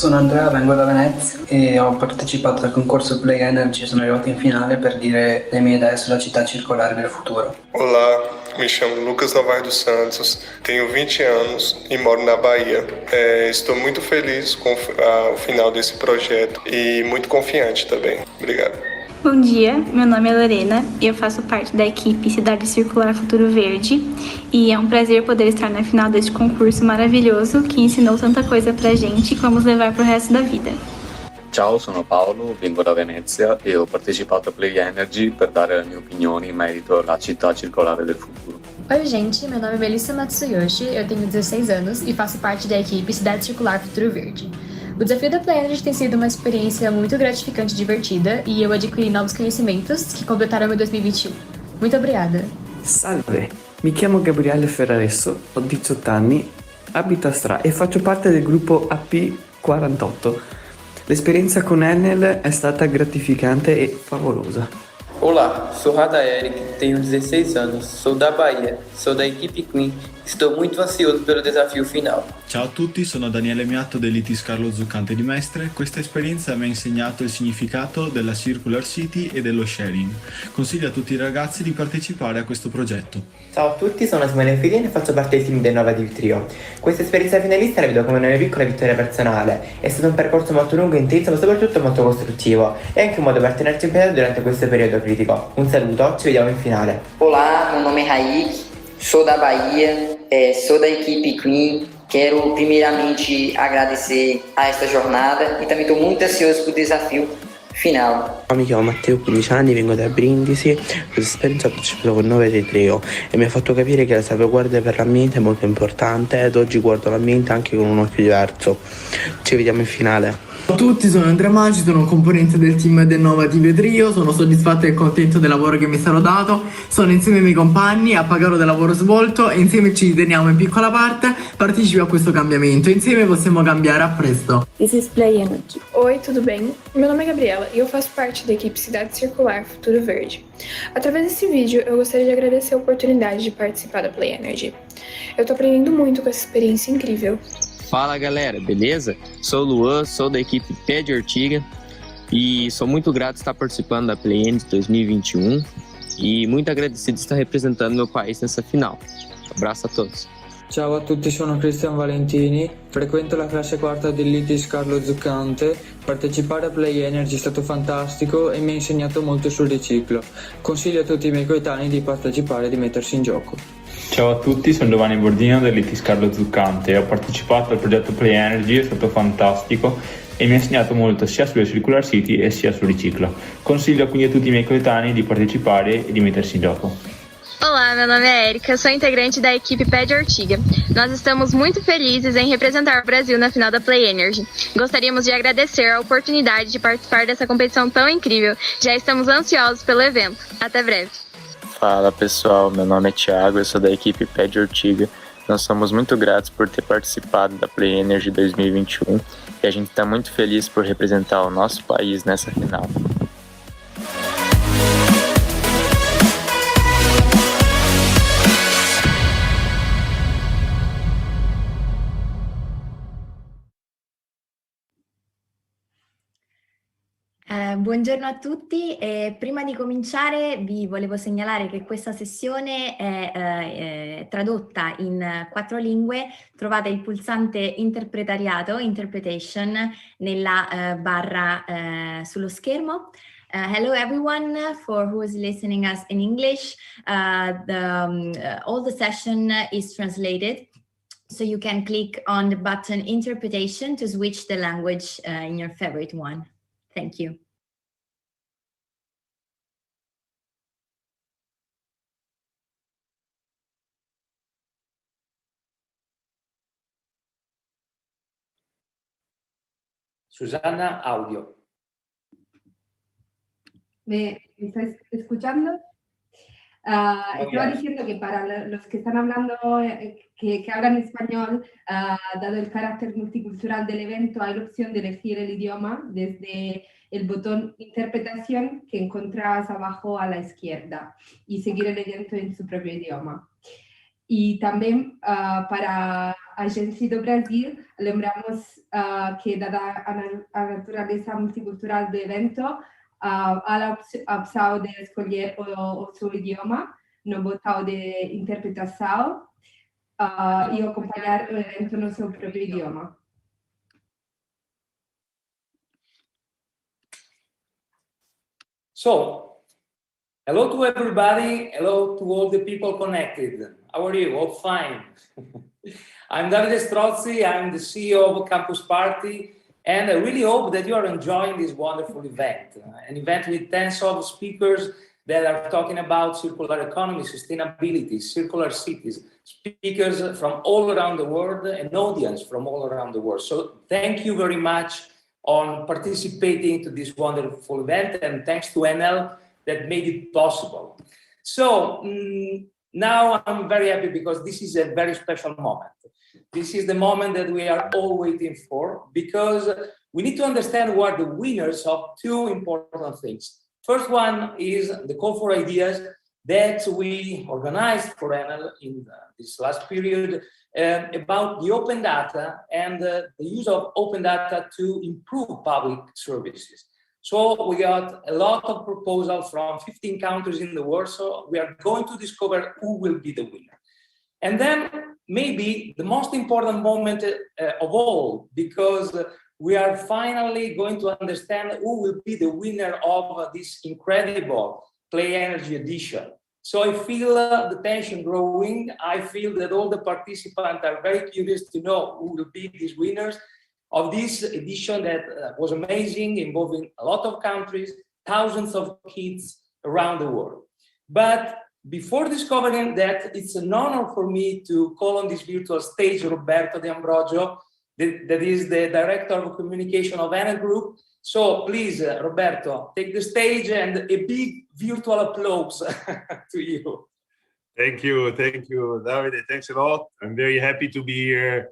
Sono Andrea, vengo da Venezia e ho partecipato al concorso PlayEnergy e sono arrivato in finale per dire le mie idee sulla città circolare del futuro. Olá, me chamo Lucas Novaes dos Santos, tenho 20 anos e moro na Bahia. Estou muito feliz com o final desse projeto e muito confiante também. Obrigado. Bom dia, meu nome é Lorena e eu faço parte da equipe Cidade Circular Futuro Verde e é um prazer poder estar na final deste concurso maravilhoso que ensinou tanta coisa pra gente e como nos levar pro resto da vida. Ciao, sono Paolo, vengo da Venezia e ho partecipato a PlayEnergy per dare le mie opinioni in merito alla città circolare del futuro. Oi gente, meu nome é Melissa Matsuyoshi, eu tenho 16 anos e faço parte da equipe Cidade Circular Futuro Verde. O desafio da PlayEnergy tem sido uma experiência muito gratificante e divertida e eu adquiri novos conhecimentos que completaram meu 2021. Muito obrigada. Salve, mi chiamo Gabriele Ferraresso, ho 18 anni, abito a Stra e faccio parte del gruppo AP48. L'esperienza con Enel è stata gratificante e favolosa. Olá, sou Rada Eric, tenho 16 anos, sou da Bahia, sou da equipe Queen, estou muito ansioso pelo desafio final. Ciao a tutti, sono Daniele Miatto dell'ITIS Carlo Zuccante di Mestre. Questa esperienza mi ha insegnato il significato della Circular City e dello sharing. Consiglio a tutti i ragazzi di partecipare a questo progetto. Ciao a tutti, sono Simone Filini e faccio parte del team del Innovative Trio. Questa esperienza finalista la vedo come una mia piccola vittoria personale. È stato un percorso molto lungo e intenso, ma soprattutto molto costruttivo. È anche un modo per tenerci impegnati durante questo periodo critico. Un saluto, ci vediamo in finale. Olá, meu nome é Raik, sou da Bahia, sou da equipe Queen. Quero primeiramente agradecer a esta jornada e também estou muito ansioso para o desafio final. Mi chiamo Matteo, 15 anni, vengo da Brindisi. Questa esperienza ho partecipato con 9 dei trio e mi ha fatto capire che la salvaguardia per l'ambiente è molto importante ed oggi guardo l'ambiente anche con un occhio diverso. Ci vediamo in finale. Ciao a tutti, sono Andrea Maggi, sono un componente del team del Innovative Trio, sono soddisfatto e contento del lavoro che mi è stato dato, sono insieme ai miei compagni, appagato del lavoro svolto e insieme ci teniamo in piccola parte, partecipo a questo cambiamento, insieme possiamo cambiare, a presto. This is PlayEnergy. Oi, tudo bem? Meu nome é Gabriela e eu faço parte da equipe Cidade Circular Futuro Verde. Através desse vídeo, eu gostaria de agradecer a oportunidade de participar da PlayEnergy. Eu tô aprendendo muito com essa experiência incrível. Fala galera, beleza? Sou o Luan, sou da equipe Pé de Ortiga e sou muito grato de estar participando da PlayEnergy 2021 e muito agradecido de estar representando meu país nessa final. Abraço a todos. Ciao a tutti, sono Cristian Valentini, frequento la classe quarta dell'ITIS Carlo Zuccante. Partecipare a PlayEnergy è stato fantastico e mi ha insegnato molto sul riciclo. Consiglio a tutti i miei coetanei di partecipare e di mettersi in gioco. Ciao a tutti, sono Giovanni Bordino dell'ITIS Carlo Zuccante. Ho partecipato al progetto PlayEnergy, è stato fantastico e mi ha insegnato molto sia sulle Circular City e sia sul riciclo. Consiglio quindi a tutti i miei coetanei di partecipare e di mettersi in gioco. Olá, meu nome é Erika, sou integrante da equipe Pé de Ortiga. Nós estamos muito felizes em representar o Brasil na final da PlayEnergy. Gostaríamos de agradecer a oportunidade de participar dessa competição tão incrível. Já estamos ansiosos pelo evento. Até breve. Fala pessoal, meu nome é Thiago, eu sou da equipe Pé de Ortiga. Nós somos muito gratos por ter participado da PlayEnergy 2021 e a gente está muito feliz por representar o nosso país nessa final. Buongiorno a tutti. Prima di cominciare vi volevo segnalare che questa sessione è tradotta in 4 lingue. Trovate il pulsante interpretariato, interpretation, nella barra sullo schermo. Hello everyone, for who is listening us in English. All the session is translated. So you can click on the button interpretation to switch the language in your favorite one. Thank you. Susana, audio. ¿Me estáis escuchando? Estaba diciendo que para los que están hablando, que hablan español, dado el carácter multicultural del evento, hay la opción de elegir el idioma desde el botón interpretación que encontrás abajo a la izquierda y seguir el evento en su propio idioma. Y también para Agência do Brasil, lembramos que dada la naturaleza multicultural del evento, a la opción de escoger o su idioma, no botão de interpretação, y acompañar el evento en su propio idioma. So, hello to everybody, hello to all the people connected. How are you? All fine. I'm Davide Strozzi, I'm the CEO of Campus Party, and I really hope that you are enjoying this wonderful event, an event with tens of speakers that are talking about circular economy, sustainability, circular cities, speakers from all around the world, an audience from all around the world. So thank you very much on participating to this wonderful event, and thanks to Enel that made it possible. So now I'm very happy because this is a very special moment. This is the moment that we are all waiting for, because we need to understand who are the winners of 2 important things. First one is the call for ideas that we organized for Enel in this last period about the open data and the use of open data to improve public services. So we got a lot of proposals from 15 countries in the world, so we are going to discover who will be the winner. And then maybe the most important moment of all, because we are finally going to understand who will be the winner of this incredible PlayEnergy edition. So I feel the tension growing. I feel that all the participants are very curious to know who will be these winners of this edition that was amazing, involving a lot of countries, thousands of kids around the world. But before discovering that, it's an honor for me to call on this virtual stage Roberto De Ambrogio, that is the Director of Communication of Enel Group. So please, Roberto, take the stage and a big virtual applause to you. Thank you, Davide. Thanks a lot. I'm very happy to be here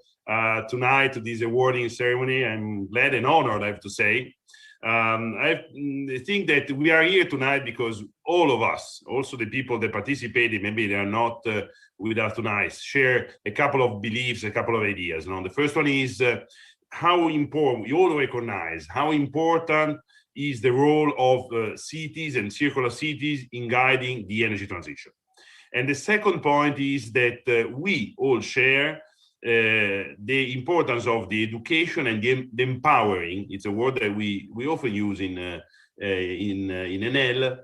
tonight to this awarding ceremony. I'm glad and honored, I have to say. I think that we are here tonight because all of us, also the people that participated, maybe they are not with us tonight, share a couple of beliefs, a couple of ideas. The first one is how important, we all recognize how important is the role of cities and circular cities in guiding the energy transition. And the second point is that we all share the importance of the education and the empowering. It's a word that we often use in Enel.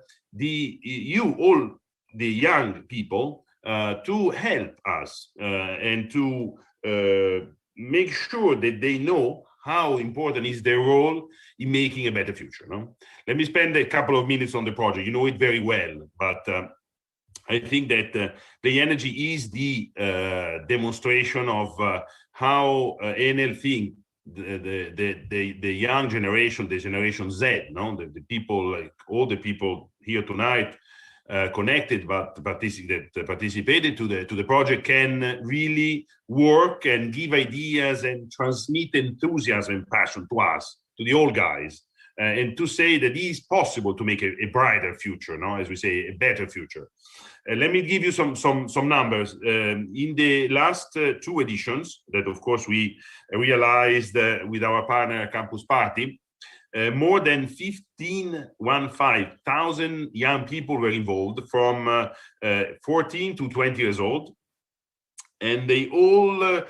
All the young people to help us and to make sure that they know how important is their role in making a better future. Let me spend a couple of minutes on the project. You know it very well, but I think that PlayEnergy is the demonstration of how Enel think the young generation, the Generation Z, the people, like all the people here tonight connected but participated to the project, can really work and give ideas and transmit enthusiasm and passion to us, to the old guys, and to say that it is possible to make a brighter future, as we say, a better future. Let me give you some numbers. In the last 2 editions, that of course we realized with our partner Campus Party, more than 15,000 young people were involved from 14 to 20 years old. And they all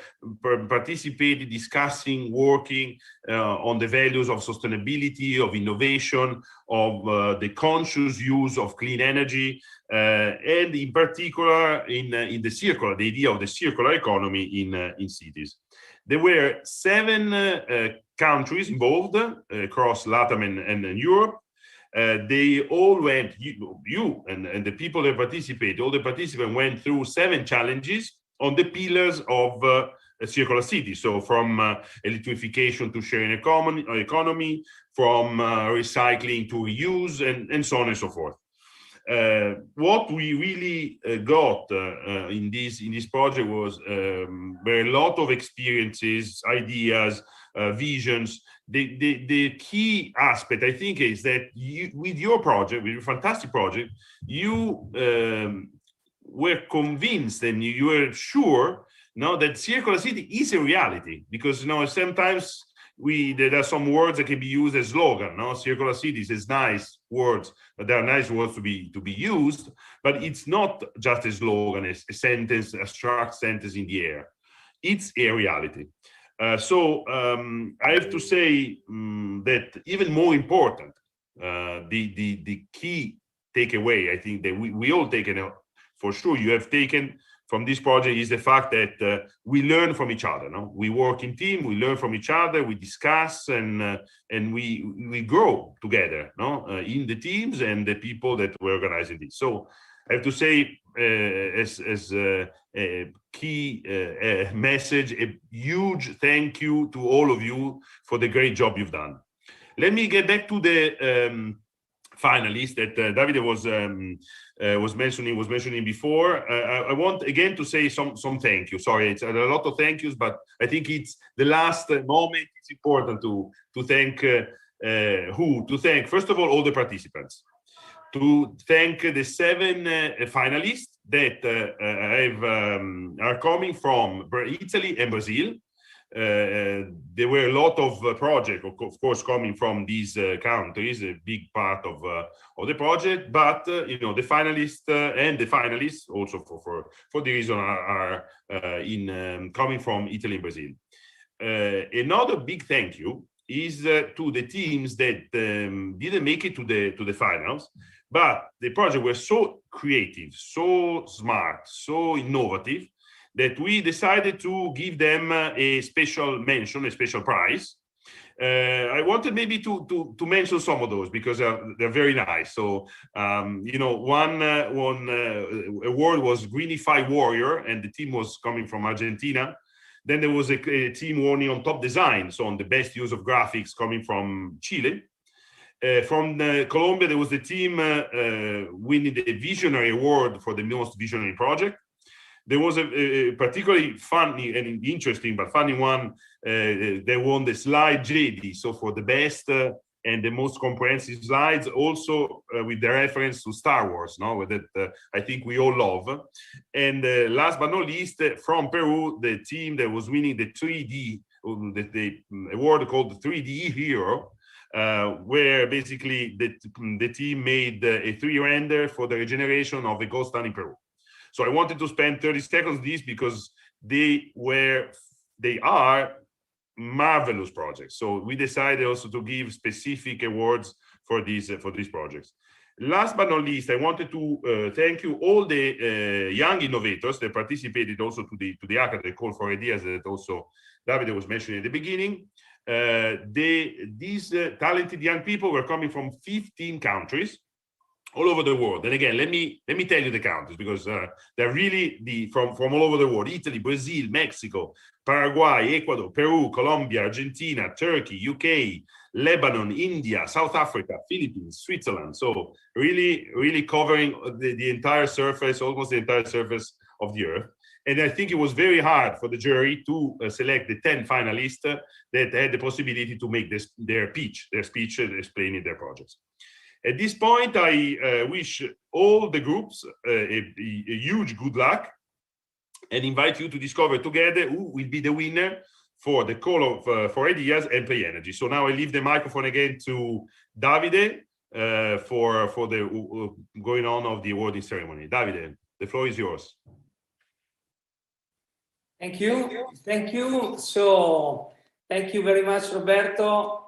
participated, discussing, working on the values of sustainability, of innovation, of the conscious use of clean energy, and in particular in the idea of the circular economy in cities. There were 7 countries involved across Latin and Europe. They all went, and the people that participate, all the participants went through 7 challenges on the pillars of a circular city. So from electrification to sharing economy, from recycling to reuse, and so on and so forth. What we really got in this project was were a lot of experiences, ideas, visions. The key aspect, I think, is that with your project, with your fantastic project, you were convinced and you were sure that circular city is a reality, because sometimes there are some words that can be used as slogan. Circular cities is nice words, but they are nice words to be used, but it's not just a slogan, a sentence, a abstract sentence in the air. It's a reality. So I have to say that even more important, the key takeaway, I think that we all taken, for sure you have taken from this project, is the fact that we learn from each other. We work in team, we learn from each other, we discuss, and we grow together in the teams and the people that were organizing this. So I have to say, as a key message, a huge thank you to all of you for the great job you've done. Let me get back to the finalists that Davide was mentioning before. I want again to say some thank you. Sorry, it's a lot of thank yous, but I think it's the last moment. It's important to thank first of all the participants, to thank the 7 finalists that are coming from Italy and Brazil. There were a lot of projects, of course, coming from these countries, a big part of the project. But the finalists and the finalists also for the reason are coming from Italy and Brazil. Another big thank you is to the teams that didn't make it to the finals, but the project was so creative, so smart, so innovative, that we decided to give them a special mention, a special prize. I wanted maybe to mention some of those because they're very nice. So, one award was Greenify Warrior, and the team was coming from Argentina. Then there was a team winning on top design, so on the best use of graphics, coming from Chile. From Colombia, there was the team winning the Visionary Award for the most visionary project. There was a particularly funny and interesting, but funny one. They won the slide JD, so for the best and the most comprehensive slides, also with the reference to Star Wars, that I think we all love. And last but not least, from Peru, the team that was winning the 3D, the award called the 3D Hero, where basically the team made a 3D render for the regeneration of a ghost town in Peru. So I wanted to spend 30 seconds on this because they are marvelous projects. So we decided also to give specific awards for these projects. Last but not least, I wanted to thank you all the young innovators that participated also to the hackathon, call for ideas that also Davide was mentioning at the beginning. These talented young people were coming from 15 countries all over the world. And again, let me tell you the countries, because they're really from all over the world: Italy, Brazil, Mexico, Paraguay, Ecuador, Peru, Colombia, Argentina, Turkey, UK, Lebanon, India, South Africa, Philippines, Switzerland. So really covering the entire surface, almost the entire surface of the earth. And I think it was very hard for the jury to select the 10 finalists that had the possibility to make their speech explaining their projects. At this point, I wish all the groups a huge good luck and invite you to discover together who will be the winner for the call for ideas and PlayEnergy. So now I leave the microphone again to Davide for the going on of the awarding ceremony. Davide, the floor is yours. Thank you. So thank you very much, Roberto.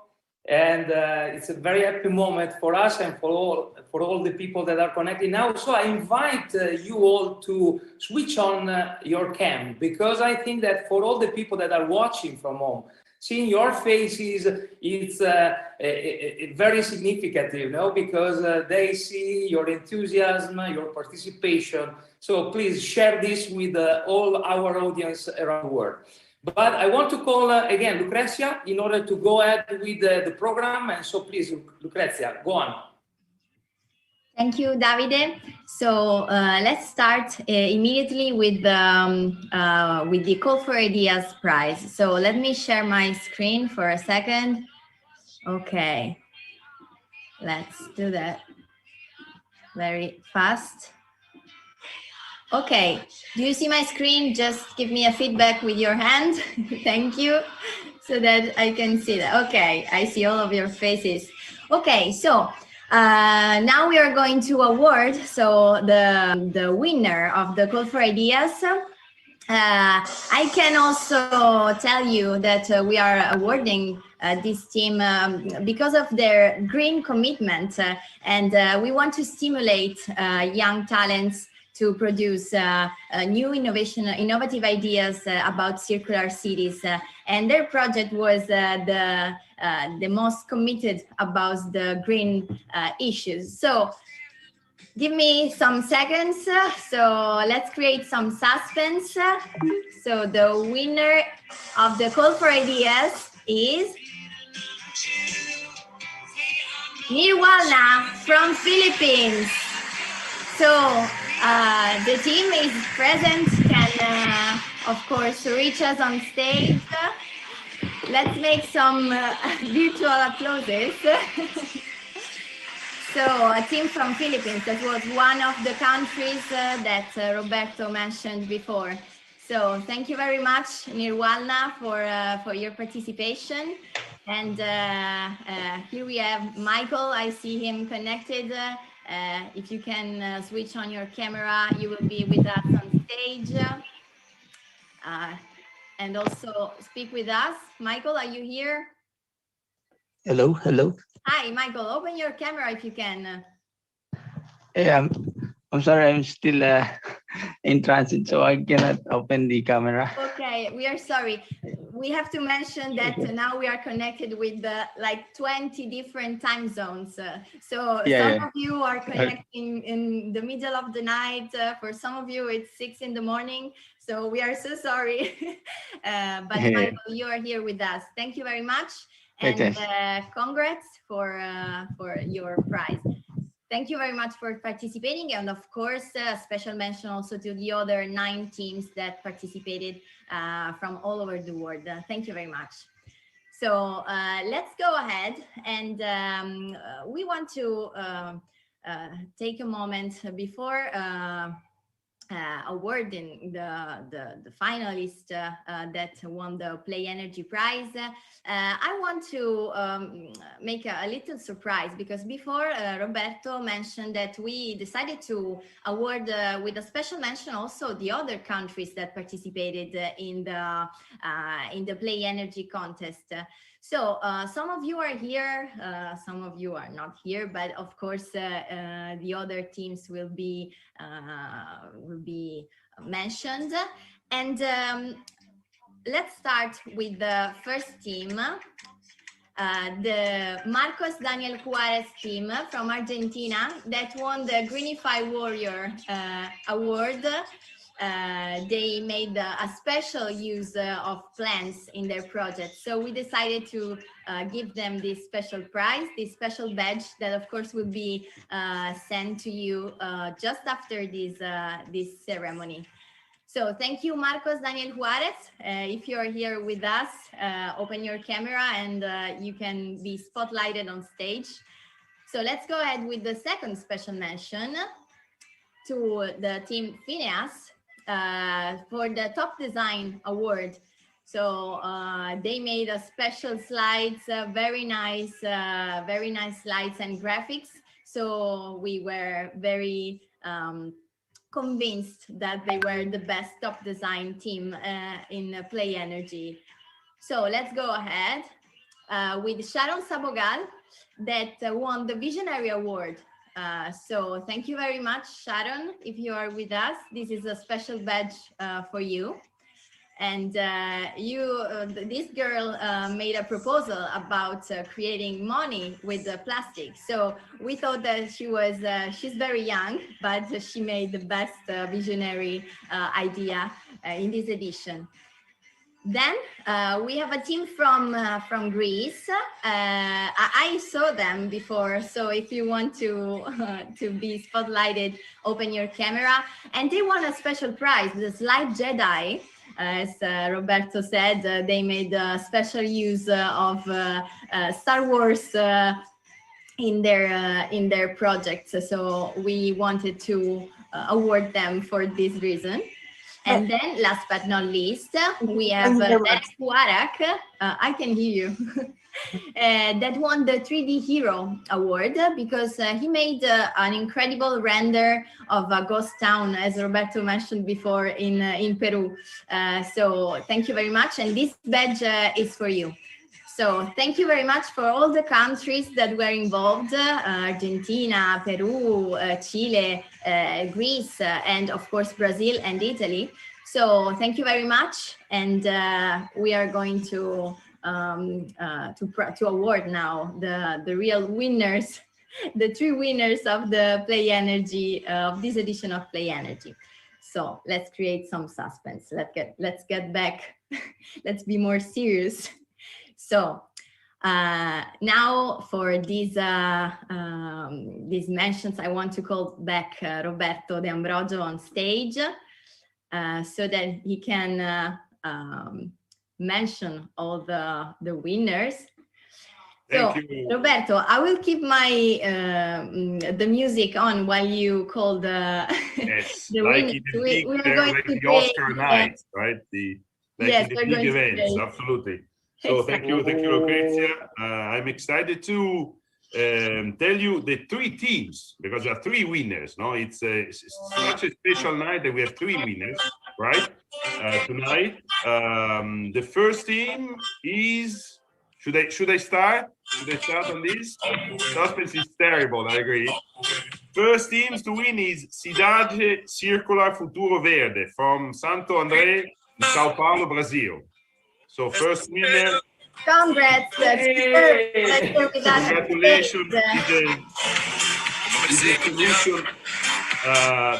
And it's a very happy moment for us and for all the people that are connected now. So I invite you all to switch on your cam, because I think that for all the people that are watching from home, seeing your faces, it's very significant, you know, because they see your enthusiasm, your participation. So please share this with all our audience around the world. But I want to call again Lucrezia in order to go ahead with the program. And so please, Lucrezia, go on. Thank you, Davide. So let's start immediately with the Call for Ideas prize. So let me share my screen for a second. Okay, let's do that very fast. Okay, do you see my screen? Just give me a feedback with your hand. Thank you, so that I can see that. Okay, I see all of your faces. Okay, so now we are going to award the winner of the Call for Ideas. I can also tell you that we are awarding this team because of their green commitment, and we want to stimulate young talents to produce new innovative ideas about circular cities. And their project was the most committed about the green issues. So give me some seconds. So let's create some suspense. So the winner of the Call for Ideas is Nirwana from Philippines. So the team is present, can of course reach us on stage. Let's make some virtual applauses. So a team from Philippines, that was one of the countries that Roberto mentioned before. So thank you very much, Nirwana, for your participation. And here we have Michael. I see him connected. If you can switch on your camera, you will be with us on stage and also speak with us. Michael, are you here? Hello, hello. Hi, Michael, open your camera if you can. Yeah, I'm sorry, I'm still in transit, so I cannot open the camera. Okay, we are sorry. We have to mention that now we are connected with like 20 different time zones. So some of you are connecting in the middle of the night. For some of you, it's 6 in the morning. So we are so sorry. But Michael, you are here with us. Thank you very much. And congrats for your prize. Thank you very much for participating, and of course, a special mention also to the other 9 teams that participated from all over the world. Thank you very much. So let's go ahead, and we want to take a moment before awarding the finalist that won the PlayEnergy prize. I want to make a little surprise, because before Roberto mentioned that we decided to award with a special mention also the other countries that participated in the PlayEnergy contest. So some of you are here, some of you are not here, but of course the other teams will be mentioned. And let's start with the first team, the Marcos Daniel Juarez team from Argentina that won the Greenify Warrior award. They made a special use of plants in their project. So we decided to give them this special prize, this special badge that of course will be sent to you just after this ceremony. So thank you, Marcos Daniel Juarez. If you're here with us, open your camera and you can be spotlighted on stage. So let's go ahead with the second special mention to the team Phineas for the Top Design Award. So they made a special slides, very nice slides and graphics. So we were very convinced that they were the best top design team in PlayEnergy. So let's go ahead with Sharon Sabogal that won the Visionary Award. So thank you very much, Sharon, if you are with us. This is a special badge for you. And this girl made a proposal about creating money with the plastic. So we thought that she's very young, but she made the best visionary idea in this edition. Then we have a team from Greece. I saw them before, so if you want to be spotlighted, open your camera. And they won a special prize, the Slide Jedi. As Roberto said, they made special use of Star Wars in their projects. So we wanted to award them for this reason. And then, last but not least, we have Derek Warak. I can hear you. That won the 3D Hero Award because he made an incredible render of a ghost town, as Roberto mentioned before, in Peru. So thank you very much. And this badge is for you. So thank you very much for all the countries that were involved, Argentina, Peru, Chile, Greece, and of course, Brazil and Italy. So thank you very much. And we are going to award now the real winners, the 3 winners of the PlayEnergy, of this edition of PlayEnergy. So let's create some suspense. Let's get back. Let's be more serious. So now for these mentions, I want to call back Roberto De Ambrogio on stage so that he can mention all the winners. So Roberto, I will keep my the music on while you call the the winners. We are going to the Oscar night, right? The big events, absolutely. So thank you, Lucrezia. I'm excited to tell you the 3 teams, because there are 3 winners. No, it's such a special night that we have 3 winners, right? Tonight, the first team is. Should I start? Should I start on this? Suspense is terrible. I agree. First teams to win is Cidade Circular Futuro Verde from Santo André, Sao Paulo, Brazil. So first winner. Congrats! Congratulations! Is a solution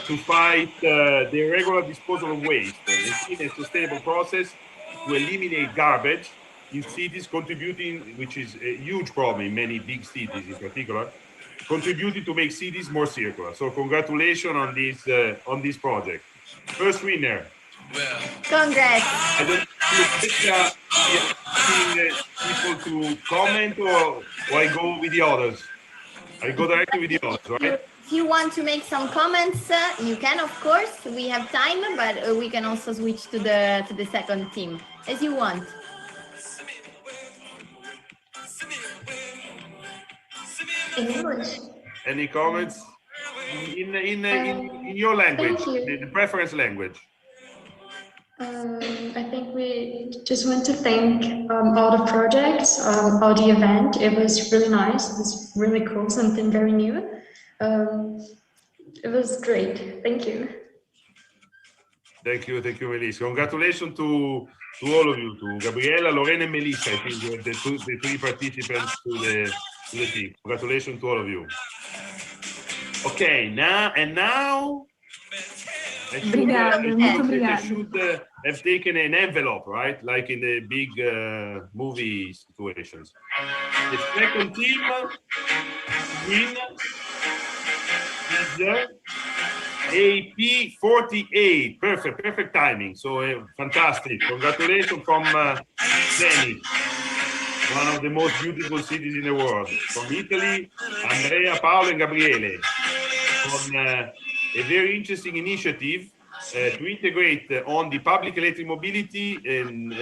to fight the irregular disposal of waste in a sustainable process to eliminate garbage in cities, contributing, which is a huge problem in many big cities in particular, contributing to make cities more circular. So congratulations on this project. First winner. Congrats. I don't people to comment or I go with the others. I go directly with the others, right? If you want to make some comments, you can, of course. We have time, but we can also switch to the second team as you want. In English. Any comments in your language, the preference language? I think we just want to thank all the projects, all the event. It was really nice. It was really cool, something very new. It was great. Thank you. Thank you, Melissa. Congratulations to all of you, to Gabriella, Lorena, and Melissa. I think the 3 participants to the team. Congratulations to all of you. Okay, now. I should have taken an envelope, right? Like in the big movie situations. The second team win is AP48. Perfect timing. So fantastic. Congratulations from Venice, one of the most beautiful cities in the world. From Italy, Andrea, Paolo, and Gabriele. On a very interesting initiative to integrate on the public electric mobility and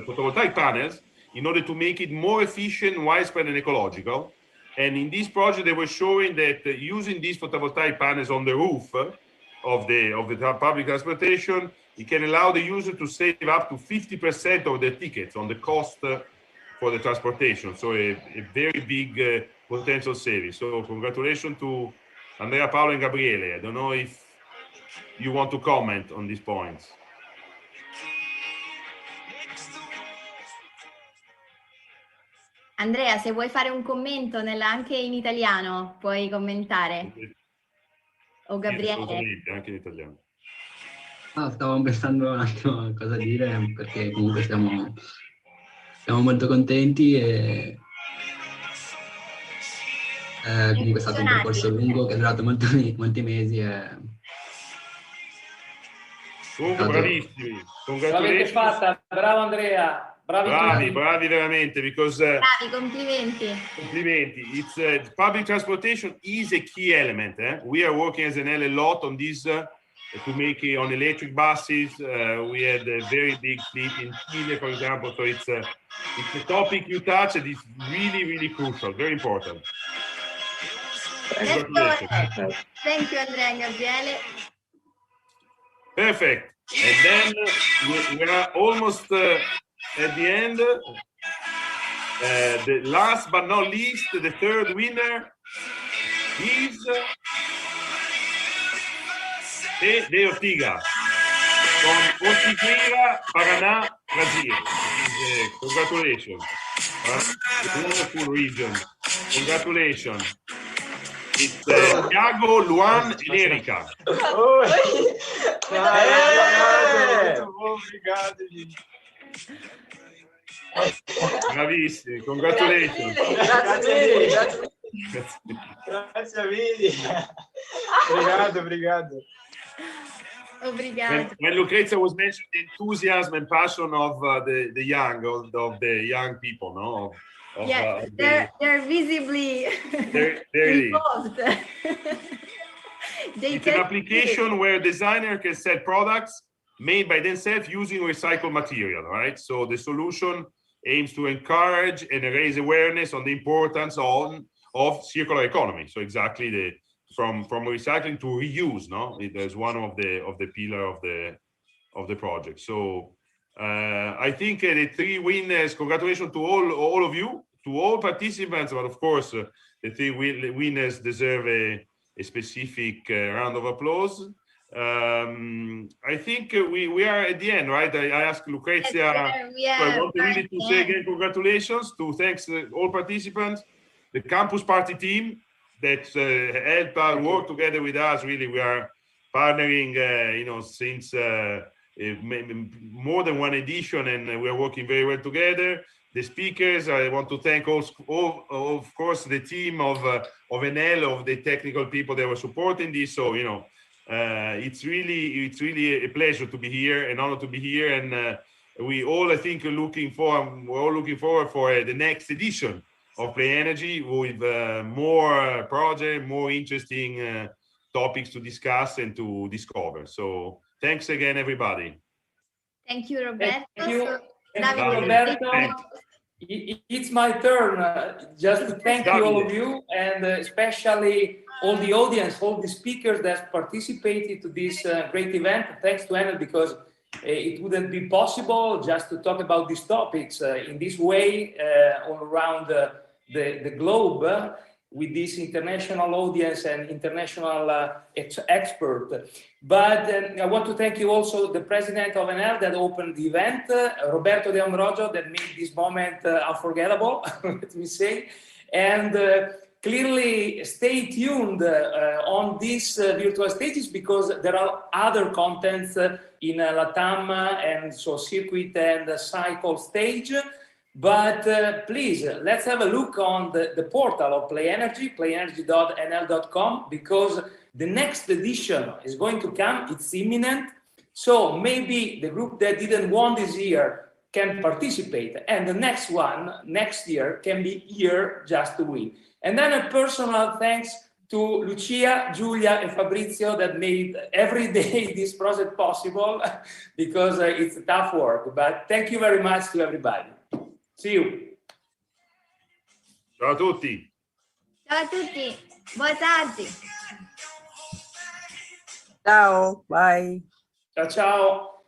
photovoltaic panels in order to make it more efficient, widespread, and ecological. And in this project, they were showing that using these photovoltaic panels on the roof of the public transportation, it can allow the user to save up to 50% of their tickets on the cost for the transportation. So a very big potential saving. So congratulations to Andrea, Paolo, and Gabriele. I don't know if you want to comment on these points. Andrea, se vuoi fare un commento anche in italiano, puoi commentare. O Gabriele. Sì, anche in italiano. Stavo pensando un attimo a cosa dire, perché comunque siamo molto contenti e comunque è stato un percorso lungo che è durato molti mesi. Comunque bravissimi, l'avete fatta, bravo Andrea. Bravi veramente, because bravi, complimenti. It's public transportation is a key element. We are working as Enel a lot on this to make it on electric buses. We had a very big fleet in Chile, for example. So it's a topic you touch and it's really crucial, very important. Thank you, Andrea and Gabriele. Perfect. And then we are almost at the end. The last but not least, the third winner is de Ortiga from Ortigueira, Paraná, Brazil. Congratulations. A wonderful region. Congratulations. It's Thiago, Luan and Erika. Obrigado, gente. Bravissimi, congratulations. Grazie mille. Obrigado. Obrigado. When Lucrezia was mentioning the enthusiasm and passion of the young people, no? Yeah, they're visibly involved. It's an application where a designer can sell products made by themselves using recycled material, right? So the solution aims to encourage and raise awareness on the importance of circular economy. So exactly from recycling to reuse, no? There's one of the pillar of the project. So I think the three winners, congratulations to all of you, to all participants, but of course the three winners deserve a specific round of applause. I think we are at the end, right? I asked Lucrezia, so I want really to say again congratulations, to thanks all participants, the campus party team that helped us work together with us. Really, we are partnering, since more than one edition, and we are working very well together. The speakers, I want to thank all of course, the team of Enel, of the technical people that were supporting this. So, it's really a pleasure to be here, an honor to be here, and we all, I think, we're all looking forward for the next edition of PlayEnergy with more projects, more interesting topics to discuss and to discover. So thanks again, everybody. Thank you, Roberto. Thank you, Roberto. It's my turn just to thank you, all of you, and especially all the audience, all the speakers that participated to this great event. Thanks to Enel, because it wouldn't be possible just to talk about these topics in this way all around the globe with this international audience and international expert. But I want to thank you also, the president of Enel that opened the event, Roberto De Ambrogio, that made this moment unforgettable, let me say. And clearly stay tuned on these virtual stages, because there are other contents in LATAM, and so circuit and cycle stage. But please, let's have a look on the portal of PlayEnergy, playenergy.enel.com, because the next edition is going to come, it's imminent. So maybe the group that didn't win this year can participate, and the next one, next year, can be here just to win. And then a personal thanks to Lucia, Giulia, and Fabrizio that made every day this project possible because it's tough work. But thank you very much to everybody. See you. Ciao a tutti. Ciao a tutti, buona tardi. Ciao, bye. Ciao ciao.